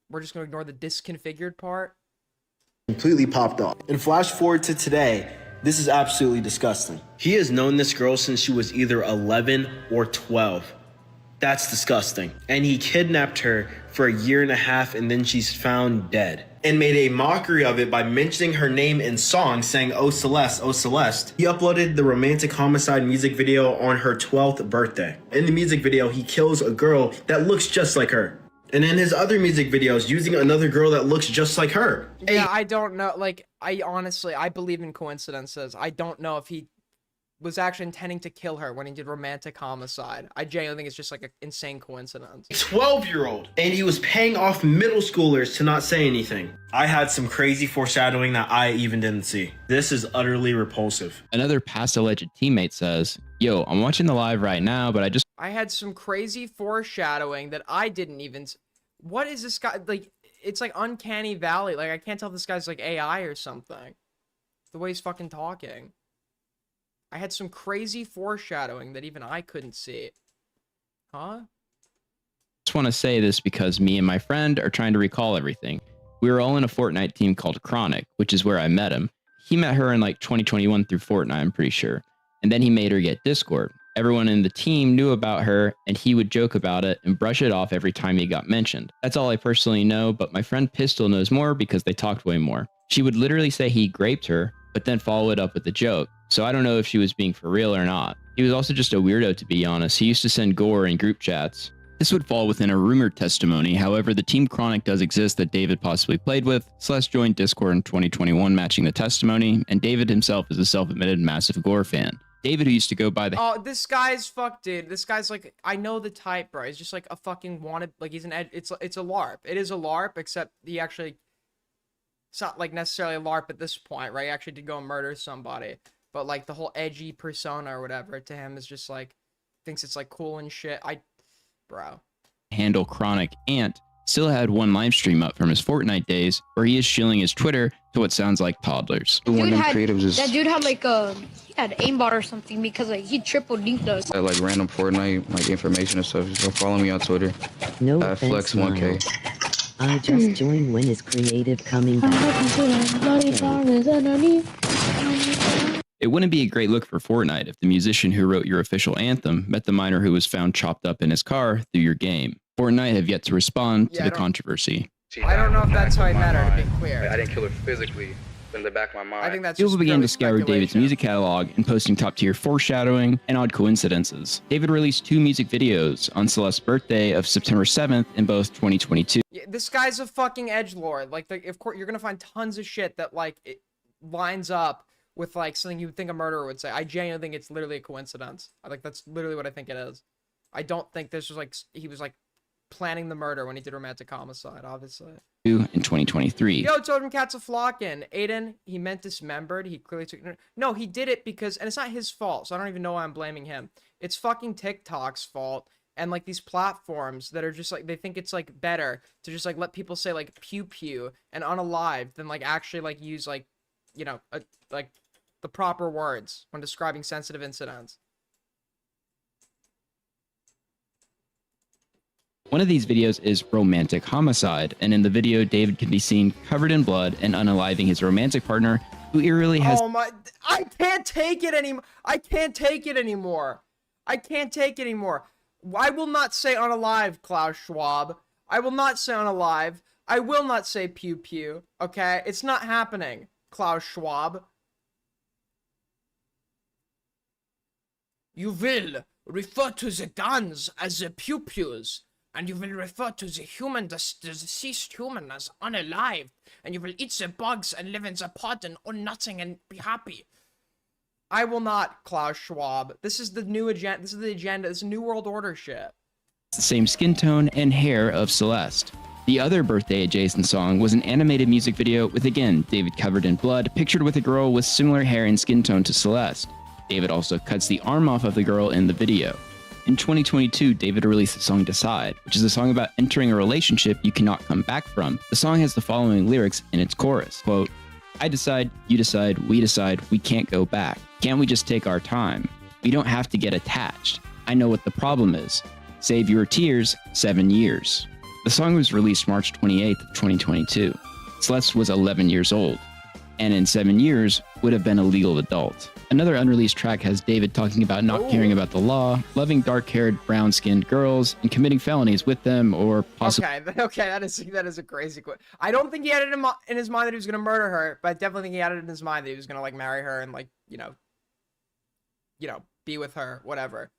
[SPEAKER 1] we're just going to ignore the disconfigured part.
[SPEAKER 11] Completely popped off. And flash forward to today, this is absolutely disgusting. He has known this girl since she was either 11 or 12. That's disgusting. And he kidnapped her for 1.5 years and then she's found dead. And made a mockery of it by mentioning her name in songs, saying, "Oh Celeste, oh Celeste." He uploaded the Romantic Homicide music video on her 12th birthday. In the music video, he kills a girl that looks just like her. And in his other music videos, using another girl that looks just like her.
[SPEAKER 1] Yeah, I don't know. Like, I believe in coincidences. I don't know if he was actually intending to kill her when he did Romantic Homicide. I genuinely think it's just like an insane coincidence.
[SPEAKER 11] 12-year-old. And he was paying off middle schoolers to not say anything. I had some crazy foreshadowing that I even didn't see. This is utterly repulsive.
[SPEAKER 3] Another past alleged teammate says, "Yo, I'm watching the live right now, but
[SPEAKER 1] I had some crazy foreshadowing that I didn't even... What is this guy... Like, it's like Uncanny Valley. Like, I can't tell if this guy's like AI or something. The way he's fucking talking. I had some crazy foreshadowing that even I couldn't see. Huh?
[SPEAKER 3] just want to say this because me and my friend are trying to recall everything. We were all in a Fortnite team called Chronic, which is where I met him. He met her in like 2021 through Fortnite, I'm pretty sure. And then he made her get Discord. Everyone in the team knew about her, and he would joke about it and brush it off every time he got mentioned. That's all I personally know, but my friend Pistol knows more because they talked way more. She would literally say he raped her, but then follow it up with a joke. So I don't know if she was being for real or not. He was also just a weirdo, to be honest. He used to send gore in group chats. This would fall within a rumored testimony. However, the Team Chronic does exist that David possibly played with. Celeste joined Discord in 2021 matching the testimony, and David himself is a self-admitted massive gore fan. David, who used to go by the—
[SPEAKER 1] Oh, this guy's fucked, dude. This guy's like, I know the type, bro. He's just like a fucking wanted, like he's it's a LARP. It is a LARP, except he actually, it's not like necessarily a LARP at this point, right? He actually did go and murder somebody. But like the whole edgy persona or whatever to him is just like, thinks it's like cool and shit. Bro.
[SPEAKER 3] handle Chronic Ant still had one live stream up from his Fortnite days where he is shilling his Twitter to what sounds like toddlers.
[SPEAKER 12] That dude had like he had aimbot or something because like he triple deeped us.
[SPEAKER 8] Like random Fortnite like information and stuff. So follow me on Twitter.
[SPEAKER 9] No
[SPEAKER 8] at
[SPEAKER 9] offense,
[SPEAKER 8] Flex1K.
[SPEAKER 9] I just joined when is creative coming back.
[SPEAKER 3] It wouldn't be a great look for Fortnite if the musician who wrote your official anthem met the miner who was found chopped up in his car through your game. Fortnite have yet to respond to the controversy.
[SPEAKER 1] I don't know if that's how he met her, to be clear.
[SPEAKER 8] I didn't kill her physically, but in the back of my mind.
[SPEAKER 1] I think that's
[SPEAKER 3] People
[SPEAKER 1] just
[SPEAKER 3] began to
[SPEAKER 1] purely
[SPEAKER 3] scour David's
[SPEAKER 1] speculation.
[SPEAKER 3] music catalog and posting top-tier foreshadowing and odd coincidences. David released 2 music videos on Celeste's birthday of September 7th in both 2022.
[SPEAKER 1] Yeah, this guy's a fucking edgelord. Like, of course, you're gonna find tons of shit that like it lines up with like something you would think a murderer would say. I genuinely think it's literally a coincidence. I think that's literally what I think it is. I don't think this was like he was like planning the murder when he did romantic homicide, obviously.
[SPEAKER 3] In 2023.
[SPEAKER 1] Yo, Totem Cat's a flockin'. Aiden, he meant dismembered. He clearly took... No, he did it because... And it's not his fault, so I don't even know why I'm blaming him. It's fucking TikTok's fault. And, like, these platforms that are just, like... They think it's, like, better to just, like, let people say, like, pew-pew and unalive than, like, actually, like, use, like, you know, like, the proper words when describing sensitive incidents.
[SPEAKER 3] One of these videos is Romantic Homicide, and in the video, David can be seen covered in blood and unaliving his romantic partner, who eerily has—
[SPEAKER 1] Oh my... I can't take it anymore. I can't take it anymore. I can't take it anymore. I will not say unalive, Klaus Schwab. I will not say unalive. I will not say pew-pew, okay? It's not happening, Klaus Schwab. You will refer to the guns as the pew-pews. And you will refer to the human, the deceased human as unalived. And you will eat the bugs and live in the pot and own nothing and be happy. I will not, Klaus Schwab. This is the new agenda. This is the agenda. This is New World Order shit.
[SPEAKER 3] the same skin tone and hair of Celeste. The other birthday adjacent song was an animated music video with, again, David covered in blood, pictured with a girl with similar hair and skin tone to Celeste. David also cuts the arm off of the girl in the video. In 2022, David released the song Decide, which is a song about entering a relationship you cannot come back from. The song has the following lyrics in its chorus, quote, I decide, you decide, we can't go back. Can't we just take our time? We don't have to get attached. I know what the problem is. Save your tears, 7 years. The song was released March 28th, 2022. Celeste was 11 years old, and in 7 years would have been a legal adult. Another unreleased track has David talking about not caring about the law, loving dark-haired, brown-skinned girls, and committing felonies with them, or possibly...
[SPEAKER 1] Okay, that is a crazy quote. I don't think he had it in his mind that he was gonna murder her, but I definitely think he had it in his mind that he was gonna like marry her and like you know, be with her, whatever.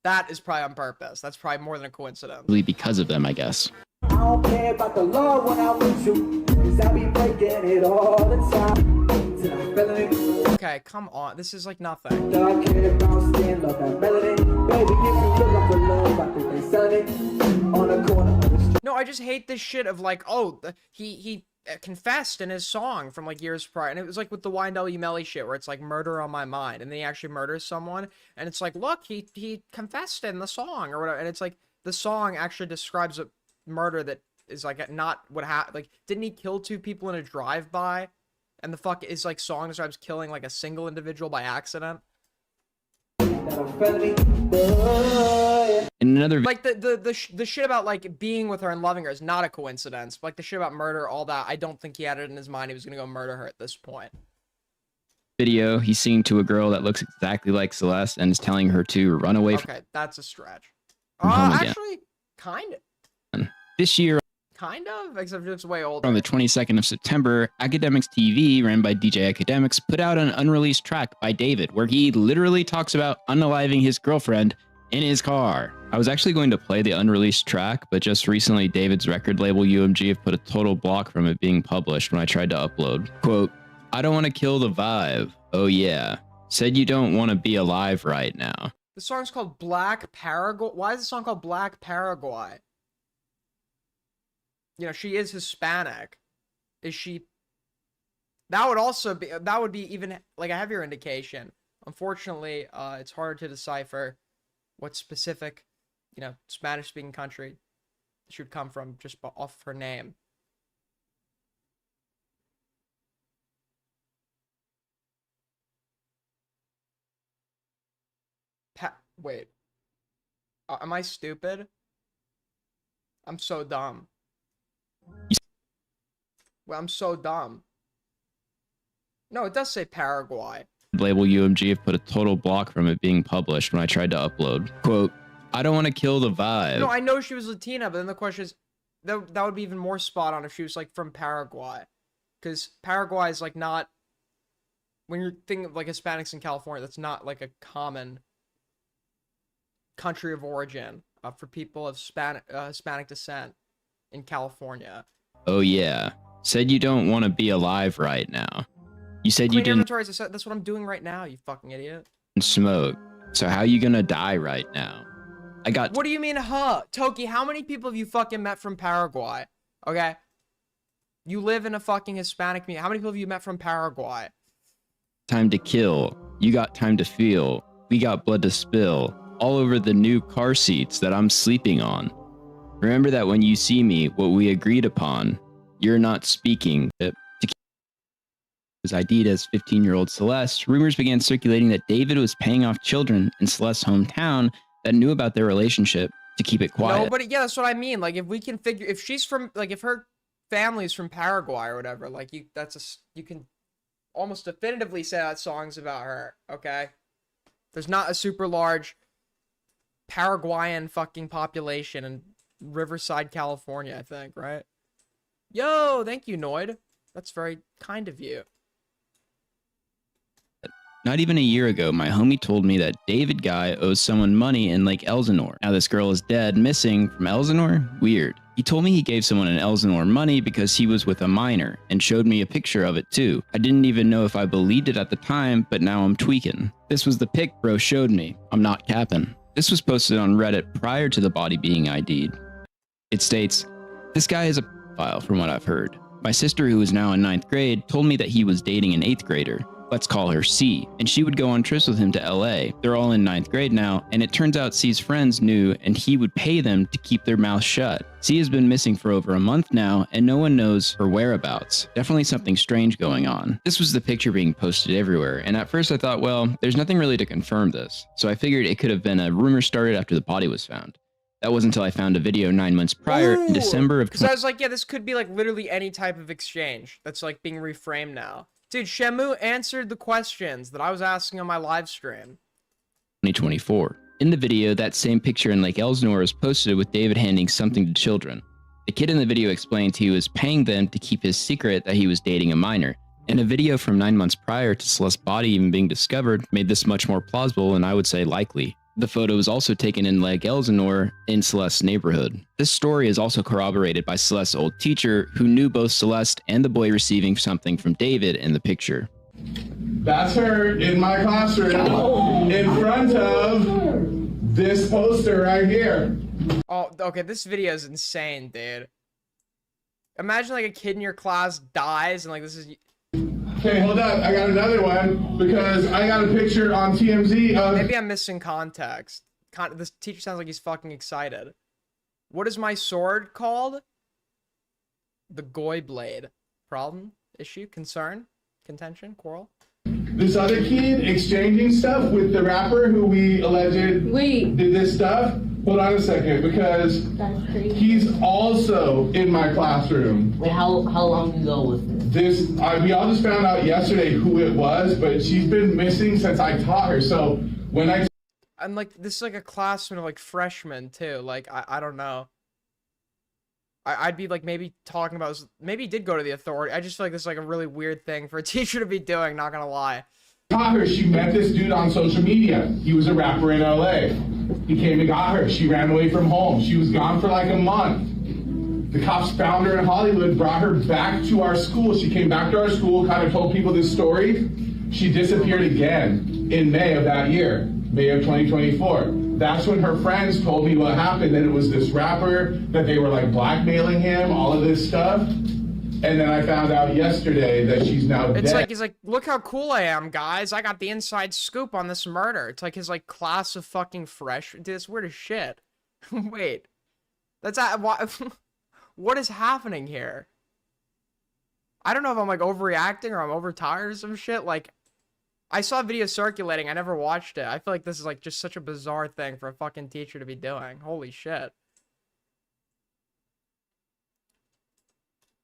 [SPEAKER 1] That is probably on purpose. That's probably more than a coincidence.
[SPEAKER 3] Because of them, I guess.
[SPEAKER 13] I don't care about the law when I'm with you, 'cause I be breaking it all the time.
[SPEAKER 1] Okay, come on. This is like nothing.
[SPEAKER 13] Dark hair, brown skin, love that melanin. Baby, if you look up for love, I think they selling it on the corner of the street.
[SPEAKER 1] No, I just hate this shit of like, oh, he confessed in his song from like years prior, and it was like with the YNW Melly shit where it's like murder on my mind, and then he actually murders someone, and it's like, look, he confessed in the song or whatever, and it's like the song actually describes a murder that is like not what happened. Like, didn't he kill 2 people in a drive-by? And the fuck is like song describes killing like a single individual by accident.
[SPEAKER 3] In another
[SPEAKER 1] like the shit about like being with her and loving her is not a coincidence. Like the shit about murder, all that, I don't think he had it in his mind he was gonna go murder her at this point.
[SPEAKER 3] Video, he's singing to a girl that looks exactly like Celeste and is telling her to run away from
[SPEAKER 1] Okay, that's a stretch.
[SPEAKER 3] home again.
[SPEAKER 1] Actually, kind of.
[SPEAKER 3] This year,
[SPEAKER 1] Kind of, except it's way older.
[SPEAKER 3] On the 22nd of September, Academics TV, ran by DJ Academics, put out an unreleased track by David where he literally talks about unaliving his girlfriend in his car. I was actually going to play the unreleased track, but just recently David's record label UMG have put a total block from it being published when I tried to upload. Quote, I don't want to kill the vibe. Oh yeah. Said you don't want to be alive right now.
[SPEAKER 1] The song's called Black Paraguay. Why is the song called Black Paraguay? You know, she is Hispanic. Is she? That would also be, that would be even like a heavier indication. Unfortunately, it's harder to decipher what specific, you know, Spanish-speaking country she would come from just off of her name. Wait. Am I stupid? I'm so dumb. Well, I'm so dumb. No, it does say Paraguay.
[SPEAKER 3] Label UMG have put a total block from it being published when I tried to upload. Quote, I don't want to kill the vibe.
[SPEAKER 1] No, I know she was Latina, but then the question is, that would be even more spot on if she was like from Paraguay. Because Paraguay is like not, when you're thinking of like Hispanics in California, that's not like a common country of origin for people of Hispanic descent in California.
[SPEAKER 3] Oh yeah. Said you don't want to be alive right now. You said you didn't
[SPEAKER 1] That's what I'm doing right now, you fucking idiot.
[SPEAKER 3] smoke. So how you gonna die right now? I got
[SPEAKER 1] What do you mean, huh? Toki, how many people have you fucking met from Paraguay? Okay? You live in a fucking Hispanic community. How many people have you met from Paraguay?
[SPEAKER 3] time to kill. You got time to feel. We got blood to spill. All over the new car seats that I'm sleeping on. Remember that when you see me, what we agreed upon, you're not speaking. Was ID'd as 15-year-old Celeste, rumors began circulating that David was paying off children in Celeste's hometown that knew about their relationship to keep it quiet.
[SPEAKER 1] No, but yeah, that's what I mean. Like, if we can figure, if she's from, like, if her family's from Paraguay or whatever, like, you can almost definitively say that song's about her, okay? There's not a super large Paraguayan fucking population in Riverside, California, I think, right? Yo, thank you, Noid. That's very kind of you.
[SPEAKER 3] Not even a year ago, my homie told me that David Guy owes someone money in Lake Elsinore. Now this girl is dead, missing from Elsinore? Weird. He told me he gave someone in Elsinore money because he was with a minor, and showed me a picture of it too. I didn't even know if I believed it at the time, but now I'm tweaking. This was the pic bro showed me. I'm not capping. This was posted on Reddit prior to the body being ID'd. It states, this guy is a pedophile from what I've heard. My sister, who is now in 9th grade, told me that he was dating an 8th grader. Let's call her C, and she would go on trips with him to LA. They're all in 9th grade now, and it turns out C's friends knew and he would pay them to keep their mouths shut. C has been missing for over a month now, and no one knows her whereabouts. Definitely something strange going on. This was the picture being posted everywhere, and at first I thought, well, there's nothing really to confirm this, so I figured it could have been a rumor started after the body was found. That wasn't until I found a video 9 months prior, in December of...
[SPEAKER 1] Because I was like, yeah, this could be like literally any type of exchange that's like being reframed now. Dude, Shamu answered the questions that I was asking on my live stream.
[SPEAKER 3] 2024. In the video, that same picture in Lake Elsinore is posted with David handing something to children. The kid in the video explains he was paying them to keep his secret that he was dating a minor. And a video from 9 months prior to Celeste's body even being discovered made this much more plausible and I would say likely. The photo was also taken in Lake Elsinore in Celeste's neighborhood. This story is also corroborated by Celeste's old teacher, who knew both Celeste and the boy receiving something from David in the picture.
[SPEAKER 14] That's her in my classroom in front of this poster right here.
[SPEAKER 1] Oh, okay, this video is insane, dude. Imagine like a kid in your class dies and like this is...
[SPEAKER 14] Okay, hold up. I got another one because I got a picture on TMZ of...
[SPEAKER 1] Maybe I'm missing context. This teacher sounds like he's fucking excited. What is my sword called? The Goy Blade. Problem? Issue? Concern? Contention? Quarrel?
[SPEAKER 14] This other kid exchanging stuff with the rapper who we alleged did this stuff. Hold on a second, because he's also in my classroom.
[SPEAKER 16] Wait, how long ago was this?
[SPEAKER 14] We all just found out yesterday who it was, but she's been missing since I taught her. So when I...
[SPEAKER 1] And like, this is like a classroom of like freshmen too. Like, I don't know. I'd be like maybe talking about, maybe he did go to the authority. I just feel like this is like a really weird thing for a teacher to be doing, not gonna lie.
[SPEAKER 14] Got her. She met this dude on social media. He was a rapper in LA. He came and got her. She ran away from home. She was gone for like a month. The cops found her in Hollywood, brought her back to our school. She came back to our school, kind of told people this story. She disappeared again in May of that year, May of 2024. That's when her friends told me what happened, that it was this rapper, that they were like blackmailing him, all of this stuff. And then I found out yesterday that she's now dead.
[SPEAKER 1] It's like, he's like, look how cool I am, guys. I got the inside scoop on this murder. It's like his like class of fucking fresh. Dude, it's weird as shit. Wait. That's what is happening here? I don't know if I'm like overreacting or I'm overtired or some shit. Like, I saw a video circulating. I never watched it. I feel like this is like just such a bizarre thing for a fucking teacher to be doing. Holy shit.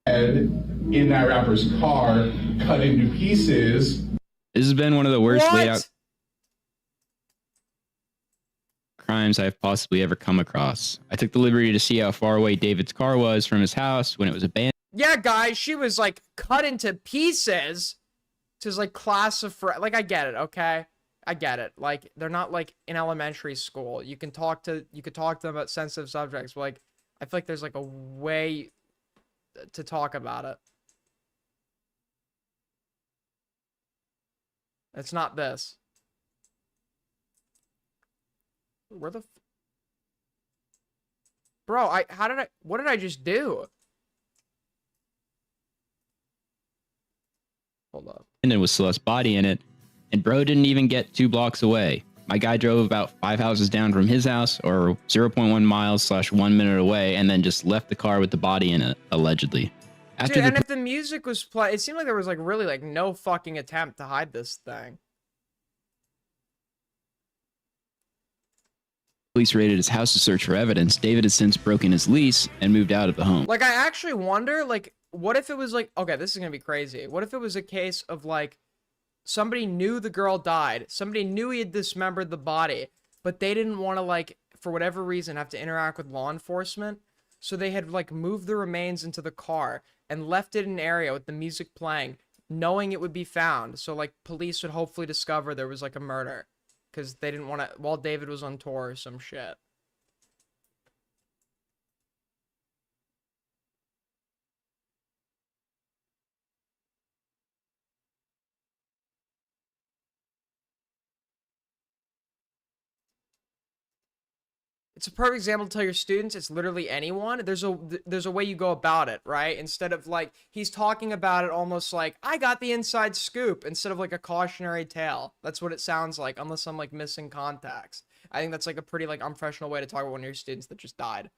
[SPEAKER 14] In that rapper's car, cut into pieces.
[SPEAKER 3] This has been one of the worst
[SPEAKER 1] What?
[SPEAKER 3] layout crimes I've possibly ever come across. I took the liberty to see how far away David's car was from his house when it was abandoned.
[SPEAKER 1] Yeah, guys, she was like cut into pieces. To his like class of like, I get it, okay? I get it. Like, they're not like in elementary school. You could talk to them about sensitive subjects, but like, I feel like there's like a way to talk about it. It's not this. Where the bro, what did I just do? Hold up.
[SPEAKER 3] And there was Celeste's body in it, and bro didn't even get 2 blocks away. My guy drove about 5 houses down from his house, or 0.1 miles / 1 minute away, and then just left the car with the body in it, allegedly. After
[SPEAKER 1] Dude, and if the music was playing, it seemed like there was like really like no fucking attempt to hide this thing.
[SPEAKER 3] police raided his house to search for evidence, David has since broken his lease and moved out of the home.
[SPEAKER 1] Like, I actually wonder, like, what if it was like, okay, this is gonna be crazy. What if it was a case of like, somebody knew the girl died, somebody knew he had dismembered the body, but they didn't want to, like, for whatever reason, have to interact with law enforcement, so they had like moved the remains into the car and left it in an area with the music playing, knowing it would be found, so like police would hopefully discover there was like a murder, because they didn't want to, while David was on tour or some shit. It's a perfect example to tell your students it's literally anyone. There's a way you go about it, right? Instead of like, he's talking about it almost like, I got the inside scoop, instead of like a cautionary tale. That's what it sounds like, unless I'm like missing context. I think that's like a pretty like unprofessional way to talk about one of your students that just died.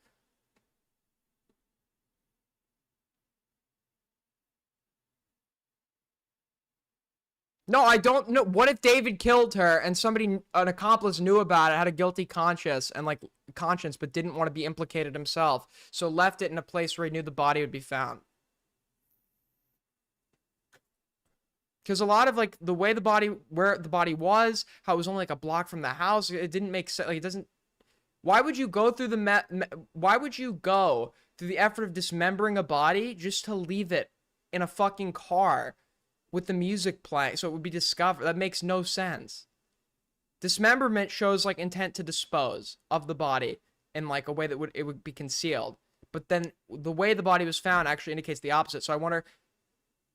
[SPEAKER 1] No, I don't know. What if David killed her and somebody, an accomplice, knew about it, had a guilty conscience, but didn't want to be implicated himself, so left it in a place where he knew the body would be found? Because a lot of like the way the body, where the body was, how it was only like a block from the house, it didn't make sense. Like, it doesn't. Why would you go through why would you go through the effort of dismembering a body just to leave it in a fucking car with the music playing so it would be discovered? That makes no sense. Dismemberment shows like intent to dispose of the body in like a way that it would be concealed, but then the way the body was found actually indicates the opposite. So I wonder,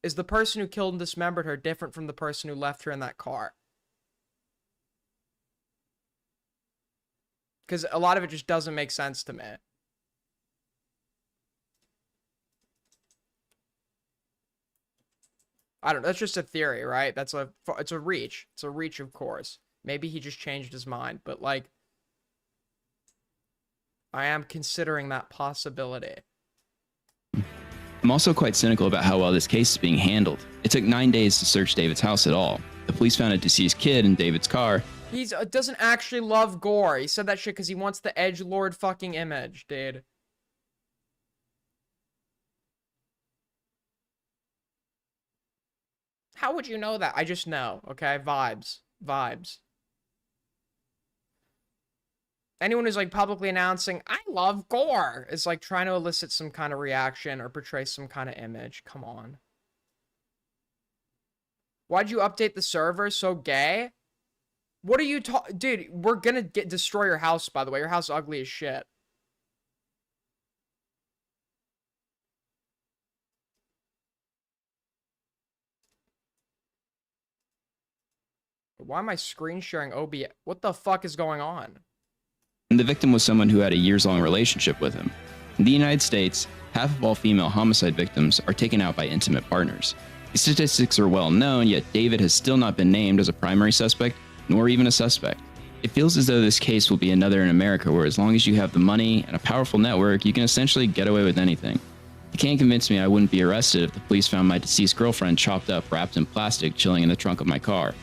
[SPEAKER 1] is the person who killed and dismembered her different from the person who left her in that car? Because a lot of it just doesn't make sense to me. I don't know. That's just a theory, right? It's a reach. It's a reach, of course. Maybe he just changed his mind, but like, I am considering that possibility.
[SPEAKER 3] I'm also quite cynical about how well this case is being handled. It took 9 days to search David's house at all. The police found a deceased kid in David's car.
[SPEAKER 1] He doesn't actually love gore. He said that shit because he wants the edgelord fucking image, dude. How would you know that? I just know, okay? Vibes. Vibes. Anyone who's like publicly announcing, I love gore, is like trying to elicit some kind of reaction or portray some kind of image. Come on. Why'd you update the server? So gay? What are you talking? Dude, we're gonna destroy your house, by the way. Your house is ugly as shit. Why am I screen sharing OBS? What the fuck is going on?
[SPEAKER 3] And the victim was someone who had a years-long relationship with him. In the United States, half of all female homicide victims are taken out by intimate partners. These statistics are well known, yet David has still not been named as a primary suspect, nor even a suspect. It feels as though this case will be another in America where as long as you have the money and a powerful network, you can essentially get away with anything. You can't convince me I wouldn't be arrested if the police found my deceased girlfriend chopped up, wrapped in plastic, chilling in the trunk of my car.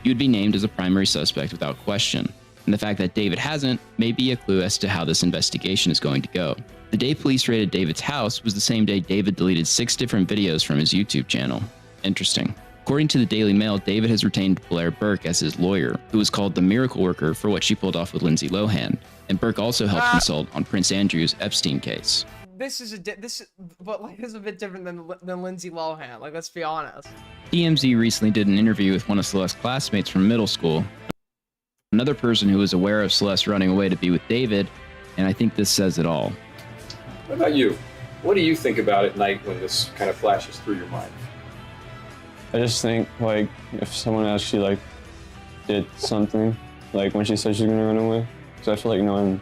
[SPEAKER 3] You would be named as a primary suspect without question. And the fact that David hasn't may be a clue as to how this investigation is going to go. The day police raided David's house was the same day David deleted 6 different videos from his YouTube channel. Interesting. According to the Daily Mail, David has retained Blair Burke as his lawyer, who was called the miracle worker for what she pulled off with Lindsay Lohan. And Burke also helped consult on Prince Andrew's Epstein case.
[SPEAKER 1] This is a this is a bit different than Lindsay Lohan. Like, let's be honest.
[SPEAKER 3] TMZ recently did an interview with one of Celeste's classmates from middle school, another person who was aware of Celeste running away to be with David, and I think this says it all.
[SPEAKER 2] What about you? What do you think about at night when this kind of flashes through your mind?
[SPEAKER 17] I just think, like, if someone actually, like, did something, like when she said she's gonna run away, because I feel like no one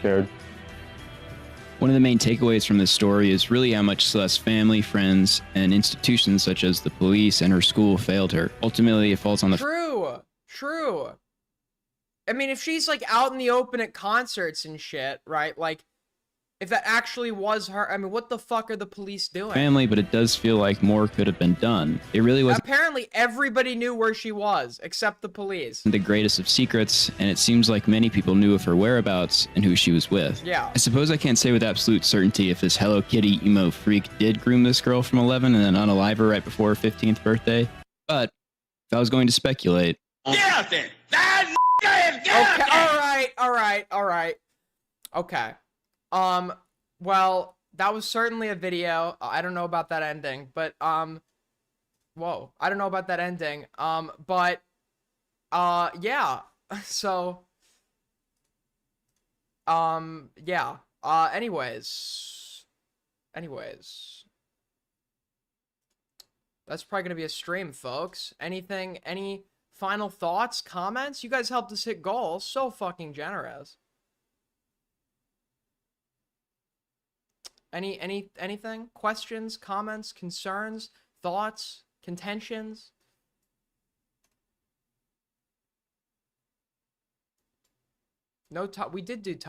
[SPEAKER 17] cared.
[SPEAKER 3] One of the main takeaways from this story is really how much Celeste's family, friends, and institutions such as the police and her school failed her. Ultimately, it falls on the...
[SPEAKER 1] True. I mean, if she's, like, out in the open at concerts and shit, right? Like, if that actually was her, I mean, what the fuck are the police doing?
[SPEAKER 3] family, but it does feel like more could have been done. It really was
[SPEAKER 1] Apparently, everybody knew where she was, except the police.
[SPEAKER 3] the greatest of secrets, and it seems like many people knew of her whereabouts and who she was with.
[SPEAKER 1] Yeah.
[SPEAKER 3] I suppose I can't say with absolute certainty if this Hello Kitty emo freak did groom this girl from 11 and then unalive her right before her 15th birthday, but if I was going to speculate...
[SPEAKER 1] Get out there! Okay, all right. Okay. Well, that was certainly a video. I don't know about that ending, but, whoa, I don't know about that ending. But, yeah, so, yeah, anyways, that's probably gonna be a stream, folks. Any final thoughts, comments? You guys helped us hit goals. So fucking generous. Anything? Questions, comments, concerns, thoughts, contentions? No, we did do time.